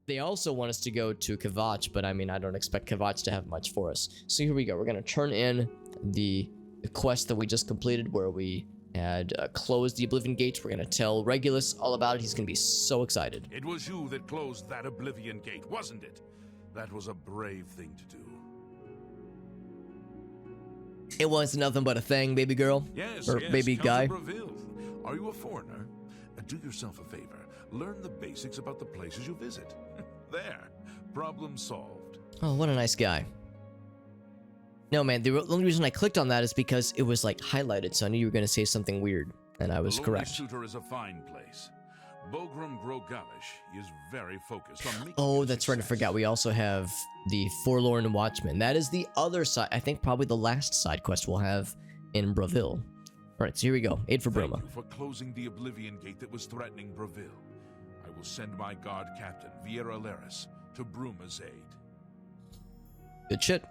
They also want us to go to Kvatch, but I mean, I don't expect Kvatch to have much for us. So here we go. We're going to turn in the quest that we just completed where we had closed the Oblivion Gate. We're going to tell Regulus all about it. He's going to be so excited. It was you that closed that Oblivion Gate, wasn't it? That was a brave thing to do. It was nothing but a thing, baby girl. Yes, or yes, baby guy. Breville. Are you a foreigner? Do yourself a favor. Learn the basics about the places you visit. There. Problem solved. Oh, what a nice guy. No, man, the only reason I clicked on that is because it was like highlighted, so I knew you were going to say something weird, and I was correct. Suitor is a fine place. Bogram Grogalish is very focused on making Oh, that's right, I forgot. We also have the Forlorn Watchman. That is the other side, I think probably the last side quest we'll have in Breville. Alright, so here we go. Aid for Bruma. Thank you for closing the Oblivion Gate that was threatening Breville. I will send my guard captain, Viera Laris, to Bruma's aid. Good shit.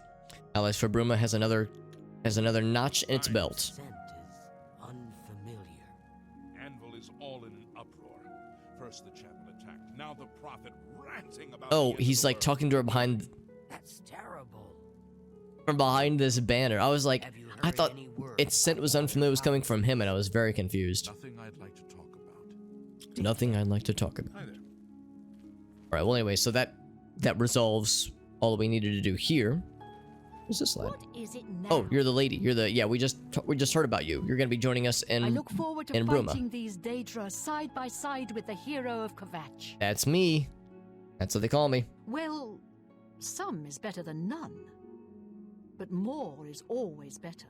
Allies for Bruma has another notch in its belt. Scent is unfamiliar. Anvil is all in an uproar. First the chapel attacked, now the prophet ranting about Oh, the end of he's the like world. talking to her behind That's terrible. from behind this banner. I was like, Have you I heard thought any word its scent was unfamiliar, was coming from him, and I was very confused. Nothing I'd like to talk about. Nothing I'd like to talk about. Hi there. Alright, well anyway, so that resolves all that we needed to do here. Who's this lad? What is it now? Oh, you're the lady. You're the, yeah, we just heard about you. You're gonna be joining us I in, look forward to in Bruma. fighting these Daedra side by side with the hero of Kvatch. That's me. That's what they call me. Well, some is better than none. But more is always better.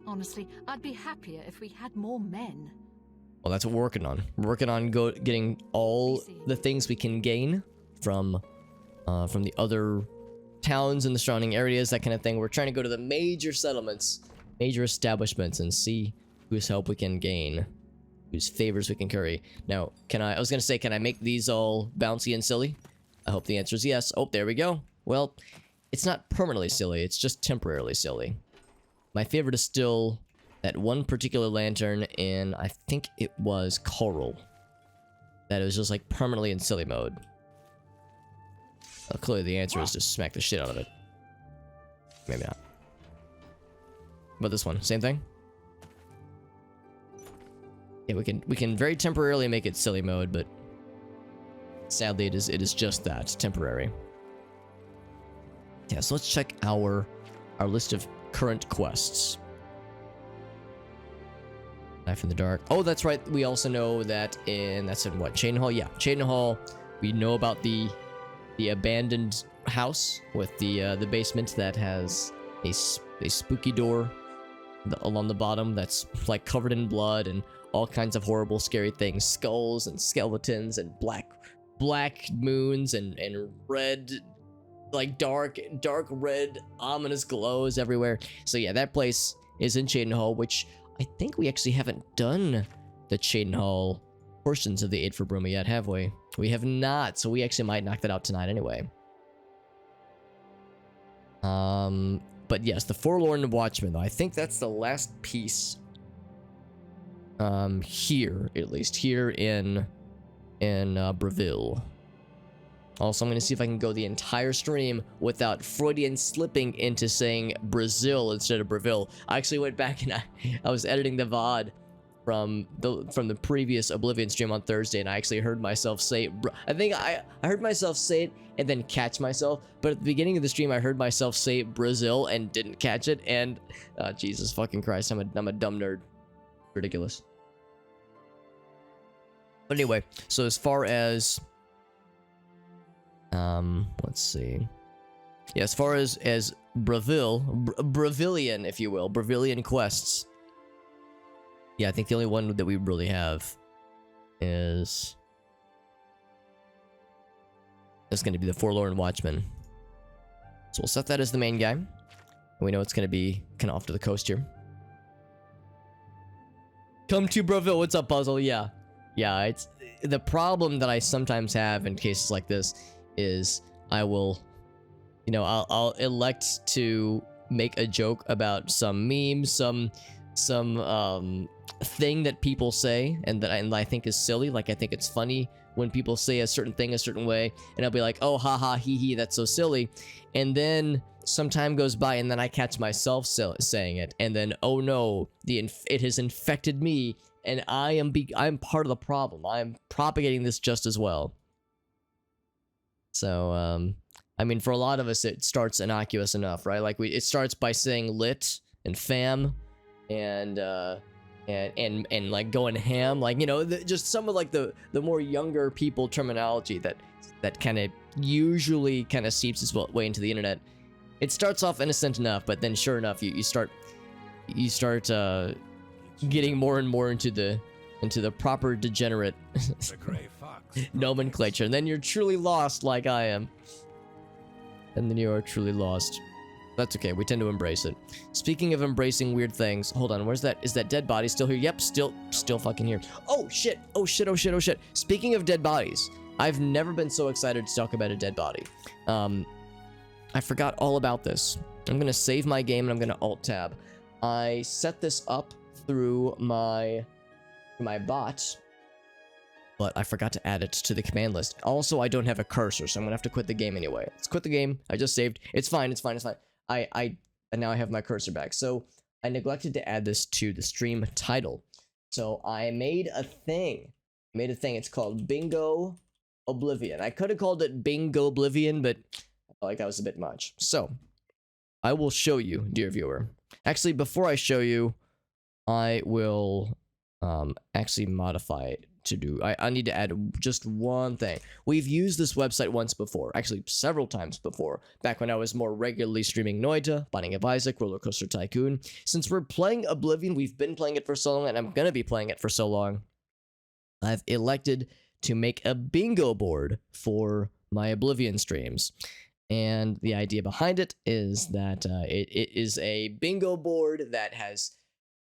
Honestly, I'd be happier if we had more men. Well, that's what we're working on. We're working on getting all the things we can gain from the other towns and the surrounding areas, that kind of thing. We're trying to go to the major settlements, major establishments, and see whose help we can gain, whose favors we can curry. Now, I was gonna say, can I make these all bouncy and silly? I hope the answer is yes. Oh, there we go. Well, it's not permanently silly, it's just temporarily silly. My favorite is still that one particular lantern in, I think it was Coral. That it was just like permanently in silly mode. Well, clearly the answer is to smack the shit out of it. Maybe not. But this one, same thing? Yeah, we can very temporarily make it silly mode, but sadly it is just that, temporary. Yeah, so let's check our list of current quests. Knife in the dark. Oh, that's right. We also know that that's in what? Chain Hall? Yeah, Chain Hall. We know about the abandoned house with the basement that has a spooky door along the bottom that's like covered in blood and all kinds of horrible, scary things. Skulls and skeletons and black moons and red, like dark red ominous glows everywhere. So yeah, that place is in Chain Hall, which I think we actually haven't done the Chain Hall portions of the Aid for Bruma yet, have we? We have not, so we actually might knock that out tonight anyway. But yes, the Forlorn Watchman, though. I think that's the last piece. Here, at least here in Breville. Also, I'm gonna see if I can go the entire stream without Freudian slipping into saying Brazil instead of Breville. I actually went back and I was editing the VOD from the previous Oblivion stream on Thursday, and I actually heard myself say I think I heard myself say it and then catch myself, but at the beginning of the stream I heard myself say Brazil and didn't catch it, and Jesus fucking Christ, I'm a dumb nerd. Ridiculous. But anyway, so as far as let's see. Yeah, as far as Brevillian, if you will, Brevillian quests. Yeah, I think the only one that we really have is going to be the Forlorn Watchman. So we'll set that as the main guy. And we know it's going to be kind of off to the coast here. Come to Breville. What's up, Puzzle? Yeah. Yeah, it's the problem that I sometimes have in cases like this is I will, you know, I'll elect to make a joke about some meme, some thing that people say and that I think is silly. Like, I think it's funny when people say a certain thing a certain way, and I'll be like, oh, haha, hee hee, that's so silly. And then some time goes by, and then I catch myself saying it, and then, oh no, it has infected me, and I'm part of the problem. I'm propagating this just as well. So, I mean, for a lot of us, it starts innocuous enough, right? Like, it starts by saying lit and fam, and like going ham, like, you know, just some of like the more younger people terminology that kind of usually kind of seeps its way into the internet. It starts off innocent enough, but then sure enough, you start getting more and more into the proper degenerate The gray fox. nomenclature, and then you're truly lost, like I am. And then you are truly lost. That's okay, we tend to embrace it. Speaking of embracing weird things, hold on, where's that? Is that dead body still here? Yep, still fucking here. Oh shit, oh shit, oh shit, oh shit. Speaking of dead bodies, I've never been so excited to talk about a dead body. I forgot all about this. I'm gonna save my game and I'm gonna alt-tab. I set this up through my bot, but I forgot to add it to the command list. Also, I don't have a cursor, so I'm gonna have to quit the game anyway. Let's quit the game. I just saved. It's fine, it's fine, it's fine. And now I have my cursor back. So I neglected to add this to the stream title. So I made a thing. It's called Bingo Oblivion. I could have called it Bingo Oblivion, but I felt like that was a bit much. So I will show you, dear viewer. Actually, before I show you, I will actually modify it to do. I need to add just one thing. We've used this website once before, actually several times before, back when I was more regularly streaming Noita, Binding of Isaac, Roller Coaster Tycoon. Since we're playing Oblivion, we've been playing it for so long, and I'm gonna be playing it for so long, I've elected to make a bingo board for my Oblivion streams. And the idea behind it is that it is a bingo board that has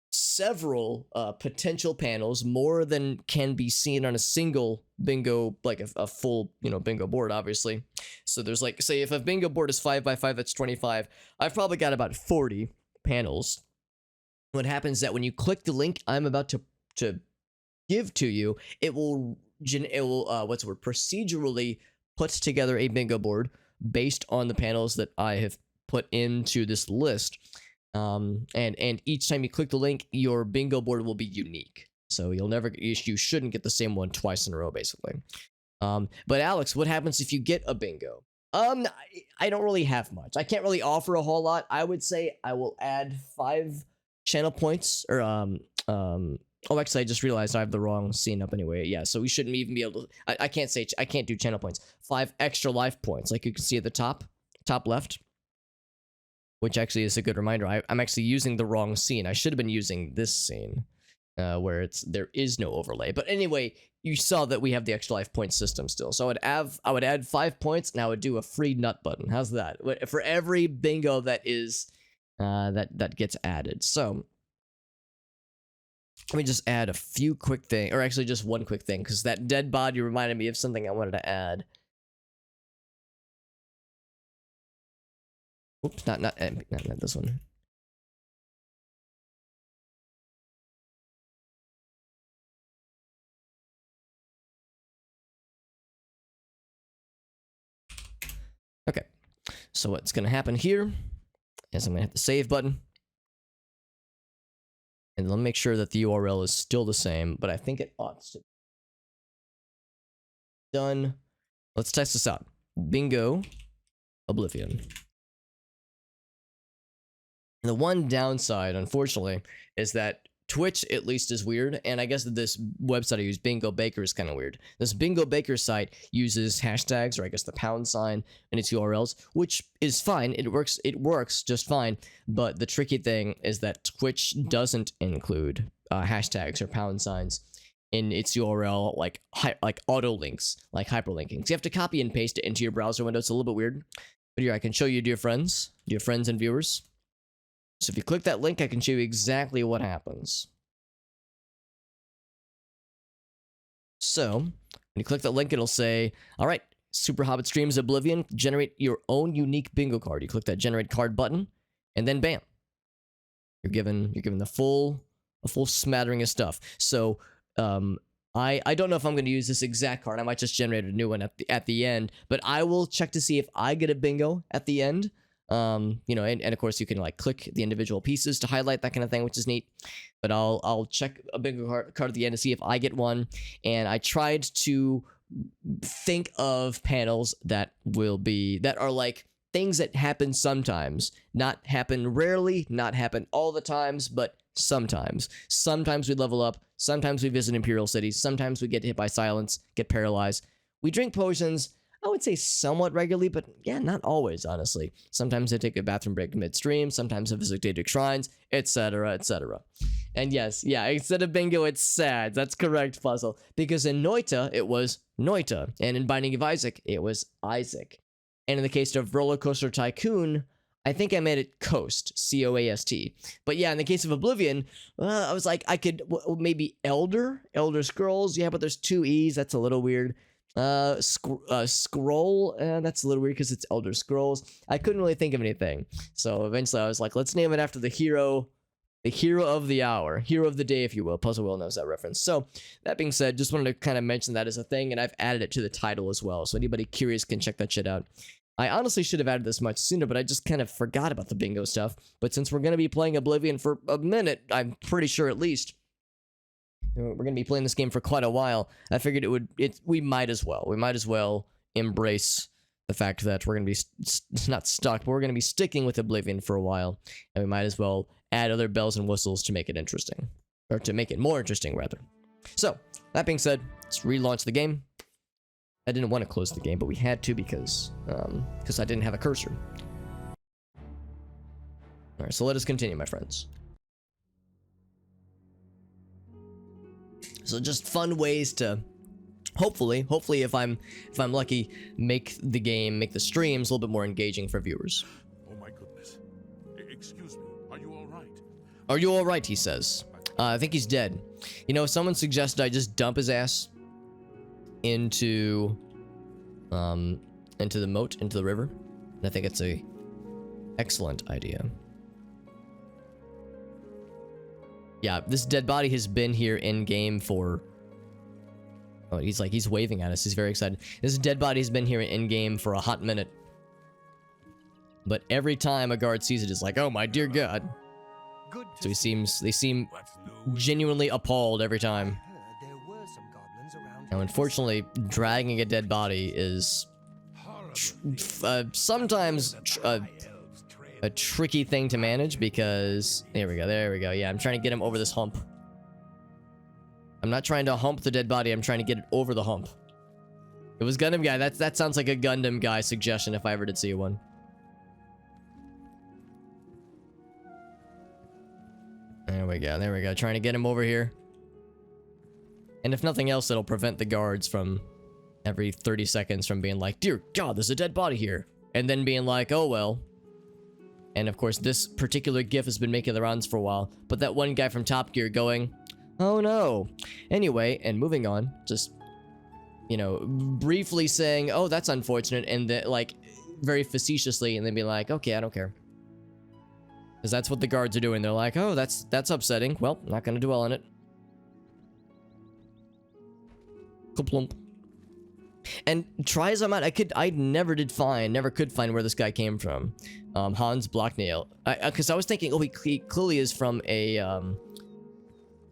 several potential panels, more than can be seen on a single bingo, like a full, you know, bingo board, obviously. So there's like, say if a bingo board is 5 by 5, that's 25. I've probably got about 40 panels. What happens is that when you click the link I'm about to give to you, it will procedurally put together a bingo board based on the panels that I have put into this list. And each time you click the link, your bingo board will be unique. So you shouldn't get the same one twice in a row, basically. But Alex, what happens if you get a bingo? I don't really have much. I can't really offer a whole lot. I would say I will add 5 channel points, or oh, actually, I just realized I have the wrong scene up anyway. Yeah, so we shouldn't even be able to. I can't do channel points. 5 extra life points, like you can see at the top left. Which actually is a good reminder. I'm actually using the wrong scene. I should have been using this scene, where there is no overlay. But anyway, you saw that we have the extra life point system still. So I would add 5 points, and I would do a free nut button. How's that? For every bingo that is that gets added. So let me just add a few quick things, or actually just one quick thing, because that dead body reminded me of something I wanted to add. Oops, not this one. Okay, so what's gonna happen here is I'm gonna hit the save button. And let me make sure that the URL is still the same, but I think it ought to. Done. Let's test this out. Bingo Oblivion. The one downside, unfortunately, is that Twitch at least is weird, and I guess that this website I use, Bingo Baker, is kind of weird. This Bingo Baker site uses hashtags, or I guess the pound sign, in its URLs, which is fine. It works just fine, but the tricky thing is that Twitch doesn't include hashtags or pound signs in its URL, like auto links, like hyperlinking. So you have to copy and paste it into your browser window. It's a little bit weird, but here I can show you, dear friends and viewers. So if you click that link, I can show you exactly what happens. So, when you click that link, it'll say, all right, Super Hobbit Streams Oblivion, generate your own unique bingo card. You click that generate card button, and then bam. You're given a full smattering of stuff. So, I don't know if I'm going to use this exact card. I might just generate a new one at the end, but I will check to see if I get a bingo at the end. You know, and of course you can like click the individual pieces to highlight that kind of thing, which is neat. But I'll check a bingo card at the end to see if I get one. And I tried to think of panels that are like things that happen sometimes, not happen rarely, not happen all the times, but sometimes. Sometimes we level up, sometimes we visit Imperial cities, sometimes we get hit by silence, get paralyzed. We drink potions, I would say somewhat regularly, but yeah, not always, honestly. Sometimes I take a bathroom break midstream, sometimes I visit Daedric shrines, etc., etc. And yes, yeah, instead of bingo, it's sad. That's correct, Puzzle. Because in Noita, it was Noita, and in Binding of Isaac, it was Isaac. And in the case of Roller Coaster Tycoon, I think I made it Coast, C-O-A-S-T. But yeah, in the case of Oblivion, I was like, I could maybe Elder Scrolls. Yeah, but there's 2 E's. That's a little weird. Scroll, that's a little weird because it's Elder Scrolls. I couldn't really think of anything. So eventually I was like, let's name it after the hero of the hour, hero of the day, if you will. Puzzle Will knows that reference. So that being said, just wanted to kind of mention that as a thing, and I've added it to the title as well. So anybody curious can check that shit out. I honestly should have added this much sooner, but I just kind of forgot about the bingo stuff. But since we're going to be playing Oblivion for a minute, I'm pretty sure at least, we're going to be playing this game for quite a while, I figured we might as well embrace the fact that we're going to be not stuck, but we're going to be sticking with Oblivion for a while, and we might as well add other bells and whistles to make it interesting, or to make it more interesting, rather. So, that being said, let's relaunch the game. I didn't want to close the game, but we had to because I didn't have a cursor. Alright, so let us continue, my friends. So just fun ways to hopefully if I'm lucky, make the streams a little bit more engaging for viewers. Oh my goodness. Excuse me, are you all right? Are you all right? He says. I think he's dead. You know, someone suggested I just dump his ass into the moat, into the river. And I think it's a excellent idea. Yeah, this dead body has been here in game for... Oh, he's waving at us. He's very excited. This dead body has been here in game for a hot minute. But every time a guard sees it, it's like, oh my dear God. So they seem genuinely appalled every time. Now, unfortunately, dragging a dead body is sometimes a tricky thing to manage because... There we go. Yeah, I'm trying to get him over this hump. I'm not trying to hump the dead body, I'm trying to get it over the hump. It was Gundam Guy. That sounds like a Gundam Guy suggestion if I ever did see one. There we go. Trying to get him over here. And if nothing else, it'll prevent the guards from every 30 seconds from being like, dear God, there's a dead body here. And then being like, oh well. And of course, this particular GIF has been making the rounds for a while. But that one guy from Top Gear going, oh no. Anyway, and moving on, just, you know, briefly saying, oh, that's unfortunate. And then, like, very facetiously, and then be like, okay, I don't care. Because that's what the guards are doing. They're like, oh, that's upsetting. Well, not gonna dwell on it. Kaplump. And try as I might, I never could find where this guy came from. Hans Blocknail. Because I was thinking, oh, he clearly is from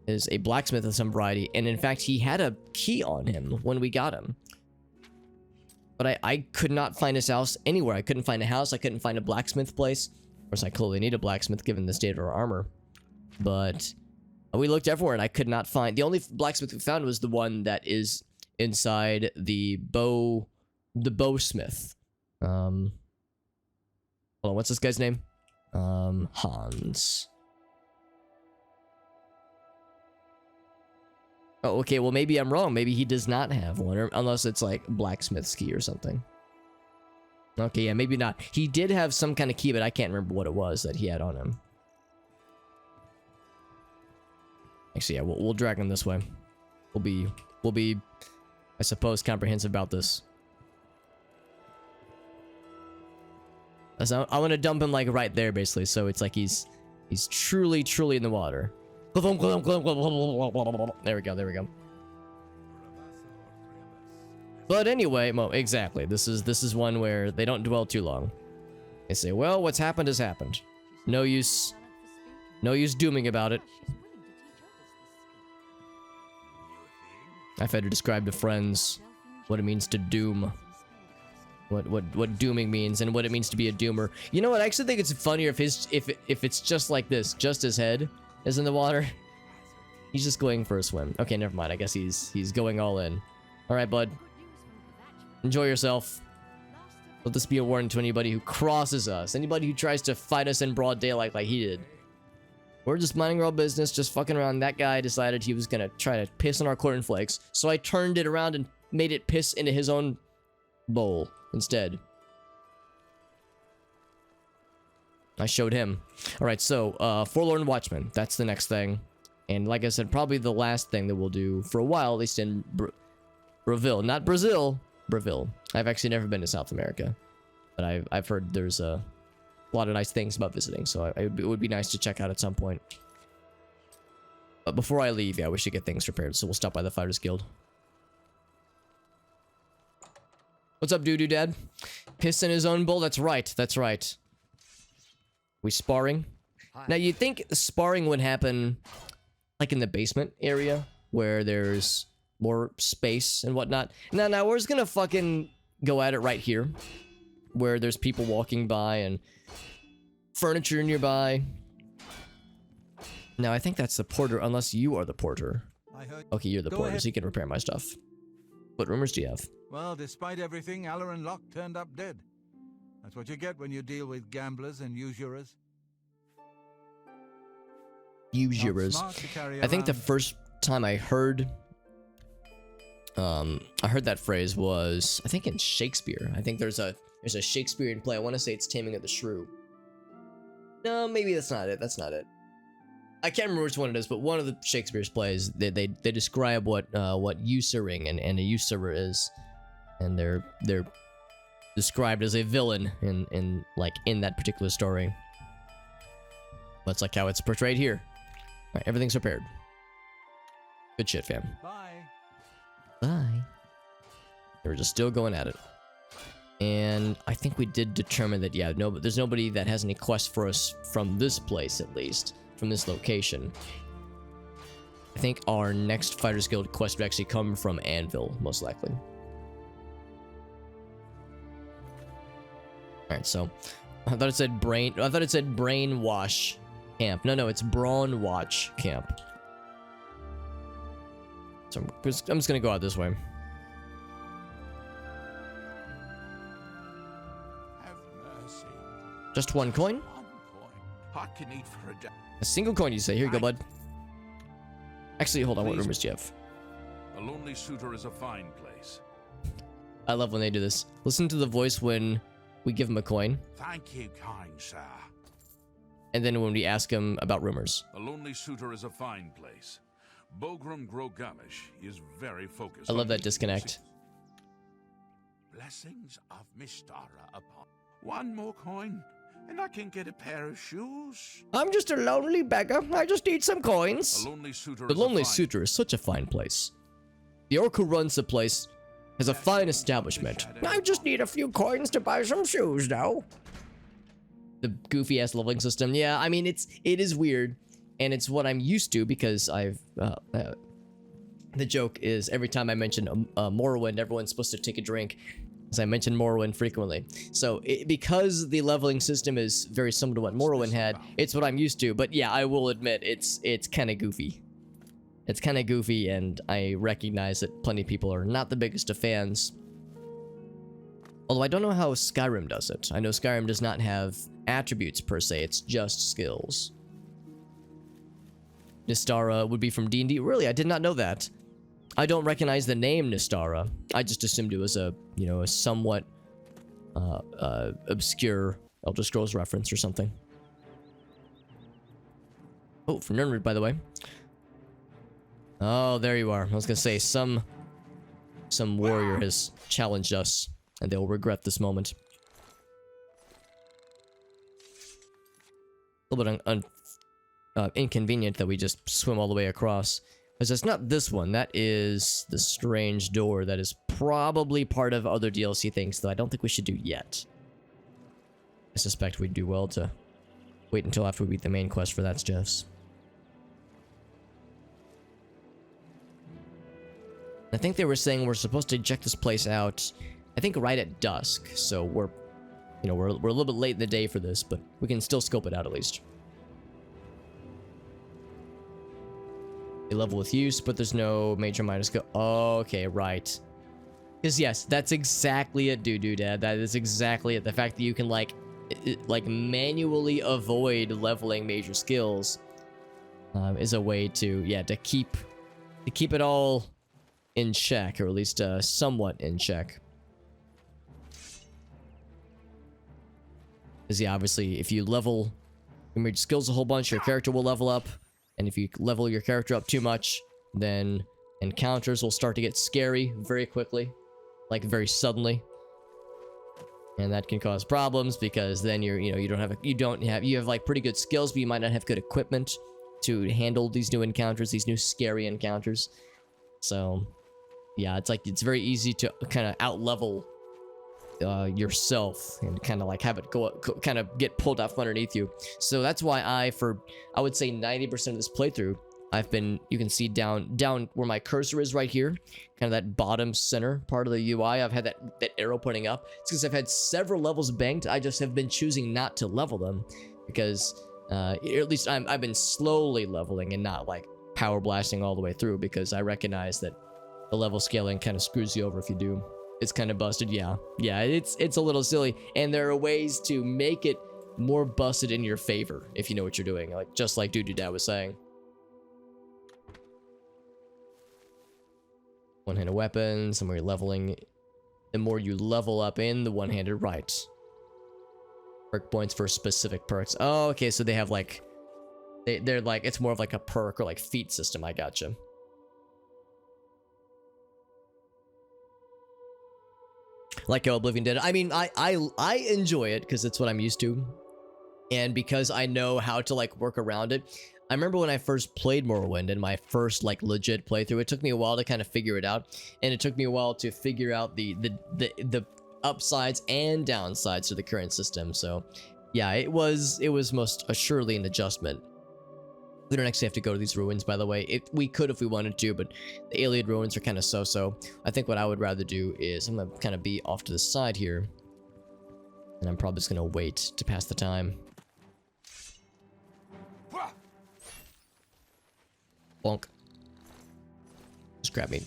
is a blacksmith of some variety, and in fact, he had a key on him when we got him. But I could not find his house anywhere. I couldn't find a house. I couldn't find a blacksmith place. Of course, I clearly need a blacksmith given the state of our armor. But we looked everywhere, and I could not find... The only blacksmith we found was the one that is inside the bowsmith. Hold on, what's this guy's name? Hans. Oh, okay, well, maybe I'm wrong. Maybe he does not have one, or unless it's like blacksmith's key or something. Okay, yeah, maybe not. He did have some kind of key, but I can't remember what it was that he had on him. Actually, yeah, we'll drag him this way. We'll be, I suppose, comprehensive about this. So I want to dump him like right there, basically. So it's like he's truly in the water. There we go. But anyway, well, exactly. This is one where they don't dwell too long. They say, well, what's happened has happened. No use dooming about it. I've had to describe to friends what it means to doom. What dooming means and what it means to be a doomer. You know what? I actually think it's funnier if it's just like this, just his head is in the water. He's just going for a swim. Okay, never mind. I guess he's going all in. All right, bud. Enjoy yourself. Let this be a warning to anybody who crosses us, anybody who tries to fight us in broad daylight like he did. We're just minding our own business, just fucking around. That guy decided he was gonna try to piss on our cornflakes, so I turned it around and made it piss into his own bowl instead. I showed him. Alright, so, Forlorn Watchman. That's the next thing. And like I said, probably the last thing that we'll do for a while, at least in Brazil. Not Brazil, Brazil. I've actually never been to South America. But I've heard there's a lot of nice things about visiting, so it would be nice to check out at some point. But before I leave, yeah, we should get things prepared, so we'll stop by the Fighters Guild. What's up, doo-doo dad? Piss in his own bowl? That's right, that's right. We sparring? Now, you'd think sparring would happen, like, in the basement area, where there's more space and whatnot. Now, we're just gonna fucking go at it right here, where there's people walking by and furniture nearby. Now, I think that's the porter, unless you are the porter. Okay, you're the porter, so you can repair my stuff. What rumors do you have? Well, despite everything, Alarin Locke turned up dead. That's what you get when you deal with gamblers and usurers. Usurers. I think the first time I heard that phrase was, I think in Shakespeare. I think there's a Shakespearean play. I want to say it's Taming of the Shrew. No, maybe that's not it. That's not it. I can't remember which one it is, but one of the Shakespeare's plays, they describe what usuring and a usurer is, and they're described as a villain in that particular story. That's like how it's portrayed here. All right, everything's prepared. Good shit, fam. Bye. Bye. We're just still going at it. And I think we did determine that, yeah, no, but there's nobody that has any quests for us from this place, at least. From this location. I think our next Fighters Guild quest would actually come from Anvil, most likely. Alright, so I thought it said brainwash camp. No, it's brawn watch camp. So I'm just gonna go out this way. Have mercy. Just one coin? One coin. I can eat for a day. A single coin, you say? Here you go, bud. Actually, hold on. What rumors do you have? A lonely suitor is a fine place. I love when they do this. Listen to the voice when we give him a coin. Thank you, kind sir. And then when we ask him about rumors. A lonely suitor is a fine place. Bogram Grogamish is very focused. I love on that disconnect. Blessings of Mistara upon. One more coin, and I can get a pair of shoes. I'm just a lonely beggar. I just need some coins. A lonely suitor. The Lonely Suitor is such a fine place. The orc who runs the place has a fine establishment. I just need a few coins to buy some shoes now. The goofy ass leveling system. Yeah, I mean it is weird, and it's what I'm used to because I've the joke is every time I mention Morrowind, everyone's supposed to take a drink. As I mention Morrowind frequently. So, because the leveling system is very similar to what Morrowind had, it's what I'm used to. But yeah, I will admit, it's kind of goofy. It's kind of goofy, and I recognize that plenty of people are not the biggest of fans. Although I don't know how Skyrim does it. I know Skyrim does not have attributes per se, it's just skills. Nistara would be from D&D. Really, I did not know that. I don't recognize the name Nistara. I just assumed it was a somewhat obscure Elder Scrolls reference or something. Oh, from Nernwood, by the way. Oh, there you are. I was gonna say some warrior has challenged us, and they'll regret this moment. A little bit inconvenient that we just swim all the way across. Because it's not this one. That is the strange door that is probably part of other DLC things, though I don't think we should do yet. I suspect we'd do well to wait until after we beat the main quest for that, Jeffs. I think they were saying we're supposed to check this place out, I think right at dusk, so we're a little bit late in the day for this, but we can still scope it out at least. A level with use, but there's no major minor skill. Okay, right. Because yes, that's exactly it, Dad. That is exactly it. The fact that you can like manually avoid leveling major skills is a way to keep it all in check, or at least somewhat in check. Because yeah, obviously, if you level your major skills a whole bunch, your character will level up. And if you level your character up too much, then encounters will start to get scary very quickly, like very suddenly. And that can cause problems because then you have like pretty good skills, but you might not have good equipment to handle these new encounters, these new scary encounters. So yeah, it's very easy to kind of out-level yourself and kind of like have it kind of get pulled out from underneath you. So that's why I would say 90% of this playthrough, you can see down where my cursor is right here, kind of that bottom center part of the UI, I've had that arrow pointing up. It's because I've had several levels banked. I just have been choosing not to level them because, or at least I've been slowly leveling and not like power blasting all the way through, because I recognize that the level scaling kind of screws you over if you do. It's kind of busted, yeah. It's a little silly, and there are ways to make it more busted in your favor if you know what you're doing, like just like Dad was saying. One-handed weapons, the more you're leveling, the more you level up in the one-handed, right. Perk points for specific perks. Oh, okay, so they have like, they're like, it's more of like a perk or like feat system, I gotcha. Like how Oblivion did it. I mean, I enjoy it because it's what I'm used to, and because I know how to like work around it. I remember when I first played Morrowind in my first like legit playthrough, it took me a while to kind of figure it out, and it took me a while to figure out the upsides and downsides to the current system. So yeah, it was most assuredly an adjustment. We don't actually have to go to these ruins, by the way. We could if we wanted to, but the alien ruins are kind of so-so. I think what I would rather do is I'm going to kind of be off to the side here, and I'm probably just going to wait to pass the time. Bonk. Just grab me.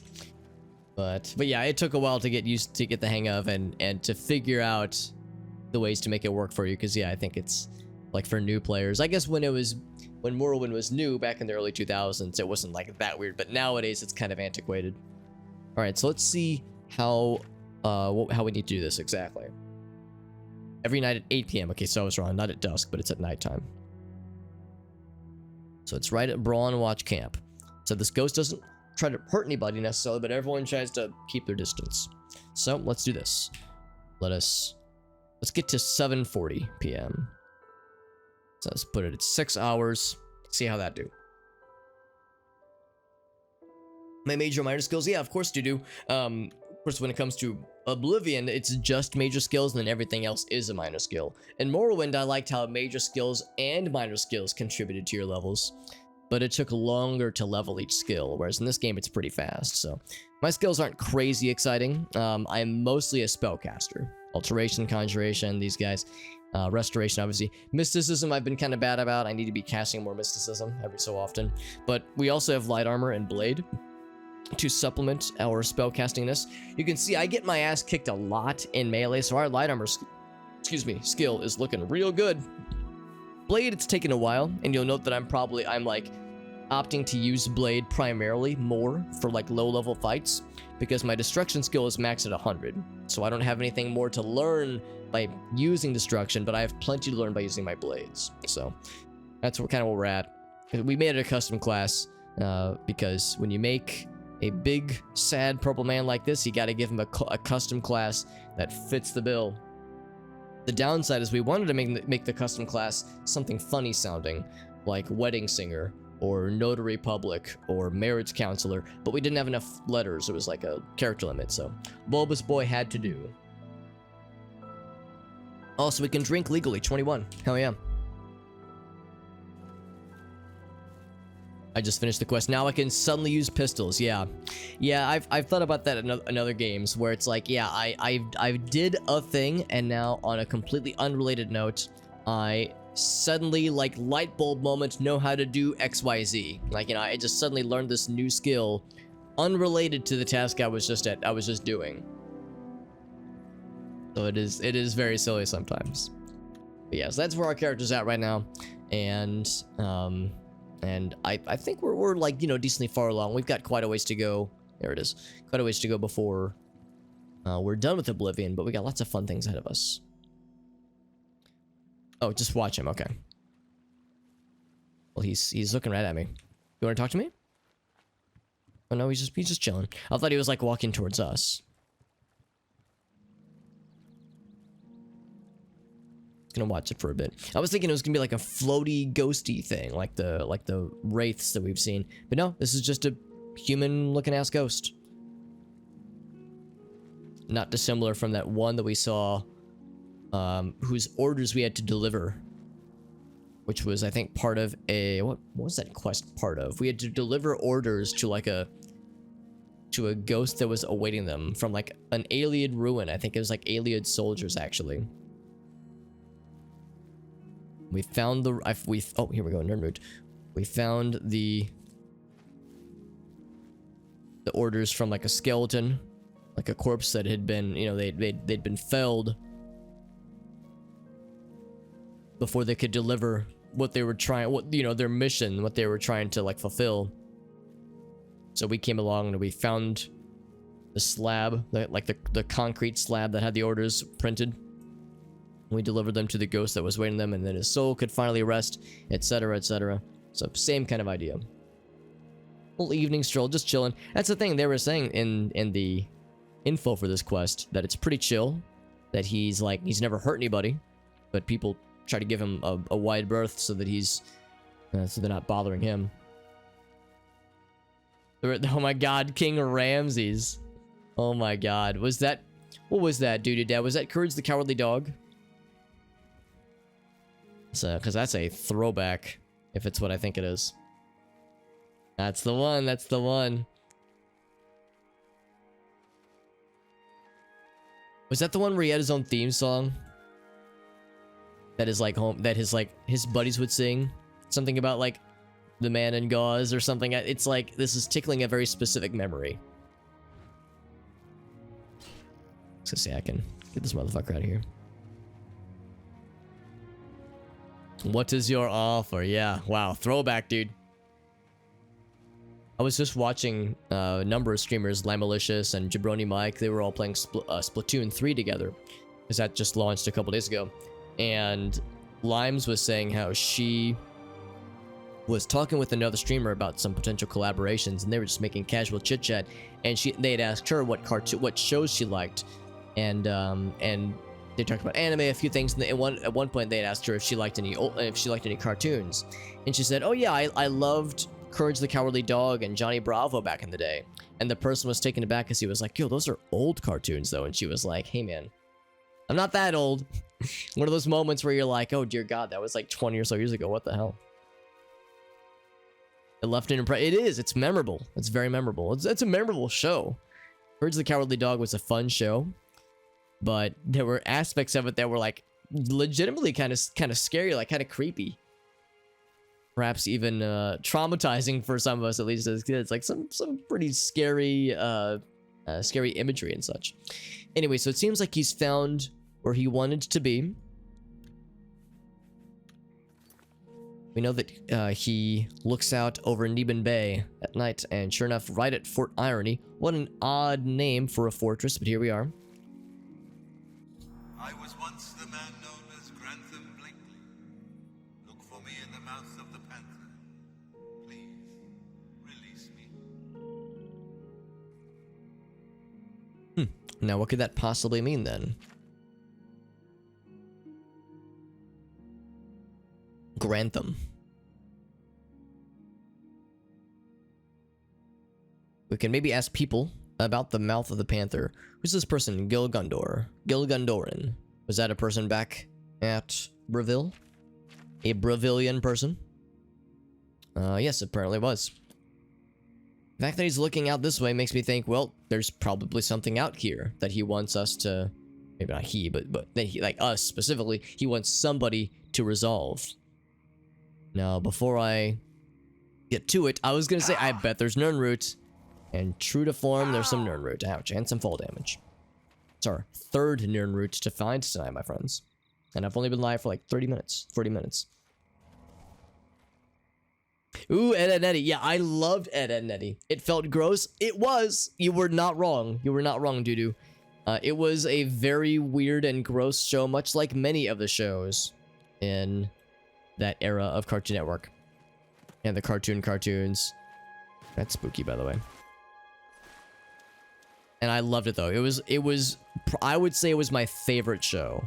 But yeah, it took a while to get the hang of and to figure out the ways to make it work for you, because yeah, I think it's like for new players. I guess when Morrowind was new back in the early 2000s, it wasn't like that weird, but nowadays it's kind of antiquated. All right, so let's see how we need to do this exactly. Every night at 8 p.m. Okay, so I was wrong. Not at dusk, but it's at nighttime. So it's right at Brawn Watch Camp. So this ghost doesn't try to hurt anybody necessarily, but everyone tries to keep their distance. So let's do this. Let's get to 7:40 p.m. So let's put it at 6 hours. See how that do. My major minor skills, yeah, of course do. Of course, when it comes to Oblivion, it's just major skills, and then everything else is a minor skill. In Morrowind, I liked how major skills and minor skills contributed to your levels, but it took longer to level each skill, whereas in this game, it's pretty fast. So my skills aren't crazy exciting. I'm mostly a spellcaster. Alteration, Conjuration, these guys. Restoration, obviously. Mysticism, I've been kind of bad about. I need to be casting more Mysticism every so often. But we also have Light Armor and Blade to supplement our spellcastingness. You can see I get my ass kicked a lot in melee, so our Light Armor, skill is looking real good. Blade, it's taken a while, and you'll note that I'm like opting to use Blade primarily more for like low-level fights, because my Destruction skill is maxed at 100, so I don't have anything more to learn by using Destruction, but I have plenty to learn by using my blades. So that's kind of where we're at. We made it a custom class because when you make a big, sad purple man like this, you got to give him a custom class that fits the bill. The downside is we wanted to make the custom class something funny sounding, like Wedding Singer or notary public, or marriage counselor, but we didn't have enough letters. It was like a character limit, so Bulbous Boy had to do. Also, we can drink legally, 21. Hell yeah. I just finished the quest. Now I can suddenly use pistols. Yeah, I've thought about that in other games where it's like, yeah, I did a thing, and now on a completely unrelated note, I suddenly, like, light bulb moment, know how to do XYZ. Like, you know, I just suddenly learned this new skill unrelated to the task I was just doing. So it is very silly sometimes. But yeah, so that's where our character's at right now, and I think we're like, you know, decently far along. We've got quite a ways to go. There it is. Quite a ways to go before we're done with Oblivion, but we got lots of fun things ahead of us. Oh, just watch him. Okay. Well, he's looking right at me. You want to talk to me? Oh no, he's just chilling. I thought he was like walking towards us. Gonna watch it for a bit. I was thinking it was gonna be like a floaty, ghosty thing, like the wraiths that we've seen. But no, this is just a human-looking ass ghost. Not dissimilar from that one that we saw, whose orders we had to deliver, which was, I think, part of a what was that quest part of? We had to deliver orders to like a ghost that was awaiting them from like an Iliad ruin. I think it was like Iliad soldiers actually. We found the oh, here we go, nerd mood. We found the orders from like a skeleton, like a corpse that had been, you know, they'd been felled before they could deliver what they were trying, what, you know, their mission, what they were trying to like fulfill. So we came along and we found the slab, like the concrete slab that had the orders printed. We delivered them to the ghost that was waiting them, and then his soul could finally rest, etc., etc. So same kind of idea. Little evening stroll, just chilling. That's the thing they were saying in the info for this quest, that it's pretty chill, that he's never hurt anybody, but people try to give him a wide berth so that he's so they're not bothering him. Oh my god, King Ramses. Oh my god, what was that, dude? Was that Courage the Cowardly Dog? So, because that's a throwback, if it's what I think it is. That's the one, that's the one. Was that the one where he had his own theme song? That is like his buddies would sing? Something about like the man in gauze or something. It's like, this is tickling a very specific memory. I was gonna say, I can get this motherfucker out of here. What is your offer? Yeah, wow, throwback, dude. I was just watching a number of streamers, Lamalicious and Jabroni Mike. They were all playing Splatoon 3 together, because that just launched a couple days ago. And Limes was saying how she was talking with another streamer about some potential collaborations, and they were just making casual chit chat. And they had asked her what shows she liked, and they talked about anime, a few things. And at one point, they had asked her if she liked any cartoons, and she said, "Oh yeah, I loved Courage the Cowardly Dog and Johnny Bravo back in the day." And the person was taken aback because he was like, "Yo, those are old cartoons though." And she was like, "Hey man, I'm not that old." One of those moments where you're like, "Oh dear God, that was like 20 or so years ago. What the hell?" It left an impression. It is. It's memorable. It's very memorable. It's a memorable show. Courage the Cowardly Dog was a fun show, but there were aspects of it that were like legitimately kind of scary, like kind of creepy. Perhaps even traumatizing for some of us, at least as kids. Like some pretty scary scary imagery and such. Anyway, so it seems like he's found where he wanted to be. We know that he looks out over Neben Bay at night, and sure enough, right at Fort Irony. What an odd name for a fortress, but here we are. I was once the man known as Grantham Blakely. Look for me in the mouth of the panther. Please, release me. Now what could that possibly mean then? Grantham. We can maybe ask people about the mouth of the panther. Who's this person? Gilgundoran. Was that a person back at Breville? A Brevillian person? Yes, apparently was. The fact that he's looking out this way makes me think, well, there's probably something out here that he wants us to, maybe not he, but that he, like us specifically, he wants somebody to resolve. Now, before I get to it, I was gonna say, I bet there's Nirnroot. And true to form, there's some Nirnroot. Ouch, and some fall damage. It's our third Nirnroot to find tonight, my friends. And I've only been live for like 30 minutes, 40 minutes. Ooh, Ed, Ed, Eddy. Yeah, I loved Ed, Ed, Eddy. It felt gross. It was. You were not wrong. You were not wrong, Doodoo. It was a very weird and gross show, much like many of the shows in that era of Cartoon Network. And the cartoons. That's spooky, by the way. And I loved it, though. It was, I would say it was my favorite show.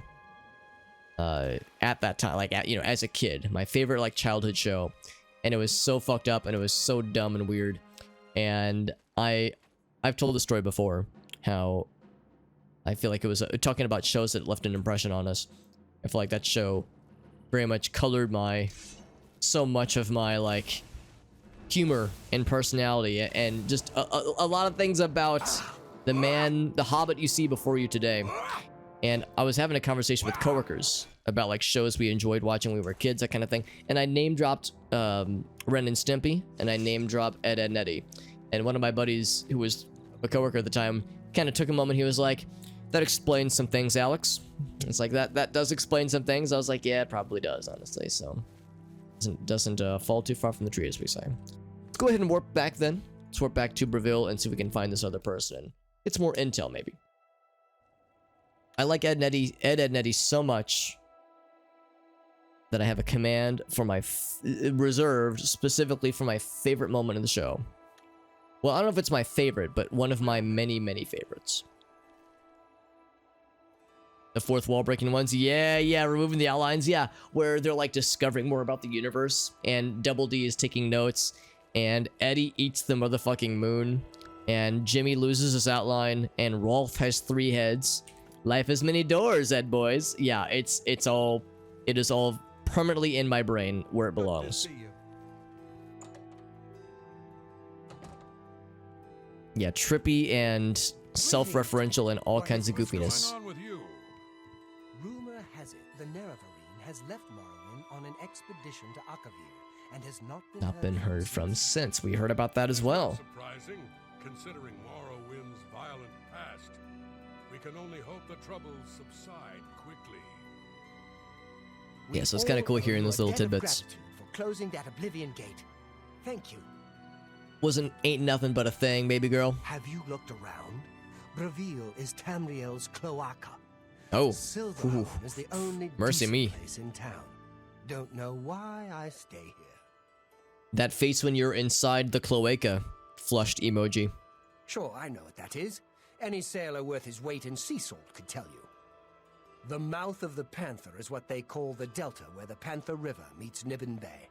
At that time, like, as a kid. My favorite, like, childhood show. And it was so fucked up, and it was so dumb and weird. And I've told the story before, how I feel like it was, talking about shows that left an impression on us. I feel like that show very much colored so much of my, like, humor and personality, and just a lot of things about the hobbit you see before you today. And I was having a conversation with coworkers about, like, shows we enjoyed watching when we were kids, that kind of thing. And I name dropped Ren and Stimpy, and I name dropped Ed, Ed, and Eddy. And one of my buddies, who was a coworker at the time, kind of took a moment. He was like, "That explains some things, Alex." It's like, that does explain some things. I was like, yeah, it probably does, honestly. So doesn't fall too far from the tree, as we say. Let's go ahead and warp back then. Let's warp back to Breville and see if we can find this other person. It's more intel, maybe. I like Ed, Ed, and Eddy so much that I have a command for my reserved specifically for my favorite moment in the show. Well, I don't know if it's my favorite, but one of my many, many favorites. The fourth wall breaking ones, yeah, removing the outlines, yeah, where they're like discovering more about the universe, and Double D is taking notes, and Eddie eats the motherfucking moon, and Jimmy loses his outline, and Rolf has 3 heads. Life has many doors, Ed boys. Yeah, it is all permanently in my brain where it belongs. Yeah, trippy and self-referential and all kinds of goofiness. Rumor has it the Nerevarine has left Morrowind on an expedition to Oblivion and has not been heard from since. We heard about that as well. Surprising, considering Morrowind's violent past. We can only hope the troubles subside quickly. Yeah, so it's kind of cool hearing those little tidbits. For closing that Oblivion gate. Thank you. Ain't nothing but a thing, baby girl. Have you looked around? Breville is Tamriel's cloaca. Oh, Silverhorn is the only mercy me. Place in town. Don't know why I stay here. That face when you're inside the cloaca, flushed emoji. Sure, I know what that is. Any sailor worth his weight in sea salt could tell you. The mouth of the Panther is what they call the delta where the Panther River meets Nibbin Bay.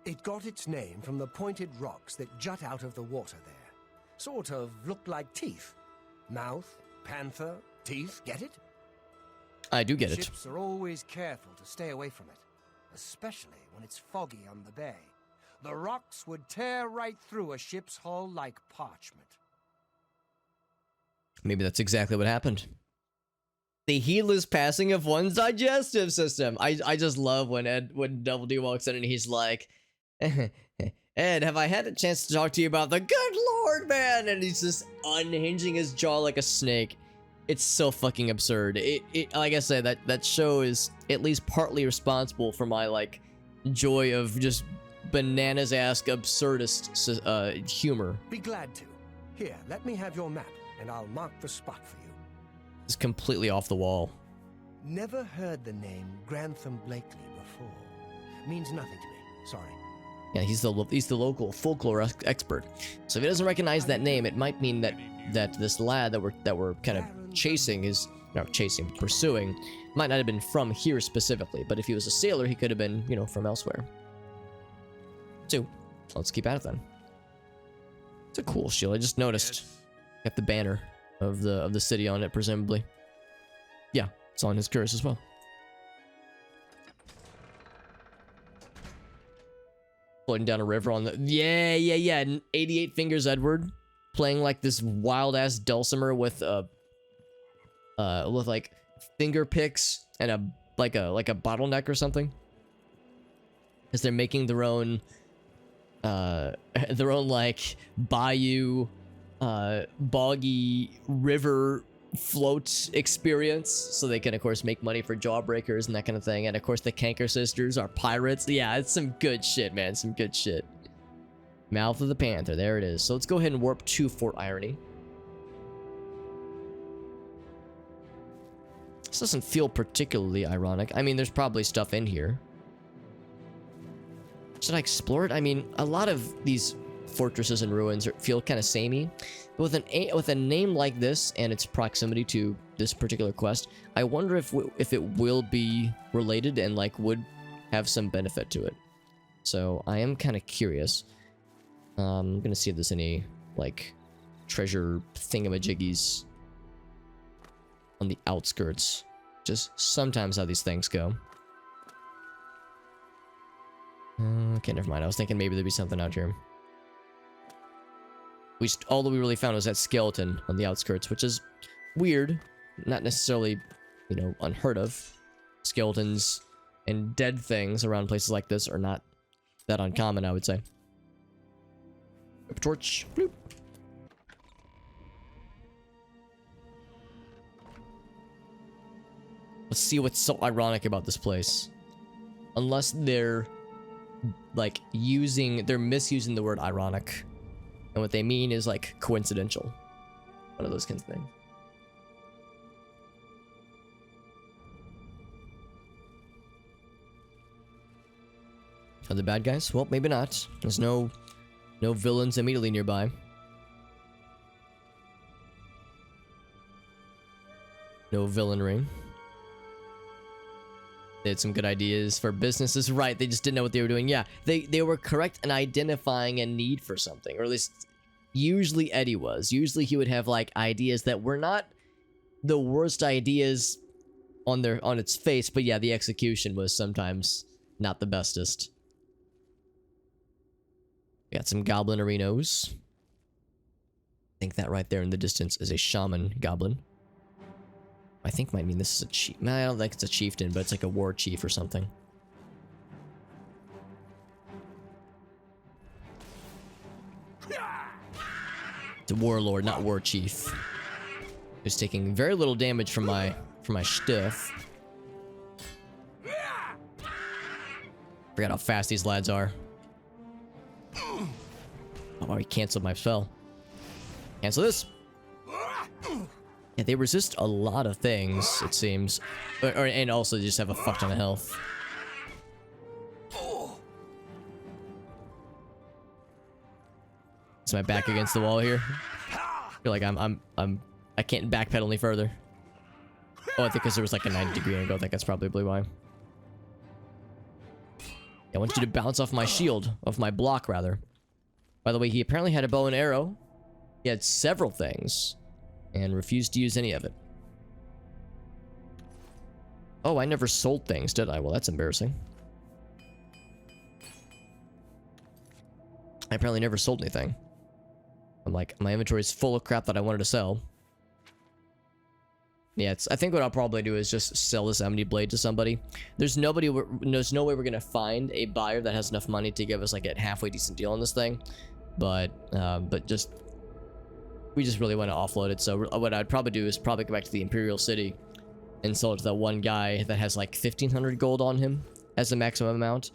It got its name from the pointed rocks that jut out of the water there. Sort of look like teeth. Mouth, panther, teeth, get it? I do get it. Ships are always careful to stay away from it, especially when it's foggy on the bay. The rocks would tear right through a ship's hull like parchment. Maybe that's exactly what happened. The heedless passing of one's digestive system. I just love when Double D walks in and he's like, Ed, have I had a chance to talk to you about the good Lord, man? And he's just unhinging his jaw like a snake. It's so fucking absurd. It like I said, that show is at least partly responsible for my like joy of just bananas ass absurdist humor. Be glad to. Here, let me have your map, and I'll mark the spot for you. It's completely off the wall. Never heard the name Grantham Blakely before. Means nothing to me. Sorry. Yeah, he's the local folklore expert. So if he doesn't recognize that name, it might mean that this lad that we're kind of pursuing, might not have been from here specifically. But if he was a sailor, he could have been, from elsewhere. So let's keep at it then. It's a cool shield. I just noticed. Got the banner of the city on it, presumably. Yeah, it's on his curse as well. Floating down a river on the... Yeah. 88 Fingers Edward. Playing like this wild-ass dulcimer with like finger picks and a bottleneck or something. Because they're making their own like bayou boggy river float experience, so they can of course make money for jawbreakers and that kind of thing. And of course the Canker sisters are pirates. Yeah, it's some good shit, man. Some good shit. Mouth of the Panther, there it is. So let's go ahead and warp to Fort Irony. This doesn't feel particularly ironic. I mean, there's probably stuff in here. Should I explore it? I mean, a lot of these fortresses and ruins feel kind of samey. But with a name like this and its proximity to this particular quest, I wonder if it will be related and like would have some benefit to it. So I am kind of curious. I'm gonna see if there's any like treasure thingamajiggies on the outskirts. Just sometimes how these things go. Okay, never mind. I was thinking maybe there'd be something out here. All that we really found was that skeleton on the outskirts, which is weird. Not necessarily, you know, unheard of. Skeletons and dead things around places like this are not that uncommon, I would say. Torch. Bloop. Let's see what's so ironic about this place. Unless they're like misusing the word ironic. And what they mean is like coincidental. One of those kinds of things. Are the bad guys? Well, maybe not. There's no villains immediately nearby. No villainry. They had some good ideas for businesses. Right, they just didn't know what they were doing. Yeah, they were correct in identifying a need for something. Or at least, usually Eddie was. Usually he would have, like, ideas that were not the worst ideas on its face. But yeah, the execution was sometimes not the bestest. We got some goblin arenos. I think that right there in the distance is a shaman goblin. I think might mean this is a chief. No, I don't think it's a chieftain, but it's like a war chief or something. It's a warlord, not war chief. Who's taking very little damage from my stiff. Forgot how fast these lads are. Oh, he canceled my spell. Cancel this. Yeah, they resist a lot of things, it seems. And also just have a fuck ton of health. Is my back against the wall here? I feel like I can't backpedal any further. Oh, I think because there was like a 90-degree angle. I think that's probably why. I want you to bounce off my shield, off my block rather. By the way, he apparently had a bow and arrow. He had several things. And refused to use any of it. Oh, I never sold things, did I? Well, that's embarrassing. I apparently never sold anything. I'm like, my inventory is full of crap that I wanted to sell. Yeah, I think what I'll probably do is just sell this Amity Blade to somebody. There's no way we're gonna find a buyer that has enough money to give us like a halfway decent deal on this thing. But we just really want to offload it. So what I'd probably do is probably go back to the Imperial City and sell it to that one guy that has like 1,500 gold on him as the maximum amount.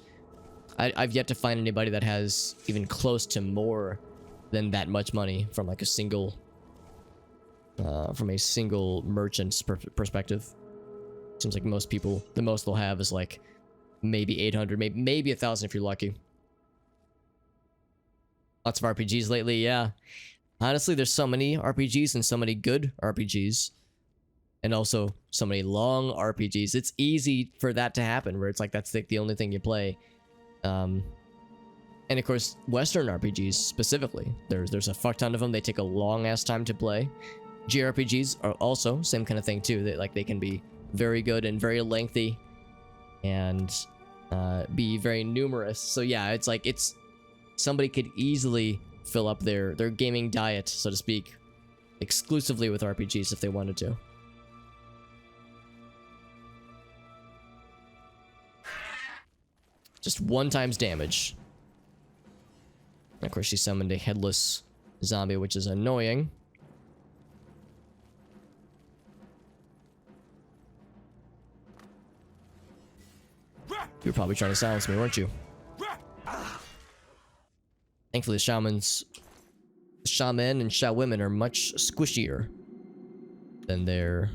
I've yet to find anybody that has even close to more than that much money from like a single merchant's perspective. Seems like most people, the most they'll have is like maybe 800, maybe 1,000 if you're lucky. Lots of RPGs lately, yeah. Honestly, there's so many RPGs and so many good RPGs. And also so many long RPGs. It's easy for that to happen where it's like that's the only thing you play. And of course, Western RPGs specifically, there's a fuck ton of them. They take a long ass time to play. JRPGs are also same kind of thing too. They can be very good and very lengthy, and be very numerous. So yeah, it's like somebody could easily fill up their gaming diet, so to speak, exclusively with RPGs if they wanted to. Just 1 times damage. And of course, she summoned a headless zombie, which is annoying. You were probably trying to silence me, weren't you? Thankfully, the shaman and sha women are much squishier than their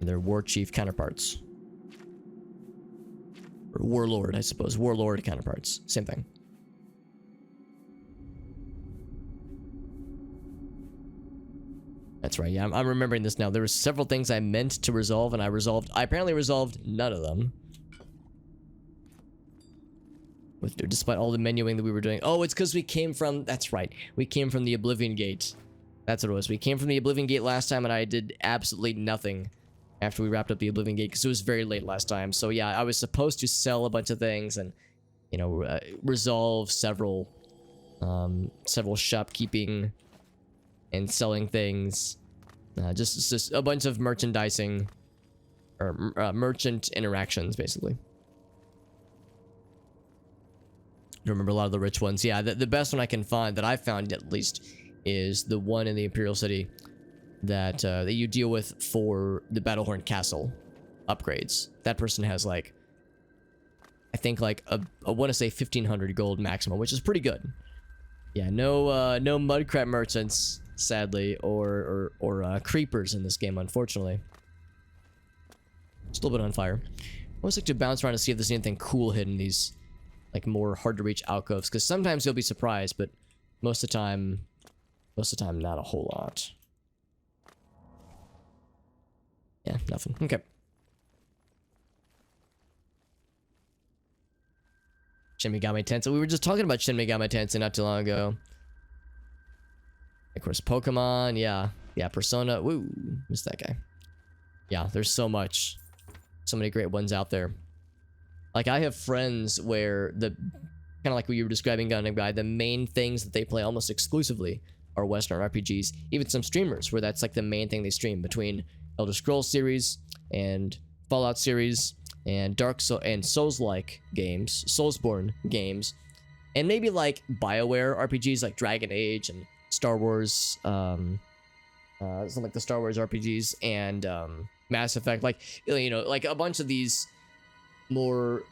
war chief counterparts. Or warlord, I suppose. Warlord counterparts. Same thing. That's right, yeah, I'm remembering this now. There were several things I meant to resolve, and I apparently resolved none of them. Despite all the menuing that we were doing. Oh, it's because we came from, that's right, we came from the Oblivion Gate. That's what it was. We came from the Oblivion Gate last time, and I did absolutely nothing after we wrapped up the Oblivion Gate, because it was very late last time. So yeah, I was supposed to sell a bunch of things, and, you know, resolve several shopkeeping and selling things. Just a bunch of merchandising, or merchant interactions, basically. I remember a lot of the rich ones. Yeah, the best one I can find, that I've found at least, is the one in the Imperial City that you deal with for the Battlehorn Castle upgrades. That person has, like, I think, like, I want to say 1,500 gold maximum, which is pretty good. Yeah, no mudcrab merchants, sadly, or creepers in this game, unfortunately. Still a bit on fire. I always like to bounce around to see if there's anything cool hidden in these, like, more hard to reach alcoves, because sometimes you'll be surprised, but most of the time, not a whole lot. Yeah, nothing. Okay. Shin Megami Tensei. We were just talking about Shin Megami Tensei not too long ago. Of course, Pokemon. Yeah. Yeah, Persona. Woo. Missed that guy. Yeah, there's so much. So many great ones out there. Like, I have friends where kind of like what you were describing, Gundam Guy, the main things that they play almost exclusively are Western RPGs. Even some streamers where that's like the main thing they stream, between Elder Scrolls series and Fallout series and Dark Souls and Souls-like games, Soulsborne games, and maybe like BioWare RPGs like Dragon Age and Star Wars, something like the Star Wars RPGs, and Mass Effect, like, you know, like a bunch of these more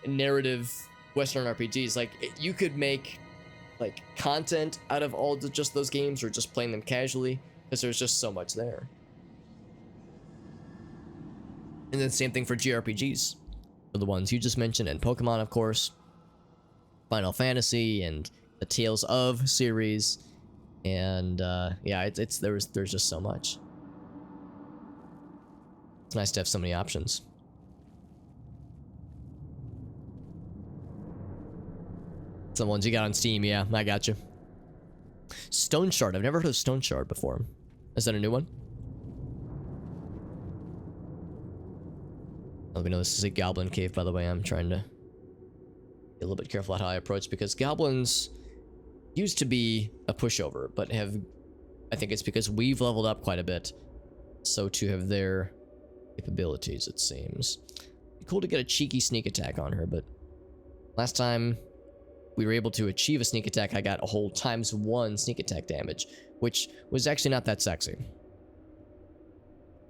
narrative Western RPGs. Like, you could make like content out of all just those games, or just playing them casually, because there's just so much there. And then same thing for JRPGs, for the ones you just mentioned, and Pokemon, of course, Final Fantasy, and the Tales of series, and yeah, there's just so much. It's nice to have so many options. Some ones you got on Steam, yeah, I got you. Stone Shard, I've never heard of Stone Shard before. Is that a new one? Let me know this is a goblin cave, by the way. I'm trying to be a little bit careful at how I approach, because goblins used to be a pushover, but I think it's because we've leveled up quite a bit, so too have their capabilities, it seems. It'd be cool to get a cheeky sneak attack on her, but last time we were able to achieve a sneak attack, I got a whole ×1 sneak attack damage, which was actually not that sexy.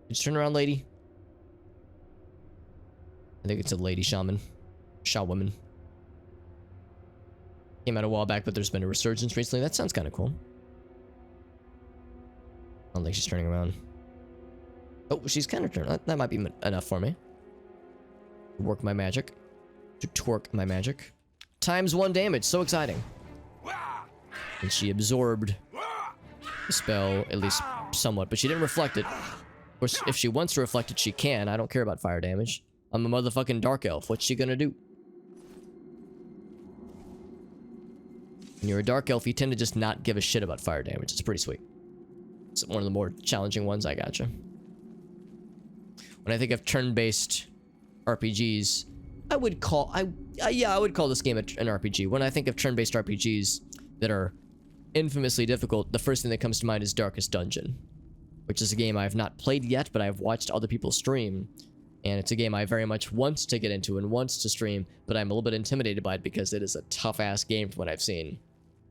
Just turn around, lady. I think it's a lady shaman. Sha woman. Came out a while back, but there's been a resurgence recently. That sounds kind of cool. I don't think she's turning around. Oh, she's kind of turning. That might be enough for me. Work my magic. To twerk my magic. ×1 damage. So exciting. And she absorbed the spell, at least somewhat, but she didn't reflect it. Of course, if she wants to reflect it, she can. I don't care about fire damage. I'm a motherfucking dark elf. What's she gonna do? When you're a dark elf, you tend to just not give a shit about fire damage. It's pretty sweet. It's one of the more challenging ones. I gotcha. When I think of turn-based RPGs, I would call this game an RPG. When I think of turn-based RPGs that are infamously difficult, the first thing that comes to mind is Darkest Dungeon, which is a game I have not played yet, but I've watched other people stream, and it's a game I very much want to get into and wants to stream, but I'm a little bit intimidated by it because it is a tough-ass game from what I've seen.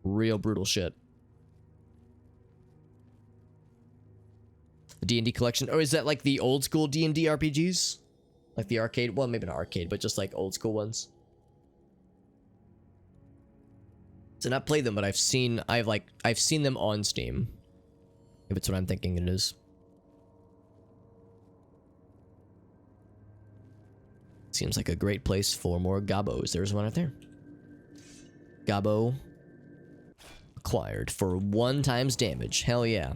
Real brutal shit. The D&D collection, or is that like the old school D&D RPGs? Like the arcade, well, maybe not arcade, but just like old school ones. So not played them, but I've seen them on Steam. If it's what I'm thinking it is. Seems like a great place for more gobos. There's one right there. Gobbo acquired for 1 times damage. Hell yeah.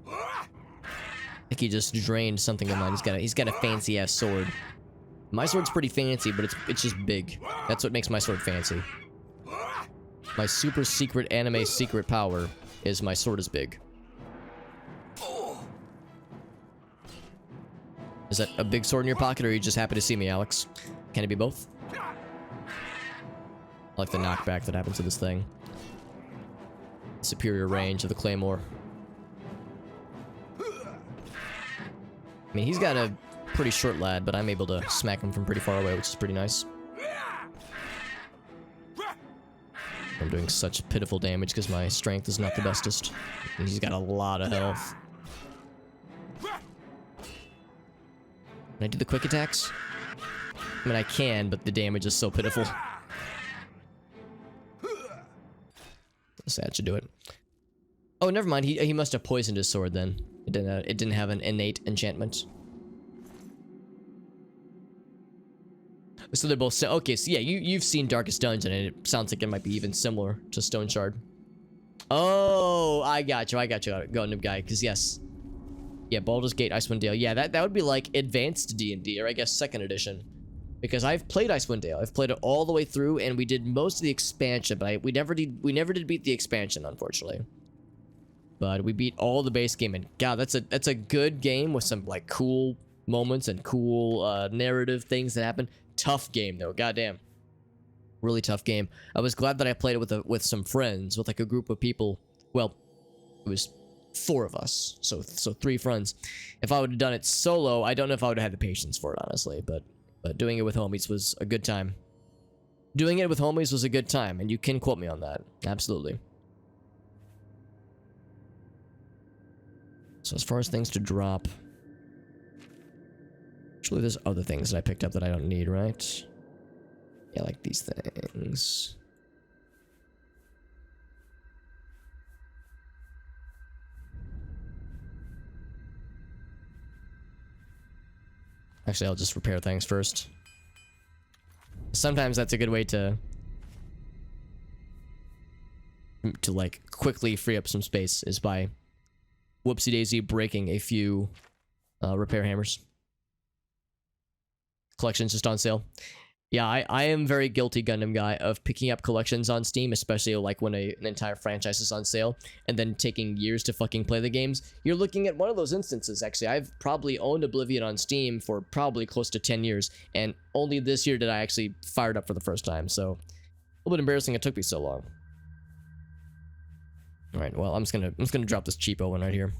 I think he just drained something of mine. He's got a fancy ass sword. My sword's pretty fancy, but it's just big. That's what makes my sword fancy. My super secret anime secret power is my sword is big. Is that a big sword in your pocket, or are you just happy to see me, Alex? Can it be both? I like the knockback that happens to this thing. Superior range of the claymore. I mean, he's got a pretty short lad, but I'm able to smack him from pretty far away, which is pretty nice. I'm doing such pitiful damage because my strength is not the bestest. And he's got a lot of health. Can I do the quick attacks? I mean, I can, but the damage is so pitiful. Sad should do it. Oh, never mind. He must have poisoned his sword then. It didn't have an innate enchantment. So they're both okay. So yeah, you've seen Darkest Dungeon, and it sounds like it might be even similar to Stone Shard. Oh, I got you. Go noob guy. Because yes, yeah, Baldur's Gate, Icewind Dale. Yeah, that would be like advanced D&D, or I guess 2nd edition. Because I've played Icewind Dale. I've played it all the way through, and we did most of the expansion, but we never did beat the expansion, unfortunately. But we beat all the base game, and God, that's a good game with some like cool moments and cool narrative things that happen. Tough game though, goddamn. Really tough game. I was glad that I played it with some friends, with like a group of people. Well, it was 4 of us, so 3 friends. If I would have done it solo, I don't know if I would have had the patience for it, honestly. But doing it with homies was a good time. Doing it with homies was a good time, and you can quote me on that. Absolutely. So as far as things to drop, actually there's other things that I picked up that I don't need, right? Yeah, like these things. Actually, I'll just repair things first. Sometimes that's a good way to like quickly free up some space, is by whoopsie daisy breaking a few repair hammers. Collections just on sale. Yeah, I am very guilty, Gundam guy, of picking up collections on Steam, especially like when an entire franchise is on sale, and then taking years to fucking play the games. You're looking at one of those instances, actually. I've probably owned Oblivion on Steam for probably close to 10 years, and only this year did I actually fire it up for the first time, so a little bit embarrassing it took me so long. Alright, well, I'm just gonna drop this cheapo one right here.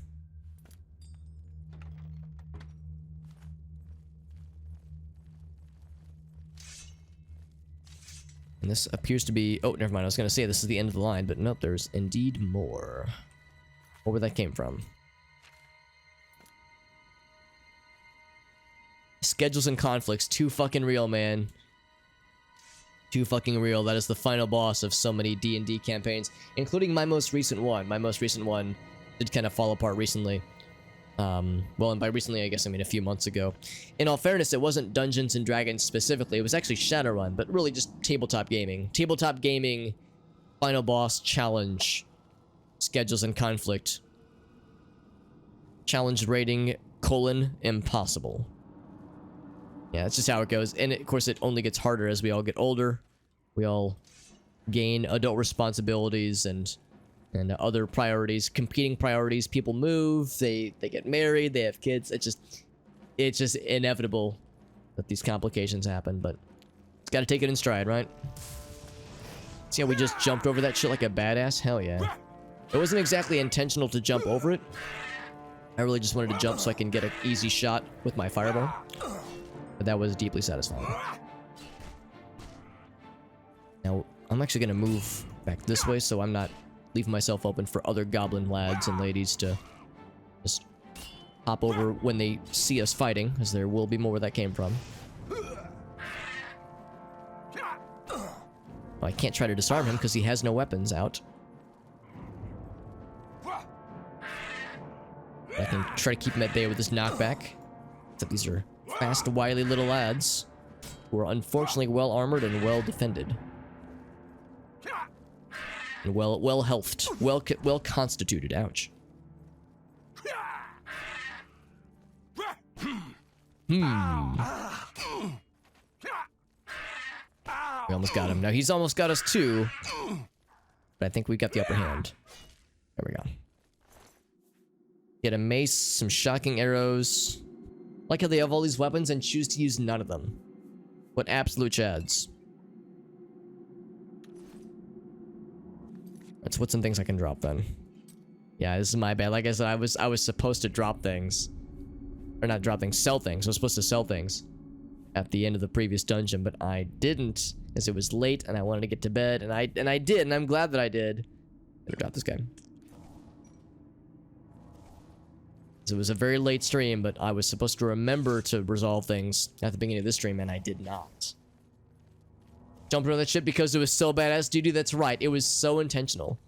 And this appears to be... Oh, never mind. I was going to say this is the end of the line, but nope, there's indeed more. Where that came from. Schedules and conflicts. Too fucking real, man. Too fucking real. That is the final boss of so many D&D campaigns, including my most recent one. My most recent one did kind of fall apart recently. Well, and by recently, I guess I mean a few months ago. In all fairness, it wasn't Dungeons and Dragons specifically. It was actually Shadowrun, but really just tabletop gaming. Tabletop gaming, final boss, challenge, schedules and conflict. Challenge rating, : impossible. Yeah, that's just how it goes. And of course, it only gets harder as we all get older. We all gain adult responsibilities and other priorities, competing priorities. People move, they get married, they have kids. It's just inevitable that these complications happen, but it's got to take it in stride, right? See how we just jumped over that shit like a badass? Hell yeah. It wasn't exactly intentional to jump over it. I really just wanted to jump so I can get an easy shot with my fireball. But that was deeply satisfying. Now, I'm actually going to move back this way so I'm not leaving myself open for other goblin lads and ladies to just hop over when they see us fighting, as there will be more where that came from. I can't try to disarm him because he has no weapons out. I can try to keep him at bay with this knockback. Except these are fast, wily little lads who are unfortunately well armored and well defended. And well healthed, well constituted. Ouch. We almost got him. Now he's almost got us too, but I think we got the upper hand. There we go. Get a mace, some shocking arrows. Like how they have all these weapons and choose to use none of them. What absolute chads. Let's put some things I can drop then. Yeah, this is my bad. Like I said, I was supposed to drop things. Or not drop things, sell things. I was supposed to sell things at the end of the previous dungeon, but I didn't, as it was late and I wanted to get to bed, and I did, and I'm glad that I did. Better drop this guy. So it was a very late stream, but I was supposed to remember to resolve things at the beginning of this stream, and I did not. Jumping on that ship because it was so badass, dude. That's right. It was so intentional.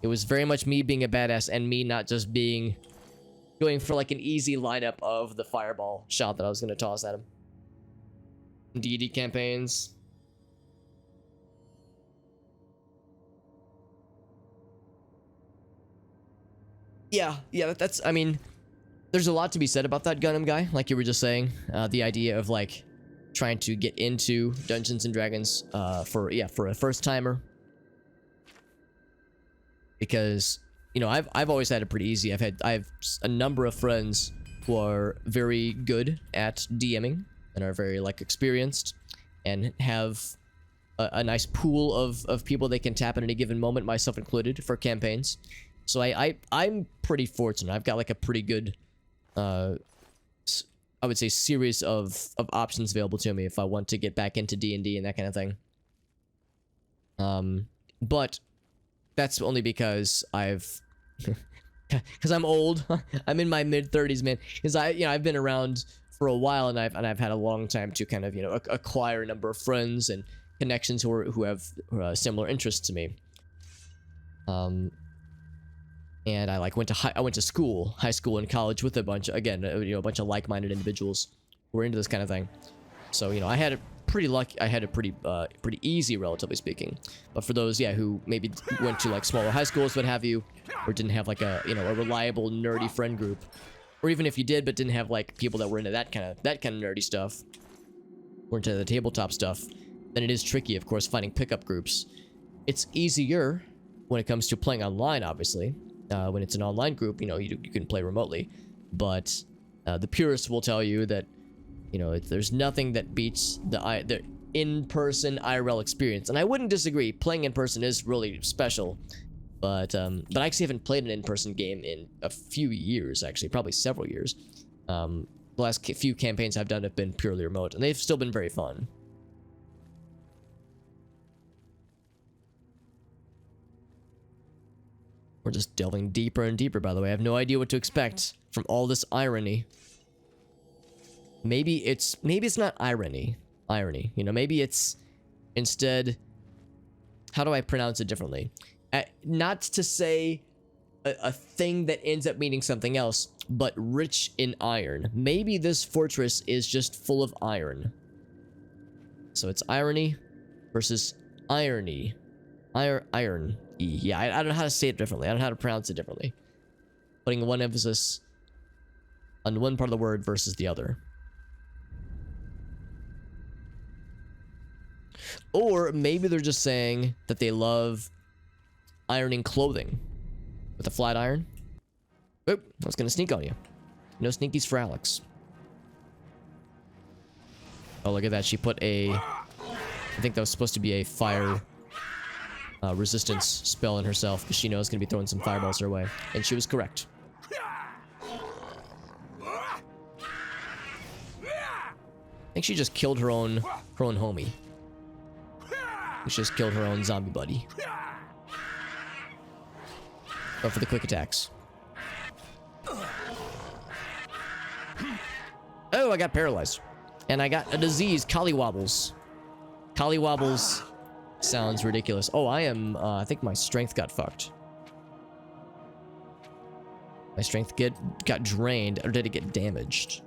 It was very much me being a badass and me not just going for like an easy lineup of the fireball shot that I was going to toss at him. D&D campaigns. Yeah, that's, I mean, there's a lot to be said about that Gunham guy, like you were just saying. The idea of like trying to get into Dungeons and Dragons for a first timer. Because, you know, I've always had it pretty easy. I have a number of friends who are very good at DMing and are very like experienced and have a nice pool of people they can tap at any given moment, myself included, for campaigns. So I'm pretty fortunate. I've got like a pretty good I would say series of options available to me if I want to get back into D&D and that kind of thing. But that's only because because I'm old. I'm in my mid-30s, man. Because I've been around for a while, and I've had a long time to kind of, you know, acquire a number of friends and connections who have similar interests to me. And I like went to high school and college with a bunch, again, you know, a bunch of like-minded individuals who were into this kind of thing. So, you know, I had it pretty lucky. I had it pretty easy, relatively speaking. But for those, yeah, who maybe went to like smaller high schools, what have you, or didn't have like a reliable nerdy friend group, or even if you did but didn't have like people that were into that kind of nerdy stuff, or into the tabletop stuff, then it is tricky, of course, finding pickup groups. It's easier when it comes to playing online, obviously. When it's an online group, you know, you can play remotely, but the purists will tell you that, you know, there's nothing that beats the in-person IRL experience, and I wouldn't disagree. Playing in person is really special, but I actually haven't played an in-person game in a few years, actually, probably several years. The last few campaigns I've done have been purely remote, and they've still been very fun. We're just delving deeper and deeper, by the way. I have no idea what to expect from all this irony. Maybe it's not irony. You know, maybe it's instead, how do I pronounce it differently? Not to say a thing that ends up meaning something else, but rich in iron. Maybe this fortress is just full of iron. So it's irony versus irony. Iron. Yeah, I don't know how to say it differently. I don't know how to pronounce it differently. Putting one emphasis on one part of the word versus the other. Or maybe they're just saying that they love ironing clothing with a flat iron. Oop, I was gonna sneak on you. No sneakies for Alex. Oh, look at that. She put a... I think that was supposed to be a fire resistance spell in herself, because she knows it's gonna be throwing some fireballs her way. And she was correct. I think she just killed her own homie. She just killed her own zombie buddy. Go for the quick attacks. Oh, I got paralyzed. And I got a disease, collywobbles. Collywobbles sounds ridiculous. Oh, I think my strength got fucked. My strength got drained, or did it get damaged?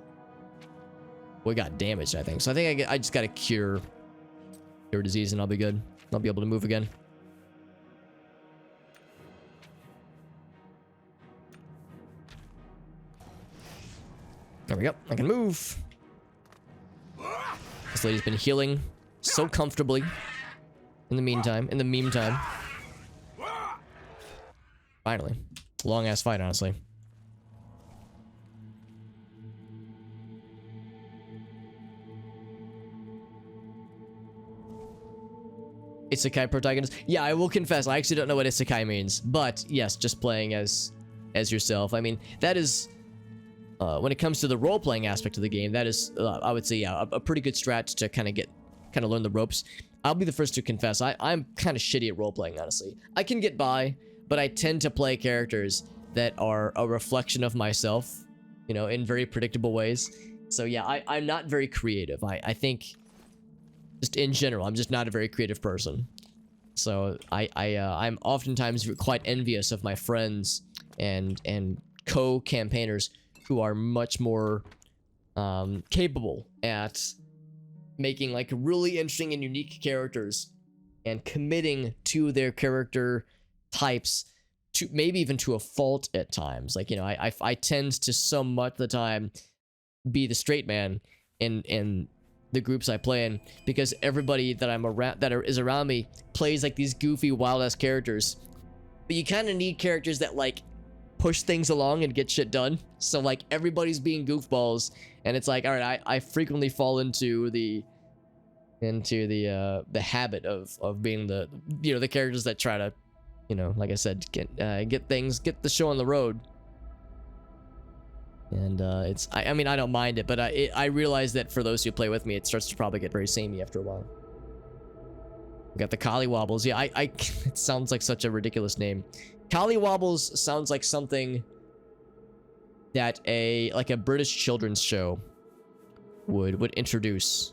Well, it got damaged, I think. So I think I just gotta cure disease and I'll be good. I'll be able to move again. There we go. I can move. This lady's been healing so comfortably. In the meantime. Finally. Long ass fight, honestly. Isekai protagonist. Yeah, I will confess, I actually don't know what isekai means. But yes, just playing as yourself. I mean, that is when it comes to the role-playing aspect of the game, that is I would say, yeah, a pretty good strat to kind of learn the ropes. I'll be the first to confess, I'm kind of shitty at role-playing, honestly. I can get by, but I tend to play characters that are a reflection of myself, you know, in very predictable ways. So yeah, I'm not very creative. I think just in general, I'm just not a very creative person. So I'm oftentimes quite envious of my friends and co-campaigners who are much more capable at making like really interesting and unique characters and committing to their character types, to maybe even to a fault at times. Like, you know, I tend to so much of the time be the straight man in the groups I play in, because everybody that I'm around is around me plays like these goofy wild ass characters. But you kind of need characters that like push things along and get shit done. So like everybody's being goofballs, and it's like, all right, I frequently fall into the habit of being the, you know, the characters that try to, you know, like I said, get the show on the road. And I mean, I don't mind it, but I realize that for those who play with me, it starts to probably get very samey after a while. We got the collywobbles. Yeah, it sounds like such a ridiculous name. Collywobbles sounds like something that a British children's show would introduce.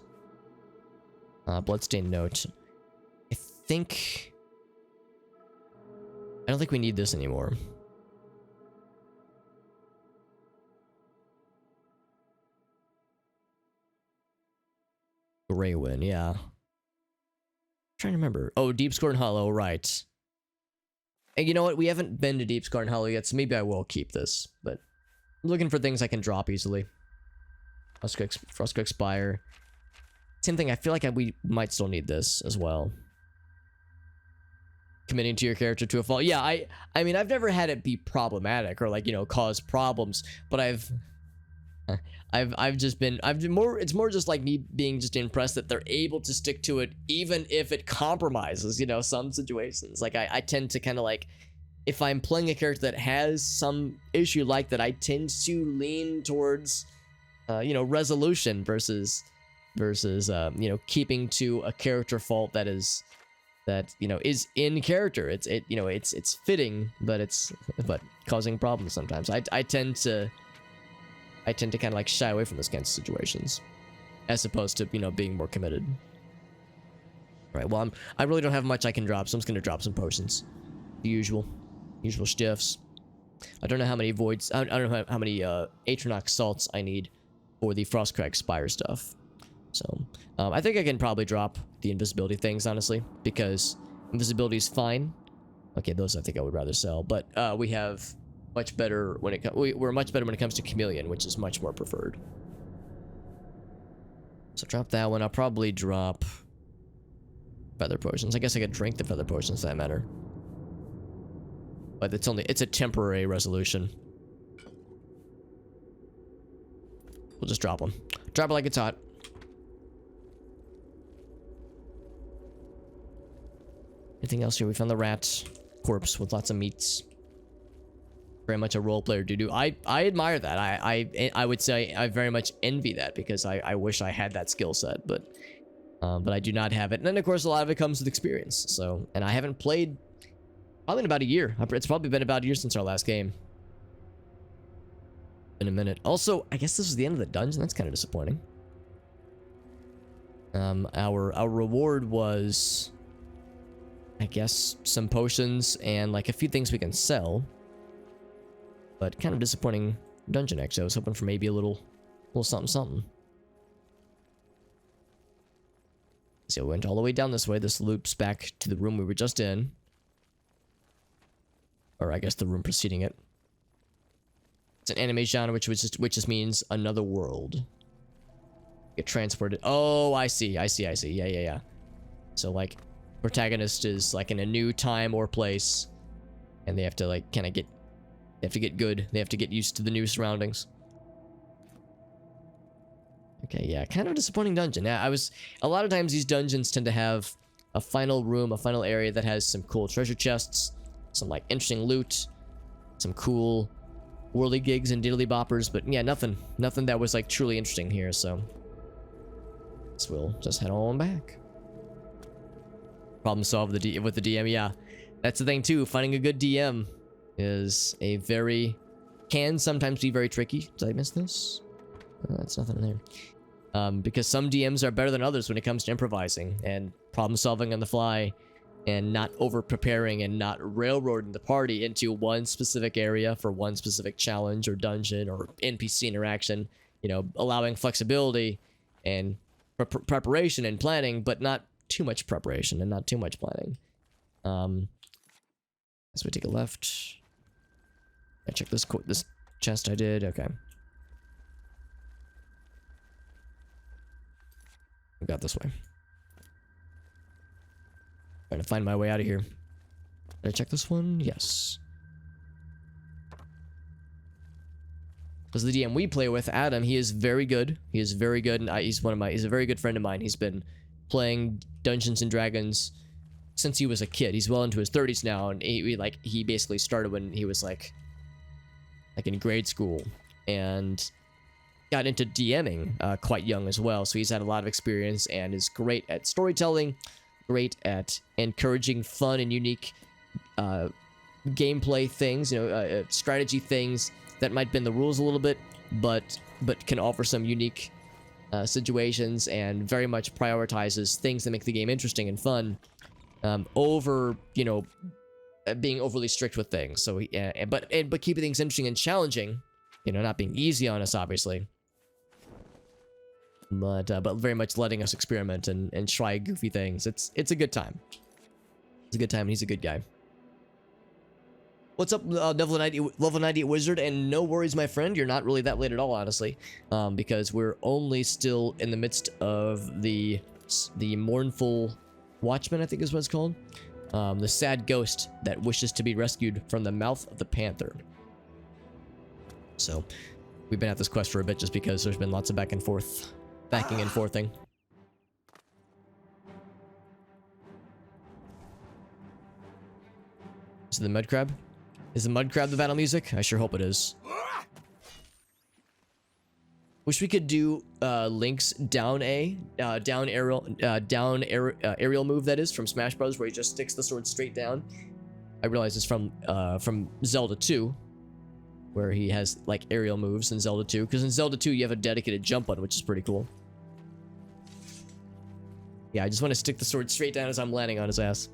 Bloodstained note. I don't think we need this anymore. Graywin, yeah. I'm trying to remember. Oh, Deepscorn Hollow, right. And you know what? We haven't been to Deepscorn Hollow yet, so maybe I will keep this. But I'm looking for things I can drop easily. Frostcrack Spire. Same thing, I feel like we might still need this as well. Committing to your character to a fault. Yeah, I mean, I've never had it be problematic or like, you know, cause problems, but it's more just like me being just impressed that they're able to stick to it even if it compromises, you know, some situations. Like I tend to kind of like, if I'm playing a character that has some issue like that, I tend to lean towards you know, resolution versus you know, keeping to a character fault that is in character. It's fitting, but causing problems sometimes. I tend to kind of like shy away from those kinds of situations, as opposed to, you know, being more committed. All right, well, I really don't have much I can drop, so I'm just gonna drop some potions. The usual stiffs. I don't know how many voids. I don't know how many Atronox salts I need for the Frostcrack Spire stuff. So I think I can probably drop the invisibility things, honestly, because invisibility is fine. Okay, those I think I would rather sell, but we have much better when we're much better when it comes to Chameleon, which is much more preferred. So drop that one. I'll probably drop feather potions. I guess I could drink the feather potions for that matter. But it's a temporary resolution. We'll just drop them. Drop it like it's hot. Anything else here? We found the rat corpse with lots of meats. Very much a role player doo-doo. I admire that. I would say I very much envy that because I wish I had that skill set, but I do not have it. And then of course a lot of it comes with experience. So, and I haven't played probably in about a year. It's probably been about a year since our last game. In a minute. Also, I guess this was the end of the dungeon. That's kind of disappointing. Our reward was, I guess, some potions and like a few things we can sell. But kind of disappointing dungeon, actually. I was hoping for maybe a little something, something. So we went all the way down this way. This loops back to the room we were just in. Or I guess the room preceding it. It's an anime genre, which just means another world. Get transported. Oh, I see. Yeah. So like, protagonist is like in a new time or place, and they have to like kind of get. They have to get good. They have to get used to the new surroundings. Okay, yeah, kind of a disappointing dungeon. Yeah, a lot of times these dungeons tend to have a final room, a final area that has some cool treasure chests, some like interesting loot, some cool whirly gigs and diddly boppers, but yeah, nothing that was like truly interesting here, so we'll just head on back. Problem solved with the DM, yeah. That's the thing too, finding a good DM is can sometimes be very tricky. Did I miss this? That's nothing in there. Because some DMs are better than others when it comes to improvising and problem solving on the fly and not over preparing and not railroading the party into one specific area for one specific challenge or dungeon or NPC interaction, you know, allowing flexibility and preparation and planning, but not too much preparation and not too much planning. As we take a left. I check this chest I did. Okay. I got this way. Trying to find my way out of here. Did I check this one? Yes. Because the DM we play with, Adam, he is very good. He is very good, and he's a very good friend of mine. He's been playing Dungeons and Dragons since he was a kid. He's well into his 30s now, and he basically started when he was like in grade school, and got into DMing quite young as well. So he's had a lot of experience and is great at storytelling, great at encouraging fun and unique gameplay things, strategy things that might bend the rules a little bit, but can offer some unique situations, and very much prioritizes things that make the game interesting and fun over, being overly strict with things. So but keeping things interesting and challenging, not being easy on us, obviously, but very much letting us experiment and try goofy things. It's a good time. It's a good time, and he's a good guy. What's up, level 98 wizard? And no worries, my friend, you're not really that late at all, honestly, because we're only still in the midst of the mournful watchman, I think is what it's called. The sad ghost that wishes to be rescued from the mouth of the panther. So we've been at this quest for a bit just because there's been lots of backing and forthing. Is it the mud crab? Is the mud crab the battle music? I sure hope it is. Wish we could do Link's down aerial move, that is, from Smash Bros, where he just sticks the sword straight down. I realize it's from Zelda 2, where he has like aerial moves in Zelda 2, because in Zelda 2 you have a dedicated jump button, which is pretty cool. Yeah, I just want to stick the sword straight down as I'm landing on his ass.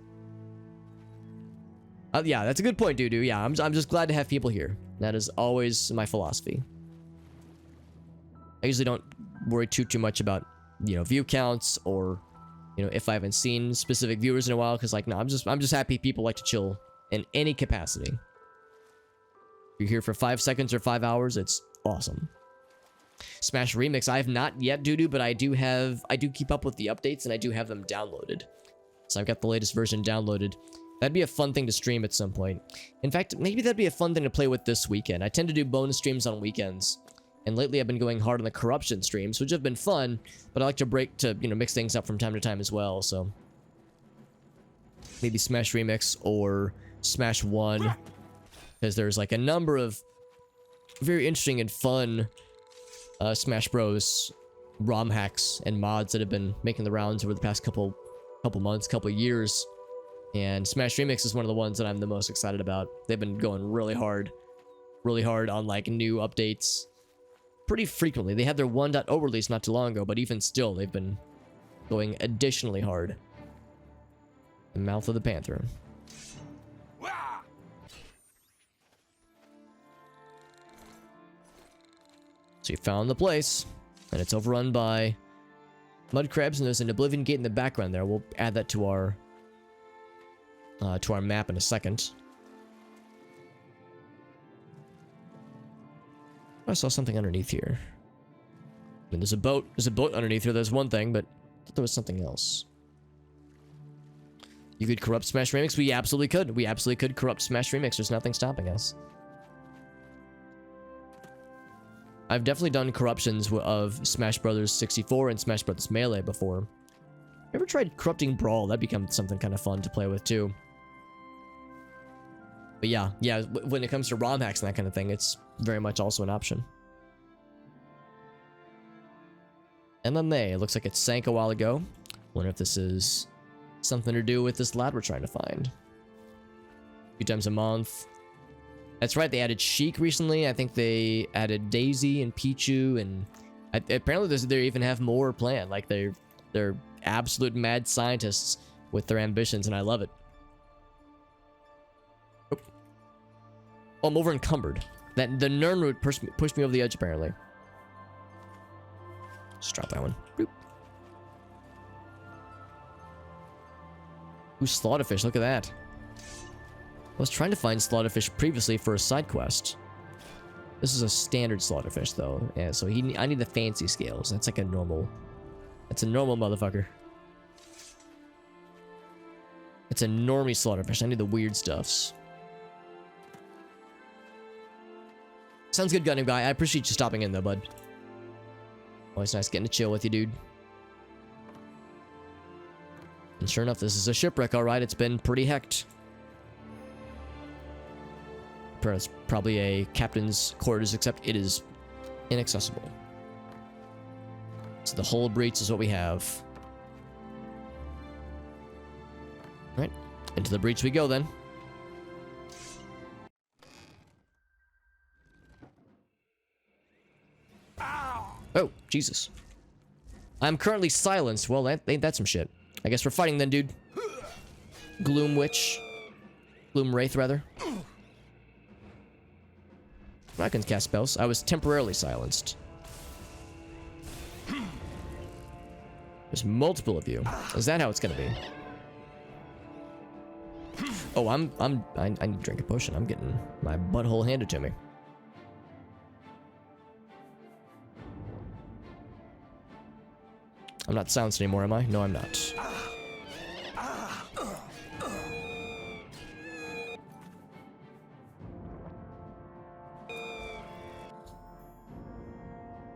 Yeah, that's a good point, Doo-Doo. Yeah, I'm just glad to have people here. That is always my philosophy. I usually don't worry too much about, view counts or, if I haven't seen specific viewers in a while, because no, I'm just happy people like to chill in any capacity. If you're here for 5 seconds or 5 hours, it's awesome. Smash Remix, I have not yet, Doo-Doo, but I do keep up with the updates, and I do have them downloaded. So I've got the latest version downloaded. That'd be a fun thing to stream at some point. In fact, maybe that'd be a fun thing to play with this weekend. I tend to do bonus streams on weekends. And lately I've been going hard on the corruption streams, which have been fun, but I like to mix things up from time to time as well, so. Maybe Smash Remix or Smash 1. Because there's like a number of very interesting and fun Smash Bros. ROM hacks and mods that have been making the rounds over the past couple months, couple years. And Smash Remix is one of the ones that I'm the most excited about. They've been going really hard on like new updates pretty frequently. They had their 1.0 release not too long ago, but even still, they've been going additionally hard. The mouth of the panther. So you found the place, and it's overrun by mud crabs, and there's an Oblivion gate in the background there. We'll add that to our map in a second. I saw something underneath here. I mean, there's a boat underneath here. There's one thing, but I thought there was something else. You could corrupt Smash Remix? We absolutely could. We absolutely could corrupt Smash Remix. There's nothing stopping us. I've definitely done corruptions of Smash Brothers 64 and Smash Brothers Melee before. Ever tried corrupting Brawl? That'd become something kind of fun to play with too. But yeah, when it comes to ROM hacks and that kind of thing, it's very much also an option. MMA, it looks like it sank a while ago. Wonder if this is something to do with this lad we're trying to find. A few times a month. That's right, they added Sheik recently. I think they added Daisy and Pichu, and apparently they even have more planned. Like they're absolute mad scientists with their ambitions, and I love it. Oh, I'm over encumbered. The Nern route pushed me over the edge, apparently. Just drop that one. Boop. Ooh, Slaughterfish, look at that. I was trying to find Slaughterfish previously for a side quest. This is a standard Slaughterfish, though. Yeah, so I need the fancy scales. That's like a normal... That's a normal motherfucker. It's a normie Slaughterfish. I need the weird stuffs. Sounds good, Gundam Guy. I appreciate you stopping in, though, bud. Always nice getting to chill with you, dude. And sure enough, this is a shipwreck, alright. It's been pretty hecked. It's probably a captain's quarters, except it is inaccessible. So the hull breach is what we have. Alright, into the breach we go then. Oh, Jesus. I'm currently silenced. Well, ain't that some shit. I guess we're fighting then, dude. Gloom Witch. Gloom Wraith, rather. I can cast spells. I was temporarily silenced. There's multiple of you. Is that how it's gonna be? Oh, I need to drink a potion. I'm getting my butthole handed to me. I'm not silenced anymore, am I? No, I'm not.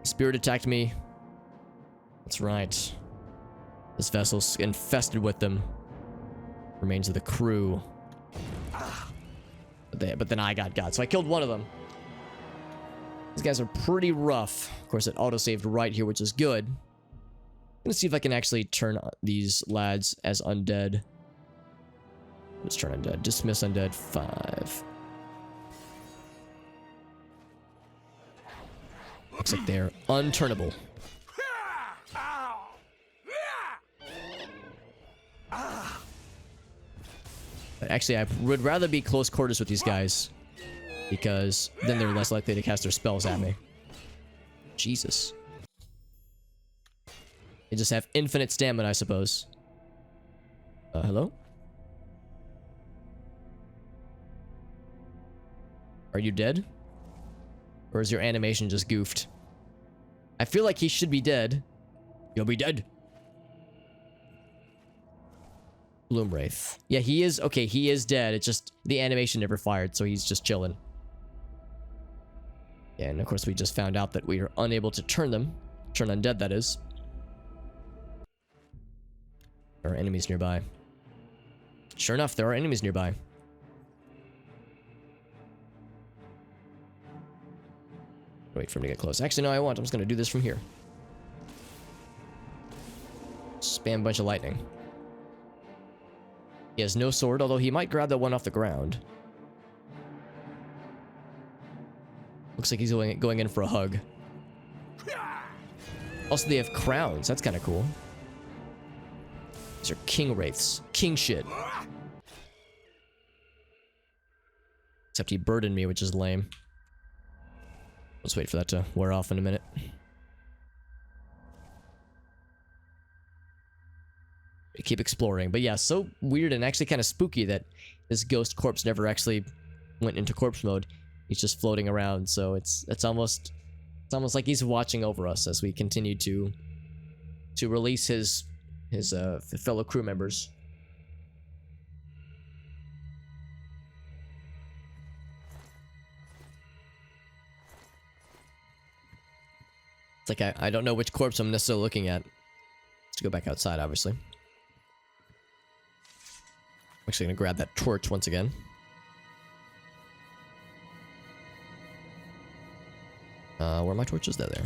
Spirit attacked me. That's right. This vessel's infested with them. Remains of the crew. But then I got, so I killed one of them. These guys are pretty rough. Of course, it auto-saved right here, which is good. I'm gonna see if I can actually turn these lads as undead. Let's turn undead. Dismiss undead 5. Looks like they're unturnable. But actually, I would rather be close quarters with these guys, because then they're less likely to cast their spells at me. Jesus. They just have infinite stamina, I suppose. Hello? Are you dead? Or is your animation just goofed? I feel like he should be dead. You'll be dead. Gloom Wraith. Yeah, he is... Okay, he is dead. It's just the animation never fired, so he's just chilling. Yeah, and of course we just found out that we are unable to turn them. Turn undead, that is. There are enemies nearby. Sure enough, there are enemies nearby. Wait for him to get close. Actually, no, I won't. I'm just going to do this from here. Spam a bunch of lightning. He has no sword, although he might grab that one off the ground. Looks like he's going in for a hug. Also, they have crowns. That's kind of cool. These are king wraiths. King shit. Except he burdened me, which is lame. Let's wait for that to wear off in a minute. We keep exploring. But yeah, so weird and actually kind of spooky that this ghost corpse never actually went into corpse mode. He's just floating around, so it's almost like he's watching over us as we continue to release his fellow crew members. It's like I don't know which corpse I'm necessarily looking at. Let's go back outside, obviously. I'm actually gonna grab that torch once again. Where are my torches? They're there.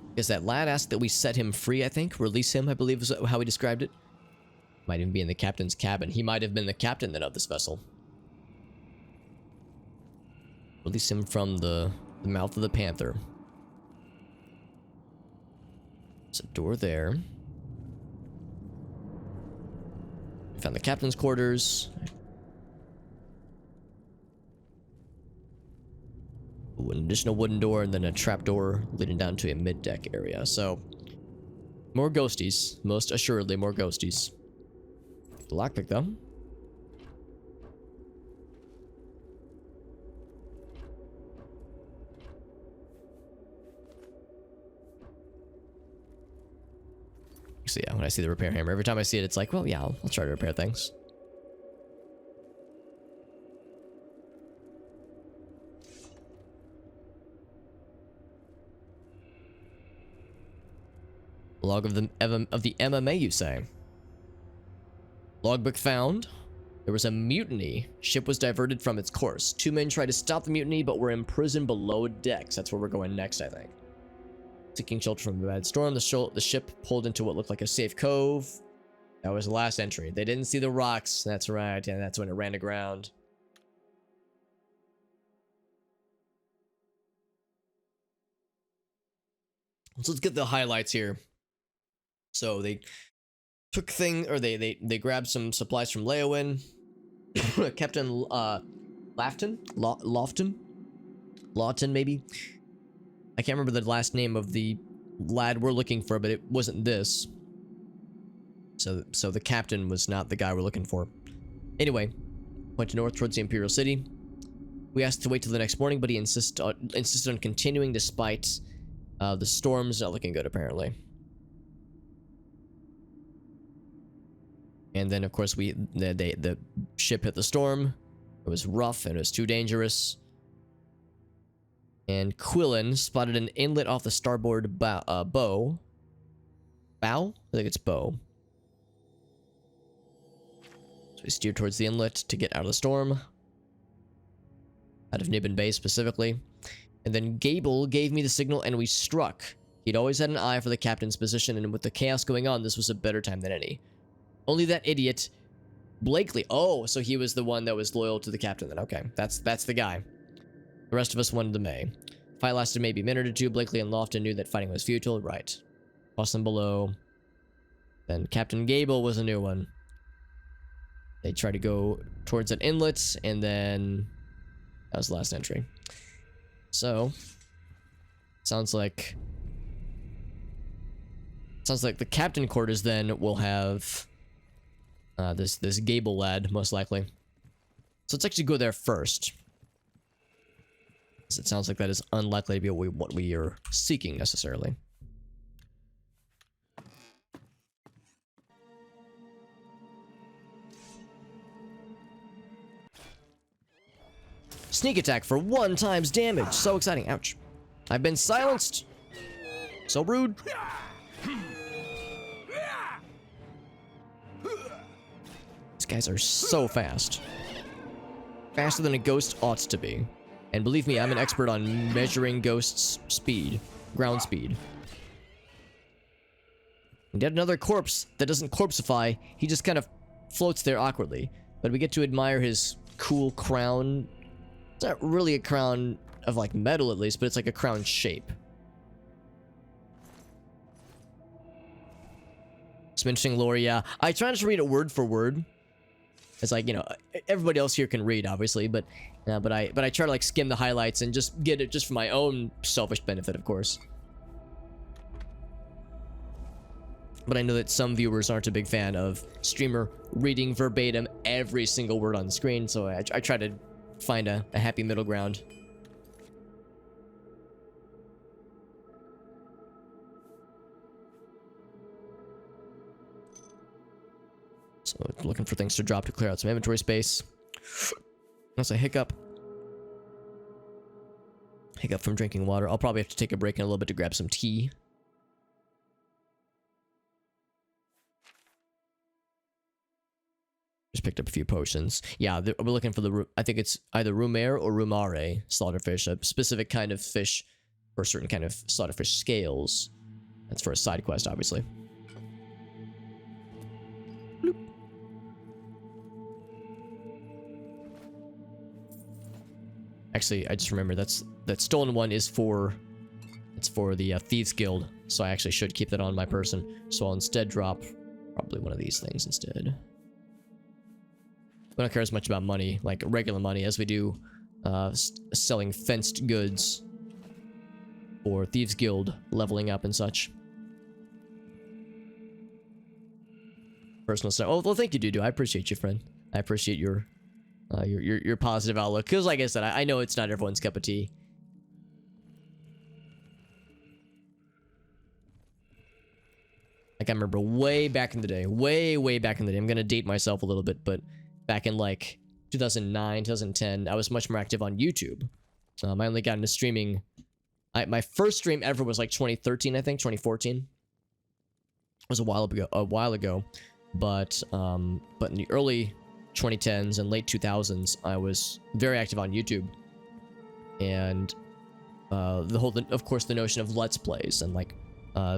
Because that lad asked that we set him free, I think. Release him, I believe is how he described it. Might even be in the captain's cabin. He might have been the captain then of this vessel. Release him from the mouth of the panther. There's a door there. We found the captain's quarters. Ooh, an additional wooden door and then a trap door leading down to a mid-deck area. So, more ghosties. Most assuredly, more ghosties. Lockpick, though. So yeah, when I see the repair hammer, every time I see it, it's like, well, yeah, I'll try to repair things. Log of the MMA, you say? Logbook found. There was a mutiny. Ship was diverted from its course. 2 men tried to stop the mutiny, but were imprisoned below decks. That's where we're going next, I think. Seeking shelter from a bad storm, the ship pulled into what looked like a safe cove. That was the last entry. They didn't see the rocks. That's right, and that's when it ran aground. So let's get the highlights here. So they took they grabbed some supplies from Leowin. Captain Lawton maybe. I can't remember the last name of the lad we're looking for, but it wasn't this. So the captain was not the guy we're looking for. Anyway, went north towards the Imperial City. We asked to wait till the next morning, but he insisted on continuing despite the storms not looking good, apparently. And then, of course, the ship hit the storm. It was rough and it was too dangerous. And Quillen spotted an inlet off the starboard bow. Bow? I think it's bow. So we steered towards the inlet to get out of the storm. Out of Nibbin Bay, specifically. And then Gable gave me the signal and we struck. He'd always had an eye for the captain's position, and with the chaos going on, this was a better time than any. Only that idiot, Blakely. Oh, so he was the one that was loyal to the captain then. Okay, that's the guy. The rest of us wanted the May. Fight lasted maybe a minute or two. Blakely and Lofton knew that fighting was futile. Right. Toss them below. Then Captain Gable was a new one. They tried to go towards an inlet, and then that was the last entry. So, sounds like the captain quarters then will have this Gable lad, most likely. So let's actually go there first. It sounds like that is unlikely to be what we are seeking necessarily. Sneak attack for 1 times damage. So exciting. Ouch. I've been silenced. So rude. These guys are so fast. Faster than a ghost ought to be. And believe me, I'm an expert on measuring ghosts' speed. Ground speed. And yet another corpse that doesn't corpseify. He just kind of floats there awkwardly. But we get to admire his cool crown. It's not really a crown of like metal at least, but it's like a crown shape. Some interesting lore, yeah. I try not to read it word for word. It's like, you know, everybody else here can read, obviously, but I try to like skim the highlights and just get it just for my own selfish benefit, of course. But I know that some viewers aren't a big fan of streamer reading verbatim every single word on the screen, so I try to find a happy middle ground. So looking for things to drop to clear out some inventory space. That's a hiccup. Hiccup from drinking water. I'll probably have to take a break in a little bit to grab some tea. Just picked up a few potions. Yeah, we're looking for the, I think it's either rumare or rumare slaughterfish, a specific kind of fish for a certain kind of slaughterfish scales. That's for a side quest, obviously. Bloop. Actually, I just remember that stolen one is for, it's for the Thieves Guild, so I actually should keep that on my person. So I'll instead drop probably one of these things instead. We don't care as much about money, like regular money, as we do selling fenced goods for Thieves Guild, leveling up and such. Personal stuff. Oh, well, thank you, Dudu. I appreciate you, friend. I appreciate your positive outlook. Because, like I said, I know it's not everyone's cup of tea. Like, I remember way back in the day, way back in the day. I'm gonna date myself a little bit, but back in like 2009, 2010, I was much more active on YouTube. I only got into streaming. My first stream ever was like 2013, I think, 2014. It was a while ago. But in the early 2010s and late 2000s, I was very active on YouTube. And of course, the notion of Let's Plays and like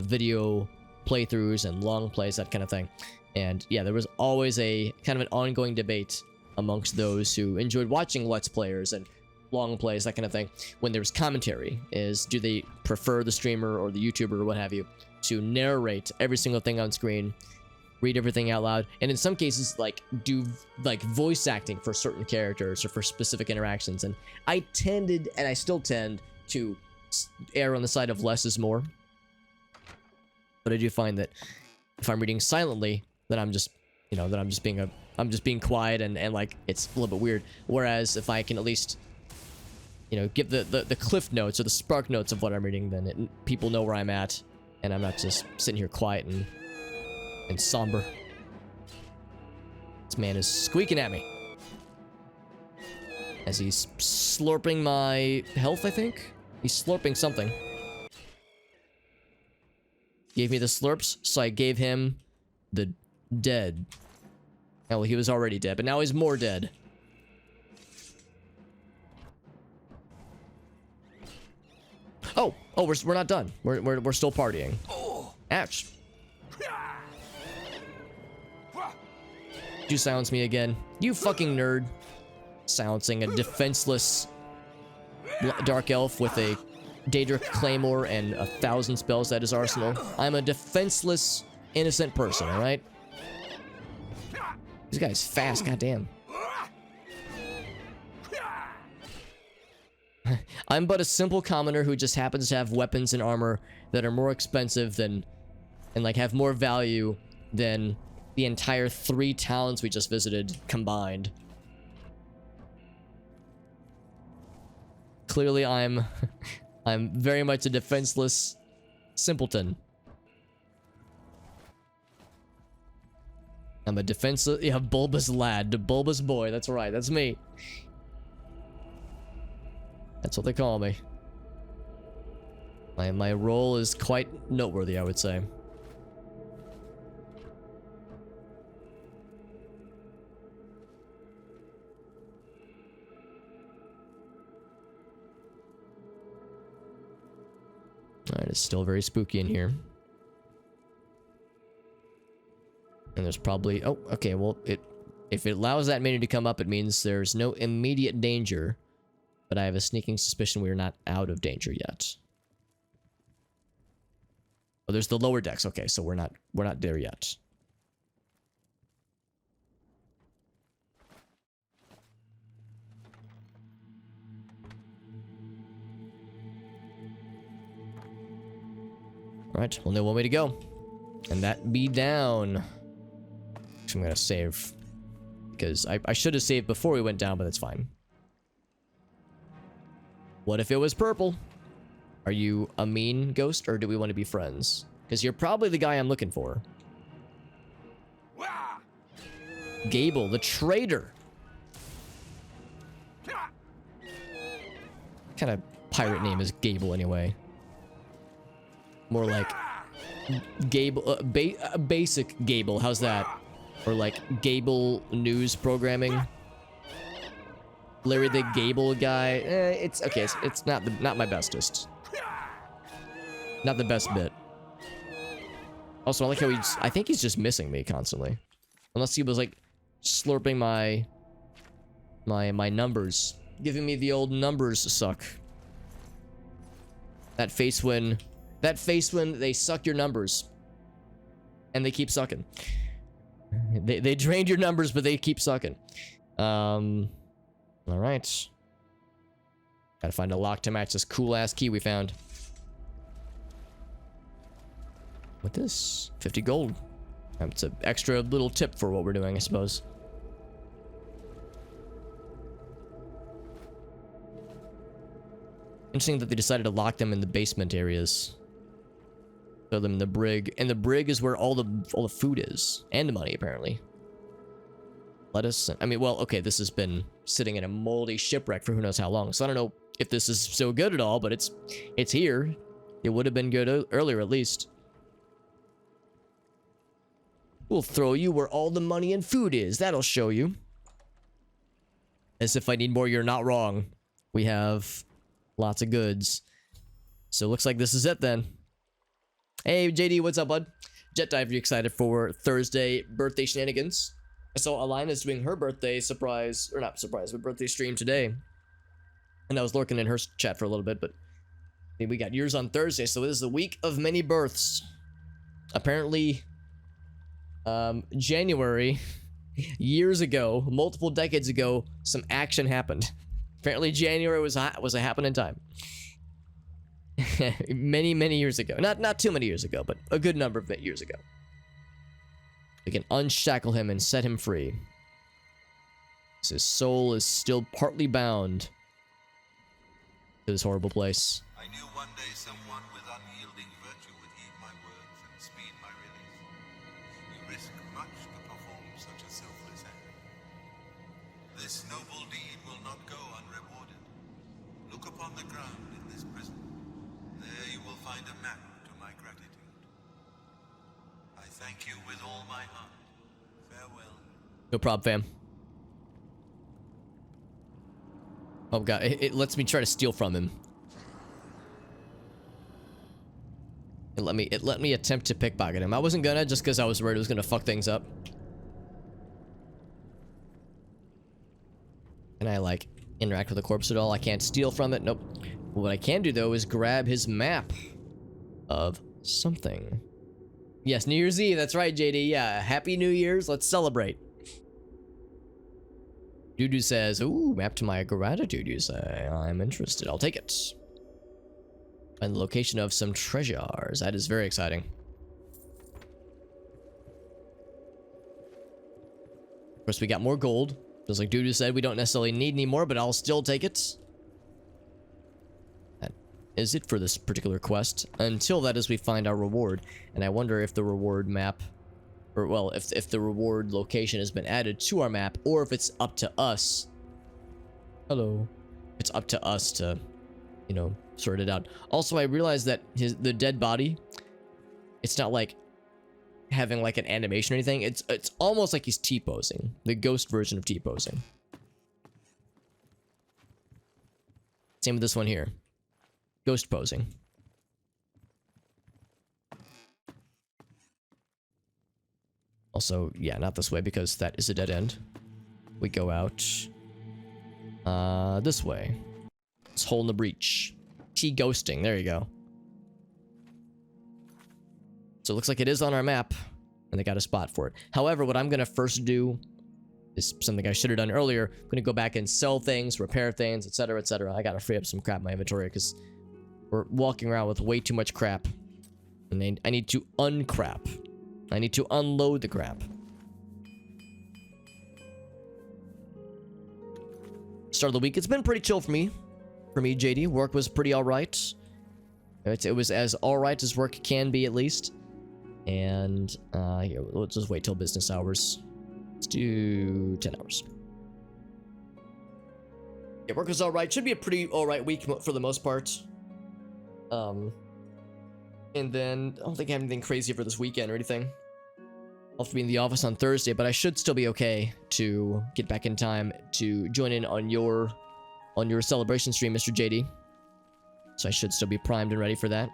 video playthroughs and long plays, that kind of thing. And yeah, there was always a kind of an ongoing debate amongst those who enjoyed watching Let's Players and long plays, that kind of thing. When there's commentary, do they prefer the streamer or the YouTuber or what have you to narrate every single thing on screen, read everything out loud, and in some cases like do like voice acting for certain characters or for specific interactions. And I tended, and I still tend, to err on the side of less is more. But I do find that if I'm reading silently, then I'm just, you know, I'm just being quiet and like it's a little bit weird. Whereas if I can at least, you know, give the cliff notes or the spark notes of what I'm reading, then people know where I'm at, and I'm not just sitting here quiet and somber. This man is squeaking at me as he's slurping my health, I think. He's slurping something. Gave me the slurps, so I gave him the dead. Oh, well, he was already dead, but now he's more dead. Oh, we're not done. We're still partying. Ouch. You silence me again. You fucking nerd. Silencing a defenseless dark elf with a Daedric Claymore and 1,000 spells at his arsenal. I'm a defenseless, innocent person, alright? This guy's fast, goddamn. I'm but a simple commoner who just happens to have weapons and armor that are more expensive than, and like have more value than the entire 3 towns we just visited combined. Clearly, I'm very much a defenseless simpleton. I'm a defenseless, yeah, bulbous lad, the bulbous boy. That's right, that's me. That's what they call me. My role is quite noteworthy, I would say. Alright, it's still very spooky in here. And there's probably... Oh, okay, well, if it allows that menu to come up, it means there's no immediate danger. But I have a sneaking suspicion we are not out of danger yet. Oh, there's the lower decks. Okay, so we're not there yet. Right, we'll know one way to go. And that be down. Actually, I'm gonna save. Because I should have saved before we went down, but that's fine. What if it was purple? Are you a mean ghost, or do we want to be friends? Because you're probably the guy I'm looking for. Gable, the traitor. What kind of pirate name is Gable anyway? More like Gable, basic Gable. How's that? Or like Gable News Programming. Larry the Gable guy. It's okay. It's not my bestest. Not the best bit. Also, I like how I think he's just missing me constantly. Unless he was like slurping my numbers, giving me the old numbers suck. That face when they suck your numbers, and they keep sucking. They drained your numbers, but they keep sucking. All right. Gotta find a lock to match this cool ass key we found. What this? 50 gold. That's an extra little tip for what we're doing, I suppose. Interesting that they decided to lock them in the basement areas. Throw them in the brig, and the brig is where all the food is, and the money apparently. Lettuce. I mean, well, okay, this has been sitting in a moldy shipwreck for who knows how long, so I don't know if this is so good at all, but it's here. It would have been good earlier at least. We'll throw you where all the money and food is. That'll show you. As if I need more, you're not wrong. We have lots of goods. So looks like this is it then. Hey, JD, what's up, bud? Jet Dive, are you excited for Thursday birthday shenanigans? I saw Alina's doing her birthday surprise, or not surprise, but birthday stream today. And I was lurking in her chat for a little bit, but we got yours on Thursday, so this is the week of many births. Apparently, January, years ago, multiple decades ago, some action happened. Apparently January was a happening time. many years ago. Not too many years ago, but a good number of years ago. We can unshackle him and set him free. His soul is still partly bound to this horrible place. I knew one day someone with unyielding virtue would heed my words and speed my release. You risk much to perform such a selfless act. This noble deed will not go unrewarded. Look upon the ground in this prison. There you will find a map to my gratitude. I thank you with all my heart. Farewell. No problem, fam. Oh god, it lets me try to steal from him. It let me attempt to pickpocket him. I wasn't gonna, just because I was worried it was gonna fuck things up. Can I like interact with the corpse at all? I can't steal from it. Nope. What I can do though is grab his map of something. Yes, New Year's Eve. That's right, JD. Yeah, Happy New Year's. Let's celebrate. Dudu says, ooh, map to my gratitude, you say. I'm interested. I'll take it. And the location of some treasures. That is very exciting. Of course, we got more gold. Just like Dudu said, we don't necessarily need any more, but I'll still take it. is it for this particular quest. Until that is we find our reward. And I wonder if the reward map, or well, if the reward location has been added to our map, or if it's up to us. Hello. It's up to us to, you know, sort it out. Also, I realized that the dead body, it's not like having like an animation or anything. It's almost like he's T-posing. The ghost version of T-posing. Same with this one here. Ghost posing. Also, yeah, not this way because that is a dead end. We go out this way. This hole in the breach. T-ghosting, there you go. So it looks like it is on our map, and they got a spot for it. However, what I'm gonna first do is something I should have done earlier. I'm gonna go back and sell things, repair things, etc., etc. I gotta free up some crap in my inventory because we're walking around with way too much crap. And I need to uncrap. I need to unload the crap. Start of the week, it's been pretty chill for me. JD. Work was pretty alright. It was as alright as work can be, at least. And, here, let's just wait till business hours. Let's do 10 hours. Yeah, work was alright. Should be a pretty alright week for the most part. And then, I don't think I have anything crazy for this weekend or anything. I'll have to be in the office on Thursday, but I should still be okay to get back in time to join in on your celebration stream, Mr. JD. So I should still be primed and ready for that.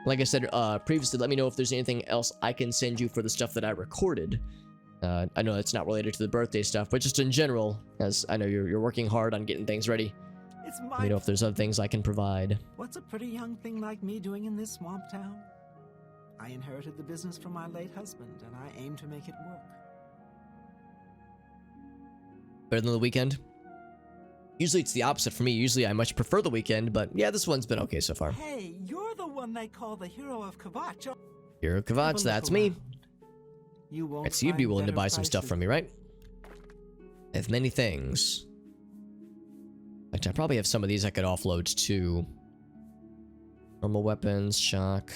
Like I said previously, let me know if there's anything else I can send you for the stuff that I recorded. I know it's not related to the birthday stuff, but just in general, as I know you're working hard on getting things ready. Let me know if there's other things I can provide. What's a pretty young thing like me doing in this swamp town? I inherited the business from my late husband, and I aim to make it work. Better than the weekend? Usually it's the opposite for me. Usually I much prefer the weekend, but yeah, this one's been okay so far. Hey, you're the one they call the hero of Kvatch. Hero of Kvatch, that's me. Right, so you'd be willing to buy some stuff from me, right? I have many things. In fact, I probably have some of these I could offload too. Normal weapons, shock.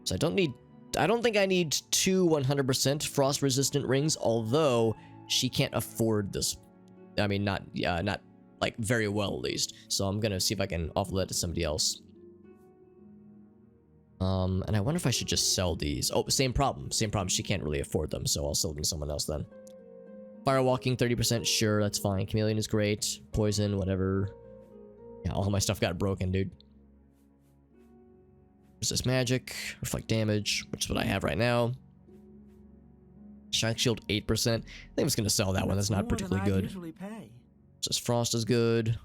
So I don't think I need two 100% frost resistant rings, although she can't afford this. I mean, not like very well at least. So I'm gonna see if I can offload it to somebody else. And I wonder if I should just sell these. Oh, same problem. She can't really afford them, so I'll sell them to someone else then. Firewalking 30%, sure, that's fine. Chameleon is great. Poison, whatever. Yeah, all my stuff got broken, dude. Resist magic, reflect damage, which is what I have right now. Shock shield 8%. I think I'm just gonna sell that one. That's not particularly good. Just frost is good.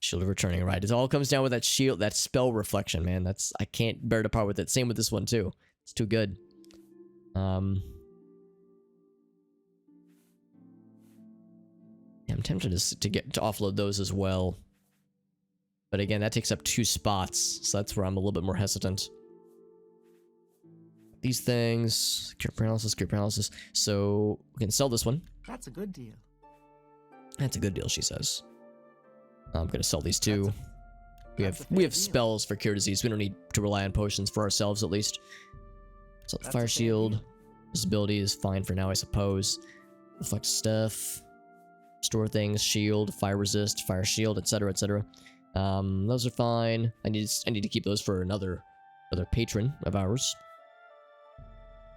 Shield of returning, right? It all comes down with that shield, that spell reflection, man. I can't bear to part with it. Same with this one too. It's too good. Yeah, I'm tempted to offload those as well. But again, that takes up 2 spots, so that's where I'm a little bit more hesitant. These things, cure paralysis. So we can sell this one. That's a good deal. That's a good deal, she says. I'm gonna sell these two. We have spells for cure disease. We don't need to rely on potions for ourselves, at least. So the fire shield, visibility is fine for now, I suppose. Reflect stuff, store things, shield, fire resist, fire shield, etc., etc. Those are fine. I need to keep those for another patron of ours.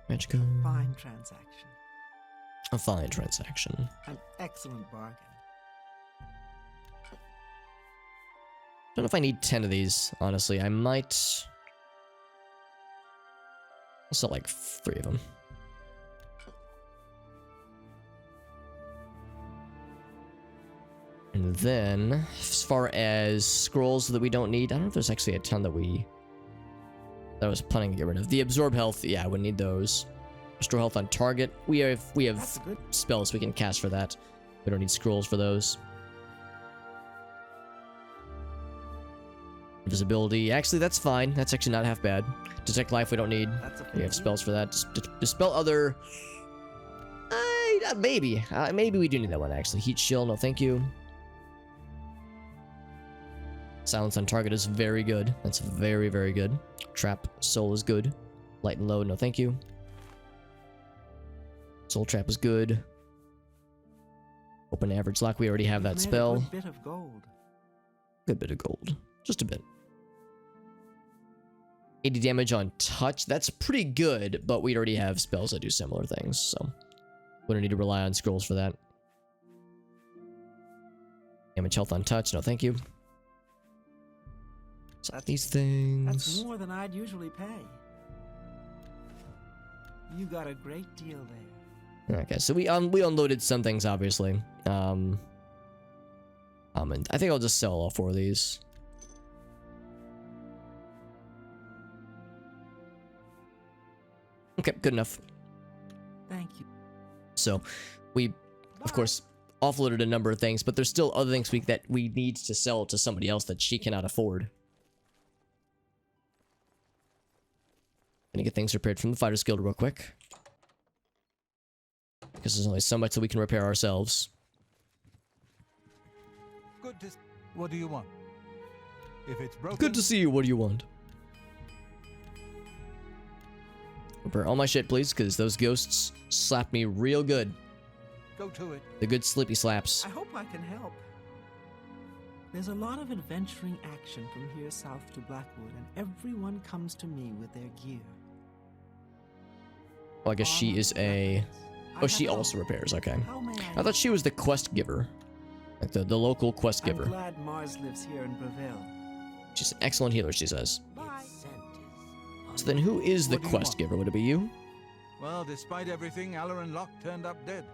Magica. Fine transaction. A fine transaction. An excellent bargain. Don't know if I need 10 of these, honestly. I might... I'll sell like 3 of them. And then, as far as scrolls that we don't need, I don't know if there's actually a ton that I was planning to get rid of. The absorb health, yeah, I would need those. Restore health on target. We have spells we can cast for that. We don't need scrolls for those. Invisibility, actually that's fine. That's actually not half bad. Detect life we don't need. We have spells for that. Dispel other... maybe. Maybe we do need that one, actually. Heat shield, no thank you. Silence on target is very good. That's very, very good. Trap soul is good. Light and low, no thank you. Soul trap is good. Open average lock, we already have that spell. Good bit of gold. Good bit of gold. Just a bit. 80 damage on touch. That's pretty good, but we already have spells that do similar things, so we don't need to rely on scrolls for that. Damage health on touch. No, thank you. So these things. That's more than I'd usually pay. You got a great deal there. Okay, so we unloaded some things, obviously. And I think I'll just sell all 4 of these. Okay, good enough. Thank you. So, we, of course, offloaded a number of things, but there's still other things that we need to sell to somebody else that she cannot afford. Gonna get things repaired from the Fighters Guild real quick. Because there's only so much that we can repair ourselves. Good to... What do you want? If it's broken... Good to see you, what do you want? Repair all my shit, please, because those ghosts slapped me real good. Go to it. The good slippy slaps. I hope I can help. There's a lot of adventuring action from here south to Blackwood, and everyone comes to me with their gear. Well, I guess she is a... Oh, she also repairs, okay. I thought she was the quest giver. Like the local quest giver. I'm glad Mars lives here in Breville. She's an excellent healer, she says. Bye. So then who is the What do you quest want? giver? Would it be you? Well, despite everything, Alarin Locke turned up dead.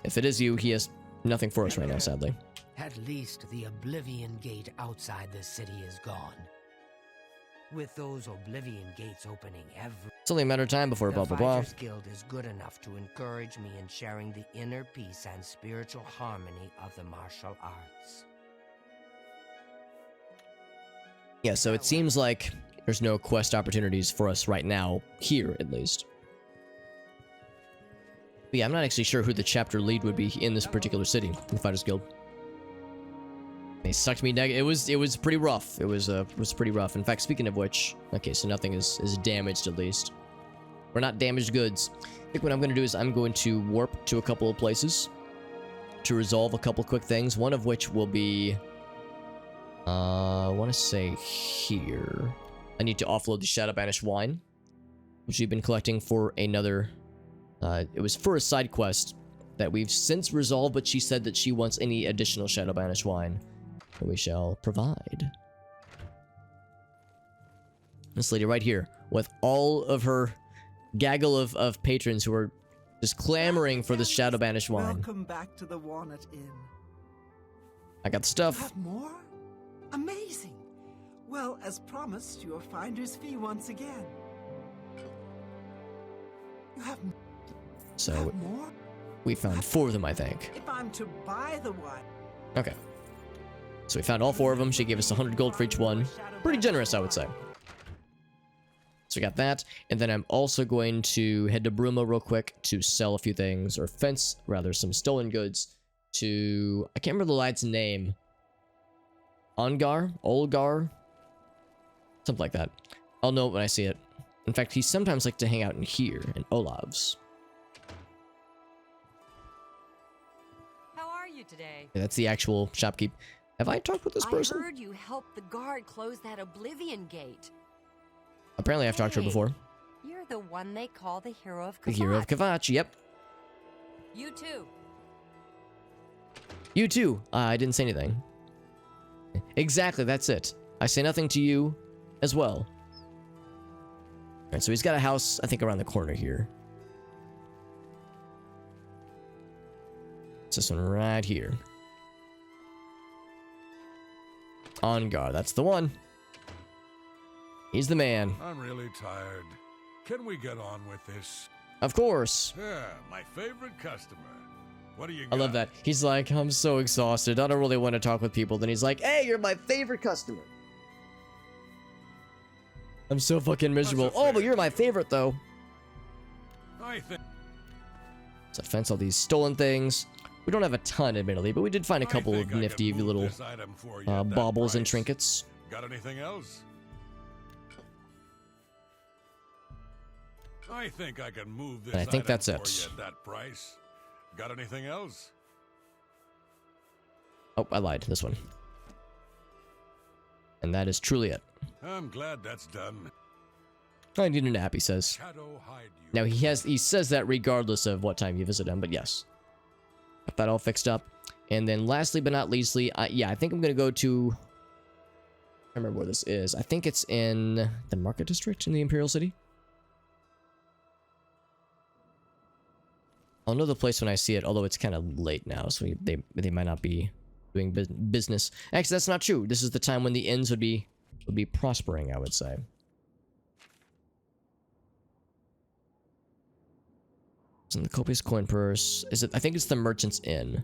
If it is you, he has nothing for us right now, sadly. At least the Oblivion Gate outside the city is gone. With those Oblivion Gates opening It's only a matter of time before blah blah blah. The Fighters Guild is good enough to encourage me in sharing the inner peace and spiritual harmony of the martial arts. Yeah, so it seems like there's no quest opportunities for us right now, here at least. But yeah, I'm not actually sure who the chapter lead would be in this particular city, in the Fighters Guild. They sucked me it was pretty rough. It was pretty rough. In fact, speaking of which, okay, so nothing is damaged at least. We're not damaged goods. I think what I'm gonna do is I'm going to warp to a couple of places to resolve a couple quick things. One of which will be I wanna say here. I need to offload the Shadow Banished wine, which we've been collecting for another it was for a side quest that we've since resolved, but she said that she wants any additional Shadow Banished wine. We shall provide. This lady right here, with all of her gaggle of patrons who are just clamoring for this Shadow Banished wine. Welcome back to the Walnut Inn. I got the stuff. Have more? Amazing. Well, as promised, your finder's fee once again. You have So more? we found 4 of them, I think. If I'm to buy the wine. Okay. So we found all 4 of them. She gave us 100 gold for each one. Pretty generous, I would say. So we got that. And then I'm also going to head to Bruma real quick to sell a few things, or fence, rather, some stolen goods to... I can't remember the lad's name. Olgar? Something like that. I'll know it when I see it. In fact, he sometimes likes to hang out in here, in Olav's. How are you today? Yeah, that's the actual shopkeep. Have I talked with this person? I heard you helped the guard close that Oblivion Gate. Apparently I've talked to her before. You're the one they call the Hero of Kavach. The Hero of Kavach, yep. You too. You too. I didn't say anything. Exactly, that's it. I say nothing to you as well. Alright, so he's got a house, I think, around the corner here. It's this one right here. On guard, that's the one. He's the man. I'm really tired. Can we get on with this? Of course. Yeah, my favorite customer. What do you I love that. He's like, I'm so exhausted. I don't really want to talk with people. Then he's like, hey, you're my favorite customer. I'm so fucking miserable. Oh, but you're my favorite, though. I think... So fence all these stolen things. We don't have a ton, admittedly, but we did find a couple of nifty little baubles and trinkets. Got anything else? I think I can move this. And I think item that's for it. you at that price. Got anything else? Oh, I lied. This one. And that is truly it. I'm glad that's done. I need a nap, he says. Shadow hide you. Now he says that regardless of what time you visit him, but yes. Got that all fixed up. And then lastly but not leastly, yeah, I think I'm gonna go to, I remember where this is. I think it's in the Market District in the Imperial City. I'll know the place when I see it, although it's kind of late now, so they might not be doing business. Actually, that's not true. This is the time when the inns would be prospering, I would say. It's in the copious coin purse. Is it? I think it's the Merchant's Inn.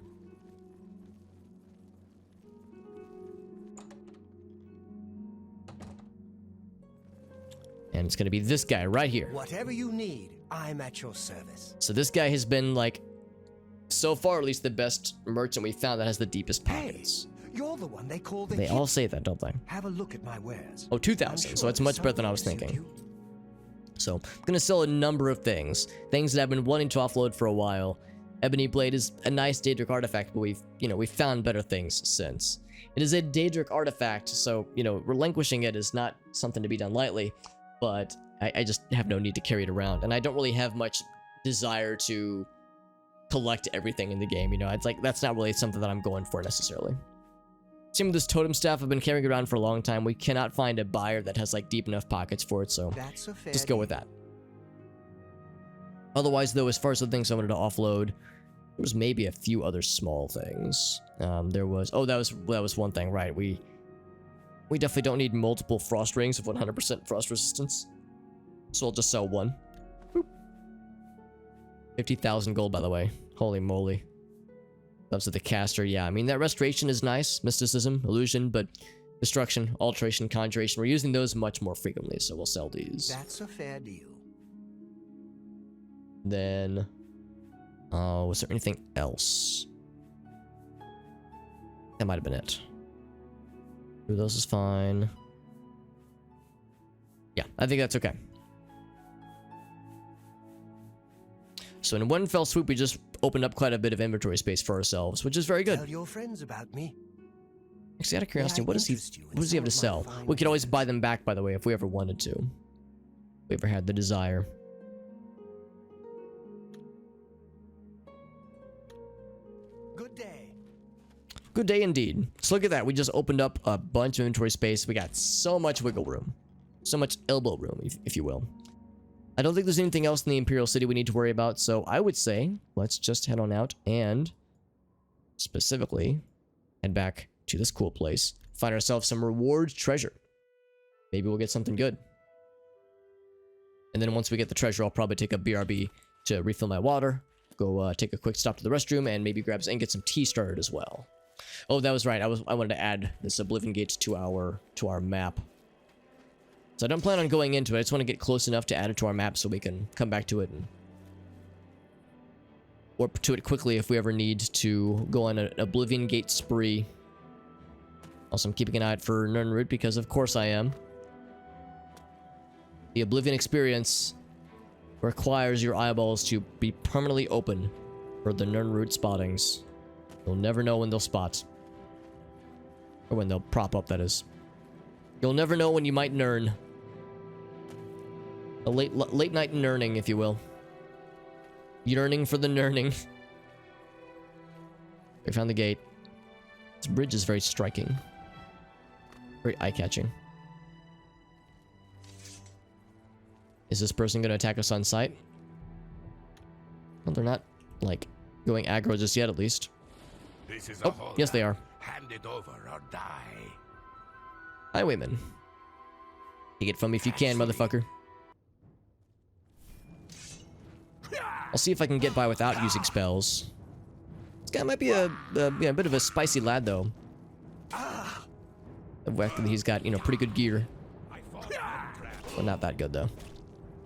And it's gonna be this guy right here. Whatever you need, I'm at your service. So this guy has been, like, so far at least the best merchant we found that has the deepest pockets. Hey, you're the one they call the They all say that, don't they? Have a look at my wares. Oh, 2,000, so it's much better than I was thinking. So, I'm gonna sell a number of things. Things that I've been wanting to offload for a while. Ebony Blade is a nice Daedric artifact, but we've found better things since. It is a Daedric artifact, so, relinquishing it is not something to be done lightly, but I just have no need to carry it around, and I don't really have much desire to collect everything in the game, It's like, that's not really something that I'm going for necessarily. Same with this totem staff. I've been carrying it around for a long time. We cannot find a buyer that has, like, deep enough pockets for it, so just go with that. Otherwise, though, as far as the things I wanted to offload, there was maybe a few other small things. There was... Oh, that was one thing, right. We definitely don't need multiple frost rings of 100% frost resistance. So I'll just sell one. Boop. 50,000 gold, by the way. Holy moly. Loves of the caster, yeah. I mean, that restoration is nice. Mysticism, illusion, but destruction, alteration, conjuration. We're using those much more frequently, so we'll sell these. That's a fair deal. Then... was there anything else? That might have been it. Ooh, those is fine. Yeah, I think that's okay. So in one fell swoop, we just opened up quite a bit of inventory space for ourselves, which is very good. Tell your friends about me. Actually, out of curiosity, what does he have to sell? We could always buy them back, by the way, if we ever wanted to. If we ever had the desire. Good day. Good day indeed. So look at that. We just opened up a bunch of inventory space. We got so much wiggle room. So much elbow room, if you will. I don't think there's anything else in the Imperial City we need to worry about, so I would say let's just head on out and specifically head back to this cool place. Find ourselves some reward treasure. Maybe we'll get something good. And then once we get the treasure, I'll probably take a BRB to refill my water, go take a quick stop to the restroom, and maybe grab and get some tea started as well. Oh, that was right. I wanted to add this Oblivion Gates to our map. So I don't plan on going into it. I just want to get close enough to add it to our map so we can come back to it and warp to it quickly if we ever need to go on an Oblivion Gate spree. Also, I'm keeping an eye out for Nirnroot because of course I am. The Oblivion experience requires your eyeballs to be permanently open for the Nirnroot spottings. You'll never know when they'll spot. Or when they'll prop up, that is. You'll never know when you might nern. A late night nurning, if you will. Yearning for the nurning. We found the gate. This bridge is very striking. Very eye-catching. Is this person going to attack us on sight? Well, they're not, like, going aggro just yet, at least. This is Oh, yes they are. Hand it over or die. Highwayman. Take it from me if you can, motherfucker. I'll see if I can get by without using spells. This guy might be a bit of a spicy lad, though. He's got, pretty good gear. Well, not that good, though.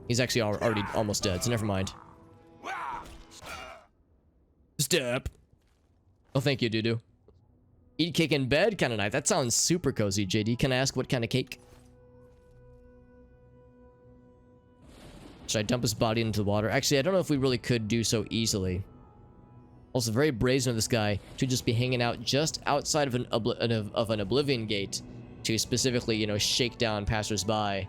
He's actually already almost dead, so never mind. step. Oh, thank you, Dudu. Eat cake in bed? Kind of nice. That sounds super cozy, JD. Can I ask what kind of cake? Should I dump his body into the water? Actually, I don't know if we really could do so easily. Also, very brazen of this guy to just be hanging out just outside of an Oblivion gate to specifically, you know, shake down passersby.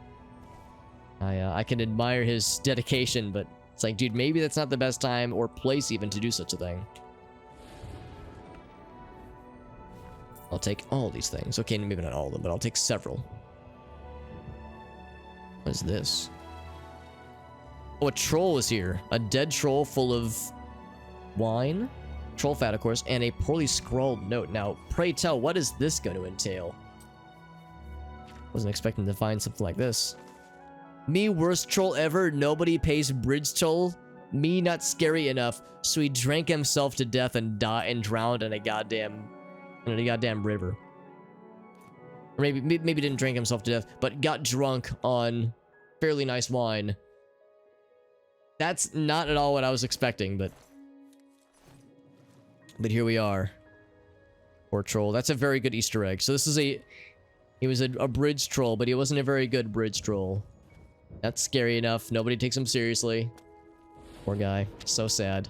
I can admire his dedication, but it's like, dude, maybe that's not the best time or place even to do such a thing. I'll take all these things. Okay, maybe not all of them, but I'll take several. What is this? Oh, a troll is here. A dead troll full of wine, troll fat, of course, and a poorly scrawled note. Now, pray tell, what is this going to entail? Wasn't expecting to find something like this. Me, worst troll ever. Nobody pays bridge toll. Me, not scary enough. So he drank himself to death and drowned in a goddamn river. Or maybe didn't drink himself to death, but got drunk on fairly nice wine. That's not at all what I was expecting, but here we are. Poor troll. That's a very good Easter egg. So this is he was a bridge troll, but he wasn't a very good bridge troll. That's scary enough. Nobody takes him seriously. Poor guy. So sad.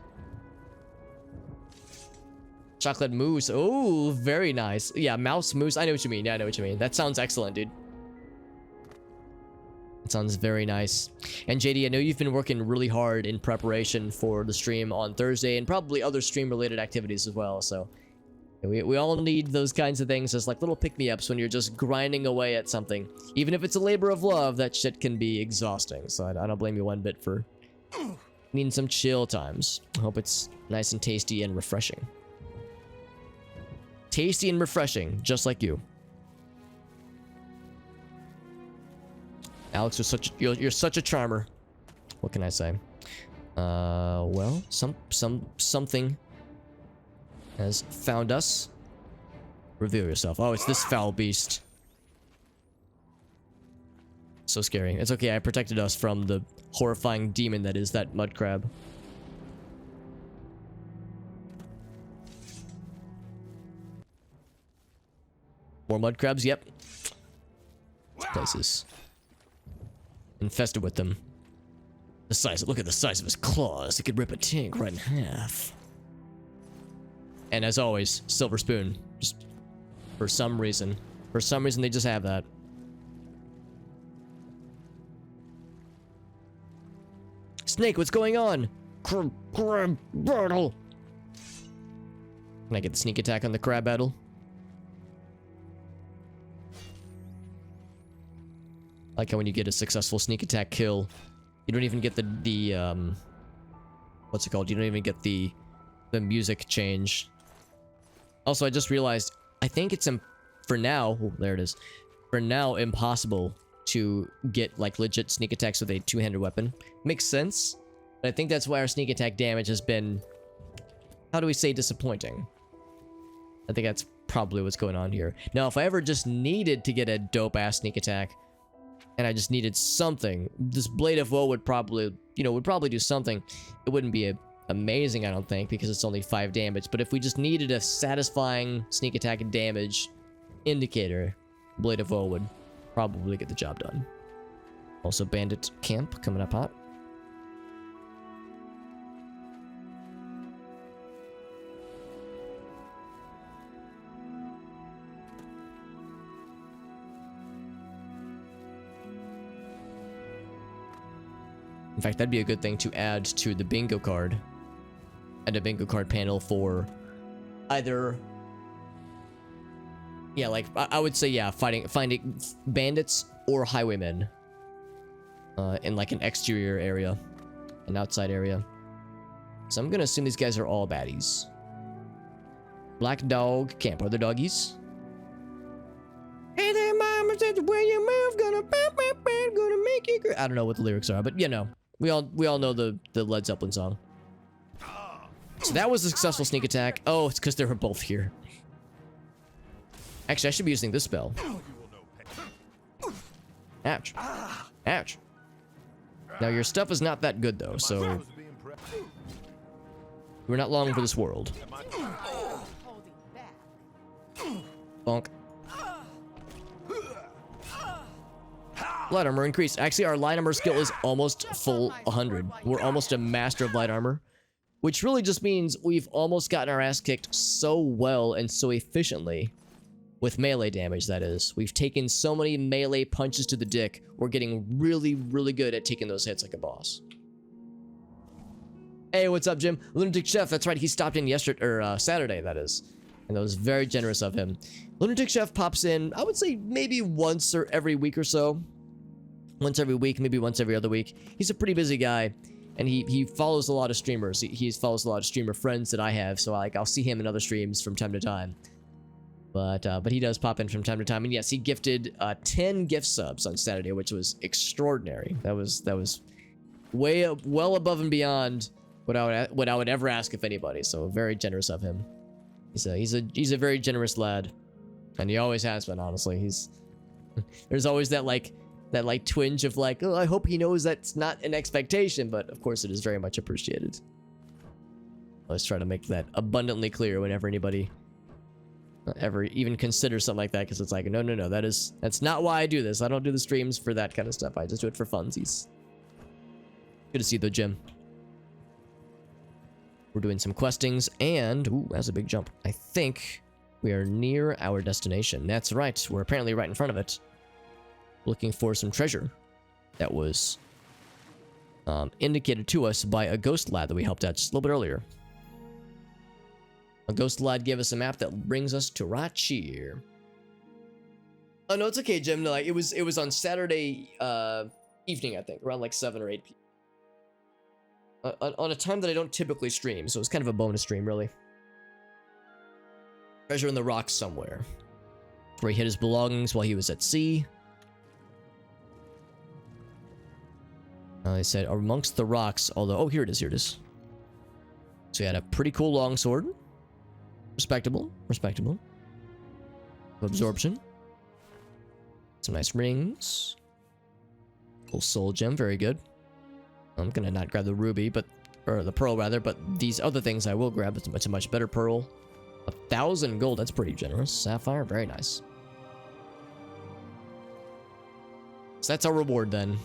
Chocolate mousse. Oh, very nice. Yeah, mouse mousse. I know what you mean. Yeah, I know what you mean. That sounds excellent, dude. It sounds very nice. And JD, I know you've been working really hard in preparation for the stream on Thursday and probably other stream-related activities as well. So we all need those kinds of things as like little pick-me-ups when you're just grinding away at something. Even if it's a labor of love, that shit can be exhausting. So I don't blame you one bit for needing some chill times. I hope it's nice and tasty and refreshing. Tasty and refreshing, just like you. Alex, you're such a charmer. What can I say? Well, something has found us. Reveal yourself. Oh, it's this foul beast. So scary. It's okay, I protected us from the horrifying demon that is that mud crab. More mud crabs? Yep. This place is infested with them. Look at the size of his claws. It could rip a tank right in half. And as always, silver spoon. Just for some reason. For some reason, they just have that. Snake, what's going on? Crab battle. Can I get the sneak attack on the crab battle? Like how when you get a successful sneak attack kill, you don't even get the what's it called? You don't even get the music change. Also, I just realized, I think it's for now, oh, there it is. For now, impossible to get like legit sneak attacks with a two-handed weapon. Makes sense, but I think that's why our sneak attack damage has been, how do we say, disappointing. I think that's probably what's going on here. Now, if I ever just needed to get a dope-ass sneak attack, and I just needed something, this Blade of Woe would probably, would probably do something. It wouldn't be amazing, I don't think, because it's only 5 damage. But if we just needed a satisfying sneak attack and damage indicator, Blade of Woe would probably get the job done. Also, Bandit Camp coming up hot. In fact, that'd be a good thing to add to the bingo card. And a bingo card panel for either... Yeah, like, I would say, yeah, finding bandits or highwaymen. In like an exterior area. An outside area. So I'm gonna assume these guys are all baddies. Black Dog Camp. Are there doggies? Hey there, mama, said the way you move, gonna make you great. I don't know what the lyrics are, but we all know the Led Zeppelin song. So that was a successful sneak attack. Oh, it's because they were both here. Actually, I should be using this spell. Ouch. Ouch. Now, your stuff is not that good, though, so... We're not long for this world. Bonk. Light armor increased. Actually, our light armor skill is almost full 100. We're almost a master of light armor, which really just means we've almost gotten our ass kicked so well and so efficiently with melee damage, that is. We've taken so many melee punches to the dick, we're getting really, really good at taking those hits like a boss. Hey, what's up, Jim? Lunatic Chef, that's right, he stopped in yesterday, or Saturday, that is. And that was very generous of him. Lunatic Chef pops in, I would say maybe once or every week or so. Once every week, maybe once every other week. He's a pretty busy guy, and he follows a lot of streamers. He follows a lot of streamer friends that I have, so I'll see him in other streams from time to time. But he does pop in from time to time, and yes, he gifted 10 gift subs on Saturday, which was extraordinary. That was well above and beyond what I would ever ask of anybody. So very generous of him. He's a very generous lad, and he always has been. Honestly, there's always that twinge of like, oh, I hope he knows that's not an expectation, but of course it is very much appreciated. Let's try to make that abundantly clear whenever anybody ever even considers something like that, because it's like, no, that's not why I do this. I don't do the streams for that kind of stuff. I just do it for funsies. Good to see you though, Jim. We're doing some questings, and ooh, that's a big jump. I think we are near our destination. That's right. We're apparently right in front of it. Looking for some treasure that was indicated to us by a ghost lad that we helped out just a little bit earlier. A ghost lad gave us a map that brings us to right here. Oh no, it's okay, Jim. No, like, it was on Saturday evening, I think, around like 7 or 8 p.m. On a time that I don't typically stream, so it's kind of a bonus stream, really. Treasure in the rocks somewhere, where he hid his belongings while he was at sea. They said amongst the rocks, although, oh, here it is. So he had a pretty cool longsword. Respectable. Absorption. Some nice rings. Cool soul gem, very good. I'm gonna not grab the ruby, or the pearl rather, but these other things I will grab. It's a much better pearl. 1,000 gold, that's pretty generous. Sapphire, very nice. So that's our reward then.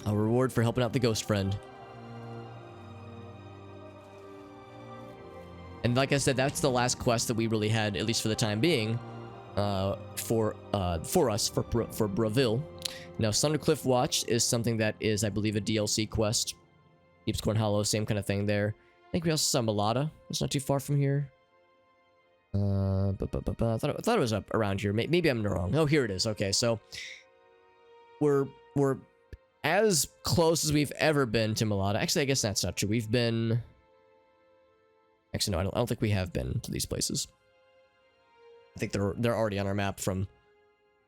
A reward for helping out the ghost friend. And like I said, that's the last quest that we really had, at least for the time being, for Bravil. Now, Sundercliff Watch is something that is, I believe, a DLC quest. Deepscorn Hollow, same kind of thing there. I think we also saw Malata. It's not too far from here. I thought it was up around here. Maybe I'm wrong. Oh, here it is. Okay, so we're as close as we've ever been to Malata. Actually, I guess that's not true. We've been... Actually, no, I don't think we have been to these places. I think they're already on our map from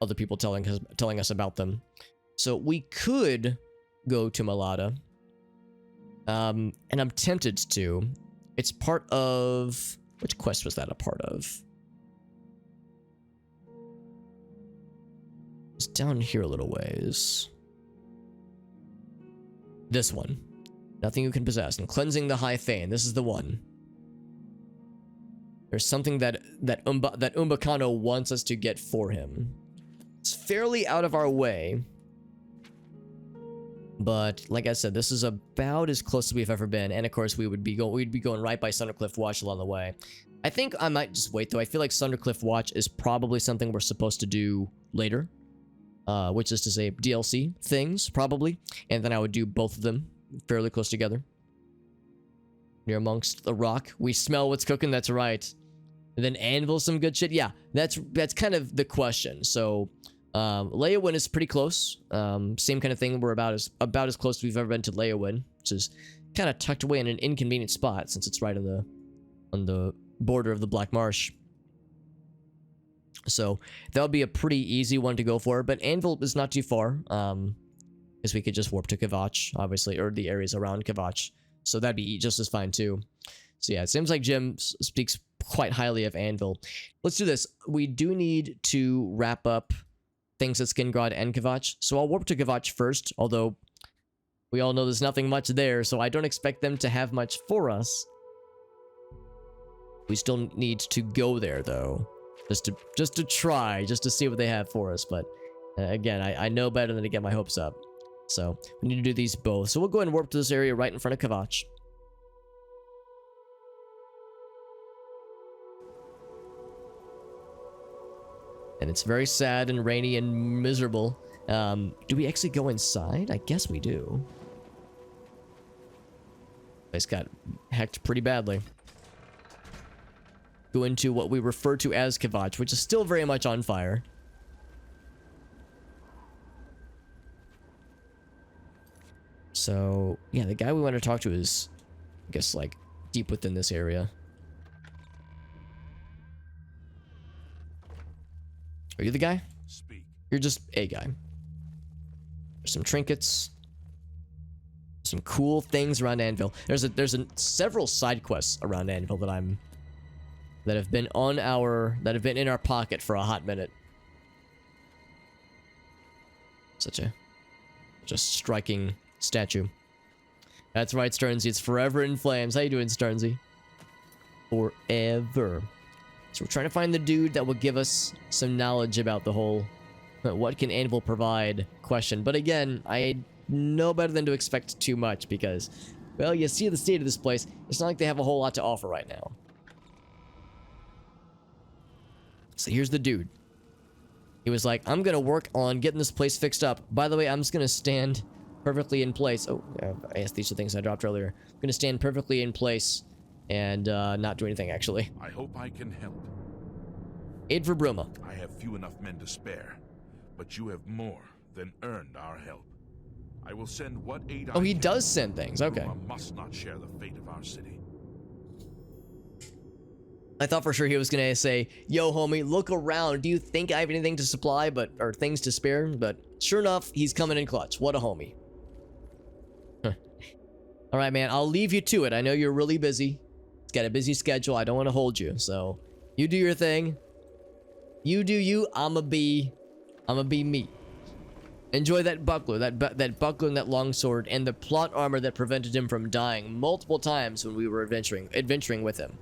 other people telling us about them. So we could go to Malata. And I'm tempted to. It's part of... Which quest was that a part of? It's down here a little ways. This one. Nothing you can possess. And cleansing the high fane. This is the one. There's something that Umbakano wants us to get for him. It's fairly out of our way. But like I said, this is about as close as we've ever been. And of course, we'd be going right by Sundercliff Watch along the way. I think I might just wait though. I feel like Sundercliff Watch is probably something we're supposed to do later. Which is to say DLC things, probably. And then I would do both of them fairly close together. Near amongst the rock. We smell what's cooking, that's right. And then Anvil, some good shit. Yeah, that's kind of the question. So, Leyawiin is pretty close. Same kind of thing. We're about as close as we've ever been to Leyawiin, which is kind of tucked away in an inconvenient spot since it's right on the border of the Black Marsh. So that would be a pretty easy one to go for. But Anvil is not too far, because we could just warp to Kvatch, obviously, or the areas around Kvatch. So that'd be just as fine too. So yeah, it seems like Jim speaks quite highly of Anvil. Let's do this. We do need to wrap up things at Skingrod and Kvatch. So I'll warp to Kvatch first, although We all know there's nothing much there, so I don't expect them to have much for us. We still need to go there, though. Just to try, just to see what they have for us. But again, I know better than to get my hopes up. So we need to do these both. So we'll go ahead and warp to this area right in front of Kvatch. And it's very sad and rainy and miserable. Do we actually go inside? I guess we do. Place got hacked pretty badly. Go into what we refer to as Kvatch, which is still very much on fire. So, yeah, the guy we want to talk to is, I guess, like, deep within this area. Are you the guy? Speak. You're just a guy. There's some trinkets. Some cool things around Anvil. There's several side quests around Anvil that have been in our pocket for a hot minute. Such a striking statue. That's right, Sternsy. It's forever in flames. How you doing, Sternsy? Forever. So we're trying to find the dude that will give us some knowledge about the whole what can Anvil provide question. But again, I know better than to expect too much because, well, you see the state of this place. It's not like they have a whole lot to offer right now. So here's the dude. He was like, I'm gonna work on getting this place fixed up. By the way, I'm just gonna stand perfectly in place. Oh, I guess these are things I dropped earlier. I'm gonna stand perfectly in place and not do anything, actually. I hope I can help. Aid for Bruma. I have few enough men to spare, but you have more than earned our help. I will send what aid I Oh, he can. does send things. Okay. Bruma must not share the fate of our city. I thought for sure he was gonna say, yo, homie, look around. Do you think I have anything to supply or things to spare? But sure enough, he's coming in clutch. What a homie. Huh. All right, man, I'll leave you to it. I know you're really busy. It's got a busy schedule. I don't want to hold you. So you do your thing. You do you. I'ma be me. Enjoy that buckler, that buckler and that longsword, and the plot armor that prevented him from dying multiple times when we were adventuring with him.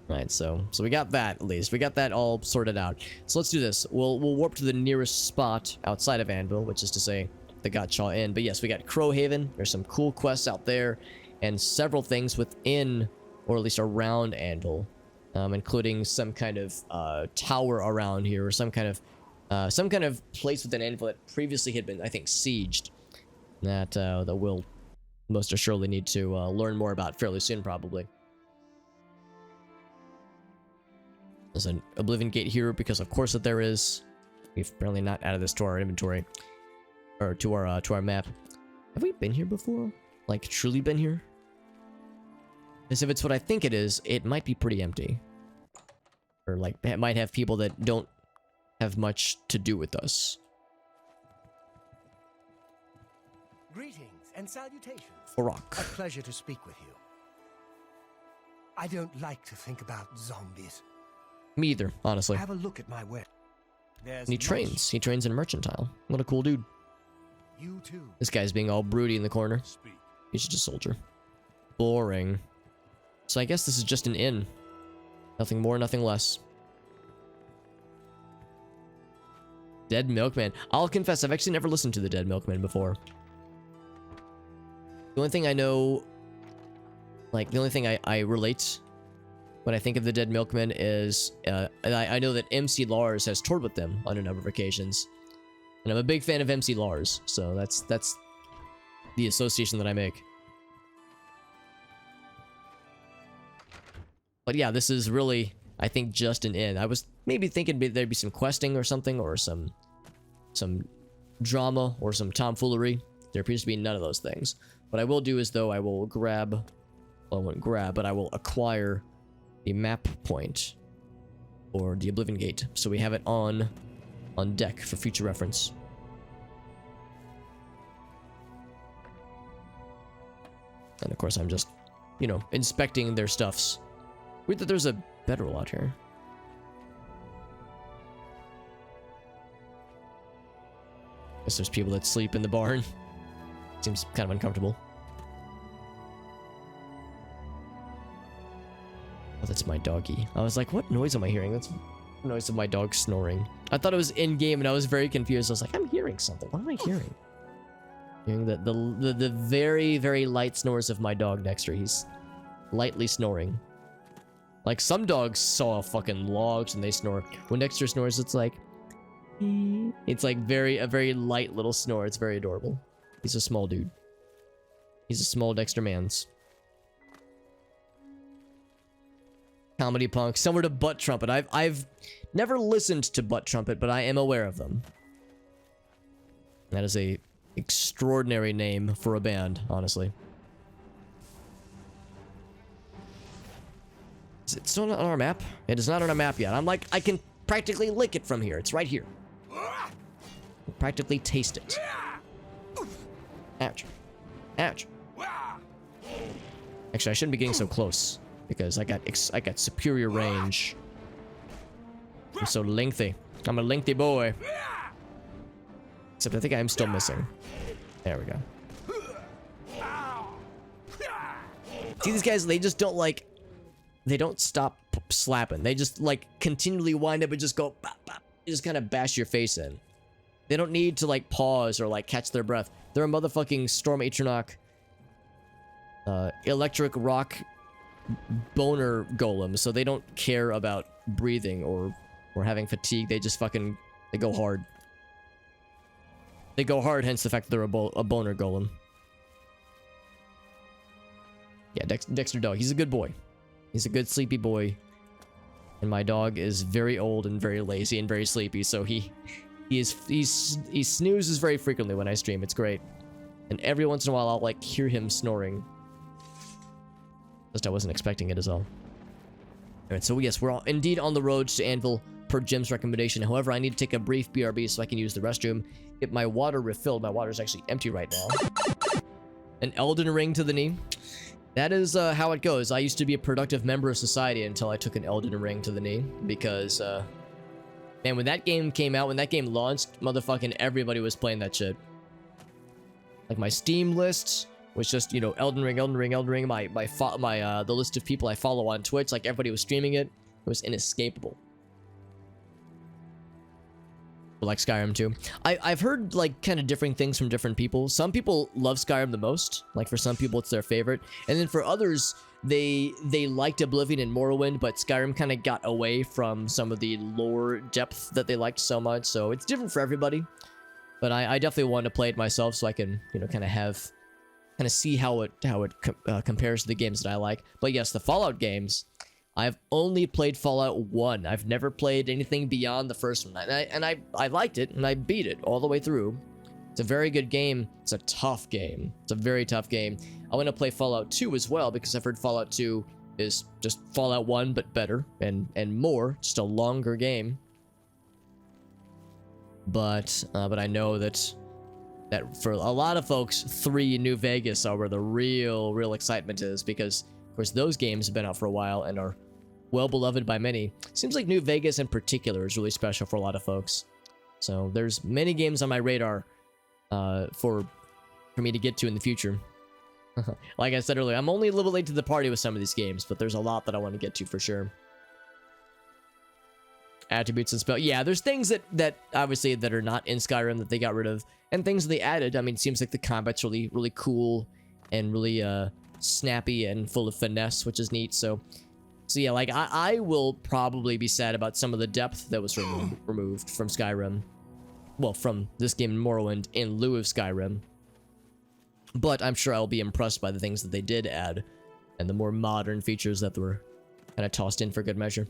Right, so we got that, at least. We got that all sorted out. So let's do this. We'll warp to the nearest spot outside of Anvil, which is to say the Gotchaw Inn. But yes, we got Crowhaven. There's some cool quests out there, and several things within, or at least around Anvil, including some kind of tower around here, or some kind of place within Anvil that previously had been, I think, sieged. That we'll most assuredly need to learn more about fairly soon, probably. There's an Oblivion gate here because of course that there is. We've apparently not added this to our inventory or to our map. Have we been here before? Like truly been here? Because if it's what I think it is, it might be pretty empty. Or like it might have people that don't have much to do with us. Greetings and salutations. Farak. A pleasure to speak with you. I don't like to think about zombies. Me either, honestly. Have a look at my web. And he trains. He trains in Merchantile. What a cool dude. You too. This guy's being all broody in the corner. Speak. He's just a soldier. Boring. So I guess this is just an inn. Nothing more, nothing less. Dead Milkman. I'll confess, I've actually never listened to the Dead Milkman before. The only thing I know, like, the only thing I relate when I think of the Dead Milkman is, I know that MC Lars has toured with them on a number of occasions. And I'm a big fan of MC Lars, so that's the association that I make. But yeah, this is really, I think, just an inn. I was maybe thinking there'd be some questing or something, or some drama, or some tomfoolery. There appears to be none of those things. What I will do is, though, I will grab, well, I won't grab, but I will acquire the map point, or the Oblivion Gate, so we have it on deck for future reference. And of course, I'm just, you know, inspecting their stuffs. Weird that there's a bedroll out here. Guess there's people that sleep in the barn. Seems kind of uncomfortable. Oh, that's my doggy. I was like, what noise am I hearing? That's the noise of my dog snoring. I thought it was in-game and I was very confused. I was like, I'm hearing something. What am I hearing? Hearing the very, very light snores of my dog Dexter. He's lightly snoring. Like some dogs saw fucking logs and they snore. When Dexter snores, it's like a very light little snore. It's very adorable. He's a small dude. He's a small Dexter Mans. Comedy punk, similar to Butt Trumpet. I've never listened to Butt Trumpet, but I am aware of them. That is a extraordinary name for a band, honestly. Is it still not on our map? It is not on our map yet. I'm like, I can practically lick it from here. It's right here. Practically taste it. Ouch. Ouch. Actually, I shouldn't be getting so close because I got superior range. I'm so lengthy. I'm a lengthy boy. Except I think I'm still missing. There we go. See, these guys, they just don't like... They don't stop slapping. They just like continually wind up and just go bop, bop. You just kind of bash your face in. They don't need to like pause or like catch their breath. They're a motherfucking Storm Atronach electric rock boner golem, so they don't care about breathing or having fatigue. They just fucking they go hard. They go hard, hence the fact that they're a boner golem. Yeah, Dexter dog. He's a good boy. He's a good sleepy boy. And my dog is very old and very lazy and very sleepy, so he snoozes very frequently when I stream. It's great. And every once in a while I'll like hear him snoring. Just I wasn't expecting it as well. Alright, so yes, we're indeed on the road to Anvil per Jim's recommendation. However, I need to take a brief BRB so I can use the restroom. Get my water refilled. My water is actually empty right now. An Elden Ring to the knee. That is how it goes. I used to be a productive member of society until I took an Elden Ring to the knee. Because, man, when that game came out, when that game launched, motherfucking everybody was playing that shit. Like, my Steam list was just, you know, Elden Ring, Elden Ring, Elden Ring. The list of people I follow on Twitch, like, everybody was streaming it. It was inescapable. Like Skyrim too. I've heard like kind of different things from different people. Some people love Skyrim the most. Like for some people it's their favorite. And then for others, they liked Oblivion and Morrowind, but Skyrim kind of got away from some of the lore depth that they liked so much. So it's different for everybody. But I definitely want to play it myself so I can, you know, kind of see how it compares to the games that I like. But yes, the Fallout games, I've only played Fallout 1. I've never played anything beyond the first one. And I liked it, and I beat it all the way through. It's a very good game. It's a tough game. It's a very tough game. I want to play Fallout 2 as well, because I've heard Fallout 2 is just Fallout 1, but better, and more. Just a longer game. But I know that for a lot of folks, 3 New Vegas are where the real excitement is, because, of course, those games have been out for a while and are well beloved by many. Seems like New Vegas in particular is really special for a lot of folks. So there's many games on my radar for me to get to in the future. Like I said earlier, I'm only a little late to the party with some of these games, but there's a lot that I want to get to for sure. Attributes and spell. Yeah, there's things that obviously that are not in Skyrim that they got rid of, and things they added. I mean, it seems like the combat's really cool and really snappy and full of finesse, which is neat. So yeah, like I will probably be sad about some of the depth that was removed from Skyrim. Well, from this game in Morrowind in lieu of Skyrim. But I'm sure I'll be impressed by the things that they did add and the more modern features that were kind of tossed in for good measure.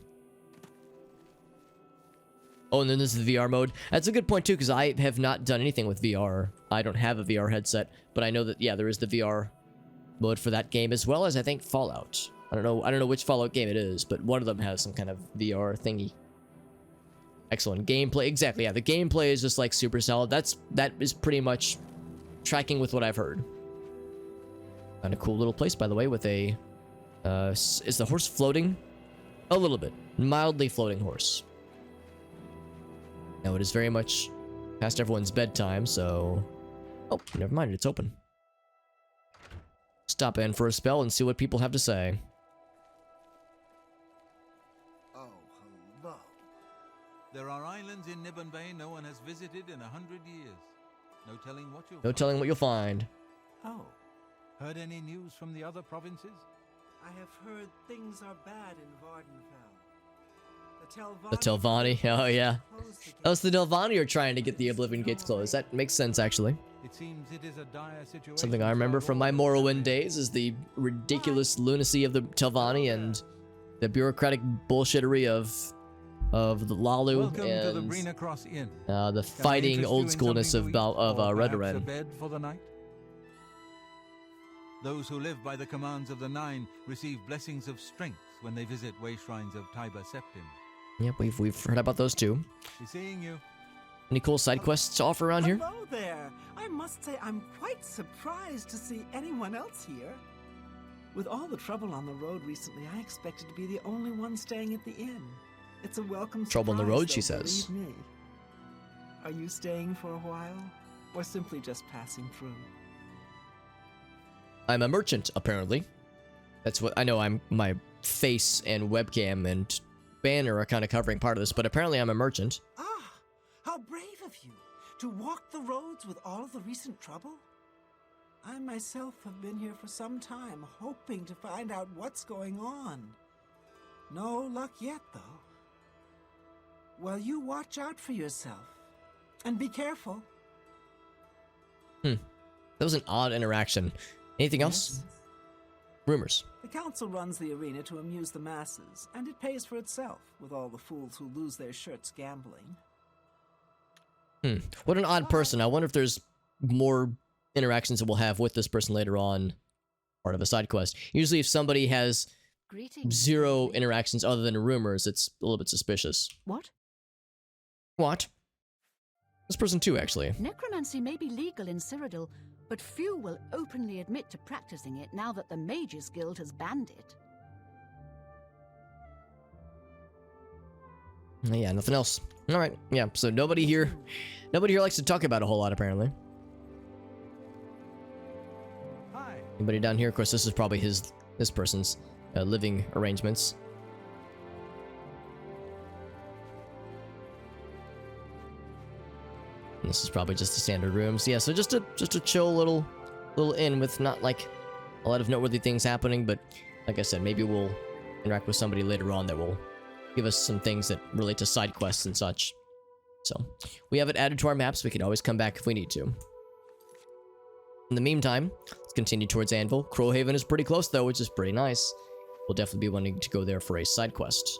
Oh, and then there's the VR mode. That's a good point too, because I have not done anything with VR. I don't have a VR headset, but I know that, yeah, there is the VR mode for that game, as well as I think Fallout. I don't know which Fallout game it is, but one of them has some kind of VR thingy. Excellent gameplay. Exactly, yeah. The gameplay is just like super solid. That is pretty much tracking with what I've heard. Kind of cool little place, by the way, with a is the horse floating? A little bit. Mildly floating horse. Now it is very much past everyone's bedtime, so oh, never mind, it's open. stop in for a spell and see what people have to say. Oh, hello. There are islands in Nibbon Bay no one has visited in 100 years. No telling what you'll No telling what you'll find. Oh, Heard any news from the other provinces? I have heard things are bad in Vardenfell. The Telvanni, oh yeah. Oh, it's the Telvanni are trying to get the Oblivion gates closed. That makes sense, actually. It seems it is a dire situation. Something I remember from my Morrowind days is the ridiculous lunacy of the Telvanni and the bureaucratic bullshittery of the Lalu Welcome to the and Brina Cross Inn. the Can I fighting interest old you in schoolness something of to eat, or perhaps a Redoran. bed for the night? Those who live by the commands of the Nine receive blessings of strength when they visit way shrines of Tiber Septim. Yep, we've heard about those too. Be seeing you. Any cool side quests to offer around here? Hello there. I must say I'm quite surprised to see anyone else here. With all the trouble on the road recently, I expected to be the only one staying at the inn. It's a welcome Trouble on the surprise, road, she though, says. believe me. Are you staying for a while, or simply just passing through? I'm a merchant, apparently. That's what I know. My face and webcam and banner are kind of covering part of this, but apparently I'm a merchant. Ah, how brave of you to walk the roads with all of the recent trouble. I myself have been here for some time, hoping to find out what's going on. No luck yet, though. Well, you watch out for yourself, and be careful. That was an odd interaction. Anything else? Yes. Rumors. The council runs the arena to amuse the masses, and it pays for itself, with all the fools who lose their shirts gambling. What an odd person. I wonder if there's more interactions that we'll have with this person later on. Part of a side quest. Usually if somebody has Greetings. zero interactions other than rumors, it's a little bit suspicious. What? What? This person too, actually. Necromancy may be legal in Cyrodiil, but few will openly admit to practicing it now that the Mages Guild has banned it. Yeah, nothing else. Alright, yeah, so nobody here likes to talk about a whole lot, apparently. Hi. Anybody down here? Of course, this is probably this person's living arrangements. And this is probably just the standard rooms. Yeah, so just a chill little inn with not like a lot of noteworthy things happening, but like I said, maybe we'll interact with somebody later on that will give us some things that relate to side quests and such. So we have it added to our maps. We can always come back if we need to. In the meantime, let's continue towards Anvil. Crowhaven is pretty close though, which is pretty nice. We'll definitely be wanting to go there for a side quest.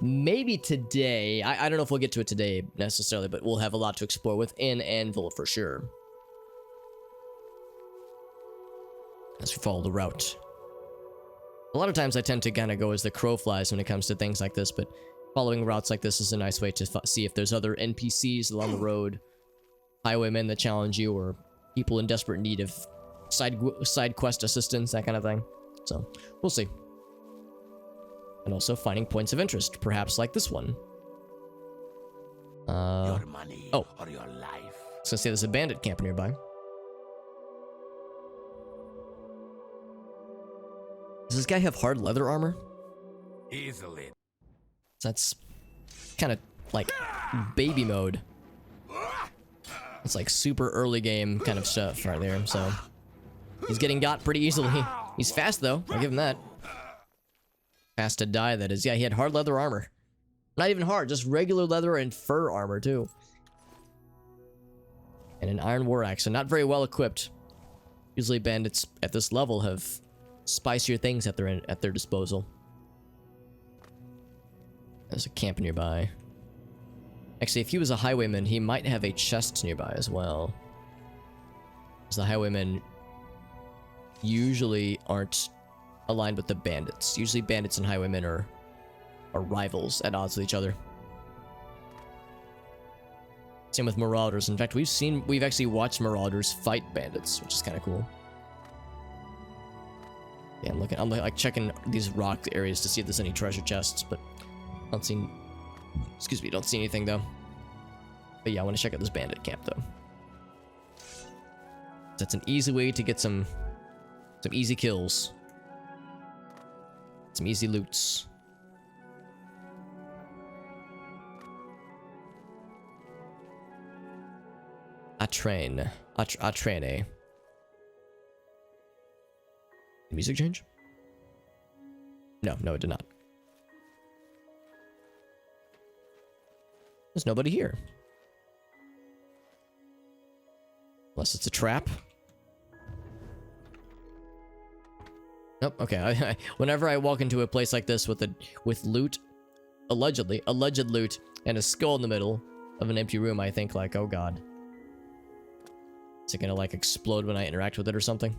Maybe today. I don't know if we'll get to it today necessarily, but we'll have a lot to explore within Anvil for sure. As we follow the route. A lot of times I tend to kind of go as the crow flies when it comes to things like this, but following routes like this is a nice way to see if there's other NPCs along the road, highwaymen that challenge you, or people in desperate need of side quest assistance, that kind of thing. So, we'll see. And also finding points of interest, perhaps like this one. Your money oh. or your life. I was gonna say there's a bandit camp nearby. Does this guy have hard leather armor? Easily. That's kind of like baby mode. It's like super early game kind of stuff right there, so he's getting got pretty easily. He's fast though, I'll give him that. Fast to die, that is. Yeah, he had hard leather armor. Not even hard, just regular leather and fur armor too. And an iron war axe, so not very well equipped. Usually bandits at this level have spicier things at their disposal. There's a camp nearby. Actually, if he was a highwayman, he might have a chest nearby as well. Because the highwaymen usually aren't aligned with the bandits. Usually bandits and highwaymen are rivals at odds with each other. Same with marauders. In fact, we've actually watched marauders fight bandits, which is kind of cool. Yeah, I'm like checking these rock areas to see if there's any treasure chests, but don't see anything though. But yeah, I want to check out this bandit camp though. That's an easy way to get some Some easy kills. Some easy loots. A train. A train. Music change? No, it did not. There's nobody here. Unless it's a trap. Nope. Okay. Whenever I walk into a place like this with loot, alleged loot, and a skull in the middle of an empty room, I think like, oh god, is it gonna like explode when I interact with it or something?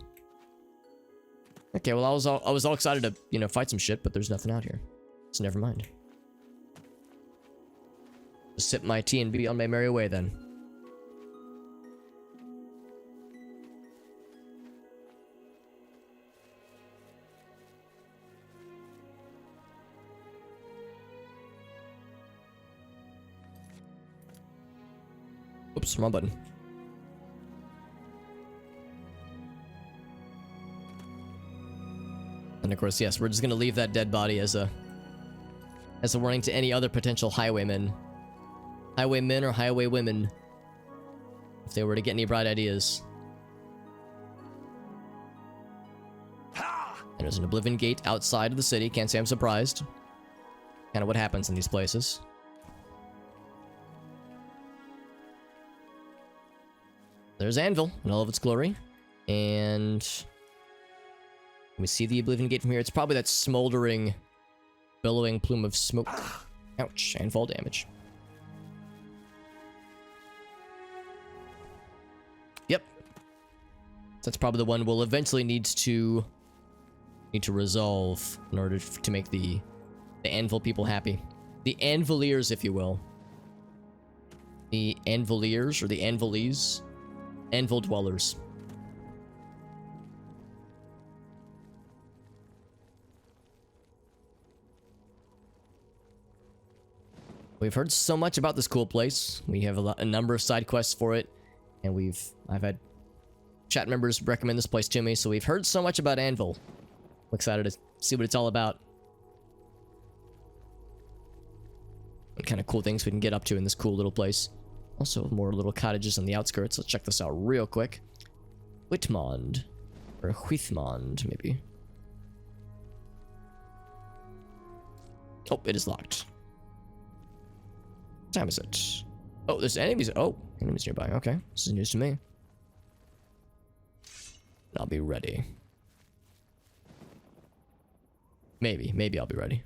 Okay. Well, I was all excited to fight some shit, but there's nothing out here, so never mind. Just sip my tea and be on my merry way then. Oops, wrong button. And of course, yes, we're just gonna leave that dead body as a warning to any other potential highwaymen or highway women, if they were to get any bright ideas. And there's an Oblivion gate outside of the city. Can't say I'm surprised. Kind of what happens in these places. There's Anvil in all of its glory. And we see the Oblivion gate from here. It's probably that smoldering, billowing plume of smoke. Ouch, and fall damage. Yep. That's probably the one we'll eventually need to resolve in order to make the Anvil people happy. The Anviliers, if you will. The Anviliers, or the Anvilese. Anvil dwellers. We've heard so much about this cool place. We have a number of side quests for it, and I've had chat members recommend this place to me, so we've heard so much about Anvil. I'm excited to see what it's all about. What kind of cool things we can get up to in this cool little place. Also, more little cottages on the outskirts. Let's check this out real quick. Whitmond. Or Whitmond, maybe. Oh, it is locked. What time is it? Oh, there's enemies. Oh, enemies nearby. Okay, this is news to me. I'll be ready. Maybe I'll be ready.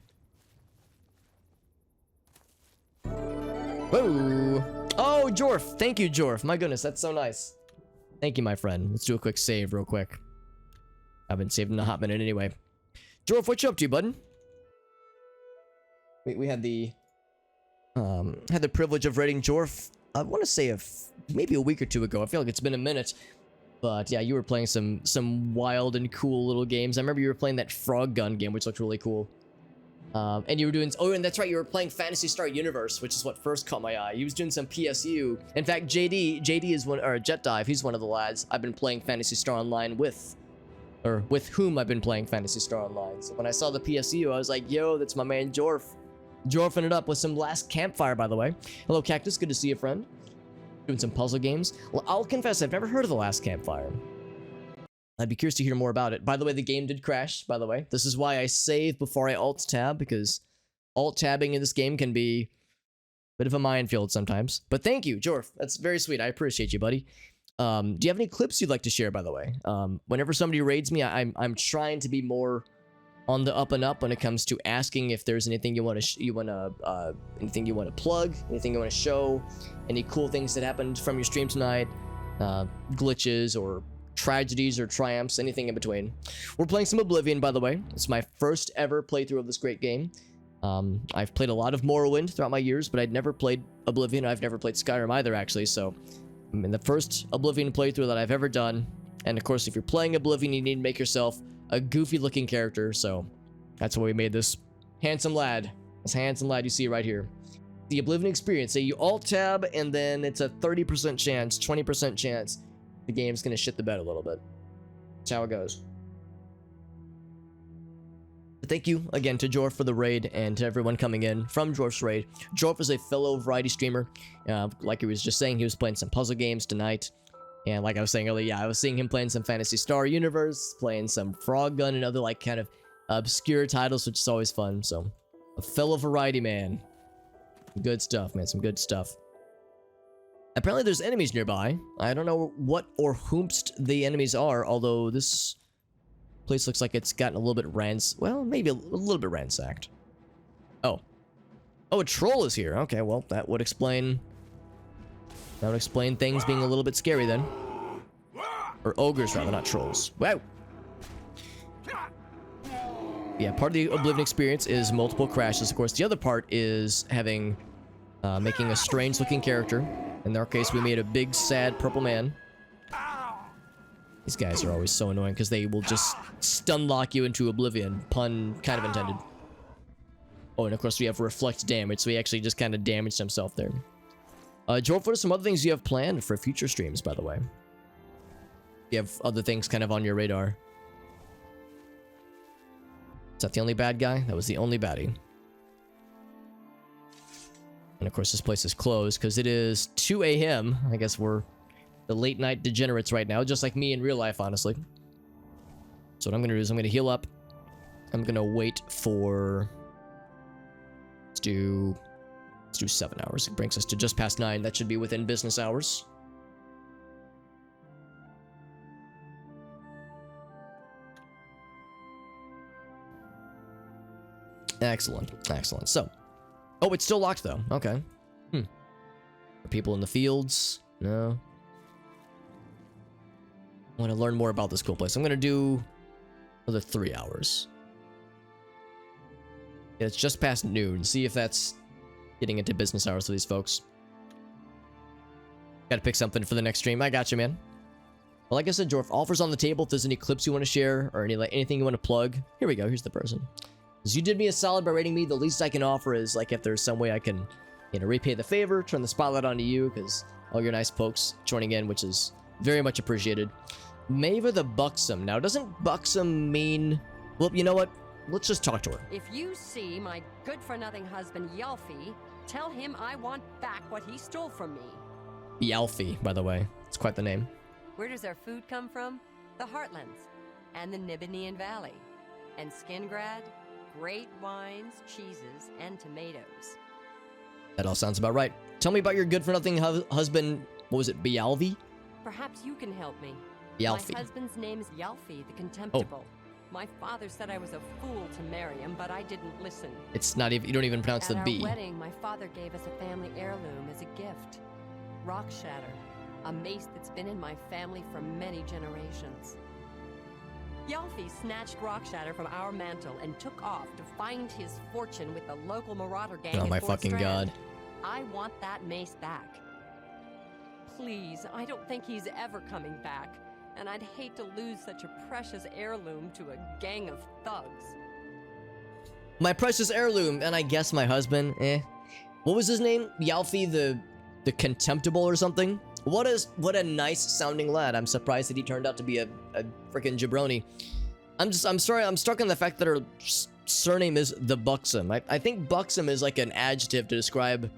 Whoa! Oh, Jorf! Thank you, Jorf. My goodness, that's so nice. Thank you, my friend. Let's do a quick save real quick. I've been saving a hot minute anyway. Jorf, what you up to, bud? We had the privilege of raiding Jorf. I want to say maybe a week or two ago. I feel like it's been a minute. But yeah, you were playing some wild and cool little games. I remember you were playing that frog gun game, which looked really cool. And you were doing, oh, and that's right, you were playing Phantasy Star Universe, which is what first caught my eye. He was doing some PSU. In fact, JD is one, or Jet Dive, he's one of the lads I've been playing Phantasy Star Online with. Or with whom I've been playing Phantasy Star Online. So when I saw the PSU, I was like, yo, that's my man Jorf. Jorfing it up with some Last Campfire, by the way. Hello, Cactus, good to see you, friend. Doing some puzzle games. Well, I'll confess, I've never heard of the Last Campfire. I'd be curious to hear more about it. By the way, the game did crash, by the way. This is why I save before I alt-tab, because alt-tabbing in this game can be a bit of a minefield sometimes. But thank you, Jorf. That's very sweet. I appreciate you, buddy. Do you have any clips you'd like to share, by the way? Whenever somebody raids me, I'm trying to be more on the up and up when it comes to asking if there's anything you want to anything you want to plug, anything you want to show, any cool things that happened from your stream tonight, glitches or tragedies or triumphs, anything in between. We're playing some Oblivion, by the way. It's my first ever playthrough of this great game. I've played a lot of Morrowind throughout my years, but I'd never played Oblivion. I've never played Skyrim either, actually, so I'm in the first Oblivion playthrough that I've ever done. And of course, if you're playing Oblivion, you need to make yourself a goofy looking character, so that's why we made this handsome lad. This handsome lad you see right here. The Oblivion experience. So you alt tab and then it's a 30% chance, 20% chance the game's gonna shit the bed a little bit. That's how it goes. thank you again to Jorf for the raid and to everyone coming in from Jorf's raid. Jorf is a fellow variety streamer. Like he was just saying, he was playing some puzzle games tonight. And like I was saying earlier, yeah, I was seeing him playing some Phantasy Star Universe, playing some Frog Gun and other like kind of obscure titles, which is always fun. So, a fellow variety man. Good stuff, man. Some good stuff. Apparently there's enemies nearby. I don't know what or whomst the enemies are, although this place looks like it's gotten a little bit well, maybe a little bit ransacked. Oh. Oh, a troll is here. Okay, well, that would explain things being a little bit scary then. Or ogres, rather, not trolls. Wow! Yeah, part of the Oblivion experience is multiple crashes. Of course, the other part is making a strange-looking character. In our case, we made a big, sad purple man. These guys are always so annoying because they will just stun lock you into Oblivion. Pun kind of intended. Oh, and of course we have reflect damage, so he actually just kind of damaged himself there. Jorf, what are some other things you have planned for future streams, by the way? You have other things kind of on your radar. Is that the only bad guy? That was the only baddie. And of course this place is closed because it is 2 a.m. I guess we're the late night degenerates right now, just like me in real life, honestly. So what I'm going to do is I'm going to heal up. I'm going to wait for... Let's do 7 hours. It brings us to just past 9. That should be within business hours. Excellent. Excellent. So. Oh, it's still locked, though. Okay. Are people in the fields? No. I want to learn more about this cool place. I'm going to do another 3 hours. Yeah, it's just past noon. See if that's getting into business hours for these folks. Gotta pick something for the next stream. I got you, man. Well, like I said, Jorf, offers on the table. If there's any clips you want to share or anything you want to plug. Here we go. Here's the person. As you did me a solid by rating me, the least I can offer is like if there's some way I can, repay the favor, turn the spotlight onto you, because all your nice folks joining in, which is very much appreciated. Maeva the Buxom. Now, doesn't Buxom mean... Well, you know what? Let's just talk to her. If you see my good-for-nothing husband, Yalfi, tell him I want back what he stole from me. Yalfi, by the way. It's quite the name. Where does our food come from? The Heartlands, and the Nibinian Valley, and Skingrad, great wines, cheeses, and tomatoes. That all sounds about right. Tell me about your good-for-nothing husband, what was it, Bialvi? Perhaps you can help me. Yalfi. My husband's name is Yalfi, the Contemptible. Oh. My father said I was a fool to marry him, but I didn't listen. It's not even, you don't even pronounce the B. At our wedding, my father gave us a family heirloom as a gift. Rock Shatter, a mace that's been in my family for many generations. Yalfi snatched Rock Shatter from our mantle and took off to find his fortune with the local marauder gang. Oh at my Fort fucking Strand. god. I want that mace back. Please, I don't think he's ever coming back, and I'd hate to lose such a precious heirloom to a gang of thugs. My precious heirloom, and I guess my husband, What was his name? Yalfi the Contemptible or something? What a nice sounding lad. I'm surprised that he turned out to be a freaking jabroni. I'm sorry, I'm stuck on the fact that her surname is the Buxom. I think Buxom is like an adjective to describe,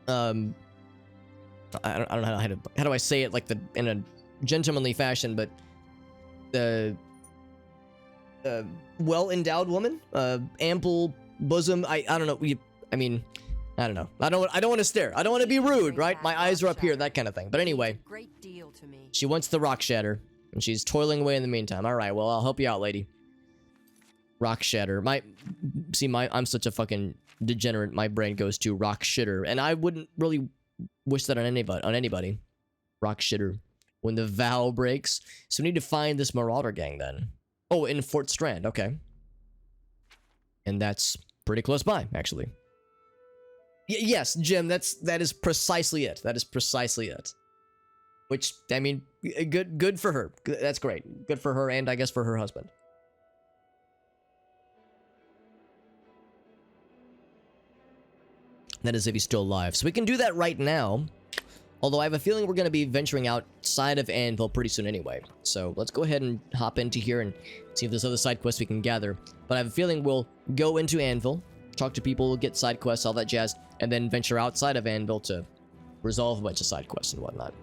I don't know how do I say it like in a gentlemanly fashion, but the well-endowed woman, ample bosom. I don't know. I mean, I don't know. I don't want to stare. I don't want to be rude, right? My eyes are up here, that kind of thing. But anyway, Great deal to me. she wants the Rock Shatter, and she's toiling away in the meantime. All right, well, I'll help you out, lady. Rock Shatter. I'm such a fucking degenerate. My brain goes to Rock Shitter, and I wouldn't really wish that on anybody. Rock Shitter. When the vow breaks. So we need to find this marauder gang then. Oh, in Fort Strand. Okay. And that's pretty close by, actually. Yes, Jim, that is precisely it. That is precisely it. Which, I mean, good for her. That's great. Good for her, and I guess for her husband. That is if he's still alive. So we can do that right now. Although I have a feeling we're going to be venturing outside of Anvil pretty soon anyway. So let's go ahead and hop into here and see if there's other side quests we can gather. But I have a feeling we'll go into Anvil, talk to people, get side quests, all that jazz, and then venture outside of Anvil to resolve a bunch of side quests and whatnot.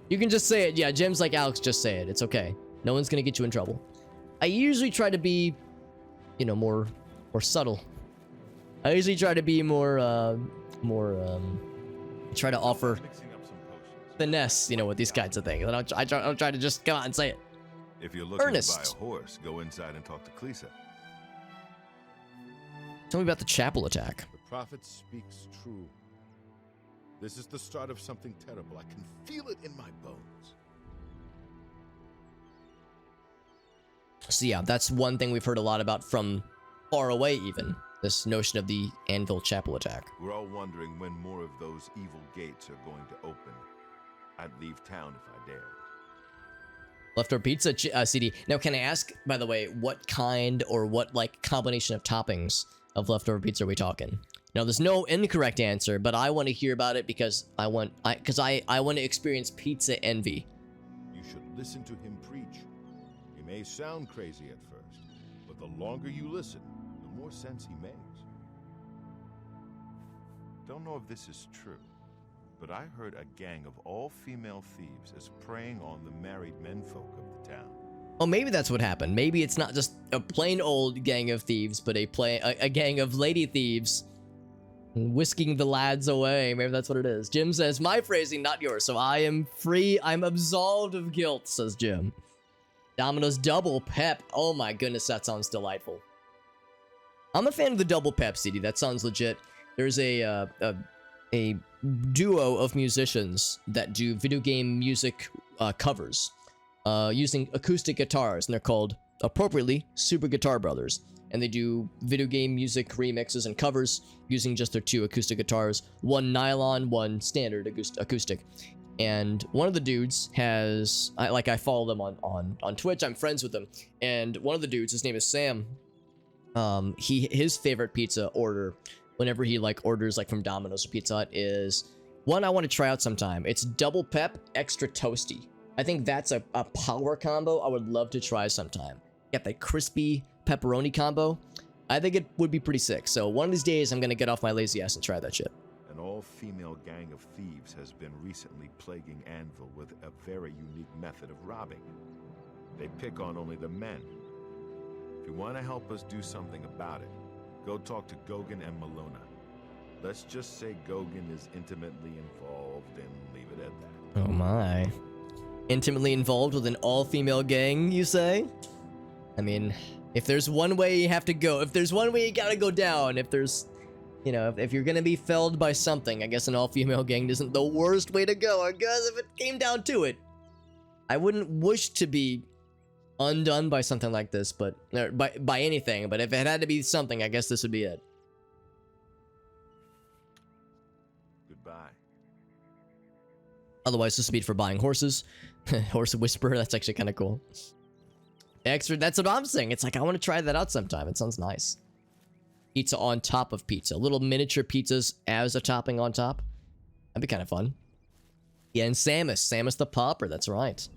You can just say it. Yeah, Jim's like, Alex, just say it. It's okay. No one's going to get you in trouble. I usually try to be, you know, more subtle. I usually try to be try to offer finesse, you know, with these kinds of things. I don't try to just come out and say it. If you're looking Ernest. to buy a horse, go inside and talk to Klisa. Tell me about the chapel attack. The prophet speaks true. This is the start of something terrible. I can feel it in my bones. So yeah, that's one thing we've heard a lot about from far away even. This notion of the Anvil chapel attack. We're all wondering when more of those evil gates are going to open. I'd leave town if I dared. Leftover pizza CD. Now, can I ask, by the way, what kind or what like combination of toppings of leftover pizza are we talking? Now, there's no incorrect answer, but I want to hear about it because I want to experience pizza envy. You should listen to him preach. He may sound crazy at first, but the longer you listen, the more sense he makes. Don't know if this is true, but I heard a gang of all-female thieves is preying on the married menfolk of the town. Oh, maybe that's what happened. Maybe it's not just a plain old gang of thieves, but a gang of lady thieves whisking the lads away. Maybe that's what it is. Jim says, my phrasing, not yours. So I am free. I'm absolved of guilt, says Jim. Domino's double pep. Oh my goodness, that sounds delightful. I'm a fan of the double pep CD. That sounds legit. There's a duo of musicians that do video game music covers using acoustic guitars, and they're called, appropriately, Super Guitar Brothers. And they do video game music remixes and covers using just their two acoustic guitars, one nylon, one standard acoustic. And one of the dudes has, I follow them on Twitch, I'm friends with them, and one of the dudes, his name is Sam, his favorite pizza order whenever he like orders like from Domino's or Pizza Hut is one I want to try out sometime. It's double pep, extra toasty. I think that's a power combo I would love to try sometime. Get that crispy pepperoni combo. I think it would be pretty sick. So one of these days I'm gonna get off my lazy ass and try that shit. An all-female gang of thieves has been recently plaguing Anvil with a very unique method of robbing. They pick on only the men. If you want to help us do something about it, go talk to Gogan and Malona. Let's just say Gogan is intimately involved and leave it at that. Oh my. Intimately involved with an all-female gang, you say? I mean, if there's one way you have to go, if there's one way you gotta go down, if there's, you know, if you're gonna be felled by something, I guess an all-female gang isn't the worst way to go. I guess if it came down to it, I wouldn't wish to be undone by something like this, but by anything. But if it had to be something, I guess this would be it. Goodbye. Otherwise, this would be for buying horses. Horse Whisperer, that's actually kind of cool. Extra, that's what I'm saying. It's like, I want to try that out sometime. It sounds nice. Pizza on top of pizza. Little miniature pizzas as a topping on top. That'd be kind of fun. Yeah, and Samus the popper, that's right.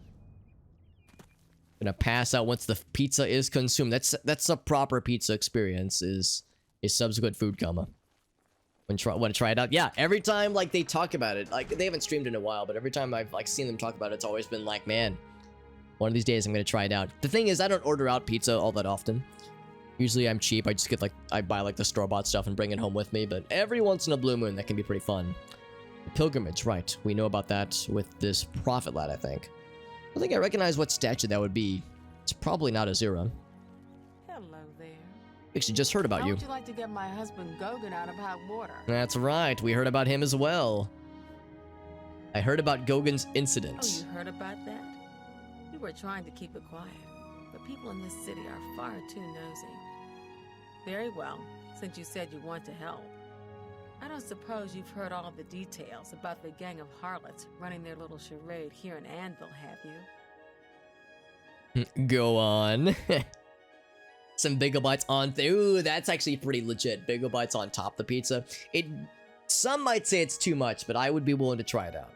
Gonna pass out once the pizza is consumed. That's a proper pizza experience, is subsequent food coma. Want to try it out? Yeah, every time like they talk about it, like they haven't streamed in a while, but every time I've like seen them talk about it, it's always been like, man, one of these days I'm gonna try it out. The thing is, I don't order out pizza all that often. Usually I'm cheap. I just get like, I buy like the store-bought stuff and bring it home with me, but every once in a blue moon that can be pretty fun. The pilgrimage, right? We know about that with this prophet lad, I think. I think I recognize what statue that would be. It's probably not a Zero. Hello there. Actually, just heard about How you. would you like to get my husband Gogan out of hot water? That's right. We heard about him as well. I heard about Gogan's incident. Oh, you heard about that? We were trying to keep it quiet, but people in this city are far too nosy. Very well, since you said you want to help. I don't suppose you've heard all of the details about the gang of harlots running their little charade here in Anvil, have you? Go on. Some Bigobites on ooh, that's actually pretty legit. Bigobites on top of the pizza. Some might say it's too much, but I would be willing to try it out.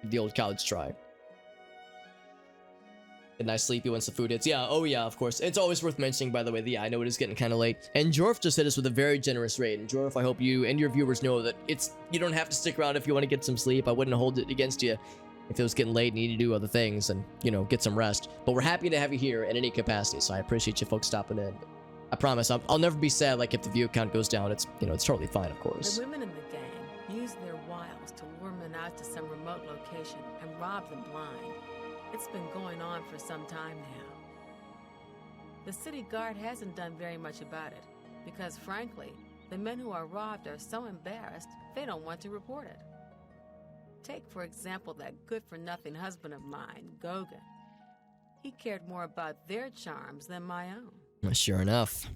Give the old couch try. A nice sleepy once the food hits. Yeah, oh yeah, of course. It's always worth mentioning, by the way, that yeah, I know it is getting kind of late. And Jorf just hit us with a very generous raid. And Jorf, I hope you and your viewers know that you don't have to stick around if you want to get some sleep. I wouldn't hold it against you if it was getting late and you need to do other things and, you know, get some rest. But we're happy to have you here in any capacity, so I appreciate you folks stopping in. I promise, I'll never be sad, like, if the view count goes down. It's, you know, it's totally fine, of course. The women in the gang use their wiles to lure men out to some remote location and rob them blind. It's been going on for some time now. The city guard hasn't done very much about it, because frankly, the men who are robbed are so embarrassed, they don't want to report it. Take, for example, that good-for-nothing husband of mine, Gogan. He cared more about their charms than my own. Sure enough.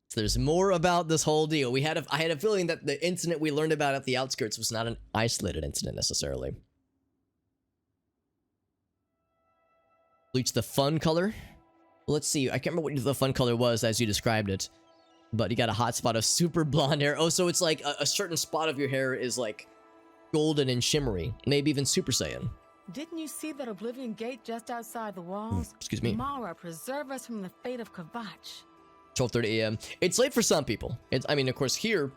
So there's more about this whole deal. I had a feeling that the incident we learned about at the outskirts was not an isolated incident necessarily. Bleach the fun color. Let's see. I can't remember what the fun color was as you described it. But you got a hot spot of super blonde hair. Oh, so it's like a certain spot of your hair is like golden and shimmery. Maybe even Super Saiyan. Didn't you see that Oblivion gate just outside the walls? Excuse me. Mara, preserve us from the fate of Kavach. 12:30 a.m. It's late for some people. I mean, of course, here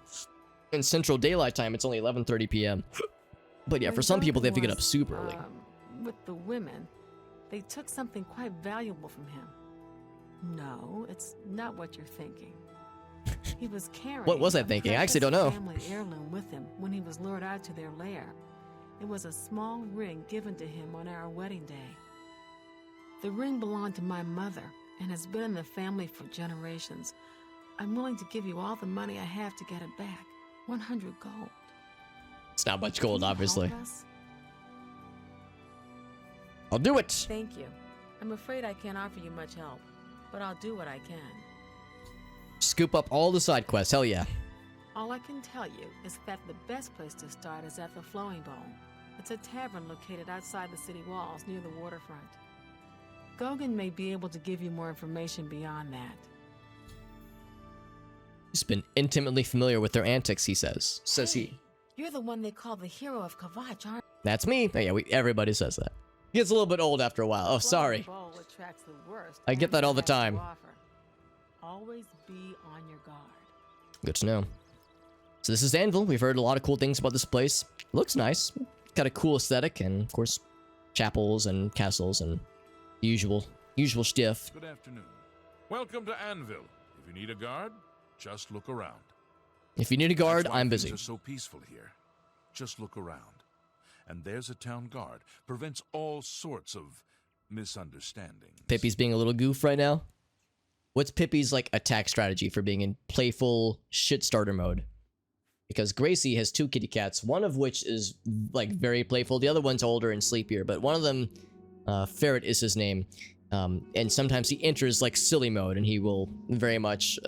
in Central Daylight Time, it's only 11:30 p.m. But yeah, for some people, they have to get up super early. With the women, they took something quite valuable from him. No, it's not what you're thinking. He was carrying. What was I thinking? I actually don't know. Family heirloom with him when he was lured out to their lair. It was a small ring given to him on our wedding day. The ring belonged to my mother and has been in the family for generations. I'm willing to give you all the money I have to get it back. 100 gold. It's not much gold, obviously. I'll do it. Thank you. I'm afraid I can't offer you much help, but I'll do what I can. Scoop up all the side quests. Hell yeah. All I can tell you is that the best place to start is at the Flowing Bowl. It's a tavern located outside the city walls near the waterfront. Gogan may be able to give you more information beyond that. He's been intimately familiar with their antics, he says. Says he. You're the one they call the hero of Kavach, aren't you? That's me. Oh, yeah, everybody says that. Gets a little bit old after a while. Oh, sorry. I get that all the time. Always be on your guard. Good to know. So this is Anvil. We've heard a lot of cool things about this place. Looks nice. Got a cool aesthetic and, of course, chapels and castles and usual stuff. Good afternoon. Welcome to Anvil. If you need a guard, just look around. If you need a guard, I'm busy. Things are so peaceful here. Just look around. And there's a town guard. Prevents all sorts of misunderstandings. Pippi's being a little goof right now. What's Pippi's, like, attack strategy for being in playful shit starter mode? Because Gracie has two kitty cats, one of which is, like, very playful. The other one's older and sleepier, but one of them, Ferret is his name. And sometimes he enters, like, silly mode, and he will very much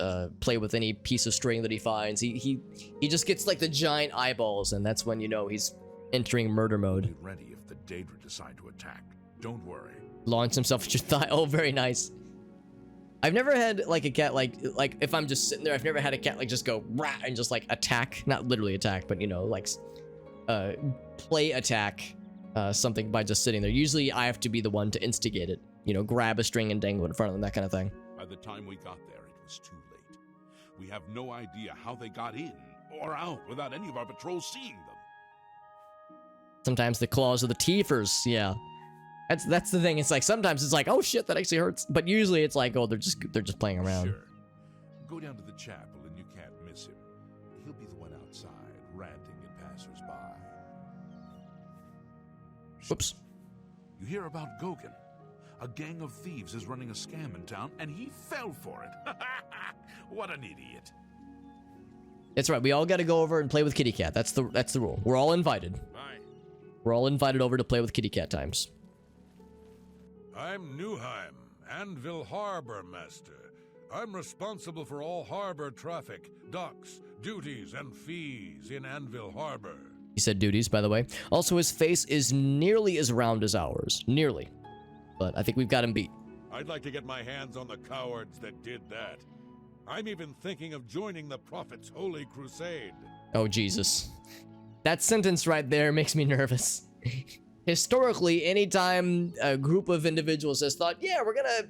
play with any piece of string that he finds. He just gets, like, the giant eyeballs, and that's when you know he's entering murder mode. Be ready if the Daedra decide to attack. Don't worry. Launch himself at your thigh. Oh, very nice. I've never had like a cat like if I'm just sitting there, I've never had a cat like just go rah and just like attack, not literally attack, but you know, like play attack something by just sitting there. Usually I have to be the one to instigate it, you know, grab a string and dangle it in front of them, that kind of thing. By the time we got there, it was too late. We have no idea how they got in or out without any of our patrols seeing them. Sometimes the claws of the Tiefers, yeah. That's the thing. It's like sometimes it's like, oh shit, that actually hurts. But usually it's like, oh, they're just playing around. Sure. Go down to the chapel and you can't miss him. He'll be the one outside, ranting at passersby. Whoops. You hear about Gogan? A gang of thieves is running a scam in town, and he fell for it. What an idiot. That's right. We all got to go over and play with Kitty Cat. That's the rule. We're all invited. Bye. We're all invited over to play with Kitty Cat times. I'm Newheim, Anvil Harbor Master. I'm responsible for all harbor traffic, docks, duties, and fees in Anvil Harbor. He said duties, by the way. Also, his face is nearly as round as ours. Nearly. But I think we've got him beat. I'd like to get my hands on the cowards that did that. I'm even thinking of joining the Prophet's Holy Crusade. Oh, Jesus. That sentence right there makes me nervous. Historically, anytime a group of individuals has thought, yeah, we're gonna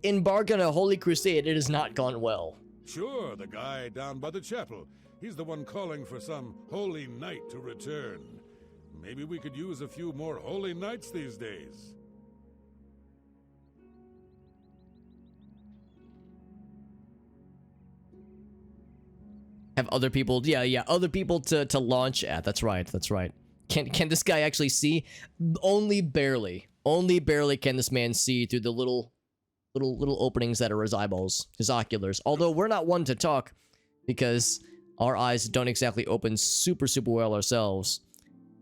embark on a holy crusade, it has not gone well. Sure, the guy down by the chapel. He's the one calling for some holy knight to return. Maybe we could use a few more holy knights these days. Have other people, yeah, other people to launch at. That's right. Can this guy actually see? Only barely can this man see through the little openings that are his eyeballs, his oculars. Although we're not one to talk because our eyes don't exactly open super well ourselves.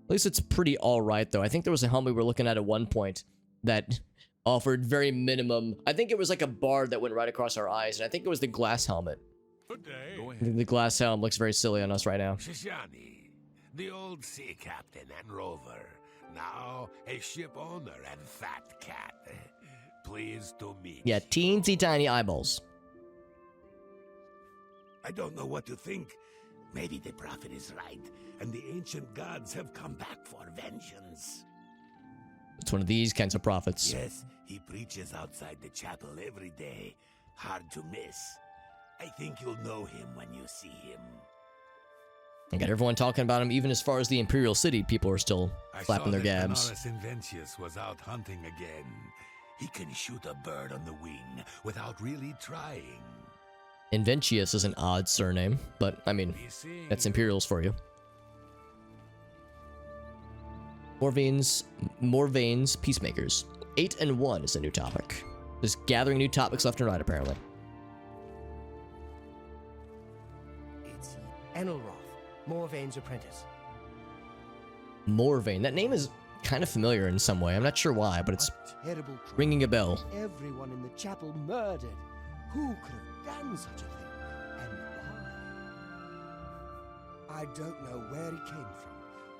At least it's pretty all right though. I think there was a helmet we were looking at one point that offered very minimum. I think it was like a bar that went right across our eyes, and I think it was the glass helmet. Good day. The glass helm looks very silly on us right now. Shishani, the old sea captain and rover, now a ship owner and fat cat. Pleased to meet Yeah, teensy tiny eyeballs. I don't know what to think. Maybe the prophet is right, and the ancient gods have come back for vengeance. It's one of these kinds of prophets. Yes, he preaches outside the chapel every day. Hard to miss. I think you'll know him when you see him. I got everyone talking about him, even as far as the Imperial City. People are still flapping their gabs. Inventius was out hunting again. He can shoot a bird on the wing without really trying. Inventius is an odd surname, but I mean, that's Imperials for you. Morvain's Peacemakers. 8 and 1 is a new topic. Just gathering new topics left and right, apparently. It's Enelroth, Morvain's apprentice. Morvain. That name is kind of familiar in some way. I'm not sure why, but it's ringing a bell. Everyone in the chapel murdered. Who could have done such a thing? And why? I don't know where he came from.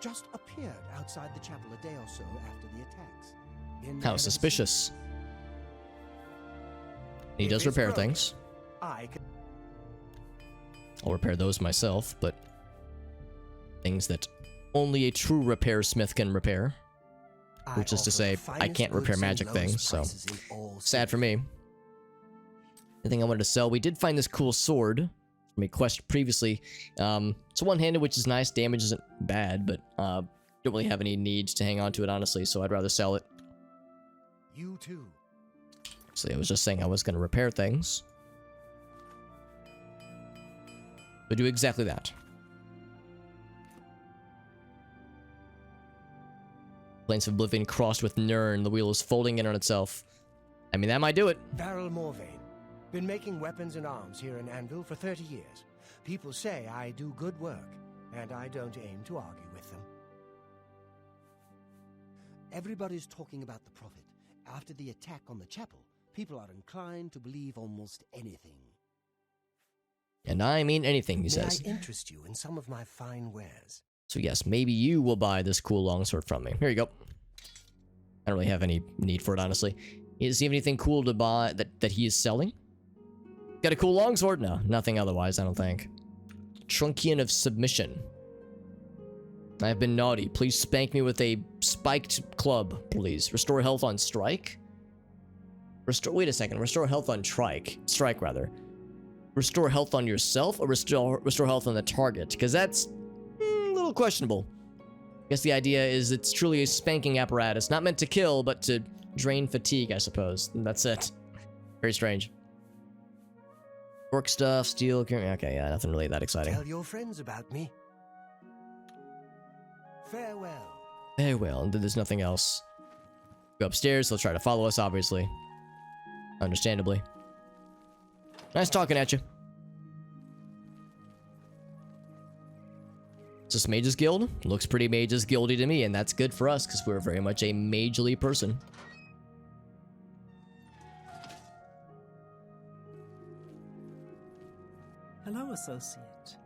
Just appeared outside the chapel a day or so after the attacks. How suspicious. He does repair things. I'll repair those myself, but things that only a true repair smith can repair. Which is to say, I can't repair magic things, so sad for me. The thing I wanted to sell, we did find this cool sword from a quest previously. It's one-handed, which is nice. Damage isn't bad, but don't really have any need to hang on to it, honestly, so I'd rather sell it. You too. So I was just saying I was going to repair things. But do exactly that. Plains of Oblivion crossed with Nirn. The wheel is folding in on itself. I mean, that might do it. Baral Morvain. Been making weapons and arms here in Anvil for 30 years. People say I do good work, and I don't aim to argue with them. Everybody's talking about the Prophet. After the attack on the chapel, people are inclined to believe almost anything. And I mean anything, he says. May I interest you in some of my fine wares? So yes, maybe you will buy this cool longsword from me. Here you go. I don't really have any need for it, honestly. Does he have anything cool to buy that he is selling? Got a cool longsword? No, nothing otherwise, I don't think. Truncheon of Submission. I have been naughty. Please spank me with a spiked club, please. Restore health on strike? Wait a second. Restore health on strike, rather. Restore health on yourself or restore health on the target? Because that's a little questionable. I guess the idea is it's truly a spanking apparatus. Not meant to kill, but to drain fatigue, I suppose. And that's it. Very strange. Work stuff, steel, okay, yeah, nothing really that exciting. Tell your friends about me. Farewell. Farewell, and there's nothing else. Go upstairs, they'll try to follow us, obviously. Understandably. Nice talking at you. Is this Mage's Guild? Looks pretty Mage's Guildy to me, and that's good for us, because we're very much a magely person. Hello, associate.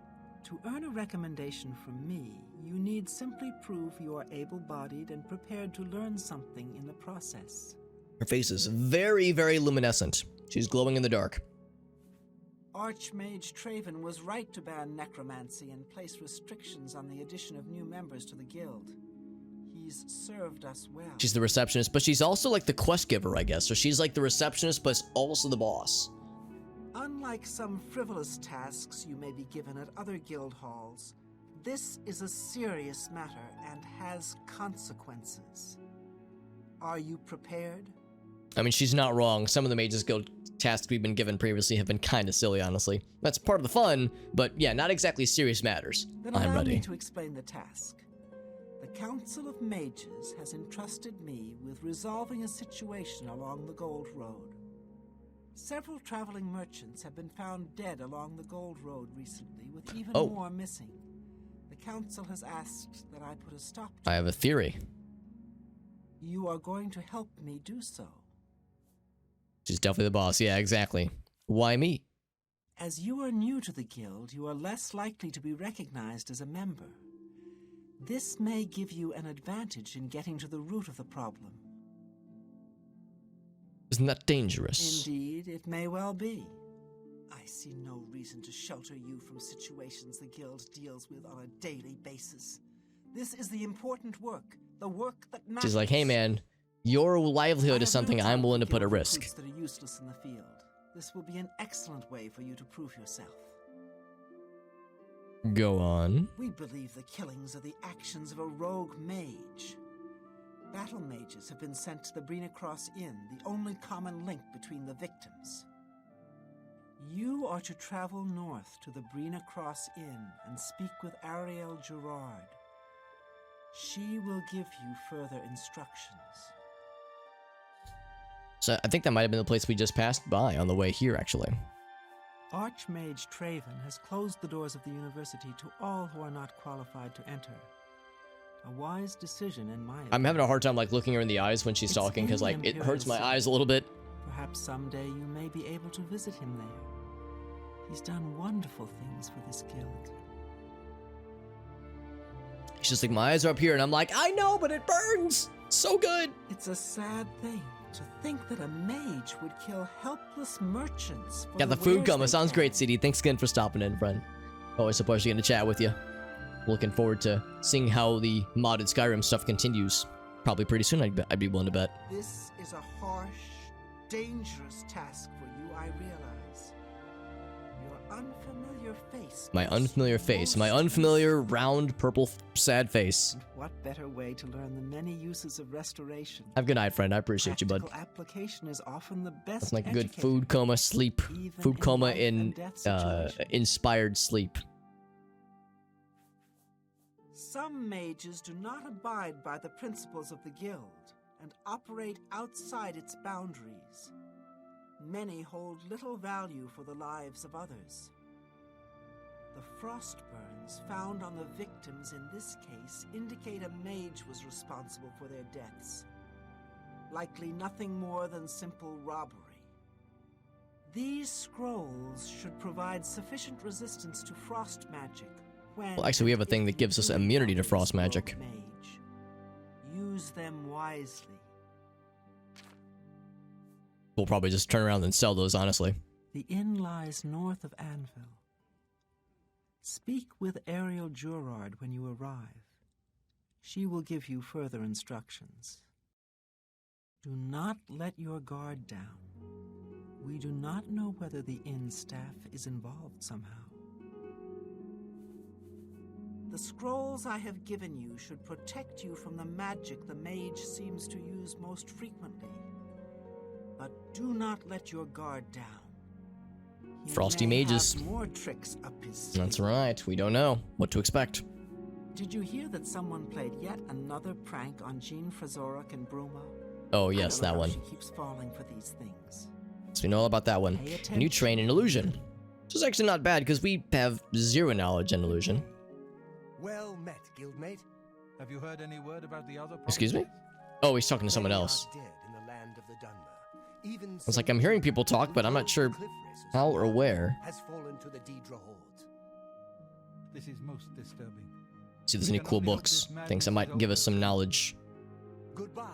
To earn a recommendation from me, you need simply prove you are able-bodied and prepared to learn something in the process. Her face is very, very luminescent. She's glowing in the dark. Archmage Traven was right to ban necromancy and place restrictions on the addition of new members to the guild. He's served us well. She's the receptionist, but she's also like the quest giver, I guess. So she's like the receptionist, but also the boss. Unlike some frivolous tasks you may be given at other guild halls, this is a serious matter and has consequences. Are you prepared? I mean, she's not wrong. Some of the Mages Guild tasks we've been given previously have been kind of silly, honestly. That's part of the fun, but yeah, not exactly serious matters. Then I'm allow ready. me to explain the task. The Council of Mages has entrusted me with resolving a situation along the Gold Road. Several traveling merchants have been found dead along the Gold Road recently, with even more missing. The Council has asked that I put a stop to I have a theory. You are going to help me do so. She's definitely the boss. Yeah, exactly. Why me? As you are new to the guild, you are less likely to be recognized as a member. This may give you an advantage in getting to the root of the problem. Isn't that dangerous? Indeed, it may well be. I see no reason to shelter you from situations the guild deals with on a daily basis. This is the important work, the work that matters. She's like, hey man, your livelihood is something I'm willing to put at risk. That are useless in the field. This will be an excellent way for you to prove yourself. Go on. We believe the killings are the actions of a rogue mage. Battle mages have been sent to the Brina Cross Inn, the only common link between the victims. You are to travel north to the Brina Cross Inn and speak with Ariel Gerard. She will give you further instructions. So I think that might have been the place we just passed by on the way here, actually. Archmage Traven has closed the doors of the university to all who are not qualified to enter. A wise decision in my opinion. I'm having a hard time like looking her in the eyes when she's talking because like it hurts my eyes a little bit. Perhaps someday you may be able to visit him there. He's done wonderful things for this guild. She's just like, my eyes are up here, and I'm like, I know, but it burns so good. It's a sad thing to think that a mage would kill helpless merchants. Got the food coming. Sounds great, CD. Thanks again for stopping in, friend. Always a pleasure getting to chat with you. Looking forward to seeing how the modded Skyrim stuff continues. Probably pretty soon, I'd be willing to bet. This is a harsh, dangerous task for you, I realize. Your unfamiliar face. My unfamiliar face. My unfamiliar, round, purple, sad face. And what better way to learn the many uses of restoration? Have a good night, friend. I appreciate you, bud. Practical application is often the best. That's like good food coma, sleep. Food coma in inspired sleep. Some mages do not abide by the principles of the guild and operate outside its boundaries. Many hold little value for the lives of others. The frost burns found on the victims in this case indicate a mage was responsible for their deaths. Likely nothing more than simple robbery. These scrolls should provide sufficient resistance to frost magic. Well, actually, we have a thing that gives us immunity to frost magic. Mage. Use them wisely. We'll probably just turn around and sell those, honestly. The inn lies north of Anvil. Speak with Ariel Gerard when you arrive. She will give you further instructions. Do not let your guard down. We do not know whether the inn staff is involved somehow. The scrolls I have given you should protect you from the magic the mage seems to use most frequently. But do not let your guard down. He Frosty may mages. have more tricks up his sleeve. That's right. We don't know what to expect. Did you hear that someone played yet another prank on Jean Frazorek and Bruma? Oh, yes, that one. She keeps falling for these things. So we know all about that one. And you train in illusion. Which is actually not bad because we have zero knowledge in illusion. Well met, guildmate. Have you heard any word about the other? Excuse me? Oh, he's talking to someone else. It's like I'm hearing people talk, but I'm not sure how or where. Has fallen to the Deidre hordes. This is most disturbing. See if there's any cool books. Things that might give us some knowledge. Goodbye.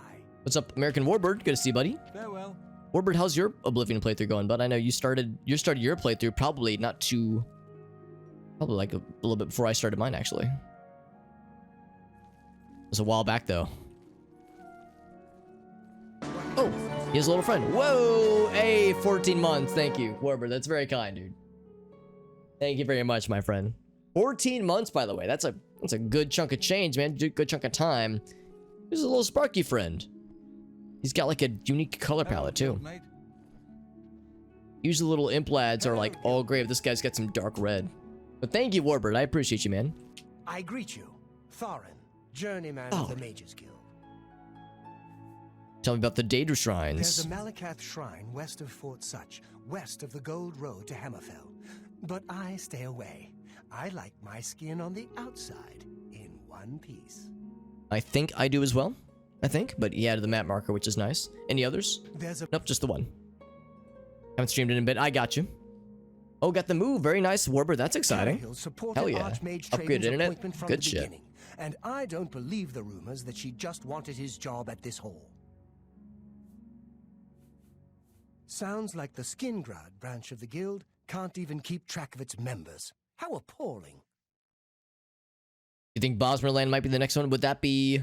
What's up, American Warbird? Good to see you, buddy. Farewell. Warbird, how's your Oblivion playthrough going? But I know you started your playthrough probably like a little bit before I started mine, actually. It was a while back, though. Oh, he has a little friend. Whoa! Hey, 14 months. Thank you, Warbird. That's very kind, dude. Thank you very much, my friend. 14 months, by the way. That's a good chunk of change, man. Good chunk of time. He's a little Sparky friend. He's got like a unique color palette, too. Usually little imp lads are like all gray, but this guy's got some dark red. But thank you, Warbird. I appreciate you, man. I greet you, Thorin, journeyman of the Mages Guild. Tell me about the Daedra Shrines. There's a Malakath shrine west of Fort Such, west of the Gold Road to Hammerfell. But I stay away. I like my skin on the outside, in one piece. I think I do as well. I think, but he added the map marker, which is nice. Any others? Nope, just the one. Haven't streamed it in a bit. I got you. Oh, got the move. Very nice, Warbird. That's exciting. Hell yeah. Upgraded internet. Good shit. And I don't believe the rumors that she just wanted his job at this hall. Sounds like the Skingrad branch of the guild can't even keep track of its members. How appalling. You think Bosmerland might be the next one? Would that be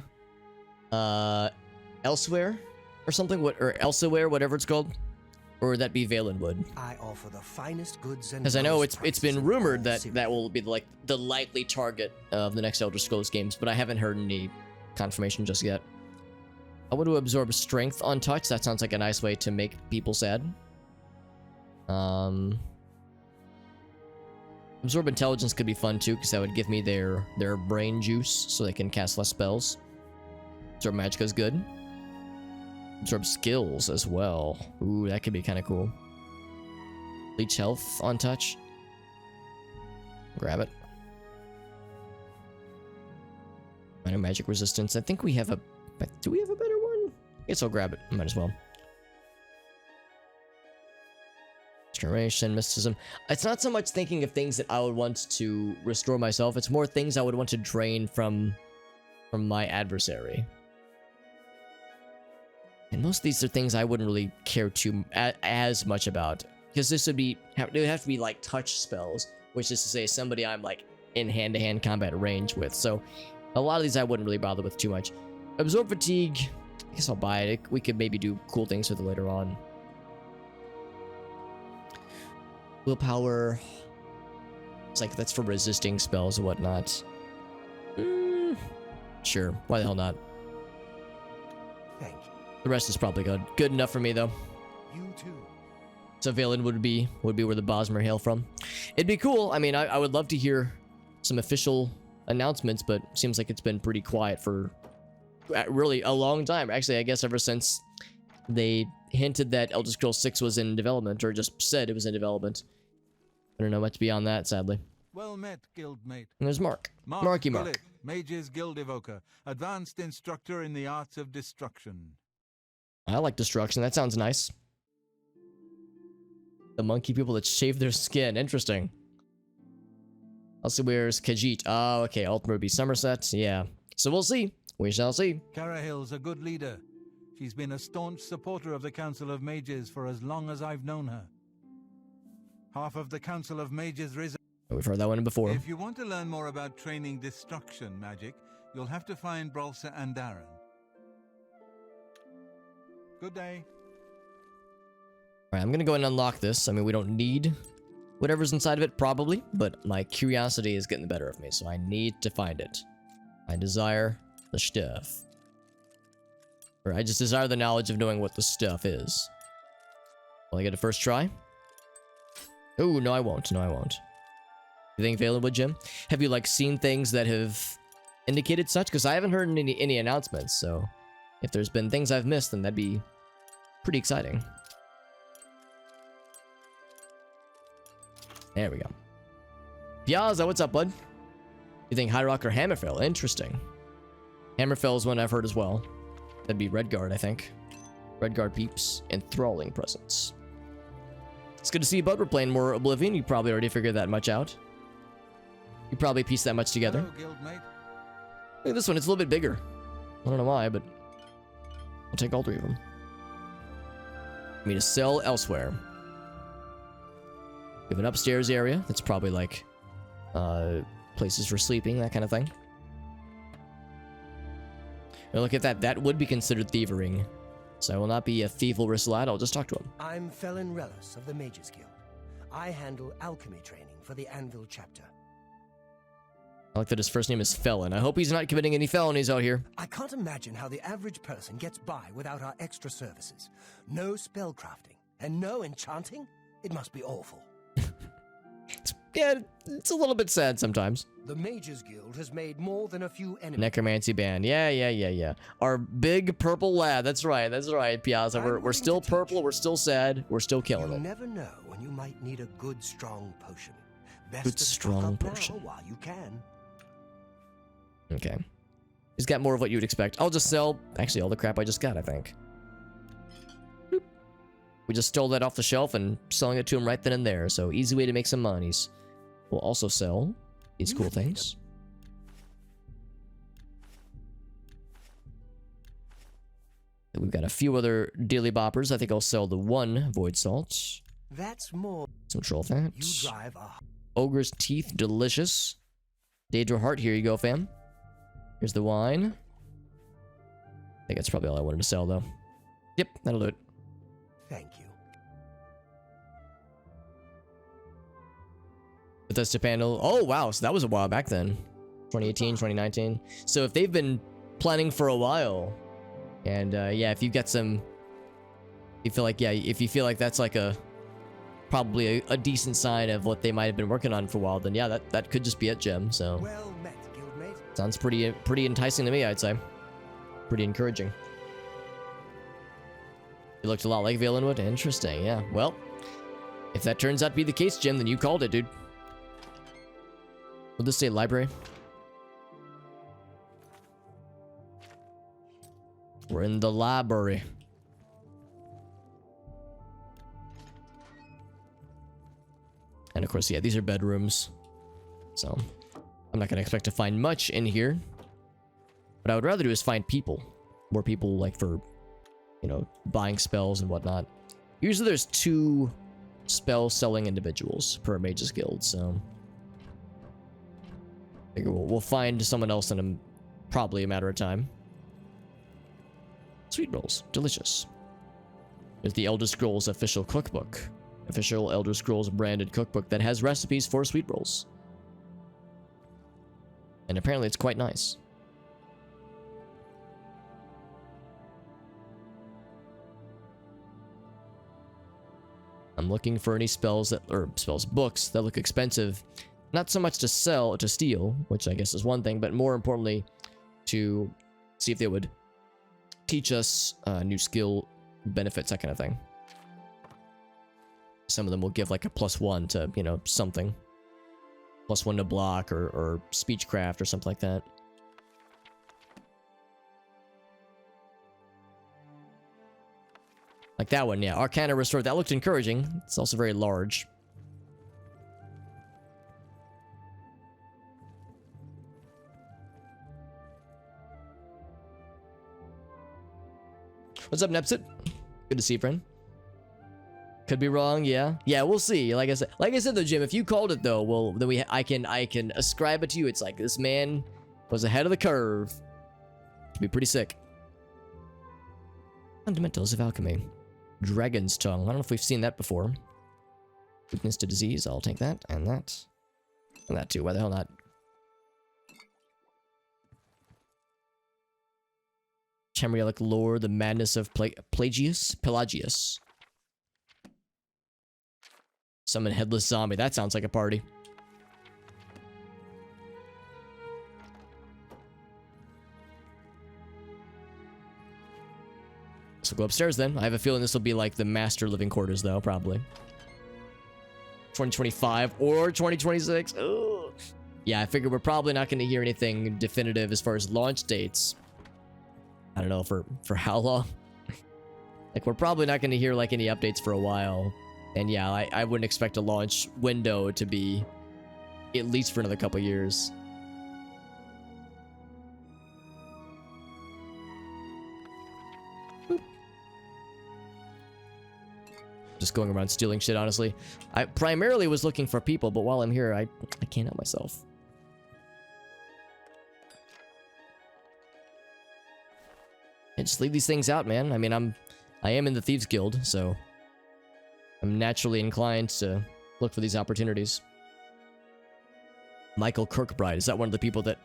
Elsewhere or something? Or Elsewhere, whatever it's called? Or would that be Valenwood? I offer the finest goods and because I know it's been rumored that that will be like the likely target of the next Elder Scrolls games, but I haven't heard any confirmation just yet. I want to absorb strength on touch. That sounds like a nice way to make people sad. Absorb intelligence could be fun too, because that would give me their brain juice so they can cast less spells. Absorb magicka is good. Absorb skills as well. Ooh, that could be kind of cool. Leech health on touch. Grab it. Minor magic resistance. I think we have a... Do we have a better one? I guess I'll grab it. Might as well. Restoration, mysticism. It's not so much thinking of things that I would want to restore myself. It's more things I would want to drain from my adversary. And most of these are things I wouldn't really care as much about. Because this would have to be like touch spells. Which is to say somebody I'm like in hand-to-hand combat range with. So a lot of these I wouldn't really bother with too much. Absorb fatigue. I guess I'll buy it. We could maybe do cool things with it later on. Willpower. It's like that's for resisting spells and whatnot. Sure. Why the hell not? Thank you. The rest is probably good enough for me though. You too. So Valen would be where the Bosmer hail from. It'd be cool. I mean, I would love to hear some official announcements, but it seems like it's been pretty quiet for really a long time. Actually, I guess ever since they hinted that Elder Scrolls 6 was in development, or just said it was in development. I don't know much beyond that, sadly. Well met, guildmate. And there's Mark. Marky Mark. Bullet, Mage's Guild Evoker, advanced instructor in the arts of destruction. I like destruction. That sounds nice. The monkey people that shave their skin. Interesting. Also, where's Khajiit? Oh, okay. Ultimate would be Somerset. Yeah. So we'll see. We shall see. Carahill's a good leader. She's been a staunch supporter of the Council of Mages for as long as I've known her. Half of the Council of Mages we've heard that one before. If you want to learn more about training destruction magic, you'll have to find Brolsa and Darren. Good day. Alright, I'm gonna go ahead and unlock this. I mean, we don't need whatever's inside of it, probably, but my curiosity is getting the better of me, so I need to find it. I desire the stuff. Or I just desire the knowledge of knowing what the stuff is. Will I get a first try? Oh, no I won't. No I won't. You think Valen would, Jim? Have you, like, seen things that have indicated such? Because I haven't heard any announcements, so if there's been things I've missed, then that'd be pretty exciting. There we go. Piazza, what's up, bud? You think High Rock or Hammerfell? Interesting. Hammerfell is one I've heard as well. That'd be Redguard, I think. Redguard peeps. Enthralling presence. It's good to see you, bud. We're playing more Oblivion. You probably already figured that much out. You probably pieced that much together. Hello, guildmate. Look at this one. It's a little bit bigger. I don't know why, but I'll take all three of them. me to sell elsewhere. We have an upstairs area that's probably like places for sleeping, that kind of thing. And look at that. That would be considered thievering. So I will not be a thievelrous lad. I'll just talk to him. I'm Felon Relis of the Mages Guild. I handle alchemy training for the Anvil chapter. I like that his first name is Felon. I hope he's not committing any felonies out here. I can't imagine how the average person gets by without our extra services. No spellcrafting and no enchanting? It must be awful. Yeah, it's a little bit sad sometimes. The Mages Guild has made more than a few enemies. Necromancy band. Yeah. Our big purple lad. That's right, Piazza. We're still purple, we're still sad, we're still killing it. You never know when you might need a good, strong potion. Best Good, to strong stock up potion. now while you can. Okay. He's got more of what you'd expect. I'll just sell, actually, all the crap I just got, I think. Boop. We just stole that off the shelf and selling it to him right then and there. So easy way to make some monies. We'll also sell these cool things. We've got a few other daily boppers. I think I'll sell the one void salt. That's more. Some troll fat. You drive a Ogre's teeth, delicious. Daedra heart, here you go, fam. Here's the wine. I think that's probably all I wanted to sell, though. Yep, that'll do it. Thank you. Bethesda panel. Oh, wow. So that was a while back then. 2018, 2019. So if they've been planning for a while, and yeah, if you've got some, you feel like, yeah, if you feel like that's like probably a decent sign of what they might have been working on for a while, then yeah, that could just be it, Jim. So well met, guildmate. Sounds pretty enticing to me, I'd say. Pretty encouraging. It looked a lot like Valenwood. Interesting, yeah. Well, if that turns out to be the case, Jim, then you called it, dude. Will this say library? We're in the library. And of course, yeah, these are bedrooms. So, I'm not going to expect to find much in here. What I would rather do is find people. More people, like, for, you know, buying spells and whatnot. Usually there's 2 spell-selling individuals per Mages Guild, so... I figure we'll find someone else in probably a matter of time. Sweet rolls. Delicious. There's the Elder Scrolls official cookbook. Official Elder Scrolls branded cookbook that has recipes for sweet rolls. And apparently it's quite nice. I'm looking for any books that look expensive. Not so much to sell, to steal, which I guess is one thing, but more importantly, to see if they would teach us new skill benefits, that kind of thing. Some of them will give like a +1 to, you know, something. +1 to block or speechcraft or something like that. Like that one, yeah. Arcana Restored. That looked encouraging. It's also very large. What's up, Nepsit? Good to see you, friend. Could be wrong, yeah. Yeah, we'll see. Like I said though, Jim, if you called it though, well, then I can ascribe it to you. It's like this man was ahead of the curve. It'd be pretty sick. Fundamentals of alchemy. Dragon's tongue. I don't know if we've seen that before. Weakness to disease. I'll take that and that. And that too. Why the hell not? Tamrielic lore, the madness of Pelagius. Summon headless zombie. That sounds like a party. So go upstairs then. I have a feeling this will be like the master living quarters though, probably. 2025 or 2026. Ugh. Yeah, I figure we're probably not going to hear anything definitive as far as launch dates. I don't know for how long. Like we're probably not going to hear like any updates for a while. And yeah, I wouldn't expect a launch window to be at least for another couple years. Just going around stealing shit, honestly. I primarily was looking for people, but while I'm here, I can't help myself. I just leave these things out, man. I mean, I am in the Thieves Guild, so I'm naturally inclined to look for these opportunities. Michael Kirkbride, is that one of the people that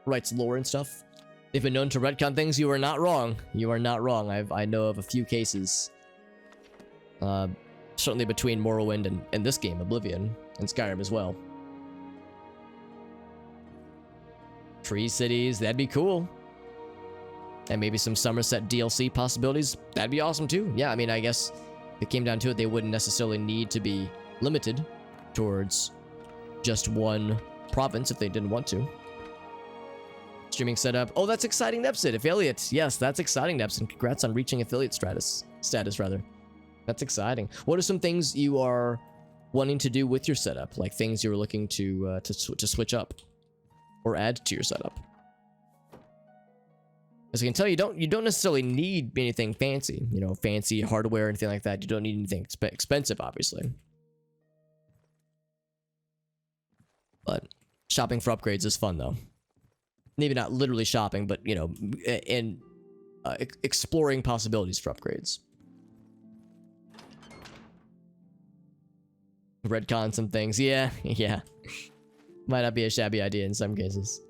writes lore and stuff? They've been known to retcon things. You are not wrong. You are not wrong. I know of a few cases. Certainly between Morrowind and this game, Oblivion, and Skyrim as well. Tree cities, that'd be cool. And maybe some Somerset DLC possibilities. That'd be awesome too. Yeah, I mean, I guess if it came down to it, they wouldn't necessarily need to be limited towards just one province if they didn't want to. Streaming setup. Oh, that's exciting, Nepsid. Affiliate. Yes, that's exciting, Nepsid. Congrats on reaching affiliate status, rather. That's exciting. What are some things you are wanting to do with your setup? Like things you're looking to switch up or add to your setup? As I can tell, you don't necessarily need anything fancy, you know, fancy hardware or anything like that. You don't need anything expensive, obviously. But shopping for upgrades is fun, though. Maybe not literally shopping, but, you know, exploring possibilities for upgrades. Redcon some things. Yeah. Might not be a shabby idea in some cases.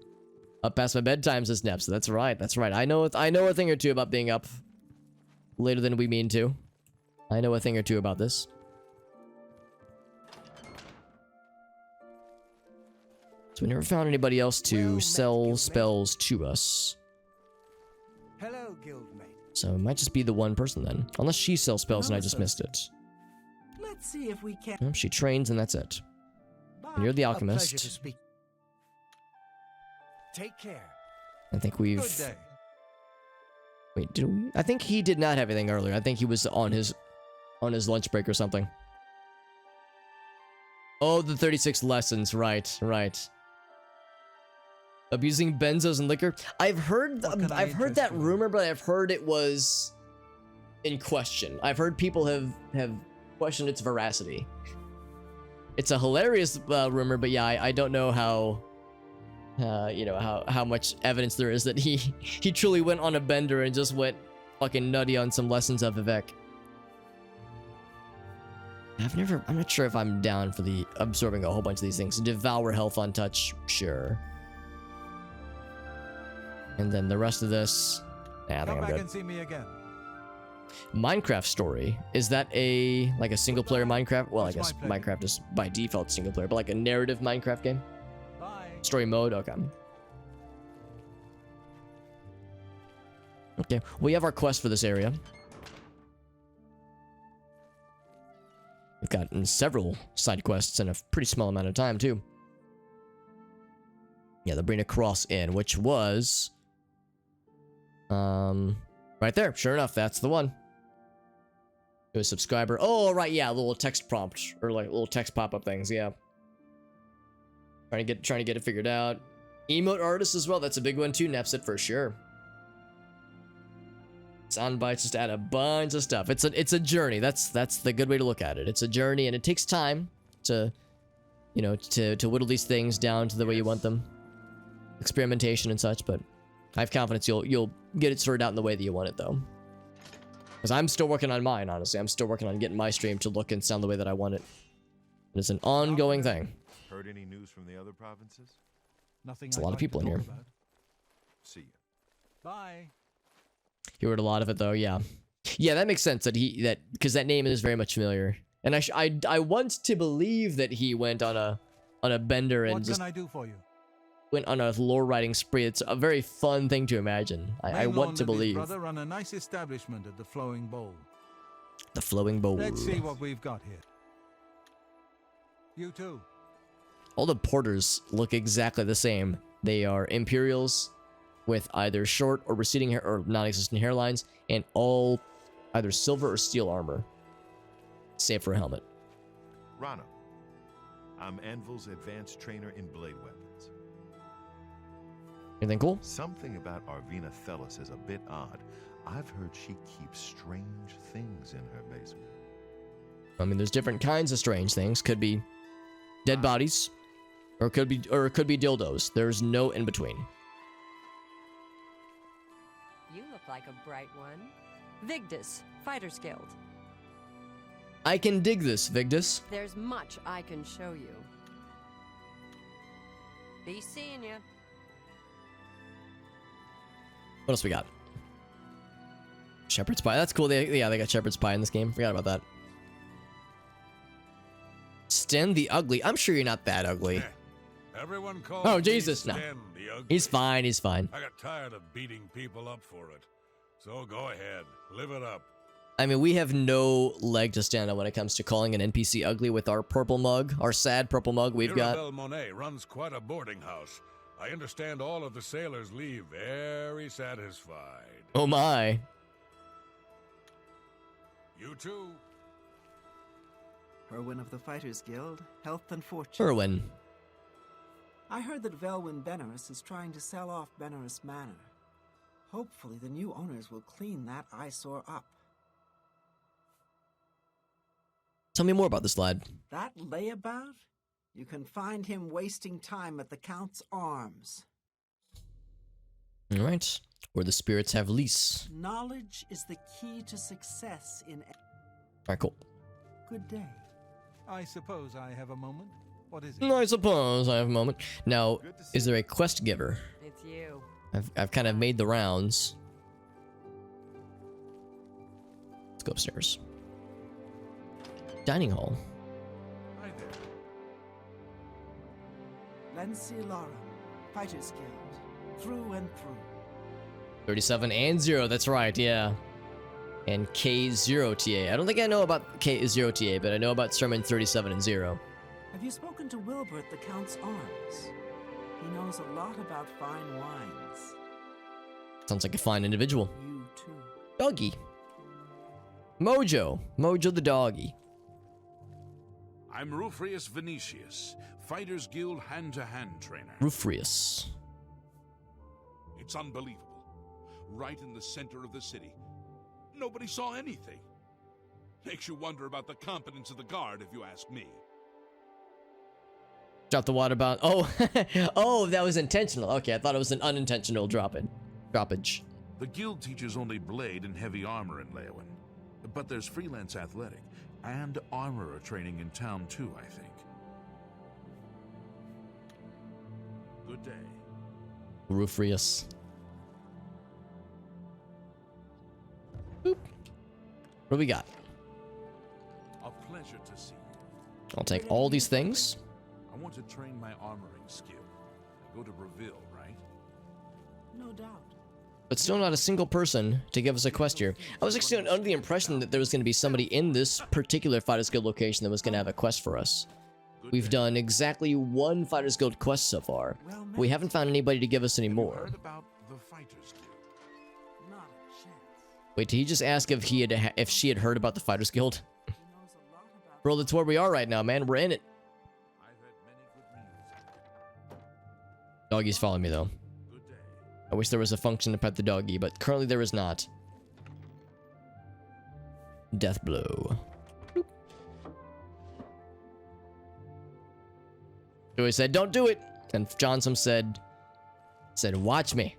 Up past my bedtime, says Neps. That's right. I know a thing or two about being up later than we mean to. I know a thing or two about this. So we never found anybody else to sell spells to us. Hello, guildmate. So it might just be the one person then. Unless she sells spells and I just missed it. Let's see if we can. Nope, she trains and that's it. And you're the A pleasure to alchemist. speak. Take care. I think we've... Good day. Wait, did we? I think he did not have anything earlier. I think he was on his lunch break or something. Oh, the 36 lessons. Right. Abusing benzos and liquor. I've heard that rumor, but I've heard it was in question. I've heard people have questioned its veracity. It's a hilarious rumor, but yeah, I don't know how you know, how much evidence there is that he truly went on a bender and just went fucking nutty on some lessons of Vivek. I'm not sure if I'm down for the absorbing a whole bunch of these things. Devour health on touch, sure. And then the rest of this, I think Come I'm back good. and see me again. Minecraft story, is that like a single player Minecraft? Well, I guess It's my pleasure. Minecraft is by default single player, but like a narrative Minecraft game? Bye. Story mode, okay. Okay, we have our quest for this area. We've gotten several side quests in a pretty small amount of time, too. Yeah, the Brina Cross Inn, which was... right there. Sure enough, that's the one. To a subscriber. Oh, right, yeah, a little text prompt. Or like little text pop-up things, yeah. Trying to get it figured out. Emote artist as well, that's a big one too, Nepsit for sure. Soundbites just add a bunch of stuff. It's a journey. That's the good way to look at it. It's a journey and it takes time to, you know, to whittle these things down to the way you want them. Experimentation and such, but I have confidence you'll get it sorted out in the way that you want it though. Because I'm still working on mine, honestly. I'm still working on getting my stream to look and sound the way that I want it. It's an ongoing thing. Heard any news from the other provinces? Nothing. There's a lot of people in here. See you. Bye. You heard a lot of it though, yeah. Yeah, that makes sense because that name is very much familiar. And I want to believe that he went on a bender and What just can I do for you? went on a lore writing spree. It's a very fun thing to imagine. I want to believe. Brother run a nice establishment at the Flowing Bowl. The Flowing Bowl. Let's see what we've got here. You too. All the porters look exactly the same. They are Imperials with either short or receding hair or non-existent hairlines, and all either silver or steel armor, save for a helmet. Rana, I'm Anvil's advanced trainer in blade weapons. Anything cool? Something about Arvina Thelis is a bit odd. I've heard she keeps strange things in her basement. I mean, there's different kinds of strange things. Could be dead bodies, or it could be dildos. There's no in between. You look like a bright one. Vigdis, Fighters Guild. I can dig this, Vigdis. There's much I can show you. Be seeing you. What else we got? Shepherd's pie. That's cool. They got shepherd's pie in this game. Forgot about that. Sten the ugly. I'm sure you're not that ugly. Everyone calls Oh me Jesus, no. Sten the Ugly. He's fine. He's fine. I got tired of beating people up for it. So go ahead, live it up. I mean, we have no leg to stand on when it comes to calling an NPC ugly with our purple mug, our sad purple mug we've got. Mirabelle Monet runs quite a boarding house. I understand all of the sailors leave very satisfied. Oh my. You too. Herwin of the Fighters Guild, health and fortune. Herwin. I heard that Velwyn Benaris is trying to sell off Benaris Manor. Hopefully the new owners will clean that eyesore up. Tell me more about this lad. That layabout? You can find him wasting time at the Count's Arms. Alright. Where the spirits have lease. Knowledge is the key to success in... Alright, cool. Good day. I suppose I have a moment. What is it? I suppose I have a moment. Now, is there a quest giver? It's you. I've kind of made the rounds. Let's go upstairs. Dining hall. Hi there. Lency Larum, Fighters Guild, through and through. 37 and 0, that's right, yeah. And K0TA. I don't think I know about K0TA, but I know about Sermon 37 and 0. Have you spoken to Wilbur at the Count's Arms? He knows a lot about fine wines. Sounds like a fine individual. You too. Doggy. Mojo. Mojo the doggy. I'm Rufrius Venetius, Fighters Guild hand-to-hand trainer. Rufrius. It's unbelievable. Right in the center of the city. Nobody saw anything. Makes you wonder about the competence of the guard, if you ask me. Drop the water bound. Oh, oh, that was intentional. Okay, I thought it was an unintentional droppage. The guild teaches only blade and heavy armor in Leowin. But there's freelance athletic and armorer training in town too, I think. Good day. Rufrius. Boop. What do we got? A pleasure to see you. I'll take all these things. I want to train my armoring skill. I go to Breville, right? No doubt. But still not a single person to give us a quest here. I was actually under the impression that there was going to be somebody in this particular Fighters Guild location that was going to have a quest for us. We've done exactly one Fighters Guild quest so far. We haven't found anybody to give us any more. Heard about the Fighters Guild? Not a chance. Wait, did he just ask if she had heard about the Fighters Guild? He knows a lot about... Bro, that's where we are right now, man. We're in it. I've had many good meals. Doggy's following me, though. Good day. I wish there was a function to pet the doggy, but currently there is not. Death blow. Boop. Joey said, "Don't do it," and Johnson said, "Watch me."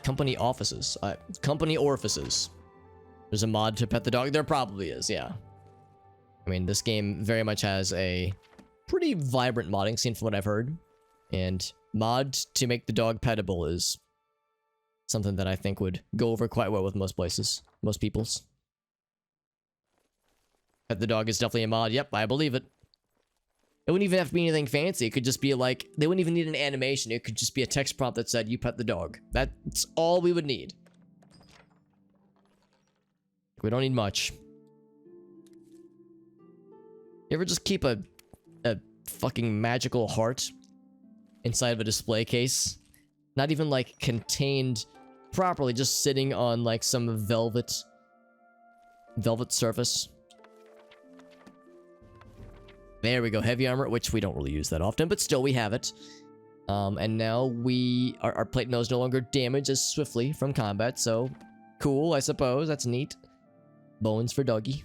Company offices. Company orifices. There's a mod to pet the dog. There probably is, yeah. I mean, this game very much has a pretty vibrant modding scene from what I've heard. And mod to make the dog pettable is something that I think would go over quite well with most places. Most people's. Pet the dog is definitely a mod. Yep, I believe it. It wouldn't even have to be anything fancy. It could just be like, they wouldn't even need an animation. It could just be a text prompt that said, "You pet the dog." That's all we would need. We don't need much. You ever just keep a fucking magical heart inside of a display case? Not even like contained properly, just sitting on like some velvet surface. There we go, heavy armor, which we don't really use that often, but still we have it. And now our plate mail is no longer damaged as swiftly from combat, so cool, I suppose. That's neat. Bones for doggy.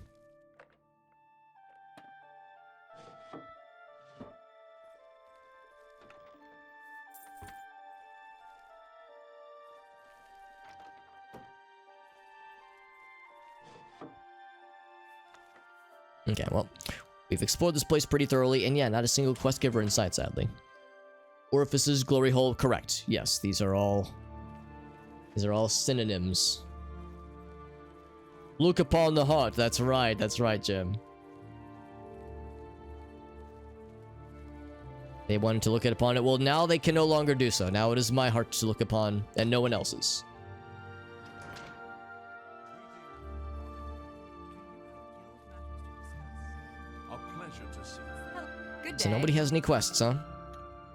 Okay, well, we've explored this place pretty thoroughly, and yeah, not a single quest giver in sight, sadly. Orifices, glory hole, correct. Yes, these are all synonyms. Look upon the heart. That's right, Jim. They wanted to look upon it. Well, now they can no longer do so. Now it is my heart to look upon, and no one else's. So nobody has any quests, huh?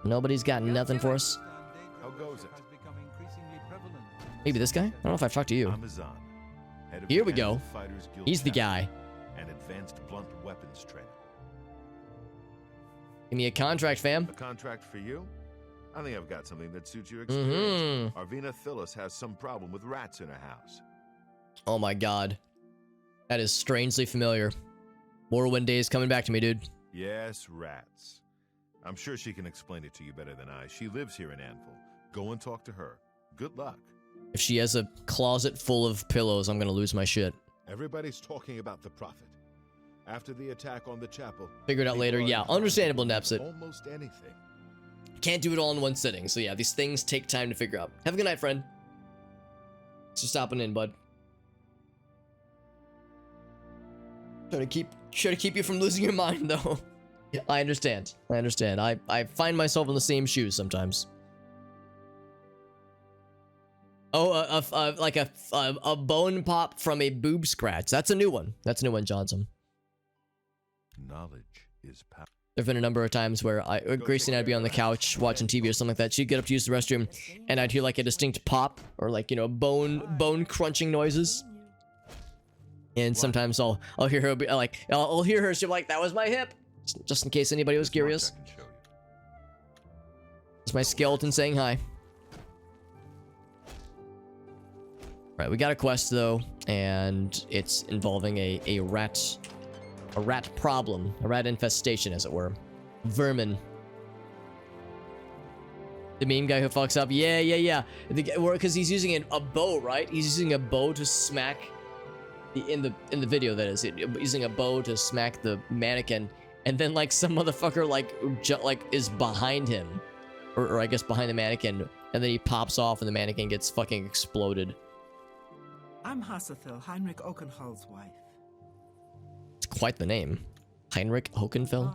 Nobody's got nothing for us. How goes it? Maybe this guy? I don't know if I've talked to you. Here we go. He's the guy. And advanced blunt weapons training. Give me a contract, fam. A contract for you? I think I've got something that suits your experience. Arvina Phyllis has some problem with rats in her house. Oh my god. That is strangely familiar. Morrowind days coming back to me, dude. Yes, rats. I'm sure she can explain it to you better than I. She lives here in Anvil. Go and talk to her. Good luck. If she has a closet full of pillows, I'm gonna lose my shit. Everybody's talking about the Prophet. After the attack on the chapel... Figure it out later. Yeah, understandable, Nepsit. Almost anything. Can't do it all in one sitting. So yeah, these things take time to figure out. Have a good night, friend. Thanks for stopping in, bud. Try to keep you from losing your mind, though. Yeah, I understand. I find myself in the same shoes sometimes. Oh, like a bone pop from a boob scratch. That's a new one. Johnson. Knowledge is power. There've been a number of times where Gracie and I'd be on the couch watching TV or something like that. She'd get up to use the restroom, and I'd hear like a distinct pop or like, you know, bone crunching noises. And sometimes I'll hear her be like, I'll hear her. She'll be like, "That was my hip," just in case anybody was curious. It's my skeleton saying hi. Right, we got a quest though, and it's involving a rat problem, a rat infestation, as it were. Vermin. The meme guy who fucks up. Yeah. Because he's using a bow, right? He's using a bow to smack in the video, that is, using a bow to smack the mannequin, and then like some motherfucker like is behind him, or I guess behind the mannequin, and then he pops off and the mannequin gets fucking exploded. I'm Hassathil, Heinrich Oakenfell's wife. It's quite the name. Heinrich Oakenfell?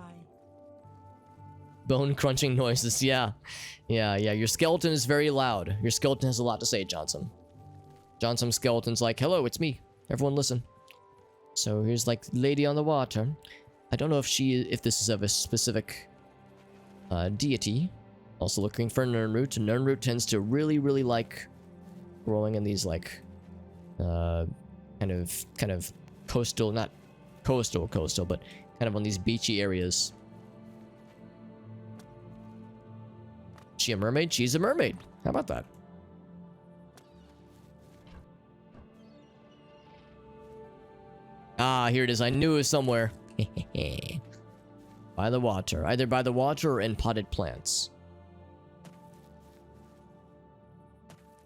Bone crunching noises, yeah. Your skeleton is very loud. Your skeleton has a lot to say, Johnson. Johnson's skeleton's like, "Hello, it's me. Everyone listen." So here's like Lady on the Water. I don't know if this is of a specific deity. Also looking for Nirnroot. Nirnroot tends to really like growing in these like kind of coastal, not coastal, but kind of on these beachy areas. Is she a mermaid? She's a mermaid. How about that? Ah, here it is. I knew it was somewhere. By the water. Either by the water or in potted plants.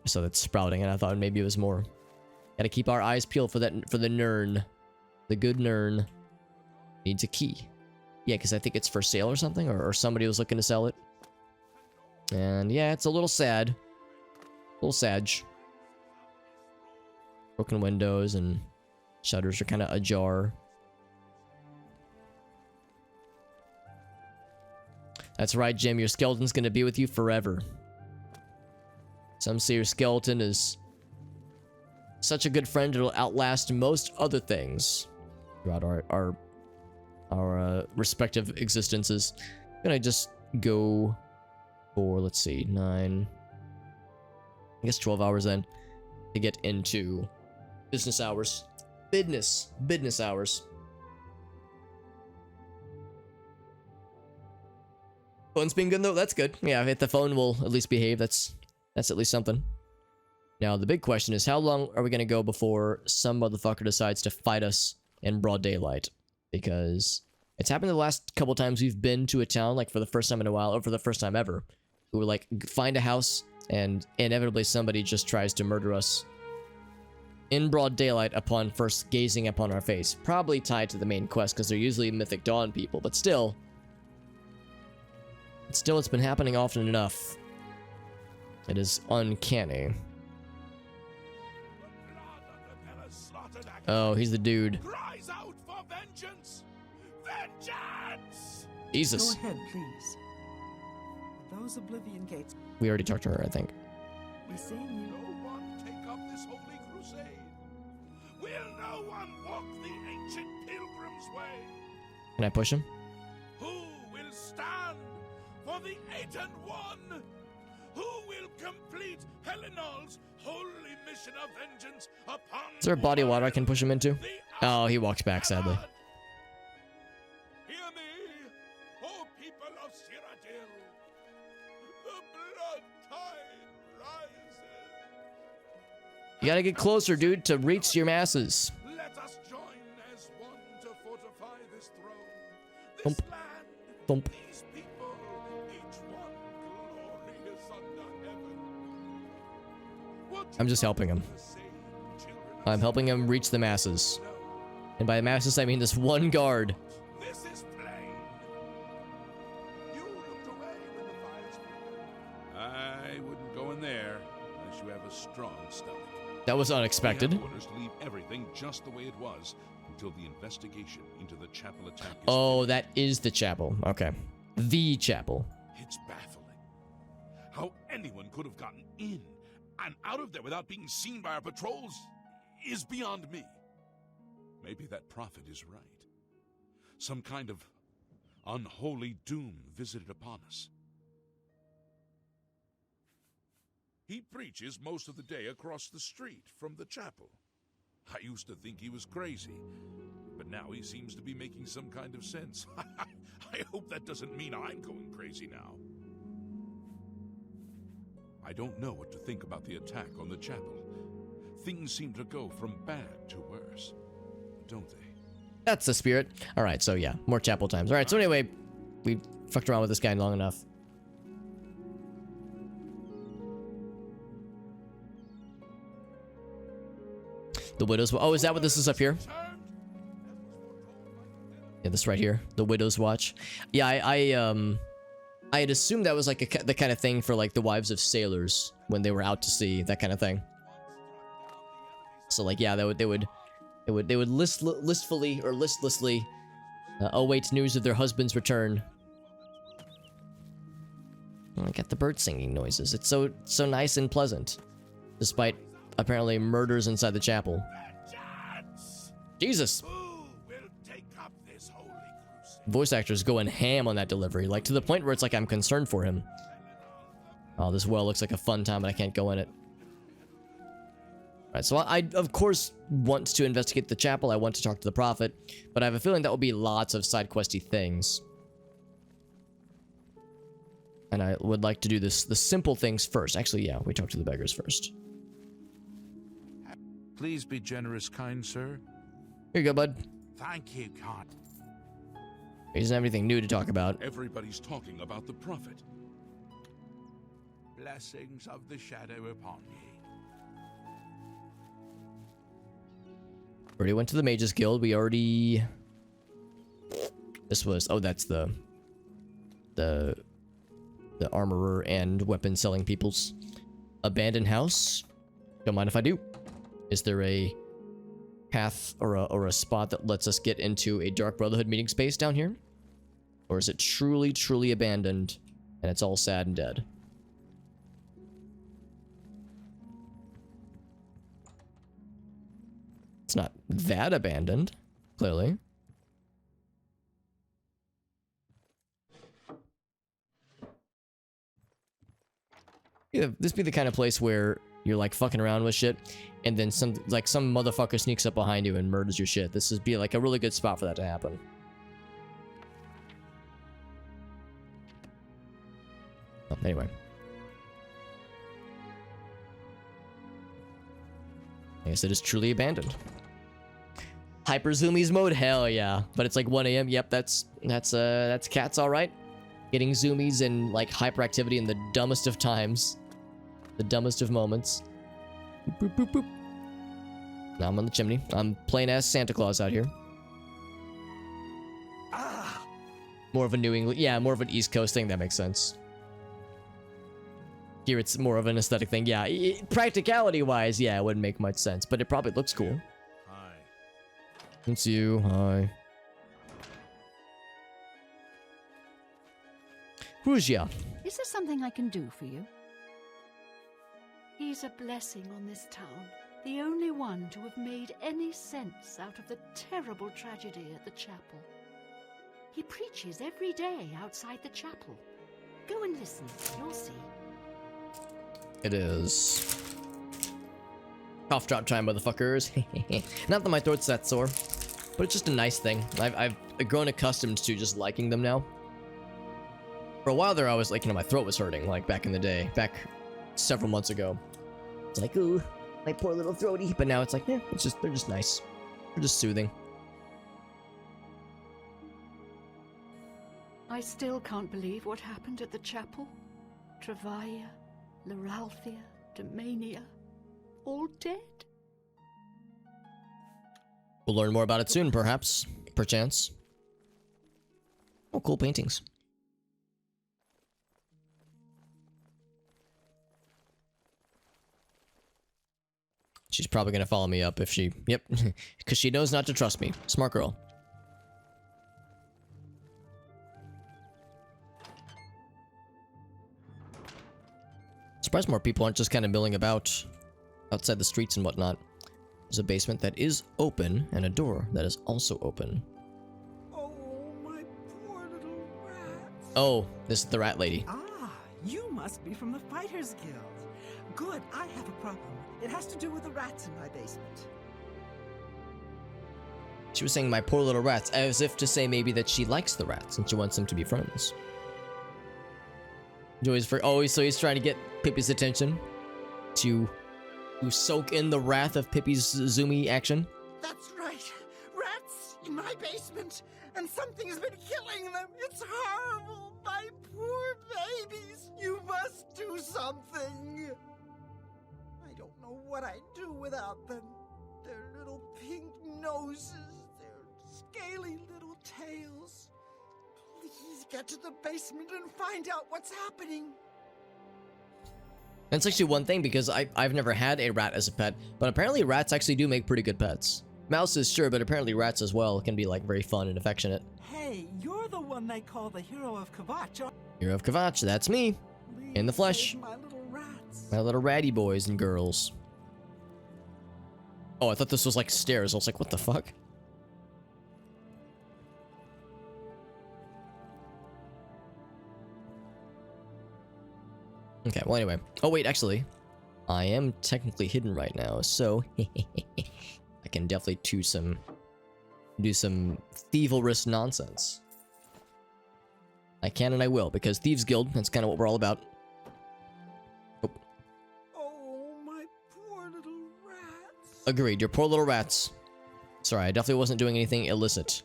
So that's sprouting, and I thought maybe it was more. Gotta keep our eyes peeled for the Nirn. The good Nirn. Needs a key. Yeah, because I think it's for sale or something, or somebody was looking to sell it. And yeah, it's a little sad. A little Sadge. Broken windows and shutters are kind of ajar. That's right, Jim. Your skeleton's gonna be with you forever. Some say your skeleton is such a good friend it'll outlast most other things throughout our respective existences. I'm gonna just go for, let's see, 9, I guess 12 hours then to get into business hours. Business hours. Phone's being good though. That's good. Yeah, if the phone will at least behave, that's at least something. Now the big question is, how long are we gonna go before some motherfucker decides to fight us in broad daylight? Because it's happened the last couple times we've been to a town, like for the first time in a while, or for the first time ever. We were like, find a house, and inevitably somebody just tries to murder us in broad daylight upon first gazing upon our face. Probably tied to the main quest, because they're usually Mythic Dawn people, but still. It's been happening often enough. It is uncanny. Oh, he's the dude. Cries out for vengeance! Vengeance! Jesus. Go ahead, please. Those Oblivion gates. We already talked to her, I think. We see you. No one take up this holy crusade. Will no one walk the ancient pilgrim's way? Can I push him? Who will stand for the 8 and 1? Who will complete Helenol's holy mission of vengeance upon... Is there a body of water I can push him into? Oh, he walks back, sadly. Hear me, O people of Cyrodiil. The blood tide rises. You gotta get closer, dude, to reach your masses. Let us join as one to fortify this throne. This Thump. land, Thump. these people, each one glorious under heaven. What I'm just helping him. the same children of I'm helping him reach the masses. And by masses, I mean this one guard. This is plain. You looked away when the fires flew. I wouldn't go in there unless you have a strong stomach. That was unexpected. We have orders to leave everything just the way it was until the investigation into the chapel attack is Oh, finished. that is the chapel. Okay. The chapel. It's baffling. How anyone could have gotten in and out of there without being seen by our patrols is beyond me. Maybe that prophet is right. Some kind of unholy doom visited upon us. He preaches most of the day across the street from the chapel. I used to think he was crazy, but now he seems to be making some kind of sense. I hope that doesn't mean I'm going crazy now. I don't know what to think about the attack on the chapel. Things seem to go from bad to worse, don't they? That's the spirit. Alright, so yeah, more chapel times. Alright, so anyway, we fucked around with this guy long enough. The Widow's... Oh, is that what this is up here? Yeah, this right here. The Widow's Watch. Yeah, I had assumed that was like the kind of thing for like the wives of sailors when they were out to sea, that kind of thing. So like, yeah, they would listlessly await news of their husband's return. Oh, I got the bird singing noises. It's so nice and pleasant, despite apparently murders inside the chapel. Jesus. Who will take up this holy crusade? Voice actors going ham on that delivery, like to the point where it's like I'm concerned for him. Oh, this well looks like a fun time, but I can't go in it. Alright, so I of course want to investigate the chapel. I want to talk to the prophet, but I have a feeling that will be lots of side questy things. And I would like to do the simple things first. Actually, yeah, we talk to the beggars first. Please be generous, kind sir. Here you go, bud. Thank you, God. He doesn't have anything new to talk about. Everybody's talking about the prophet. Blessings of the shadow upon ye. Already went to the Mages Guild. We already... This was... Oh, that's the armorer and weapon selling people's abandoned house. Don't mind if I do. Is there a path or a spot that lets us get into a Dark Brotherhood meeting space down here? Or is it truly abandoned and it's all sad and dead? It's not that abandoned, clearly. Yeah, this be the kind of place where you're like fucking around with shit, and then some motherfucker sneaks up behind you and murders your shit. This would be like a really good spot for that to happen. Anyway. I guess it is truly abandoned. Hyper zoomies mode? Hell yeah. But it's like 1 a.m. Yep, that's cats, alright. Getting zoomies and like hyperactivity in the dumbest of times. The dumbest of moments. Boop, boop, boop. Now I'm on the chimney. I'm plain ass Santa Claus out here. More of a New England, yeah, more of an East Coast thing. That makes sense. Here it's more of an aesthetic thing. Yeah, practicality-wise, yeah, it wouldn't make much sense, but it probably looks cool. Hi. It's you. Hi. Ruzia. Is there something I can do for you? He's a blessing on this town. The only one to have made any sense out of the terrible tragedy at the chapel. He preaches every day outside the chapel. Go and listen. You'll see. It is. Cough drop time, motherfuckers. Not that my throat's that sore, but it's just a nice thing. I've grown accustomed to just liking them now. For a while there, I was like, my throat was hurting, like back in the day, back several months ago. It's like, ooh, my poor little throaty. But now it's like, they're just nice. They're just soothing. I still can't believe what happened at the chapel. Travaia, Leralthia, Domania, all dead. We'll learn more about it soon, perhaps. Perchance. Oh, cool paintings. She's probably gonna follow me up if she... Yep. Because she knows not to trust me. Smart girl. Surprised more people aren't just kind of milling about outside the streets and whatnot. There's a basement that is open and a door that is also open. Oh, my poor little rats. Oh, this is the rat lady. Ah, you must be from the Fighters Guild. Good, I have a problem. It has to do with the rats in my basement. She was saying my poor little rats, as if to say maybe that she likes the rats and she wants them to be friends. Joey's for so he's trying to get Pippi's attention to soak in the wrath of Pippi's zoomy action. That's right. Rats in my basement, and something has been killing them. It's horrible. My poor babies. You must do something. I don't know what I'd do without them. Their little pink noses, their scaly little tails. Please get to the basement and find out what's happening. That's actually one thing, because I've never had a rat as a pet, but apparently rats actually do make pretty good pets. Mouses, sure, but apparently rats as well can be like very fun and affectionate. Hey, you're the one they call the hero of Kvatch. Hero of Kvatch, that's me. In the flesh. My little rats. My little ratty boys and girls. Oh, I thought this was like stairs. I was like, what the fuck? Okay, well anyway. Oh wait, actually, I am technically hidden right now, so I can definitely do some thievalrous nonsense. I can and I will, because Thieves Guild, that's kind of what we're all about. Oh. Oh, my poor little rats. Agreed, your poor little rats. Sorry, I definitely wasn't doing anything illicit.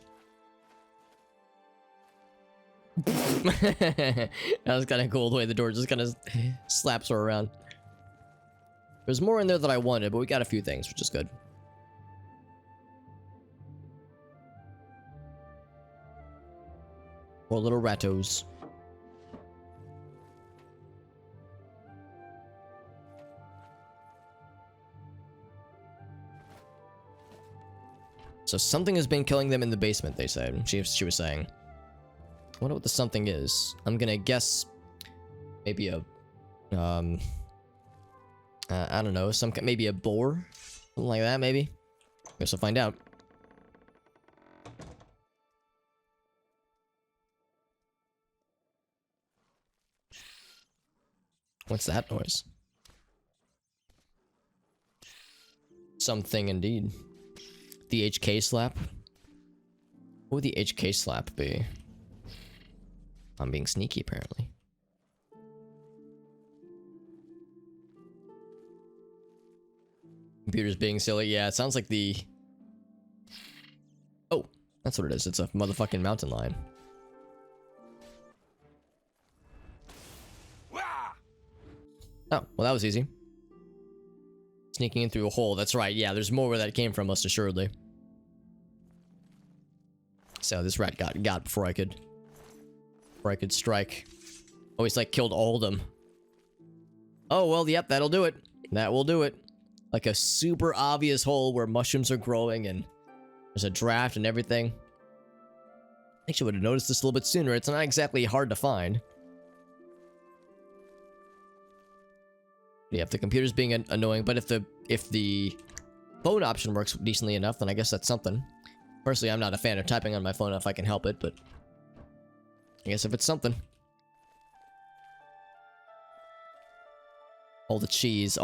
That was kind of cool the way the door just kind of slaps her around. There's more in there that I wanted, but we got a few things, which is good. Poor little rattos. So something has been killing them in the basement, they said. She was saying. I wonder what the something is. I'm gonna guess maybe a I don't know, maybe a boar, something like that. Maybe. Guess we'll find out. What's that noise? Something indeed. The HK slap. What would the HK slap be? I'm being sneaky, apparently. Computer's being silly. Yeah, it sounds like the... Oh, that's what it is. It's a motherfucking mountain lion. Oh, well that was easy. Sneaking in through a hole. That's right. Yeah, there's more where that came from, most assuredly. So this rat got before I could strike. Always like killed all of them. Oh, well, yep, that'll do it. That will do it. Like a super obvious hole where mushrooms are growing and there's a draft and everything. I actually would have noticed this a little bit sooner. It's not exactly hard to find. Yeah, if the computer's being annoying, but if the phone option works decently enough, then I guess that's something. Personally, I'm not a fan of typing on my phone if I can help it, but I guess if it's something. All the cheese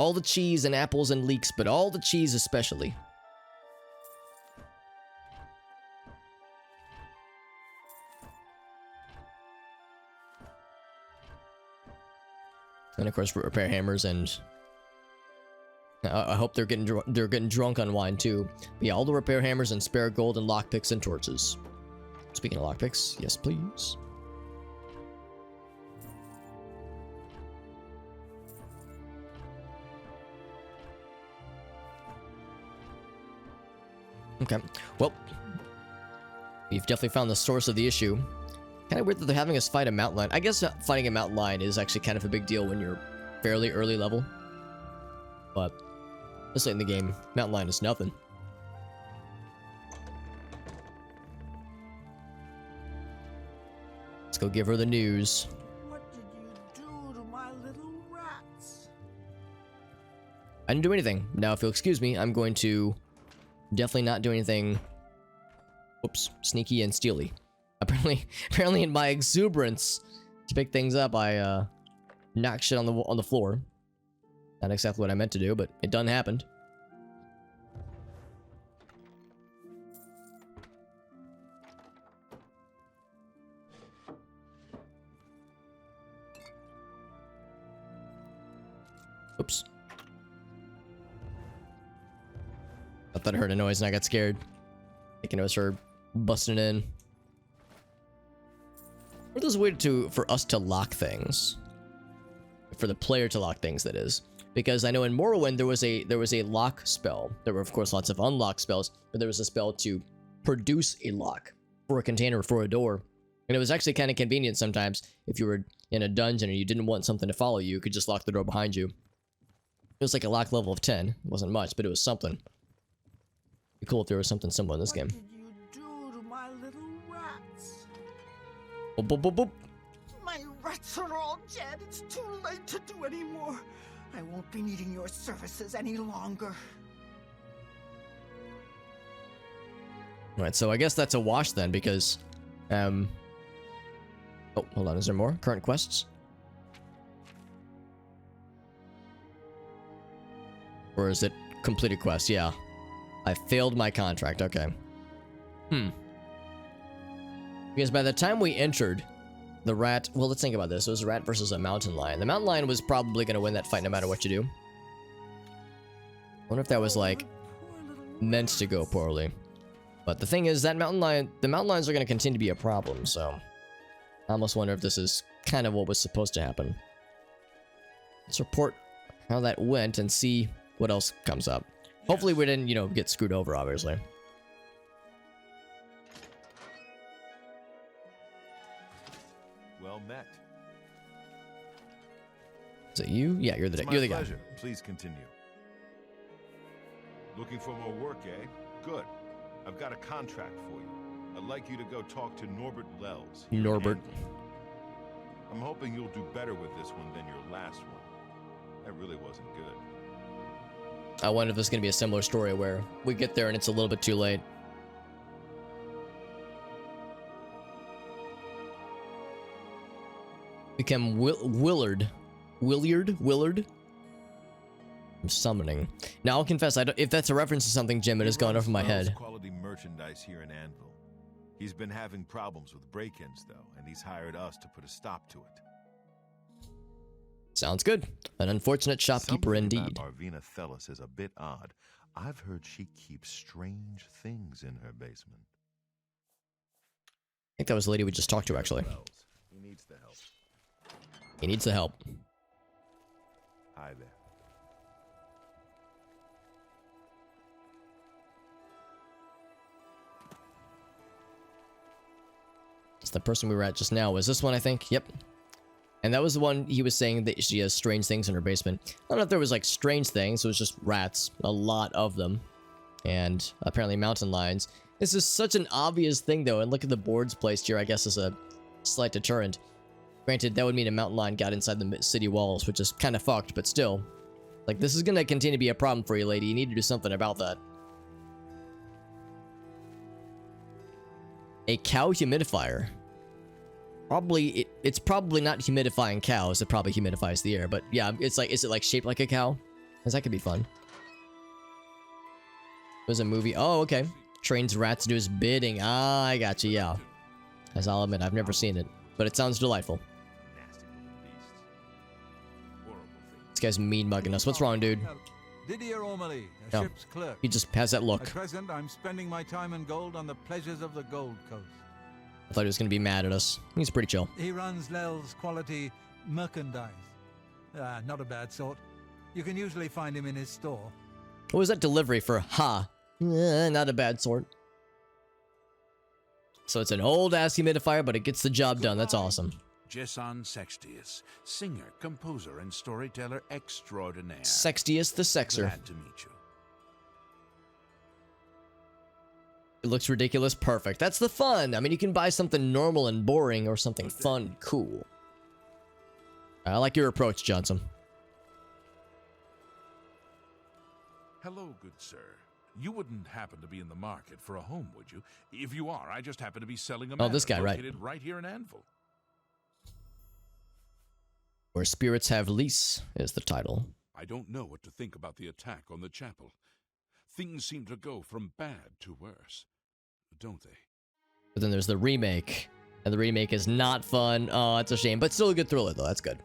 and apples and leeks, but all the cheese especially. And of course, repair hammers, and I hope they're getting drunk on wine too. But yeah, all the repair hammers and spare gold and lockpicks and torches. Speaking of lockpicks, yes please. Okay, well, we've definitely found the source of the issue. Kind of weird that they're having us fight a mountain lion. I guess fighting a mountain lion is actually kind of a big deal when you're fairly early level. But this late in the game, mountain lion is nothing. Let's go give her the news. What did you do to my little rats? I didn't do anything. Now, if you'll excuse me, I'm going to definitely not do anything, whoops, sneaky and steely. Apparently in my exuberance to pick things up, I knocked shit on the floor. Not exactly what I meant to do, but it done happened. Oops. I thought I heard a noise and I got scared. Thinking it was her busting in. Or there's a way for us to lock things. For the player to lock things, that is. Because I know in Morrowind there was a lock spell. There were of course lots of unlock spells, but there was a spell to produce a lock for a container or for a door. And it was actually kind of convenient sometimes if you were in a dungeon and you didn't want something to follow you, you could just lock the door behind you. It was like a lock level of 10. It wasn't much, but it was something. It'd be cool if there was something similar in this game. What did you do to my little rats? Boop, boop, boop, boop. My rats are all dead. It's too late to do any more. I won't be needing your services any longer. Right, so I guess that's a wash then, because oh, hold on, is there more current quests? Or is it completed quest? Yeah. I failed my contract, okay. Because by the time we entered, the rat... Well, let's think about this. It was a rat versus a mountain lion. The mountain lion was probably going to win that fight no matter what you do. I wonder if that was, like, meant to go poorly. But the thing is, that mountain lion... The mountain lions are going to continue to be a problem, so... I almost wonder if this is kind of what was supposed to happen. Let's report how that went and see what else comes up. Hopefully we didn't, you know, get screwed over, obviously. Well met. Is it you? Yeah, you're the guy. Pleasure. Please continue. Looking for more work, eh? Good. I've got a contract for you. I'd like you to go talk to Norbert Lels. Norbert. I'm hoping you'll do better with this one than your last one. That really wasn't good. I wonder if this is going to be a similar story where we get there and it's a little bit too late. Become Willard. I'm summoning. Now I'll confess, if that's a reference to something, Jim, it has gone over my head. Quality merchandise here in Anvil. He's been having problems with break-ins though, and he's hired us to put a stop to it. Sounds good. An unfortunate shopkeeper Something indeed. about Arvina Thelis is a bit odd. I've heard she keeps strange things in her basement. I think that was the lady we just talked to, actually. He needs the help. He needs the help. Hi there. It's the person we were at just now. Was this one, I think? Yep. And that was the one he was saying that she has strange things in her basement. I don't know if there was like strange things. It was just rats. A lot of them. And apparently mountain lions. This is such an obvious thing though. And look at the boards placed here, I guess, as a slight deterrent. Granted, that would mean a mountain lion got inside the city walls, which is kind of fucked, but still. Like, this is going to continue to be a problem for you, lady. You need to do something about that. A cow humidifier. Probably, it's probably not humidifying cows. It probably humidifies the air. But yeah, it's like, is it like shaped like a cow? Because that could be fun. It was a movie. Oh, okay. Trains rats to do his bidding. Ah, I got you, yeah. As I'll admit, I've never seen it. But it sounds delightful. This guy's mean mugging us. What's wrong, dude? Didier O'Malley, a No. ship's clerk. He just has that look. At present, I'm spending my time in gold on the pleasures of the Gold Coast. I thought he was going to be mad at us. He's pretty chill. He runs Lel's quality merchandise. Not a bad sort. You can usually find him in his store. What was that delivery for? Ha. Not a bad sort. So it's an old-ass humidifier, but it gets the job done. That's awesome. Jesson Sextius, singer, composer, and storyteller extraordinaire. Sextius the Sexer. Glad to meet you. It looks ridiculous. Perfect. That's the fun. I mean, you can buy something normal and boring or something fun and cool. I like your approach, Johnson. Hello, good sir. You wouldn't happen to be in the market for a home, would you? If you are, I just happen to be selling a Oh, this guy, right. located right here in Anvil. Where Spirits Have Lease is the title. I don't know what to think about the attack on the chapel. Things seem to go from bad to worse, don't they? But then there's the remake. And the remake is not fun. Oh, that's a shame. But still a good thriller, though. That's good.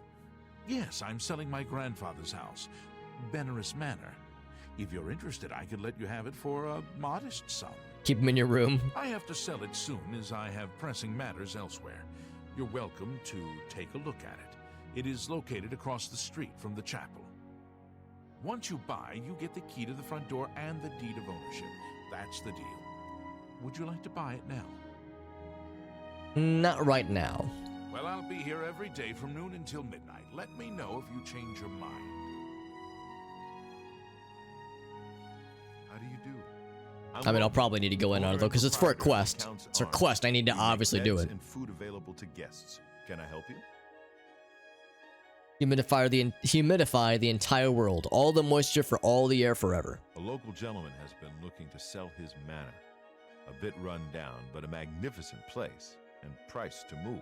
Yes, I'm selling my grandfather's house, Benaris Manor. If you're interested, I could let you have it for a modest sum. Keep him in your room. I have to sell it soon, as I have pressing matters elsewhere. You're welcome to take a look at it. It is located across the street from the chapel. Once you buy, you get the key to the front door and the deed of ownership. That's the deal. Would you like to buy it now? Not right now. Well, I'll be here every day from noon until midnight. Let me know if you change your mind. How do you do? I mean, I'll probably need to go in on it, though, because it's for a quest. It's a quest. I need to obviously do it. And food available to guests. Can I help you? Humidify the entire world. All the moisture for all the air forever. A local gentleman has been looking to sell his manor. A bit run down, but a magnificent place, and priced to move.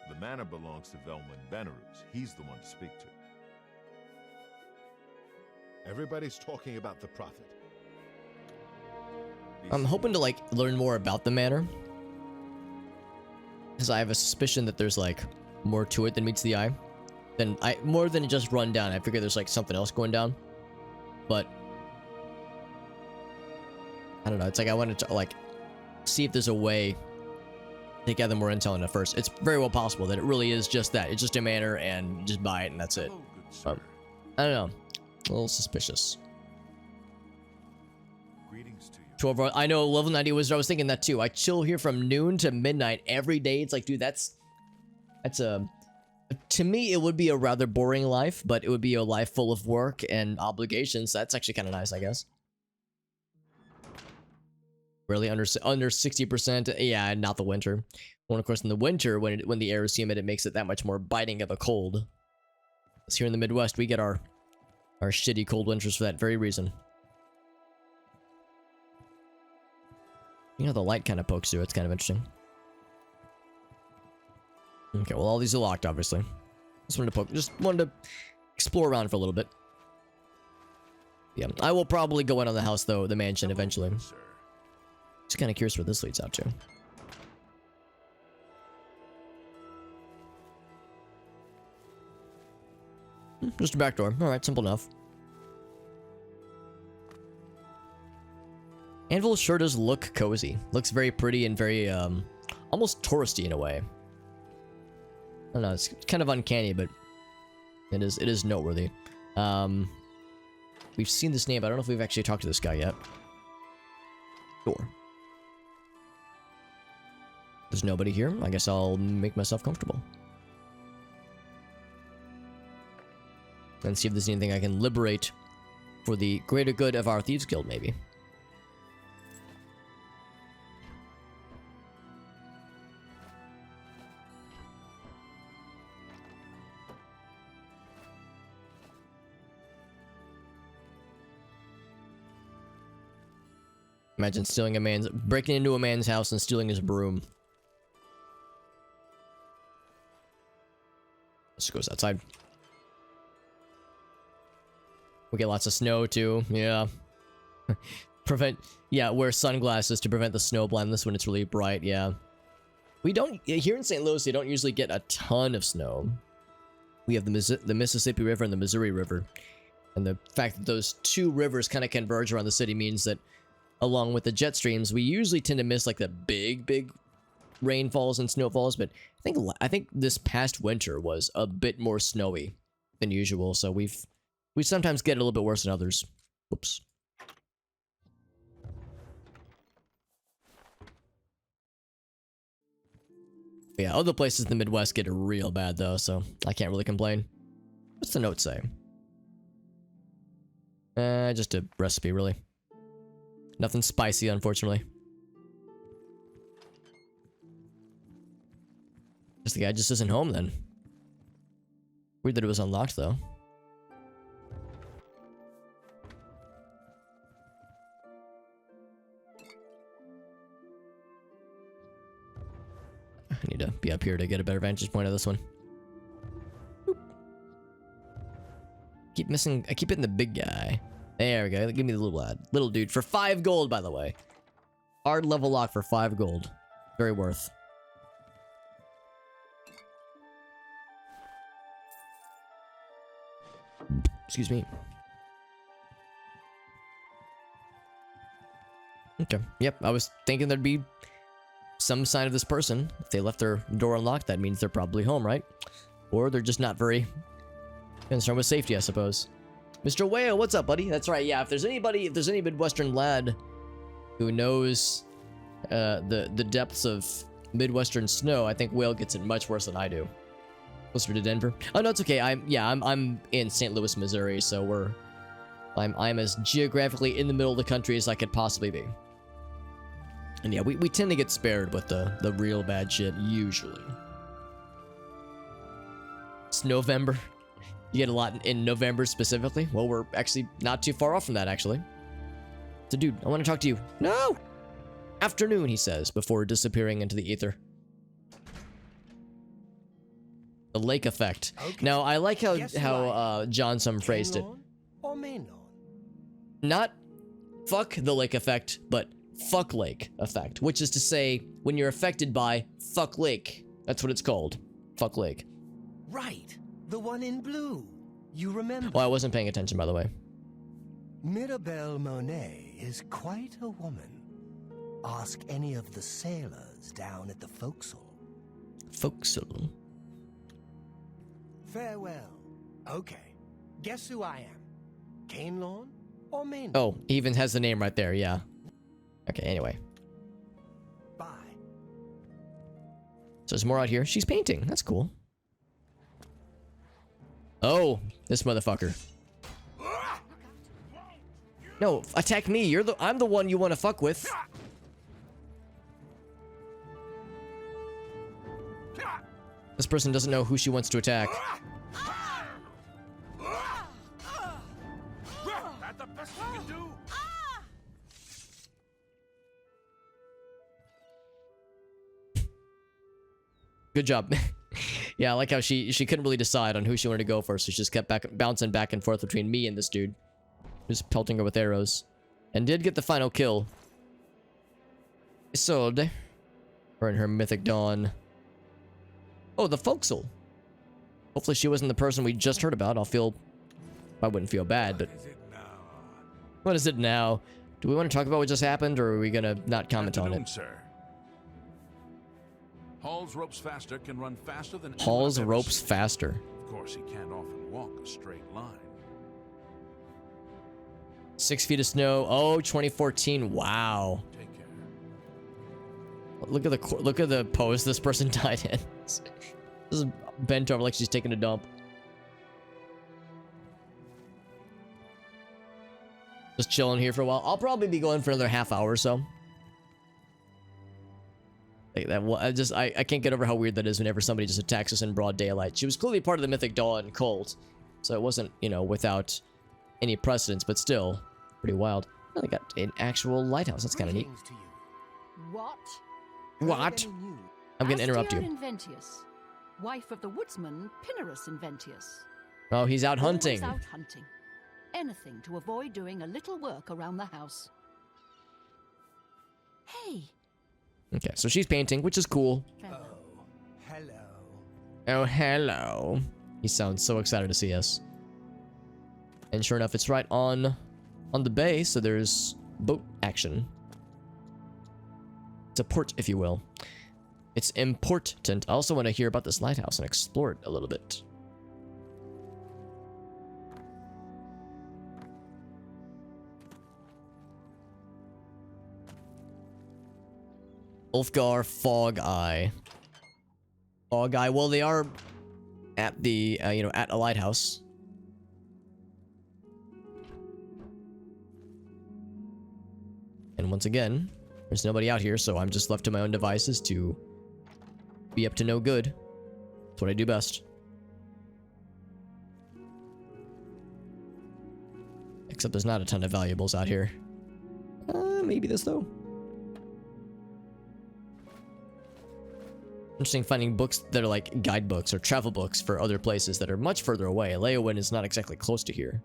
The manor belongs to Velman Benarouz. He's the one to speak to. Everybody's talking about the prophet. I'm hoping to, like, learn more about the manor. Because I have a suspicion that there's, like, more to it than meets the eye. More than just run down. I figure there's, like, something else going down. But I don't know. It's like I wanted to, like, see if there's a way to gather more intel on it first. It's very well possible that it really is just that. It's just a manor and you just buy it and that's it. I don't know. A little suspicious. Greetings to you. 12 hours. I know, level 90 wizard. I was thinking that too. I chill here from noon to midnight every day. It's like, dude, that's a... To me, it would be a rather boring life, but it would be a life full of work and obligations. That's actually kind of nice, I guess. Really under 60%. Yeah, not the winter. Well, of course, in the winter, when the air is humid, it makes it that much more biting of a cold. Because here in the Midwest, we get our shitty cold winters for that very reason. You know, the light kind of pokes through. It's kind of interesting. Okay, well, all these are locked, obviously. Just wanted to explore around for a little bit. Yeah, I will probably go in on the house, though, the mansion, eventually. Just kind of curious where this leads out to. Just a back door. Alright, simple enough. Anvil sure does look cozy. Looks very pretty and very, almost touristy in a way. I don't know, it's kind of uncanny, but it is noteworthy. We've seen this name, but I don't know if we've actually talked to this guy yet. Door. There's nobody here. I guess I'll make myself comfortable. And see if there's anything I can liberate for the greater good of our Thieves Guild, maybe. Imagine breaking into a man's house and stealing his broom. This goes outside. We get lots of snow too, yeah. Wear sunglasses to prevent the snow blindness when it's really bright, yeah. We don't, here in St. Louis, they don't usually get a ton of snow. We have the Mississippi River and the Missouri River. And the fact that those two rivers kind of converge around the city means that along with the jet streams, we usually tend to miss like the big rainfalls and snowfalls, but I think this past winter was a bit more snowy than usual, so we sometimes get it a little bit worse than others. Whoops. Yeah, other places in the Midwest get it real bad though, so I can't really complain. What's the note say? Just a recipe, really. Nothing spicy, unfortunately. Guess the guy just isn't home then. Weird that it was unlocked though. I need to be up here to get a better vantage point of this one. Boop. I keep hitting the big guy. There we go. Give me the little lad. Little dude for 5 gold, by the way. Hard level lock for 5 gold. Very worth. Excuse me. Okay. Yep, I was thinking there'd be some sign of this person. If they left their door unlocked, that means they're probably home, right? Or they're just not very concerned with safety, I suppose. Mr. Whale, what's up, buddy? That's right, yeah, if there's any Midwestern lad who knows the depths of Midwestern snow, I think Whale gets it much worse than I do. Closer to Denver. Oh no, it's okay. I'm in St. Louis, Missouri, so I'm as geographically in the middle of the country as I could possibly be. And yeah, we tend to get spared with the real bad shit, usually. It's November. You get a lot in November specifically. Well, we're actually not too far off from that, actually. So, dude, I want to talk to you. No! Afternoon, he says, before disappearing into the ether. The lake effect. Okay. Now, I like how John Sum phrased it. Or may not. Not fuck the lake effect, but fuck lake effect. Which is to say, when you're affected by fuck lake. That's what it's called. Fuck lake. Right. The one in blue. You remember? Well, I wasn't paying attention, by the way. Mirabelle Monet is quite a woman. Ask any of the sailors down at the forecastle. Forecastle? Farewell. Okay. Guess who I am? Cainlawn or Maynard? Oh, he even has the name right there, yeah. Okay, anyway. Bye. So there's more out here. She's painting. That's cool. Oh, this motherfucker. No, attack me. I'm the one you want to fuck with. This person doesn't know who she wants to attack. That's the best you can do. Good job. Yeah, I like how she couldn't really decide on who she wanted to go for, so she just kept bouncing back and forth between me and this dude. Just pelting her with arrows. And did get the final kill. Isolde. Or in her mythic dawn. Oh, the forecastle. Hopefully she wasn't the person we just heard about. I wouldn't feel bad, but... What is it now? Do we want to talk about what just happened, or are we gonna not comment on it? Sir. Hall's ropes faster can run faster than Hall's ropes faster. Of course, he can't often walk a straight line. 6 feet of snow. Oh, 2014. Wow. Take care. Look at the pose this person died in. This is bent over like she's taking a dump. Just chilling here for a while. I'll probably be going for another half hour or so. Like that. I can't get over how weird that is whenever somebody just attacks us in broad daylight. She was clearly part of the Mythic Dawn cult, so it wasn't, you know, without any precedence, but still pretty wild. Oh, they got an actual lighthouse. That's kind of neat. What? What? I'm gonna interrupt you. Inventius, wife of the woodsman Pinarus Inventius. Oh, he's out hunting. Always out hunting. Anything to avoid doing a little work around the house. Hey. Okay, so she's painting, which is cool. Oh, hello. Oh, hello. He sounds so excited to see us. And sure enough, it's right on the bay, so there's boat action. It's a port, if you will. It's important. I also want to hear about this lighthouse and explore it a little bit. Ulfgar Fog Eye. Fog Eye. Well, they are at the, you know, at a lighthouse. And once again, there's nobody out here, so I'm just left to my own devices to be up to no good. That's what I do best. Except there's not a ton of valuables out here. Maybe this, though. Interesting finding books that are like guidebooks or travel books for other places that are much further away. Leowen is not exactly close to here.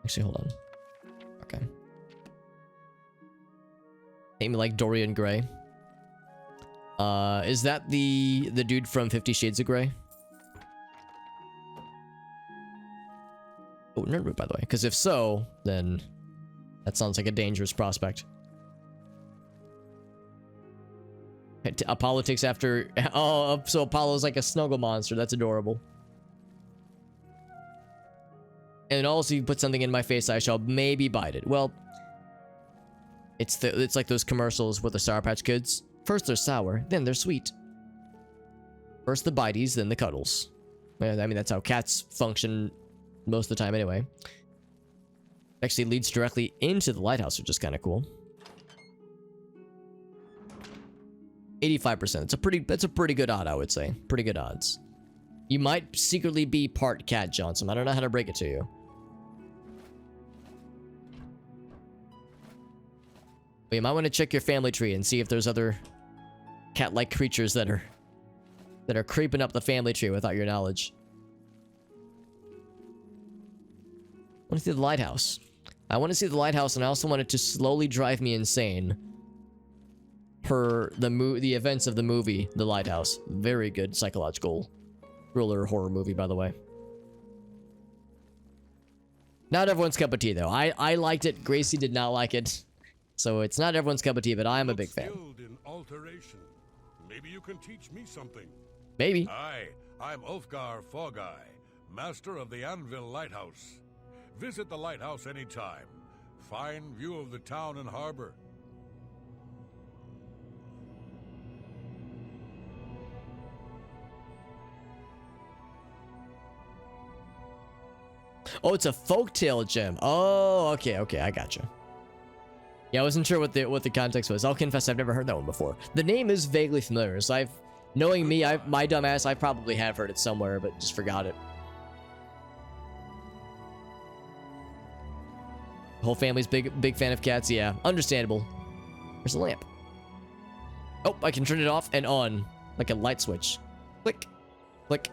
Actually, hold on. Okay. Name like Dorian Gray. Is that the dude from 50 Shades of Grey? Oh, Nerdwood, by the way. Because if so, then that sounds like a dangerous prospect. Apollo takes after... Oh, so Apollo's like a snuggle monster. That's adorable. And also, you put something in my face, I shall maybe bite it. Well, it's like those commercials with the Sour Patch Kids. First they're sour, then they're sweet. First the bites, then the cuddles. I mean, that's how cats function most of the time anyway. Actually leads directly into the lighthouse, which is kind of cool. 85%. That's a pretty good odd, I would say. Pretty good odds. You might secretly be part cat, Johnson. I don't know how to break it to you. But you might want to check your family tree and see if there's other cat-like creatures that are creeping up the family tree without your knowledge. I want to see the lighthouse. I want to see the lighthouse, and I also want it to slowly drive me insane. Per the events of the movie, The Lighthouse. Very good psychological thriller horror movie, by the way. Not everyone's cup of tea, though. I liked it. Gracie did not like it. So it's not everyone's cup of tea, but I'm a big fan. In alteration. Maybe you can teach me something. Maybe. Hi, I'm Ulfgar Fogeye, master of the Anvil Lighthouse. Visit the lighthouse anytime. Fine view of the town and harbor. Oh, it's a folktale gem. Oh, okay, I gotcha. Yeah, I wasn't sure what the context was. I'll confess I've never heard that one before. The name is vaguely familiar, so knowing me, my dumbass, I probably have heard it somewhere, but just forgot it. The whole family's big fan of cats. Yeah, understandable. There's a lamp. Oh, I can turn it off and on like a light switch. Click, click.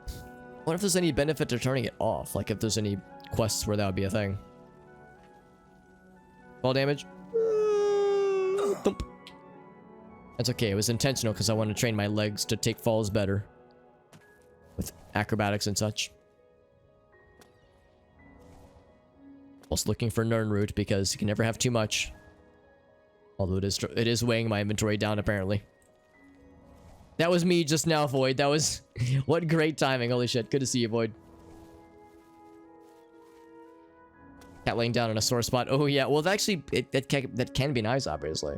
I wonder if there's any benefit to turning it off. Like if there's any quests where that would be a thing. Fall damage. Thump. That's okay. It was intentional because I want to train my legs to take falls better. with acrobatics and such. Also looking for Nirnroot because you can never have too much. Although it is weighing my inventory down apparently. That was me just now, Void. That was what great timing. Holy shit. Good to see you, Void. Cat laying down in a sore spot. Oh yeah. Well, actually, that can be nice, obviously.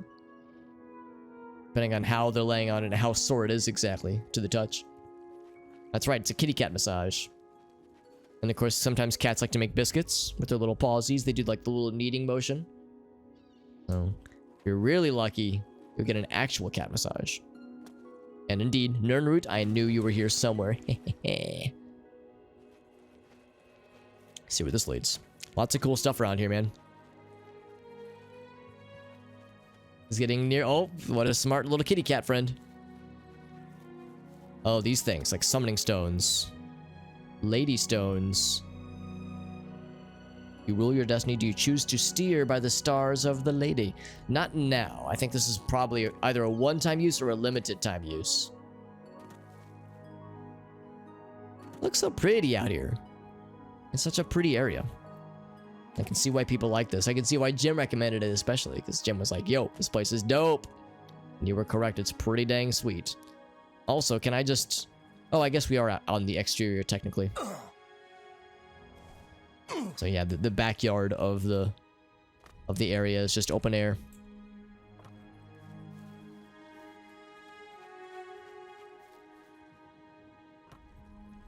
Depending on how they're laying on it and how sore it is exactly to the touch. That's right. It's a kitty cat massage. And of course, sometimes cats like to make biscuits with their little pawsies. They do like the little kneading motion. So, if you're really lucky, you'll get an actual cat massage. And indeed, Nirnroot, I knew you were here somewhere. See where this leads. Lots of cool stuff around here, man. He's getting near. Oh, what a smart little kitty cat friend. Oh, these things, like summoning stones. Lady stones. You rule your destiny. Do you choose to steer by the stars of the lady? Not now. I think this is probably either a one-time use or a limited time use. Looks so pretty out here. It's such a pretty area. I can see why people like this. I can see why Jim recommended it especially, because Jim was like, yo, this place is dope. And you were correct. It's pretty dang sweet. Also, can I just... Oh, I guess we are on the exterior technically. So yeah, the backyard of the area is just open air.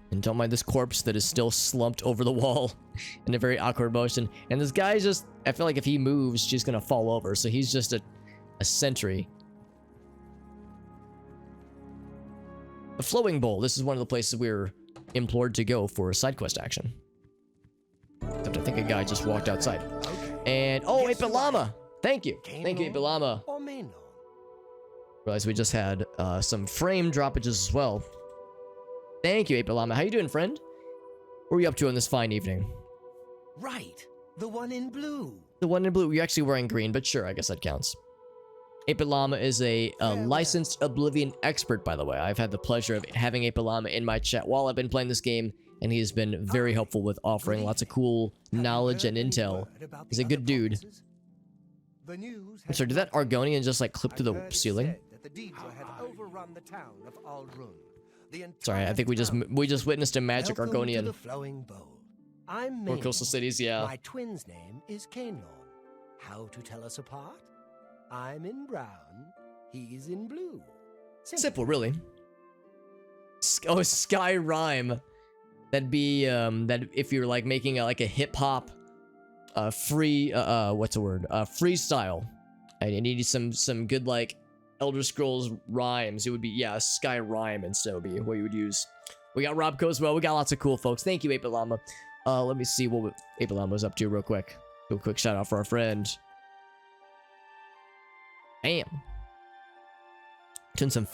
And don't mind this corpse that is still slumped over the wall in a very awkward motion. And this guy's just, I feel like if he moves, she's gonna fall over. So he's just a sentry. The Flowing Bowl. This is one of the places we were implored to go for side quest action. Except I think a guy just walked outside. And oh, Ape Llama! Thank you. Thank you, Ape Llama. Realize we just had some frame droppages as well. Thank you, Ape Llama. How you doing, friend? What are you up to on this fine evening? Right. The one in blue. The one in blue. You're actually wearing green, but sure, I guess that counts. Ape Llama is a licensed Oblivion expert, by the way. I've had the pleasure of having Ape Llama in my chat while I've been playing this game, and he has been very helpful with offering lots of cool knowledge and intel. He's a good dude. I'm sorry, did that Argonian just like clip through the ceiling? Sorry, I think we just witnessed a magic Argonian. Or coastal cities, yeah. My twin's name is Cainlorn. How to tell us apart? I'm in brown, he's in blue. Simple, really. Oh, Sky Rhyme. That'd be that if you're like making like a hip hop free what's the word? Freestyle. And you need some good like Elder Scrolls rhymes. It would be, yeah, Sky Rhyme instead would be what you would use. We got Rob Coswell. We got lots of cool folks. Thank you, Ape Llama. Let me see what Ape Llama was up to real quick. Do a quick shout out for our friend. Bam.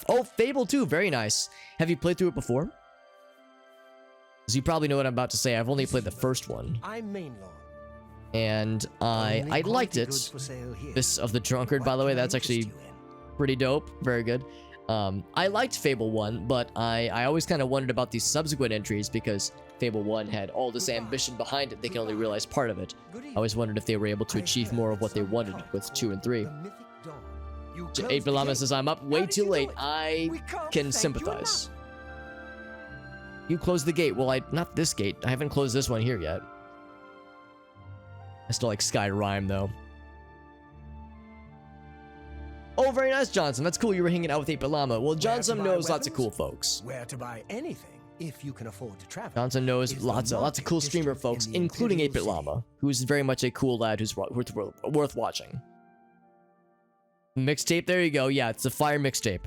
Oh, Fable 2. Very nice. Have you played through it before? Because you probably know what I'm about to say. I've only played the first one. I'm Mainlord. And I liked it. This of the Drunkard, by the way, that's actually pretty dope. Very good. I liked Fable 1, but I always kind of wondered about these subsequent entries because Fable 1 had all this ambition behind it. They can only realize part of it. I always wondered if they were able to achieve more of what they wanted with 2 and 3. Ape Llama says, I'm up way too late. I can sympathize. You closed the gate. Well, not this gate. I haven't closed this one here yet. I still like Sky Rhyme, though. Oh, very nice, Johnson. That's cool. You were hanging out with Ape Llama. Well, Johnson knows lots of cool folks. Where to buy anything if you can afford to travel. Johnson knows lots of cool streamer folks, including Ape Llama, who's very much a cool lad who's worth watching. Mixtape, there you go. Yeah, it's a fire mixtape.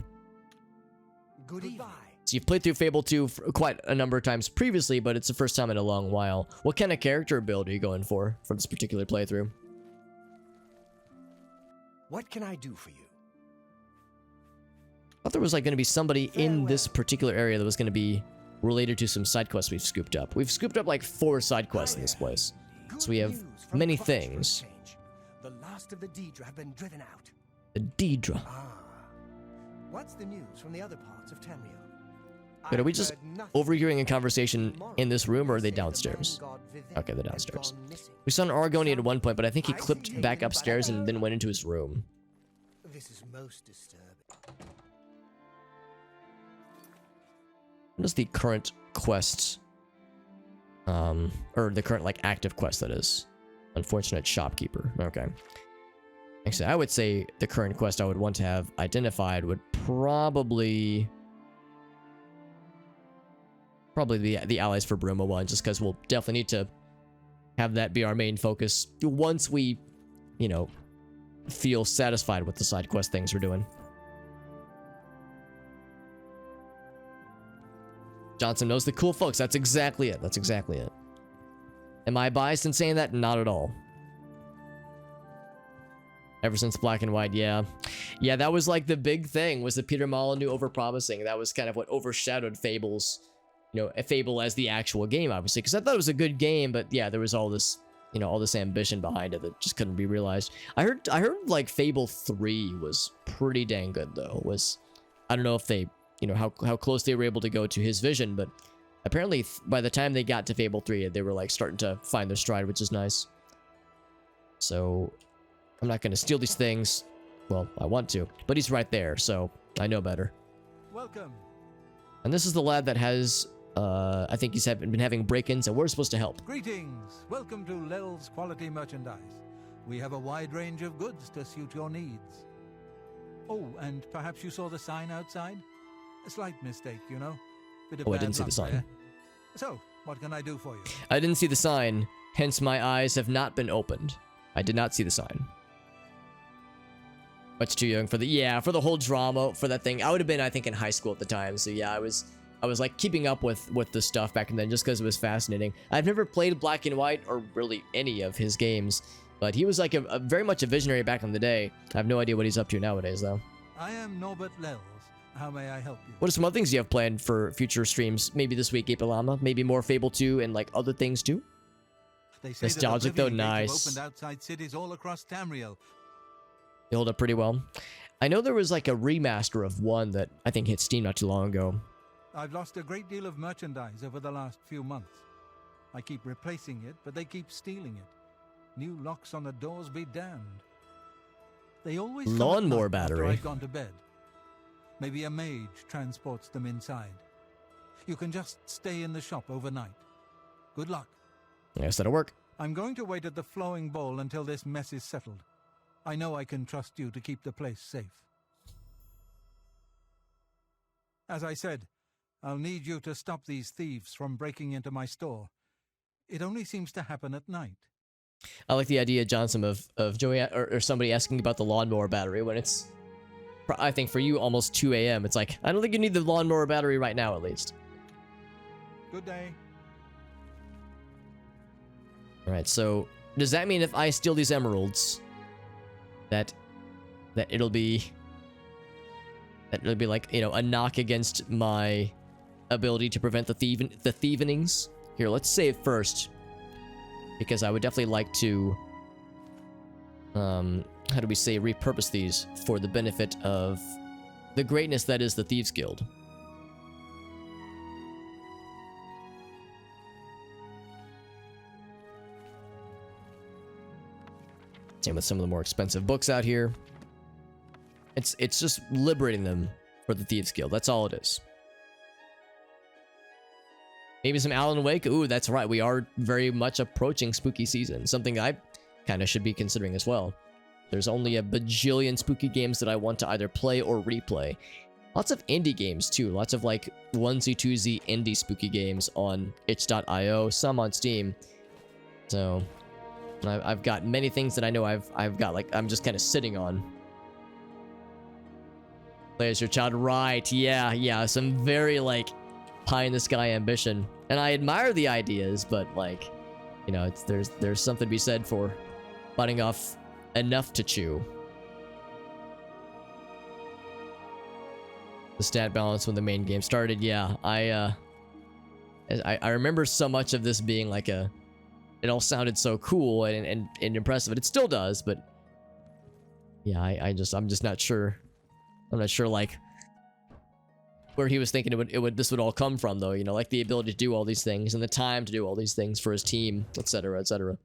Goodbye. So you've played through Fable 2 quite a number of times previously, but it's the first time in a long while. What kind of character build are you going for this particular playthrough? What can I do for you? I thought there was like going to be somebody in this particular area that was going to be related to some side quests we've scooped up. We've scooped up like 4 side quests in this place. So we have many things. The last of the Daedra have been driven out. The Daedra. What's the news from the other parts of Tamriel? But are we just overhearing a conversation in this room, or are they downstairs? Okay, they're downstairs. We saw an Argonian at one point, but I think he clipped back upstairs and then went into his room. This is most disturbing. What is the current quest? Or the current, like, active quest, that is. Unfortunate shopkeeper. Okay. Actually, I would say the current quest I would want to have identified would probably the Allies for Bruma one, just because we'll definitely need to have that be our main focus once we, you know, feel satisfied with the side quest things we're doing. Johnson knows the cool folks. That's exactly it. That's exactly it. Am I biased in saying that? Not at all. Ever since Black and White, yeah. Yeah, that was like the big thing, was the Peter Molyneux overpromising. That was kind of what overshadowed Fable's, you know, a Fable as the actual game, obviously. Because I thought it was a good game, but yeah, there was all this, you know, all this ambition behind it that just couldn't be realized. I heard like Fable 3 was pretty dang good, though. I don't know if they, you know, how close they were able to go to his vision, but apparently by the time they got to Fable 3, they were like starting to find their stride, which is nice. So I'm not going to steal these things. Well, I want to, but he's right there, so I know better. Welcome. And this is the lad that has, I think he's been having break-ins, and we're supposed to help. Greetings. Welcome to Lel's Quality Merchandise. We have a wide range of goods to suit your needs. Oh, and perhaps you saw the sign outside? A slight mistake, you know. Oh, I didn't see the sign. There. So, what can I do for you? I didn't see the sign, hence my eyes have not been opened. I did not see the sign. Much too young for the whole drama for that thing. I would have been, I think, in high school at the time. So yeah, I was like keeping up with the stuff back then just because it was fascinating. I've never played Black and White or really any of his games, but he was like a very much a visionary back in the day. I have no idea what he's up to nowadays, though. I am Norbert Lels. How may I help you? What are some other things you have planned for future streams? Maybe this week, Apalama. Maybe more Fable 2 and like other things too? They say nostalgic though, nice. Opened outside cities all across Tamriel. They hold up pretty well. I know there was like a remaster of one that I think hit Steam not too long ago. I've lost a great deal of merchandise over the last few months. I keep replacing it, but they keep stealing it. New locks on the doors be damned. They always lawnmower battery. After I've gone to bed. Maybe a mage transports them inside. You can just stay in the shop overnight. Good luck. Yes, that'll work. I'm going to wait at the flowing bowl until this mess is settled. I know I can trust you to keep the place safe. As I said, I'll need you to stop these thieves from breaking into my store. It only seems to happen at night. I like the idea, Johnson, of Joey or somebody asking about the lawnmower battery when it's, I think for you, almost 2 a.m. It's like, I don't think you need the lawnmower battery right now, at least. Good day. Alright, so does that mean if I steal these emeralds, that it'll be like, you know, a knock against my ability to prevent the thievenings? Here, let's save first, because I would definitely like to, how do we say, repurpose these for the benefit of the greatness that is the Thieves Guild. Same with some of the more expensive books out here. It's just liberating them for the Thieves Guild. That's all it is. Maybe some Alan Wake. Ooh, that's right. We are very much approaching spooky season. Something I kind of should be considering as well. There's only a bajillion spooky games that I want to either play or replay. Lots of indie games too. Lots of like onesie-twosie indie spooky games on itch.io. Some on Steam. So I've got many things that I know I've got, like, I'm just kind of sitting on. Play as your child, right? Yeah, some very like pie in the sky ambition, and I admire the ideas, but like, you know, there's something to be said for biting off enough to chew. The stat balance when the main game started, yeah, I remember so much of this being like a. It all sounded so cool and impressive, and it still does, but yeah, I'm just not sure. I'm not sure, like, where he was thinking this would all come from, though, you know, like the ability to do all these things and the time to do all these things for his team, etc., etc.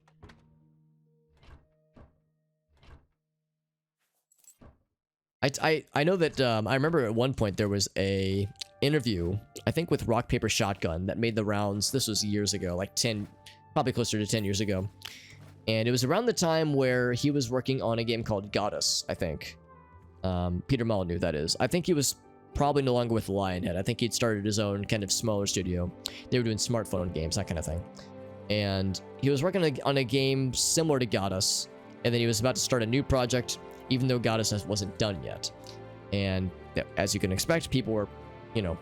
I know that I remember at one point there was a interview, I think with Rock Paper Shotgun, that made the rounds. This was years ago, like 10, probably closer to 10 years ago. And it was around the time where he was working on a game called Goddess, I think. Peter Molyneux, that is. I think he was probably no longer with Lionhead. I think he'd started his own kind of smaller studio. They were doing smartphone games, that kind of thing. And he was working on a game similar to Goddess, and then he was about to start a new project, even though Goddess wasn't done yet. And as you can expect, people were, you know,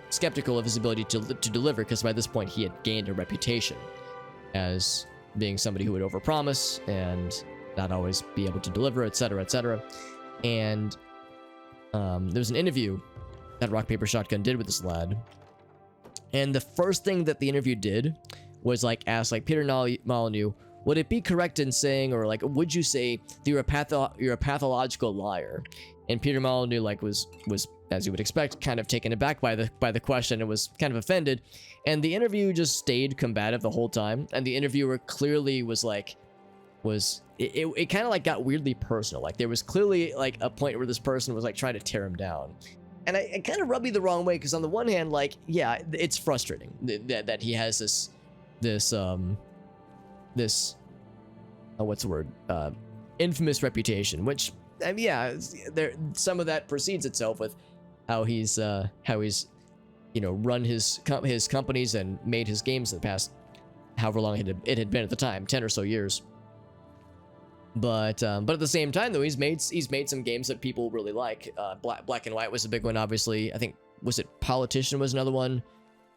skeptical of his ability to deliver, because by this point he had gained a reputation as being somebody who would overpromise and not always be able to deliver, etc., etc. And there was an interview that Rock Paper Shotgun did with this lad, and the first thing that the interview did was like ask like Peter Molyneux, would it be correct in saying, or like, would you say that you're a pathological liar? And Peter Molyneux like was as you would expect, kind of taken aback by the question and was kind of offended. And the interview just stayed combative the whole time. And the interviewer clearly was like, it kind of like got weirdly personal. Like there was clearly like a point where this person was like trying to tear him down. And it kind of rubbed me the wrong way, because on the one hand, like, yeah, it's frustrating that he has this what's the word? Infamous reputation, which, I mean, yeah, some of that precedes itself with how he's you know, run his companies and made his games in the past however long it had been at the time, 10 or so years. But at the same time, though, he's made some games that people really like. Black and White was a big one, obviously. I think, was it Politician was another one,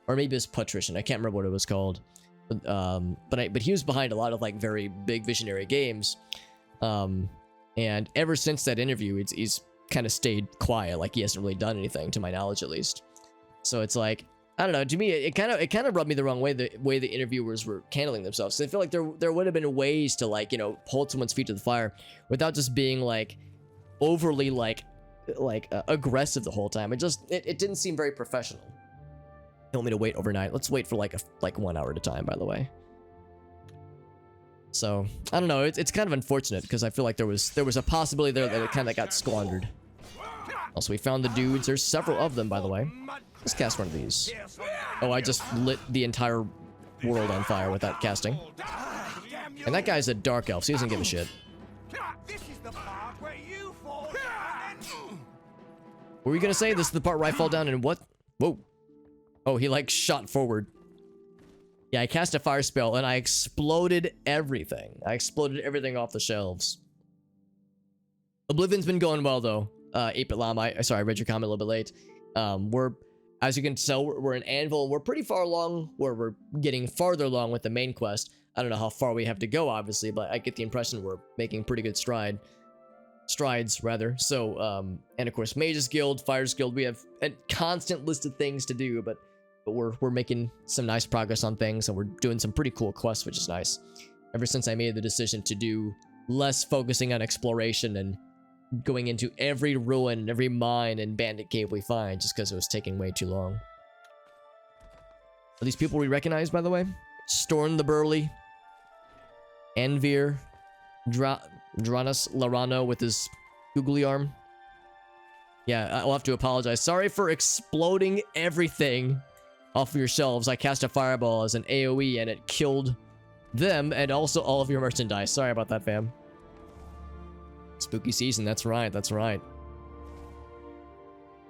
or maybe it's Patrician. I can't remember what it was called. But he was behind a lot of like very big visionary games. And ever since that interview, he's kind of stayed quiet. Like he hasn't really done anything, to my knowledge, at least. So it's like, I don't know. To me, it kind of rubbed me the wrong way, the way the interviewers were handling themselves. So I feel like there would have been ways to, like, you know, hold someone's feet to the fire without just being like overly like aggressive the whole time. It didn't seem very professional. You want me to wait overnight? Let's wait for like 1 hour at a time, by the way. So I don't know. It's kind of unfortunate, because I feel like there was a possibility there that it kind of got squandered. Also, we found the dudes. There's several of them, by the way. Let's cast one of these. Oh, I just lit the entire world on fire with that casting. And that guy's a dark elf, so he doesn't give a shit. What were you gonna say? This is the part where I fall down and what? Whoa. Oh, he like shot forward. Yeah, I cast a fire spell and I exploded everything. I exploded everything off the shelves. Oblivion's been going well, though. 8-Bit Llama, sorry, I read your comment a little bit late. As you can tell, we're in Anvil, and we're pretty far along, where we're getting farther along with the main quest. I don't know how far we have to go, obviously, but I get the impression we're making pretty good strides, rather. So, and of course, Mage's Guild, Fire's Guild, we have a constant list of things to do, but we're making some nice progress on things, and we're doing some pretty cool quests, which is nice. Ever since I made the decision to do less focusing on exploration and going into every ruin, every mine, and bandit cave we find, just because it was taking way too long. Are these people we recognize, by the way? Storn the Burly, Anvir, Dranus Larano with his googly arm. Yeah, I'll have to apologize. Sorry for exploding everything off of your shelves. I cast a fireball as an AoE and it killed them and also all of your merchandise. Sorry about that, fam. Spooky season, that's right, that's right.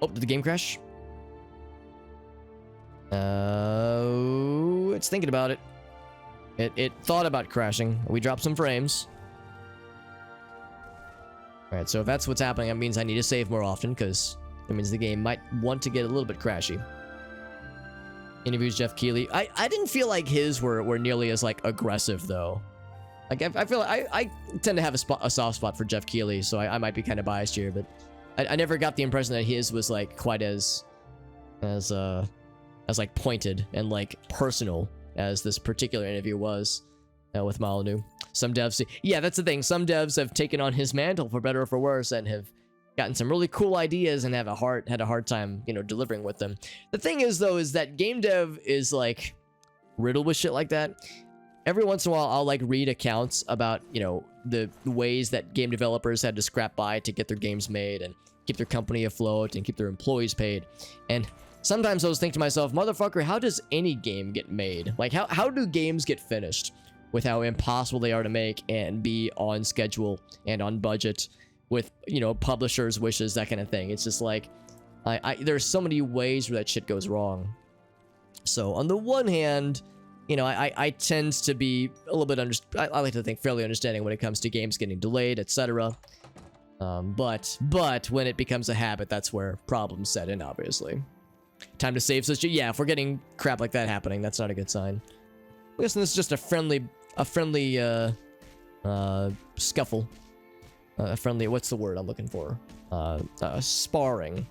Oh, did the game crash? It's thinking about it. It thought about crashing. We dropped some frames. Alright, so if that's what's happening, that means I need to save more often, because it means the game might want to get a little bit crashy. Interviews Jeff Keighley. I didn't feel like his were nearly as, like, aggressive, though. Like, I feel like I tend to have a soft spot for Jeff Keighley, so I might be kind of biased here, but I never got the impression that his was, like, quite as like, pointed and, like, personal as this particular interview was with Molyneux. Some devs... Yeah, that's the thing. Some devs have taken on his mantle, for better or for worse, and have gotten some really cool ideas and had a hard time, you know, delivering with them. The thing is, though, is that game dev is like riddled with shit like that. Every once in a while, I'll like read accounts about, you know, the ways that game developers had to scrap by to get their games made and keep their company afloat and keep their employees paid. And sometimes I was thinking to myself, motherfucker, how does any game get made? Like, how do games get finished with how impossible they are to make and be on schedule and on budget with, you know, publishers' wishes, that kind of thing? It's just like, there's so many ways where that shit goes wrong. So on the one hand, you know, I tend to be a little bit I like to think fairly understanding when it comes to games getting delayed, etc. But when it becomes a habit, that's where problems set in, obviously. Time to save such. Yeah, if we're getting crap like that happening, that's not a good sign. I'm guessing this is just a friendly scuffle. A friendly, what's the word I'm looking for? Sparring.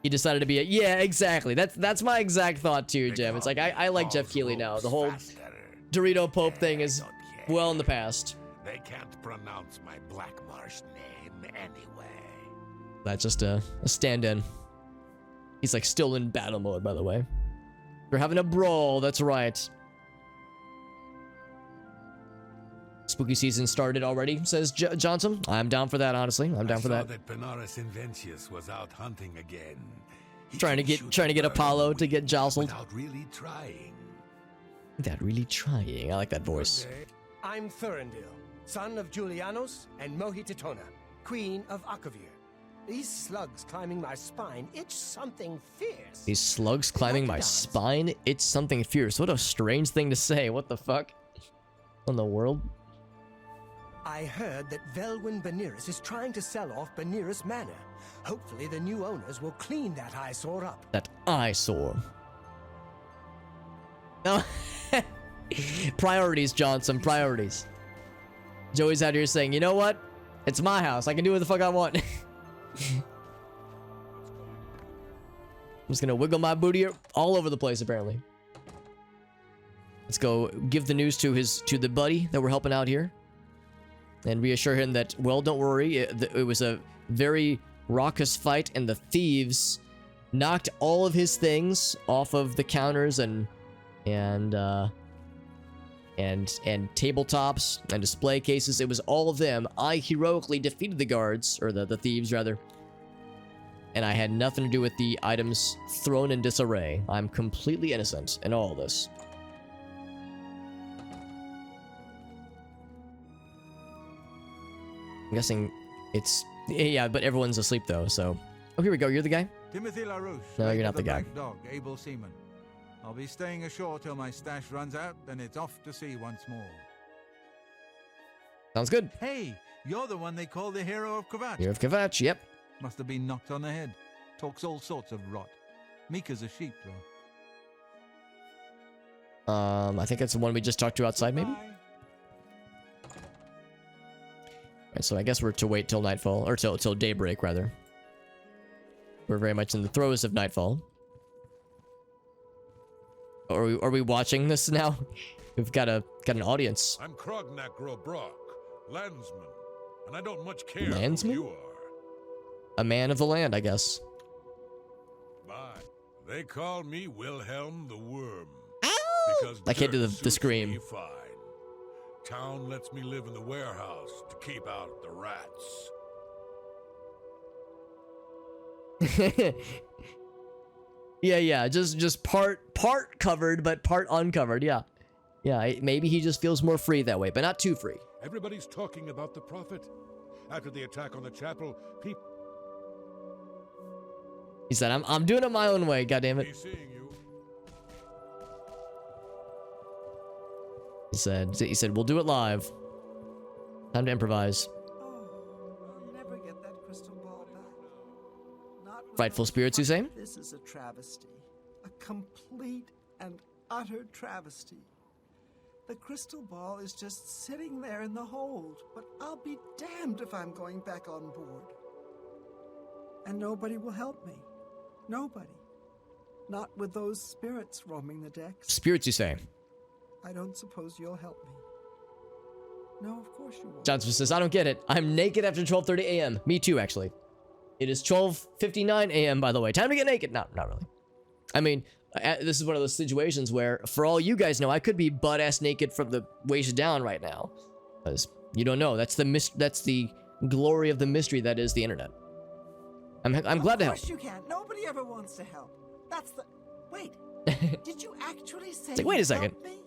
He decided to be yeah, exactly. That's my exact thought too, Jim. It's like I like Jeff Keighley now. The whole Dorito Pope thing is well in the past. They can't pronounce my Black Marsh name anyway. That's just a stand-in. He's like still in battle mode, by the way. We're having a brawl, that's right. Spooky season started already, says Johnson. I'm down for that, honestly. I'm down for that. That Benares Inventius was out hunting again. Trying to get Apollo to get jostled. Without really trying. Without really trying. I like that voice. I'm Thurendil, son of Julianos and Mohititona, queen of Akavir. These slugs climbing my spine itch something fierce. These slugs climbing my spine itch something fierce. What a strange thing to say. What the fuck? What in the world? I heard that Velwyn Beneris is trying to sell off Beneris Manor. Hopefully the new owners will clean that eyesore up. That eyesore. No. Priorities, Johnson. Priorities. Joey's out here saying, you know what? It's my house. I can do what the fuck I want. I'm just gonna wiggle my booty all over the place, apparently. Let's go give the news to the buddy that we're helping out here. And reassure him that, well, don't worry. It was a very raucous fight, and the thieves knocked all of his things off of the counters and tabletops and display cases. It was all of them. I heroically defeated the guards, or the thieves rather. And I had nothing to do with the items thrown in disarray. I'm completely innocent in all this. I'm guessing it's... Yeah, but everyone's asleep though, so... Oh, here we go. You're the guy? Timothy LaRouche. No, you're not the guy. Black Dog, able seaman. I'll be staying ashore till my stash runs out, then it's off to sea once more. Sounds good. Hey, you're the one they call the hero of Kvatch. Hero of Kvatch, yep. Must have been knocked on the head. Talks all sorts of rot. Meek as a sheep, though. I think that's the one we just talked to outside, maybe? Alright, so I guess we're to wait till nightfall, or till daybreak, rather. We're very much in the throes of nightfall. Are we watching this now? We've got an audience. I'm Krognak Grobrock, landsman, and I don't much care Landsman? who you are. A man of the land, I guess. Bye. They call me Wilhelm the Worm. Ow! I can't do the scream. Fine. Town lets me live in the warehouse to keep out the rats. Yeah, just part covered, but part uncovered, yeah. Yeah, maybe he just feels more free that way, but not too free. Everybody's talking about the prophet. After the attack on the chapel, people... He said, I'm doing it my own way, goddammit. He's seeing you. He said, we'll do it live. Time to improvise. I'll never get that crystal ball back. Not Frightful spirits, you say? This is a travesty. A complete and utter travesty. The crystal ball is just sitting there in the hold, but I'll be damned if I'm going back on board. And nobody will help me. Nobody. Not with those spirits roaming the decks. Spirits, you say? I don't suppose you'll help me. No, of course you won't. Johnson says, I don't get it. I'm naked after 12:30 a.m. Me too, actually. It is 12:59 a.m., by the way. Time to get naked. No, not really. I mean, this is one of those situations where, for all you guys know, I could be butt-ass naked from the waist down right now. Because you don't know. That's the glory of the mystery that is the internet. I'm glad to help. Of course you can't. Nobody ever wants to help. That's the... Wait. Did you actually say Like, wait a you'd second. help me?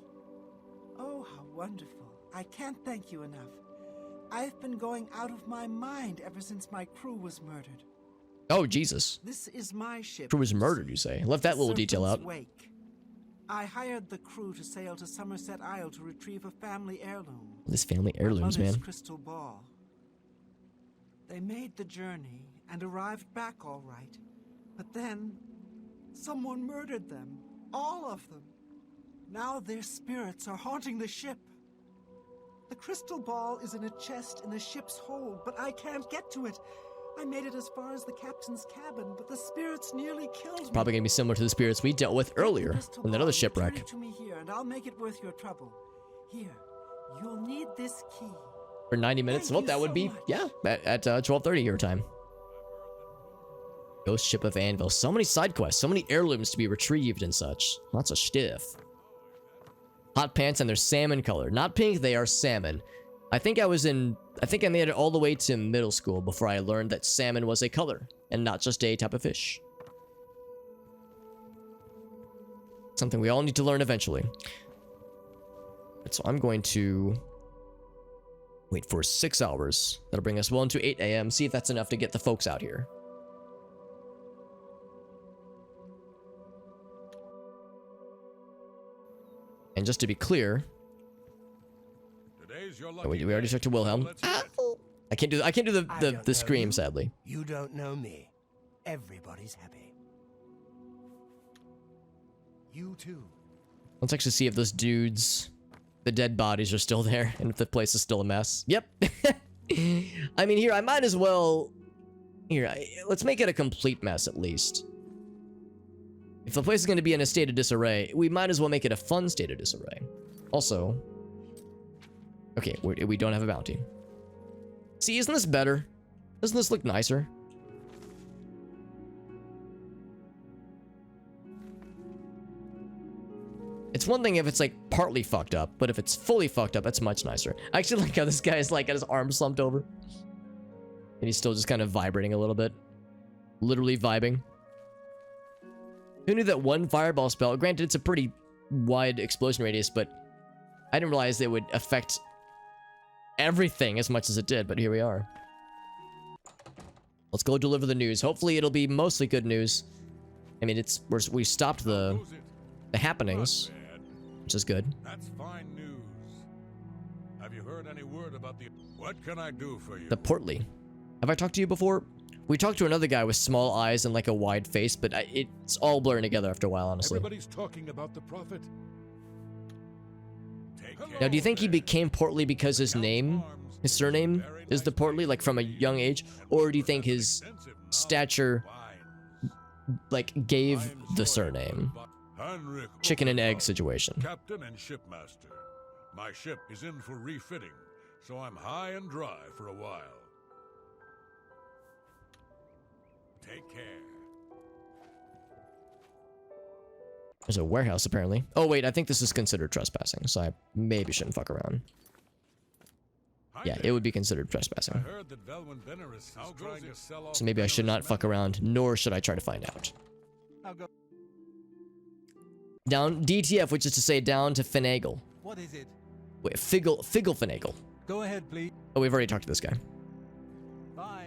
Oh, how wonderful. I can't thank you enough. I've been going out of my mind ever since my crew was murdered. Oh, Jesus. This is my ship. Crew was murdered, you say? Left that little detail out. Serpent's Wake. I hired the crew to sail to Somerset Isle to retrieve a family heirloom. This family heirlooms, my mother's man. crystal ball. They made the journey and arrived back all right. But then, someone murdered them. All of them. Now their spirits are haunting the ship. The crystal ball is in a chest in the ship's hold, but I can't get to it. I made it as far as the captain's cabin, but the spirits nearly killed me. Probably gonna be similar to the spirits we dealt with earlier in that other shipwreck. Return it to me here, and I'll make it worth your trouble. Here, you'll need this key. For 90 minutes? Well, that would be, yeah, at 12:30 your time. Ghost Ship of Anvil. So many side quests, so many heirlooms to be retrieved and such. Lots of stiff. Hot pants, and they're salmon color. Not pink, they are salmon. I think I made it all the way to middle school before I learned that salmon was a color and not just a type of fish. Something we all need to learn eventually. So I'm going to wait for 6 hours. That'll bring us well into 8 a.m. See if that's enough to get the folks out here. And just to be clear, we already talked to Wilhelm. I can't do the scream, sadly. You don't know me. Everybody's happy. You too. Let's actually see if those dudes, the dead bodies, are still there, and if the place is still a mess. Yep. I mean, here, I might as well... Here, let's make it a complete mess, at least. If the place is going to be in a state of disarray, we might as well make it a fun state of disarray. Also... Okay, we don't have a bounty. See, isn't this better? Doesn't this look nicer? It's one thing if it's like partly fucked up, but if it's fully fucked up, that's much nicer. I actually like how this guy is like got his arm slumped over. And he's still just kind of vibrating a little bit. Literally vibing. Who knew that one fireball spell, granted it's a pretty wide explosion radius, but I didn't realize it would affect everything as much as it did, but here we are. Let's go deliver the news. Hopefully it'll be mostly good news. I mean, we stopped the happenings, which is good. That's fine news. Have you heard any word about the... What can I do for you? The portly. Have I talked to you before? We talked to another guy with small eyes and like a wide face, but it's all blurring together after a while, honestly. Everybody's talking about the prophet. Now, do you think he became portly because his surname is the portly, like from a young age? Or do you think his stature, like, gave the surname? Chicken and egg situation. Captain and shipmaster. My ship is in for refitting, so I'm high and dry for a while. Take care. There's a warehouse, apparently. Oh, wait, I think this is considered trespassing, so I maybe shouldn't fuck around. Yeah, it would be considered trespassing. So maybe I should not fuck around, nor should I try to find out. Down DTF, which is to say down to finagle. What is it? Wait, figgle finagle. Go ahead, please. Oh, we've already talked to this guy. Bye.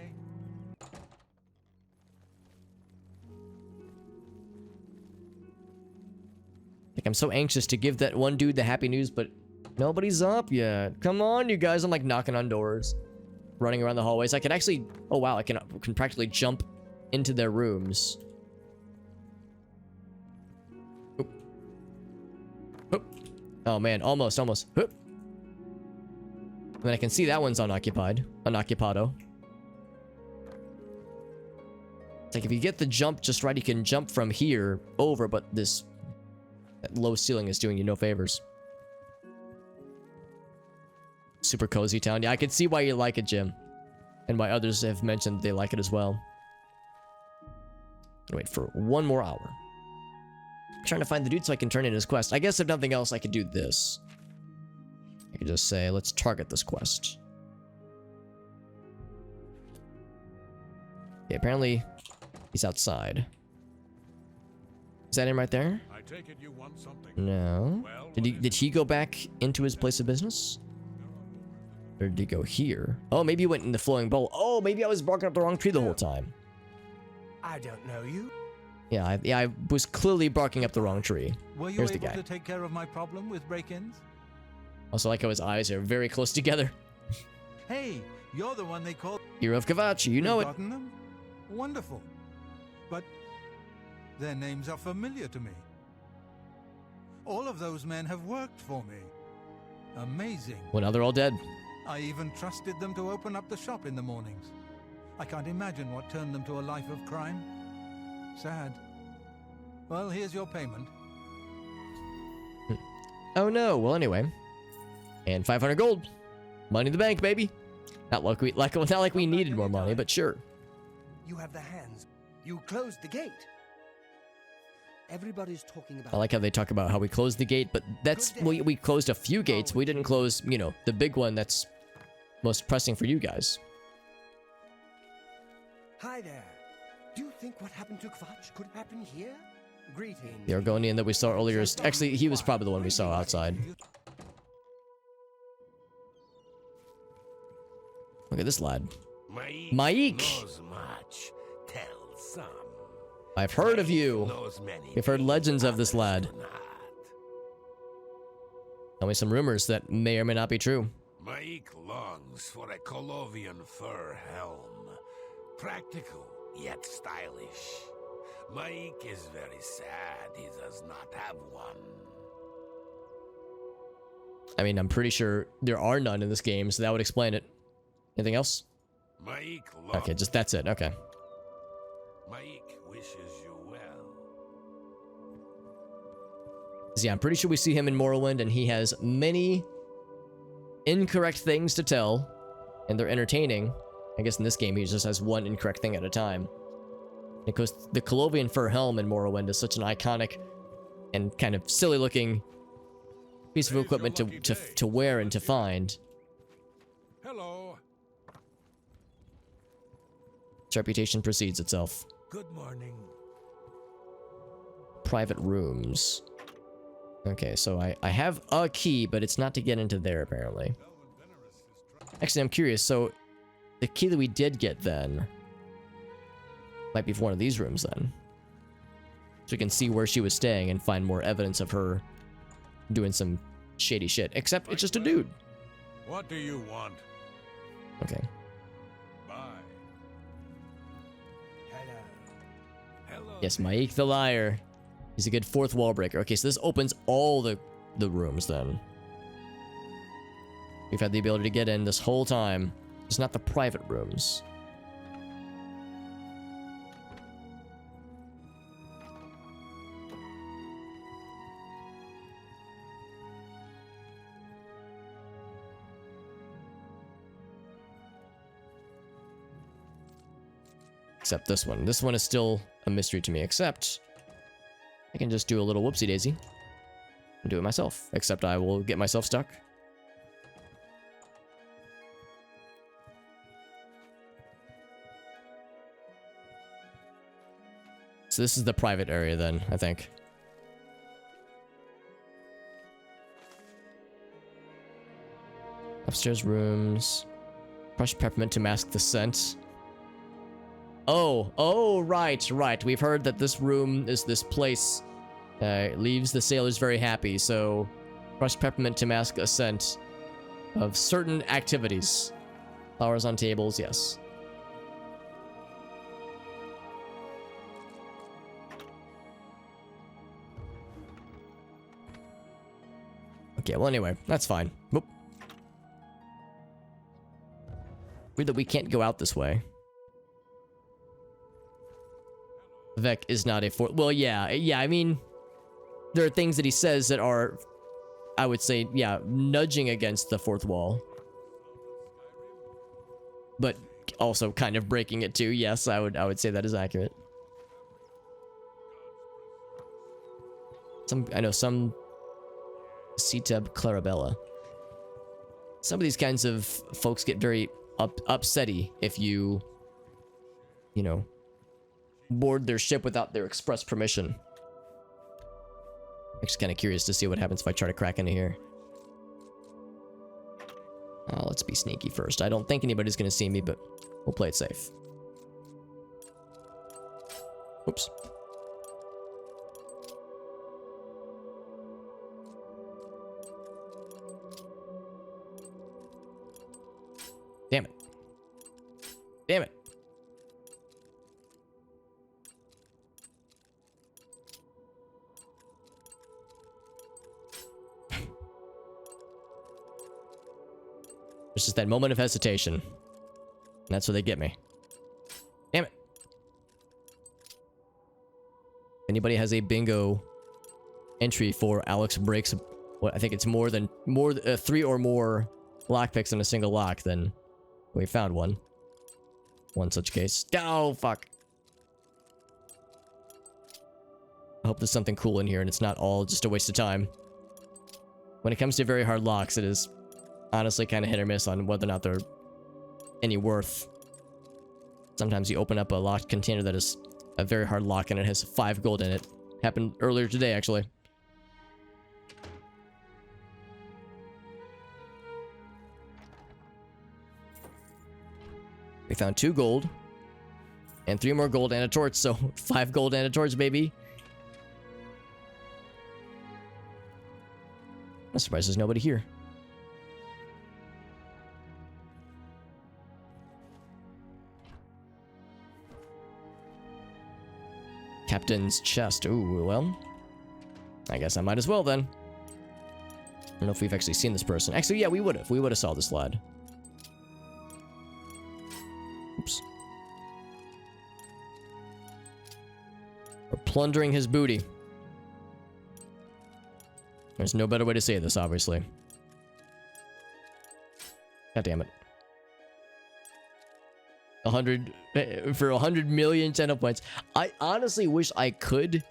Like, I'm so anxious to give that one dude the happy news, but nobody's up yet. Come on, you guys. I'm like knocking on doors, running around the hallways. I can actually, oh wow, I can practically jump into their rooms. Oop. Oop. Oh man, almost. Oop. And then I can see that one's unoccupado. It's like if you get the jump just right, you can jump from here over, but that low ceiling is doing you no favors. Super cozy town. Yeah, I can see why you like it, Jim. And why others have mentioned they like it as well. Wait for 1 more hour. I'm trying to find the dude so I can turn in his quest. I guess if nothing else, I could do this. I could just say, let's target this quest. Okay, apparently he's outside. Is that him right there? I take it you want something. No. Well, Did he go back into his place of business? Or did he go here? Oh, maybe he went in the flowing bowl. Oh, maybe I was barking up the wrong tree the whole time. I don't know you. Yeah, I was clearly barking up the wrong tree. Were you Here's the able guy. to take care of my problem with break-ins? Also like how his eyes are very close together. Hey, you're the one they called... Hero of Kavachi, you know it. Forgotten them? Wonderful. But their names are familiar to me. All of those men have worked for me. Amazing. Well, now they're all dead. I even trusted them to open up the shop in the mornings. I can't imagine what turned them to a life of crime. Sad. Well, here's your payment. Oh no, well anyway. And 500 gold. Money in the bank, baby. Not like we needed more money, but sure. You have the hands. You closed the gate. Everybody's talking about... I like how they talk about how we closed the gate, but that's... We closed a few gates. We didn't close, you know, the big one that's most pressing for you guys. Hi there. Do you think what happened to Kvatch could happen here? Greetings. The Argonian that we saw earlier is... Actually, he was probably the one we saw outside. Look at this lad. Maik! Knows much. Tell some. I've heard of you. We've heard legends of this lad. Tell me some rumors that may or may not be true. Maik longs for a Colovian fur helm. Practical, yet stylish. Maik is very sad he does not have one. I mean, I'm pretty sure there are none in this game, so that would explain it. Anything else? Maik Okay, just that's it. Okay. Maik wishes you well. Yeah, I'm pretty sure we see him in Morrowind, and he has many incorrect things to tell, and they're entertaining. I guess in this game, he just has one incorrect thing at a time. Because the Colovian fur helm in Morrowind is such an iconic and kind of silly-looking piece of equipment to wear and to find. Hello. Its reputation precedes itself. Good morning. Private rooms. Okay, so I have a key, but it's not to get into there, apparently. Actually, I'm curious, so the key that we did get then might be for one of these rooms then. So we can see where she was staying and find more evidence of her doing some shady shit. Except it's just a dude. What do you want? Okay. Bye. Hello. Hello. Yes, Maik the Liar. He's a good fourth wall breaker. Okay, so this opens all the rooms then. We've had the ability to get in this whole time. It's not the private rooms. Except this one. This one is still a mystery to me, except I can just do a little whoopsie daisy and do it myself. Except I will get myself stuck. So this is the private area then, I think. Upstairs rooms. Crushed peppermint to mask the scent. Oh, right. We've heard that this room is this place. Leaves the sailors very happy, so crushed peppermint to mask a scent of certain activities. Flowers on tables, yes. Okay, well anyway, that's fine. Whoop. Weird that we can't go out this way. Vec is not a fourth. Well, yeah, I mean, there are things that he says that are, I would say, yeah, nudging against the fourth wall. but also kind of breaking it too. Yes, I would say that is accurate. I know some Ceteb Clarabella. Some of these kinds of folks get very upsetty if you know, board their ship without their express permission. I'm just kind of curious to see what happens if I try to crack into here. Let's be sneaky first. I don't think anybody's going to see me, but we'll play it safe. Oops. Damn it. Damn it. There's just that moment of hesitation. And that's where they get me. Damn it. Anybody has a bingo entry for Alex breaks what I think it's more 3 or more lockpicks in a single lock, then we found one. One such case. Oh, fuck. I hope there's something cool in here and it's not all just a waste of time. When it comes to very hard locks, it is honestly kind of hit or miss on whether or not they're any worth. Sometimes you open up a locked container that is a very hard lock and it has 5 gold in it. Happened earlier today, actually. We found 2 gold and 3 more gold and a torch, so 5 gold and a torch, baby. I'm surprised there's nobody here. Captain's chest. Ooh, well, I guess I might as well then. I don't know if we've actually seen this person. Actually, yeah, we would have. We would have saw this lad. Oops. We're plundering his booty. There's no better way to say this, obviously. God damn it. 100 for 100 million channel points. I honestly wish I could.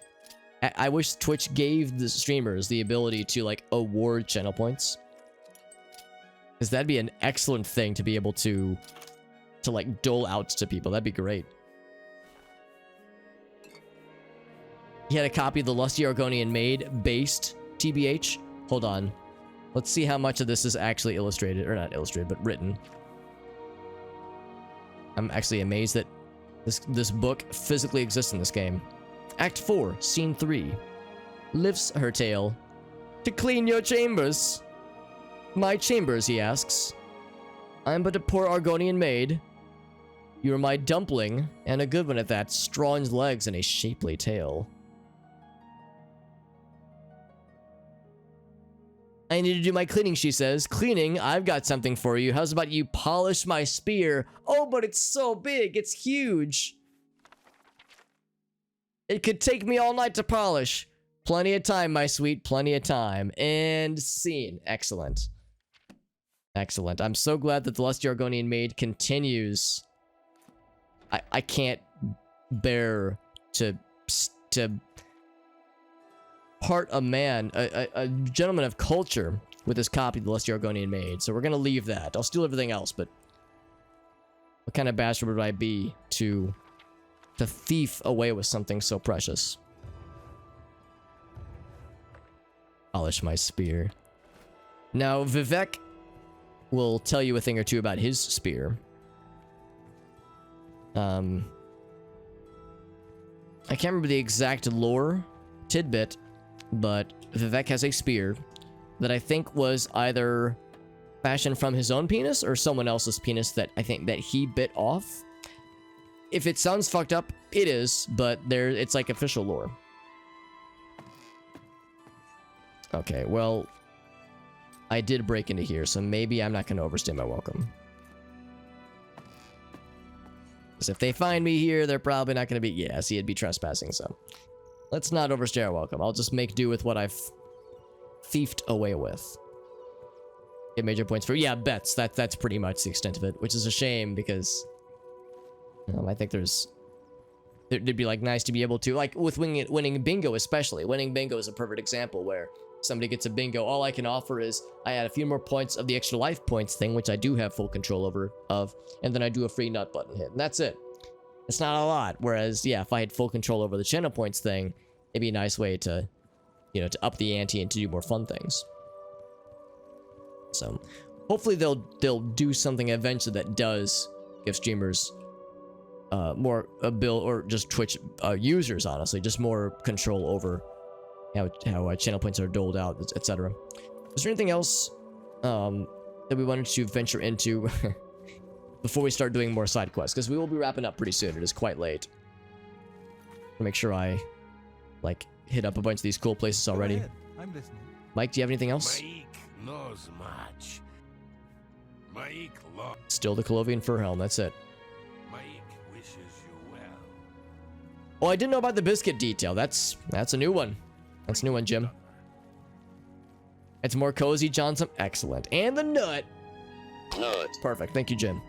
I wish Twitch gave the streamers the ability to like award channel points, because that'd be an excellent thing to be able to like dole out to people. That'd be great. He had a copy of the Lusty Argonian Maid based TBH. Hold on. Let's see how much of this is actually illustrated, or not illustrated, but written. I'm actually amazed that this book physically exists in this game. Act 4, Scene 3. Lifts her tail. To clean your chambers. My chambers, he asks. I'm but a poor Argonian maid. You're my dumpling, and a good one at that. Strong legs and a shapely tail. I need to do my cleaning, she says. Cleaning? I've got something for you. How's about you polish my spear? Oh, but it's so big. It's huge. It could take me all night to polish. Plenty of time, my sweet. Plenty of time. And scene. Excellent. Excellent. I'm so glad that the Lusty Argonian Maid continues. I can't bear to part a man, a gentleman of culture, with his copy of the Lusty Argonian Maid. So we're gonna leave that. I'll steal everything else, but what kind of bastard would I be to thief away with something so precious? Polish my spear. Now, Vivek will tell you a thing or two about his spear. I can't remember the exact lore tidbit, but Vivek has a spear that I think was either fashioned from his own penis or someone else's penis that I think that he bit off. If it sounds fucked up, it is, but it's like official lore. Okay, well, I did break into here, so maybe I'm not going to overstay my welcome. Because if they find me here, they're probably not going to be... Yeah, see, it'd be trespassing, so... Let's not overstay our welcome. I'll just make do with what I've thiefed away with. Get major points for, yeah, bets. That's pretty much the extent of it, which is a shame because I think it'd be like nice to be able to, like with winning bingo especially. Winning bingo is a perfect example where somebody gets a bingo. All I can offer is I add a few more points of the extra life points thing, which I do have full control over and then I do a free nut button hit, and that's it. It's not a lot. Whereas, yeah, if I had full control over the channel points thing, it'd be a nice way to, to up the ante and to do more fun things. So, hopefully they'll do something eventually that does give streamers more or just Twitch users, honestly, just more control over how channel points are doled out, etc. Is there anything else that we wanted to venture into before we start doing more side quests? Because we will be wrapping up pretty soon. It is quite late. I'll make sure I hit up a bunch of these cool places already. I'm listening. Mike, do you have anything else? Mike knows much. Mike loves. Still the Colovian fur helm. That's it. Mike wishes you well. Oh, I didn't know about the biscuit detail. That's a new one. That's a new one, Jim. It's more cozy, Johnson. Excellent. And the nut. Nut. Perfect. Thank you, Jim.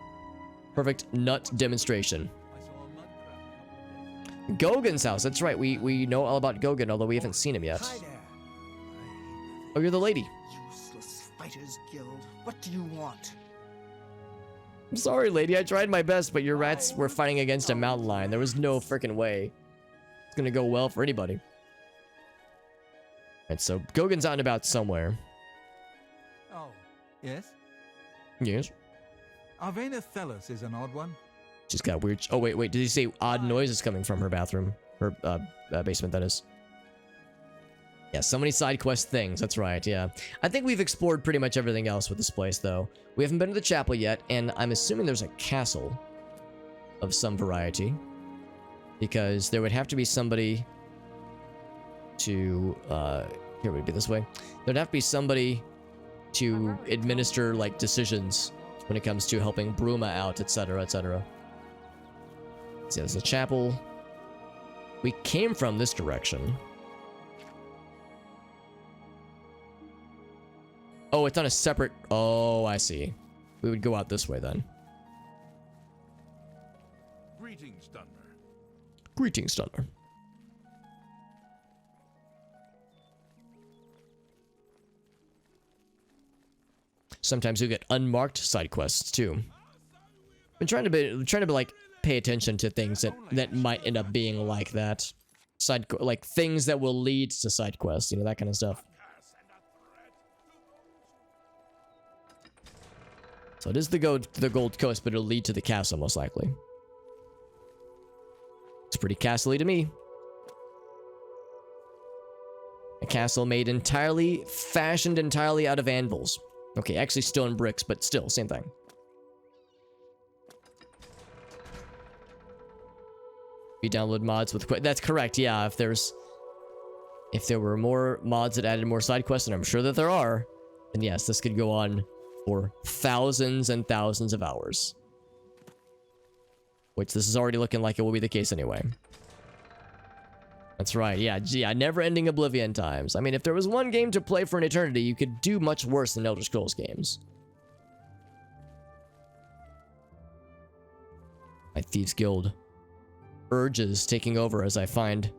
Perfect nut demonstration. Gogan's house. That's right. We know all about Gogan, although we haven't seen him yet. Hi there. Oh, you're the lady. Useless fighters guild. What do you want? I'm sorry, lady. I tried my best, but your rats were fighting against a mountain lion. There was no freaking way it's gonna go well for anybody. And so Gogan's out and about somewhere. Oh, yes? Yes. Arvena Thelus is an odd one. She's got weird... Oh, wait. Did you say odd noises coming from her bathroom? Her basement, that is. Yeah, so many side quest things. That's right, yeah. I think we've explored pretty much everything else with this place, though. We haven't been to the chapel yet, and I'm assuming there's a castle of some variety. Because there would have to be somebody to... here, would it be this way? There'd have to be somebody to administer, decisions when it comes to helping Bruma out, etc., etc. See, there's a chapel. We came from this direction. Oh, it's on a separate... Oh, I see. We would go out this way, then. Greetings, Dunmer. Greetings, Dunmer. Sometimes you get unmarked side quests, too. Been trying to be pay attention to things that might end up being like that. Things that will lead to side quests, that kind of stuff. So it is the Gold Coast, but it'll lead to the castle, most likely. It's pretty castle-y to me. A castle fashioned entirely out of anvils. Okay, actually stone bricks, but still, same thing. You download mods with... That's correct, yeah. If there were more mods that added more side quests, and I'm sure that there are, then yes, this could go on for thousands and thousands of hours. Which this is already looking like it will be the case anyway. That's right, yeah, never-ending Oblivion times. I mean, if there was one game to play for an eternity, you could do much worse than Elder Scrolls games. My Thieves Guild urges taking over as I find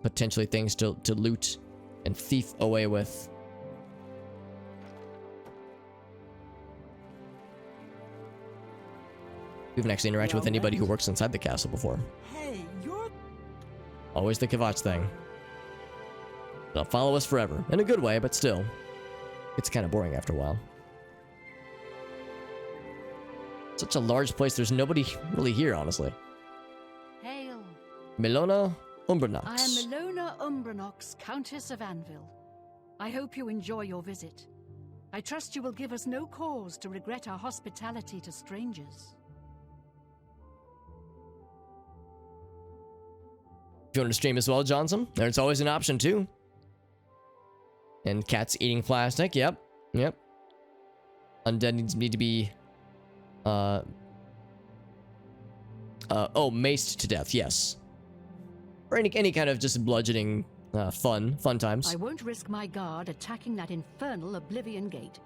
potentially things to loot and thief away with. We haven't actually interacted with anybody who works inside the castle before. Hey, you're... Always the Kvatch thing. They'll follow us forever. In a good way, but still. It's kind of boring after a while. Such a large place, there's nobody really here, honestly. Hail. Milona Umbranox. I am Milona Umbranox, Countess of Anvil. I hope you enjoy your visit. I trust you will give us no cause to regret our hospitality to strangers. If you want to stream as well, Johnson, there's always an option too. And cats eating plastic, yep. Undead need to be maced to death, yes. Or any kind of just bludgeoning fun times. I won't risk my guard attacking that infernal Oblivion gate.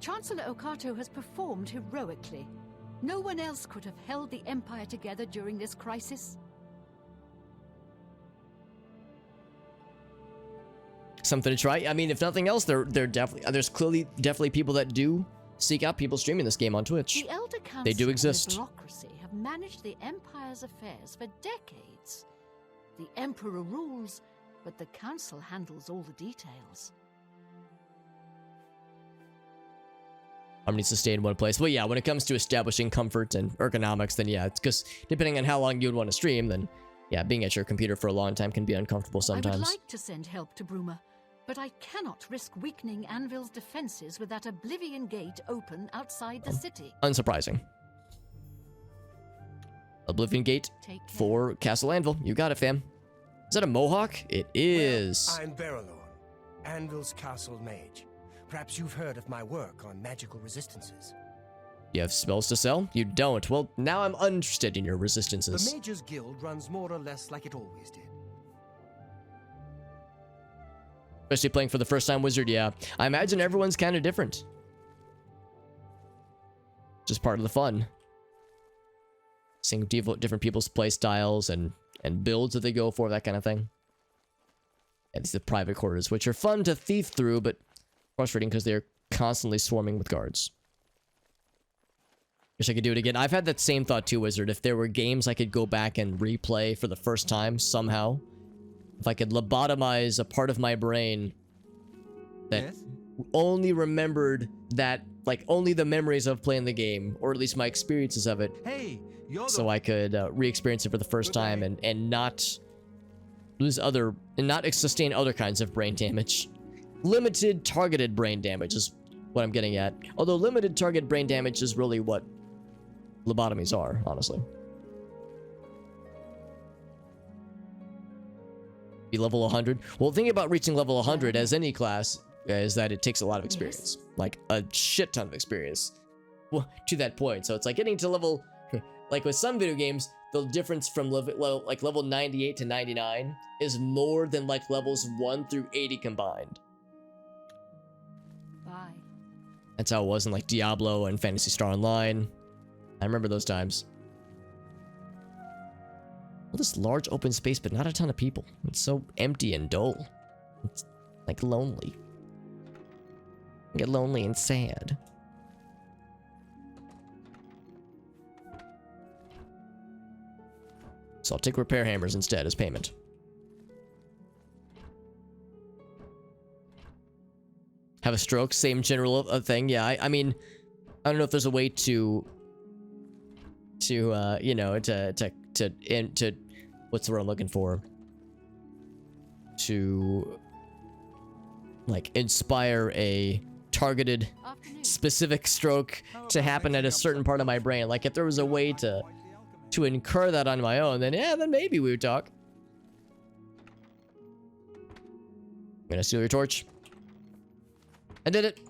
Chancellor Okato has performed heroically. No one else could have held the Empire together during this crisis. Something to try. I mean, if nothing else, there's definitely people that do seek out people streaming this game on Twitch. The Elder Council They do and exist. the bureaucracy have managed the Empire's affairs for decades. The Emperor rules, but the Council handles all the details. Needs to stay in one place. Well, yeah, when it comes to establishing comfort and ergonomics, then yeah, it's because depending on how long you would want to stream, then yeah, being at your computer for a long time can be uncomfortable sometimes. I would like to send help to Bruma, but I cannot risk weakening Anvil's defenses with that Oblivion gate open outside the city. Unsurprising. Oblivion gate for Castle Anvil. You got it, fam. Is that a mohawk? It is. Well, I'm Berylorn, Anvil's castle mage. Perhaps you've heard of my work on magical resistances. You have spells to sell? You don't. Well, now I'm uninterested in your resistances. The Mages Guild runs more or less like it always did. Especially playing for the first time Wizard, yeah. I imagine everyone's kind of different. Just part of the fun. Seeing different people's play styles and builds that they go for, that kind of thing. And it's the private quarters, which are fun to thief through, but frustrating because they're constantly swarming with guards. Wish I could do it again. I've had that same thought too, Wizard. If there were games I could go back and replay for the first time somehow, if I could lobotomize a part of my brain that only remembered that, like, only the memories of playing the game, or at least my experiences of it, so I could re-experience it for the first time and not lose other, and not sustain other kinds of brain damage. Limited targeted brain damage is what I'm getting at. Although limited target brain damage is really what lobotomies are, honestly. Be level 100. Well, the thing about reaching level 100 as any class is that it takes a lot of experience. Like a shit ton of experience. Well, to that point. So it's like getting to level, like with some video games, the difference from level 98 to 99 is more than like levels 1 through 80 combined. Bye. That's how it was in like Diablo and Phantasy Star Online. I remember those times. Well, this large open space, but not a ton of people. It's so empty and dull. It's like lonely. I get lonely and sad. So I'll take repair hammers instead as payment. Have a stroke, same general thing. Yeah, I mean, I don't know if there's a way to you know, to what's the word I'm looking for? To like inspire a targeted specific stroke to happen at a certain part of my brain. Like if there was a way to incur that on my own, then yeah, then maybe we would talk. I'm gonna steal your torch. I did it.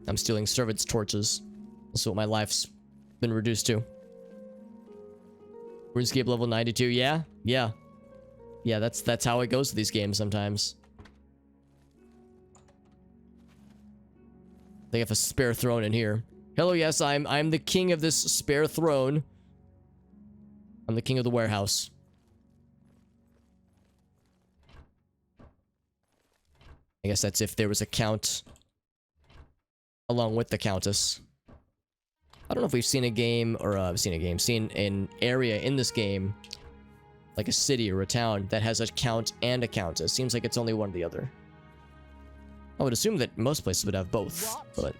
I'm stealing servants' torches. That's what my life's been reduced to. RuneScape level 92. Yeah, that's how it goes with these games sometimes. They have a spare throne in here. Hello, yes, I'm the king of this spare throne. I'm the king of the warehouse. I guess that's if there was a count along with the countess. I don't know if we've seen a game, or seen an area in this game, like a city or a town, that has a count and a countess. Seems like it's only one or the other. I would assume that most places would have both, but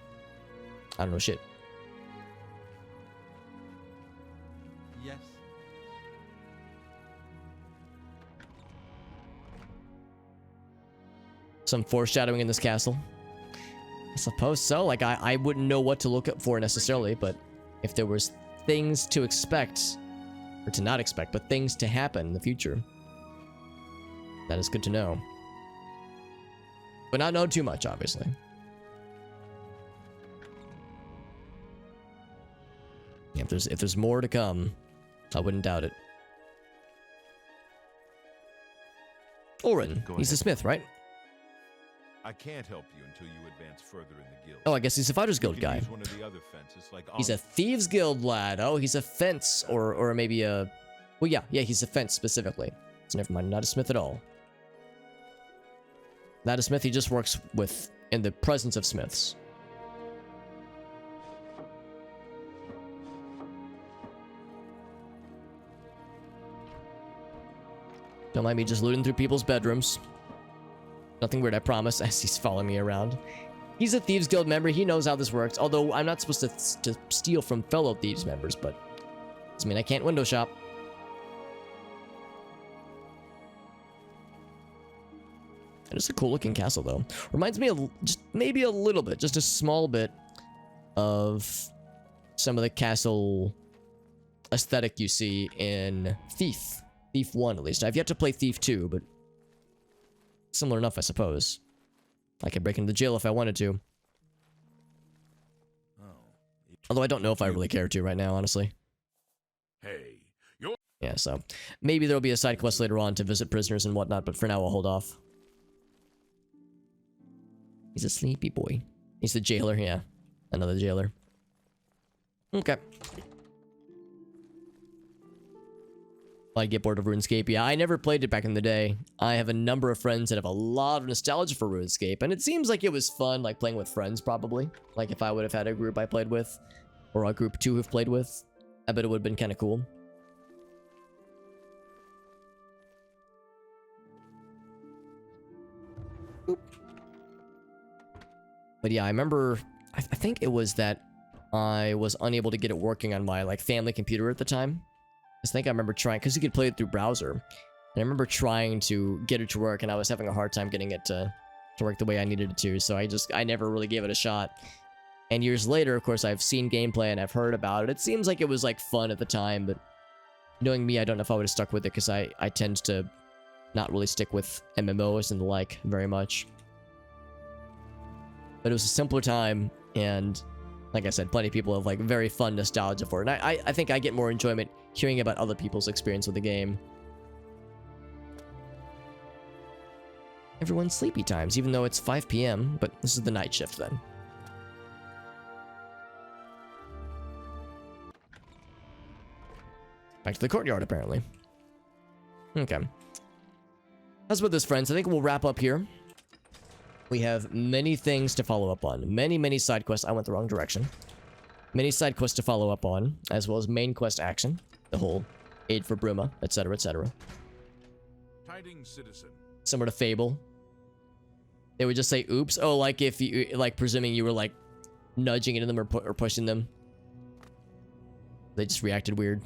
I don't know shit. Yes. Some foreshadowing in this castle. I suppose so. Like, I wouldn't know what to look up for necessarily, but if there was things to expect, or to not expect, but things to happen in the future, that is good to know. But not know too much, obviously. Yeah, if there's more to come, I wouldn't doubt it. Orin, he's the smith, right? I can't help you until you advance further in the guild. Oh, I guess he's a Fighters Guild You can guy. use one of the other fences, like He's a Thieves Guild lad. Oh, he's a fence, or maybe a... Well, yeah, he's a fence specifically. So never mind, not a smith at all. Not a smith, he just works with... in the presence of smiths. Don't mind me just looting through people's bedrooms. Nothing weird, I promise, as he's following me around. He's a Thieves Guild member, he knows how this works, although I'm not supposed to steal from fellow Thieves members, but... doesn't mean I can't window shop. It is a cool looking castle, though. Reminds me of just maybe a little bit, just a small bit of some of the castle aesthetic you see in Thief. Thief 1, at least. I've yet to play Thief 2, but similar enough, I suppose. I could break into the jail if I wanted to. Although I don't know if I really care to right now, honestly. Hey, yeah, so maybe there'll be a side quest later on to visit prisoners and whatnot, but for now I'll hold off. He's a sleepy boy. He's the jailer, yeah. Another jailer. Okay. I get bored of RuneScape. Yeah, I never played it back in the day. I have a number of friends that have a lot of nostalgia for RuneScape, and it seems like it was fun, like playing with friends, probably. Like if I would have had a group I played with, or a group 2 who've played with, I bet it would have been kind of cool. Oop. But yeah, I remember, I think it was that I was unable to get it working on my like family computer at the time. I think I remember trying, because you could play it through browser. And I remember trying to get it to work, and I was having a hard time getting it to work the way I needed it to, so I never really gave it a shot. And years later, of course, I've seen gameplay and I've heard about it. It seems like it was like fun at the time, but knowing me, I don't know if I would have stuck with it, because I tend to not really stick with MMOs and the like very much. But it was a simpler time, and like I said, plenty of people have like very fun nostalgia for it. And I think I get more enjoyment hearing about other people's experience with the game. Everyone's sleepy times, even though it's 5 p.m., but this is the night shift then. Back to the courtyard, apparently. Okay. That's about this, friends. I think we'll wrap up here. We have many things to follow up on. Many side quests. I went the wrong direction. Many side quests to follow up on, as well as main quest action. The whole aid for Bruma, etc., etc. Tidings, citizen. Similar to Fable. They would just say, oops. Oh, like if you, like presuming you were like nudging into them or pushing them. They just reacted weird.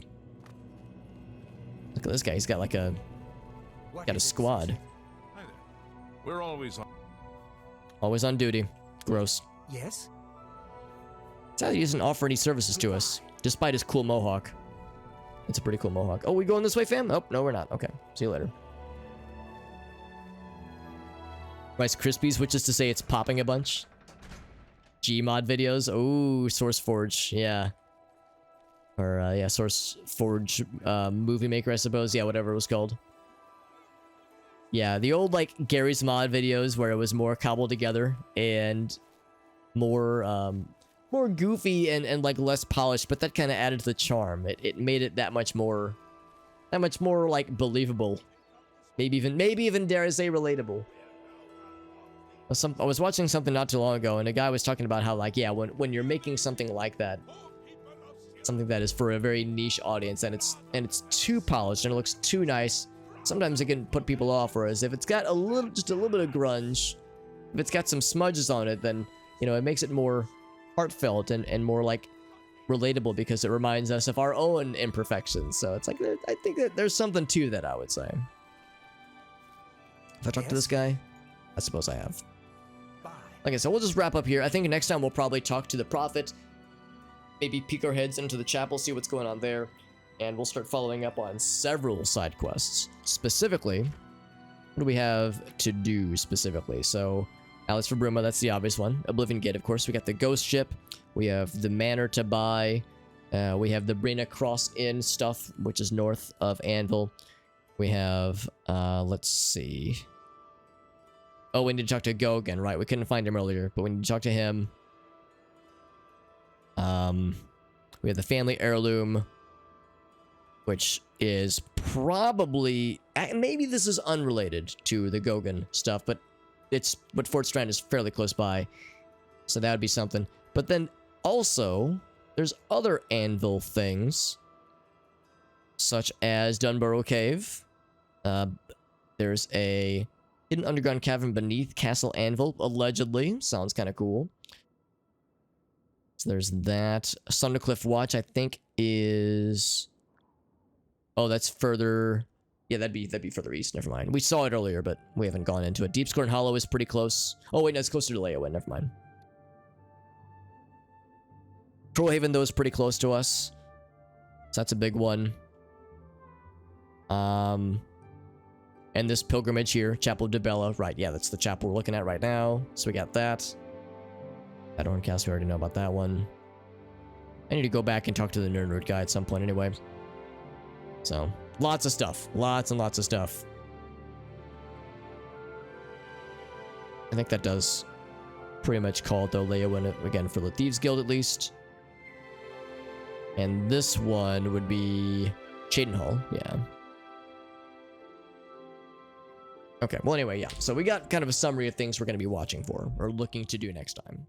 Look at this guy. He's got like a, got a squad. Hi there. We're always on. Always on duty. Gross. Yes? Sadly, he doesn't offer any services to us, despite his cool mohawk. It's a pretty cool mohawk. Oh, we going this way, fam? Oh, no, we're not. Okay. See you later. Rice Krispies, which is to say it's popping a bunch. Gmod videos. Oh, Source Forge. Yeah. Or, yeah, Source Forge movie maker, I suppose. Yeah, whatever it was called. Yeah, the old, like, Gary's Mod videos where it was more cobbled together and more, more goofy and like, less polished, but that kind of added to the charm. It made it that much more, like, believable. Maybe even, dare I say, relatable. I was watching something not too long ago, and a guy was talking about how, like, yeah, when you're making something like that, something that is for a very niche audience, and it's too polished, and it looks too nice, sometimes it can put people off, whereas if it's got just a little bit of grunge, if it's got some smudges on it, then, you know, it makes it more heartfelt and more, like, relatable, because it reminds us of our own imperfections. So it's like, I think that there's something to that, I would say. Have I talked to this guy? I suppose I have. Like I said, we'll just wrap up here. I think next time we'll probably talk to the Prophet, maybe peek our heads into the chapel, see what's going on there, and we'll start following up on several side quests. Specifically, what do we have to do specifically? So, Alice for Bruma, that's the obvious one. Oblivion Gate, of course. We got the Ghost Ship. We have the Manor to buy. We have the Brina Cross Inn stuff, which is north of Anvil. We have, let's see. Oh, we need to talk to Gogan, right? We couldn't find him earlier, but we need to talk to him. We have the family heirloom, which is probably... Maybe this is unrelated to the Gogan stuff, but Fort Strand is fairly close by. So that would be something. But then also, there's other Anvil things, such as Dunborough Cave. There's a hidden underground cavern beneath Castle Anvil, allegedly. Sounds kind of cool. So there's that. Sundercliff Watch, I think, is... Oh, that's further... Yeah, that'd be further east. Never mind. We saw it earlier, but we haven't gone into it. Deepscorn Hollow is pretty close. Oh, wait, no, it's closer to Leyawind. Never mind. Trollhaven, though, is pretty close to us. So that's a big one. And this pilgrimage here, Chapel of Dibella. Right, yeah, that's the chapel we're looking at right now. So we got that. Shadowrun Castle, we already know about that one. I need to go back and talk to the Nirnroot guy at some point anyway. So, lots of stuff. Lots and lots of stuff. I think that does pretty much call it, though, Leyawind again for the Thieves Guild at least. And this one would be Cheydinhal, yeah. Okay, well anyway, yeah. So we got kind of a summary of things we're going to be watching for, or looking to do next time.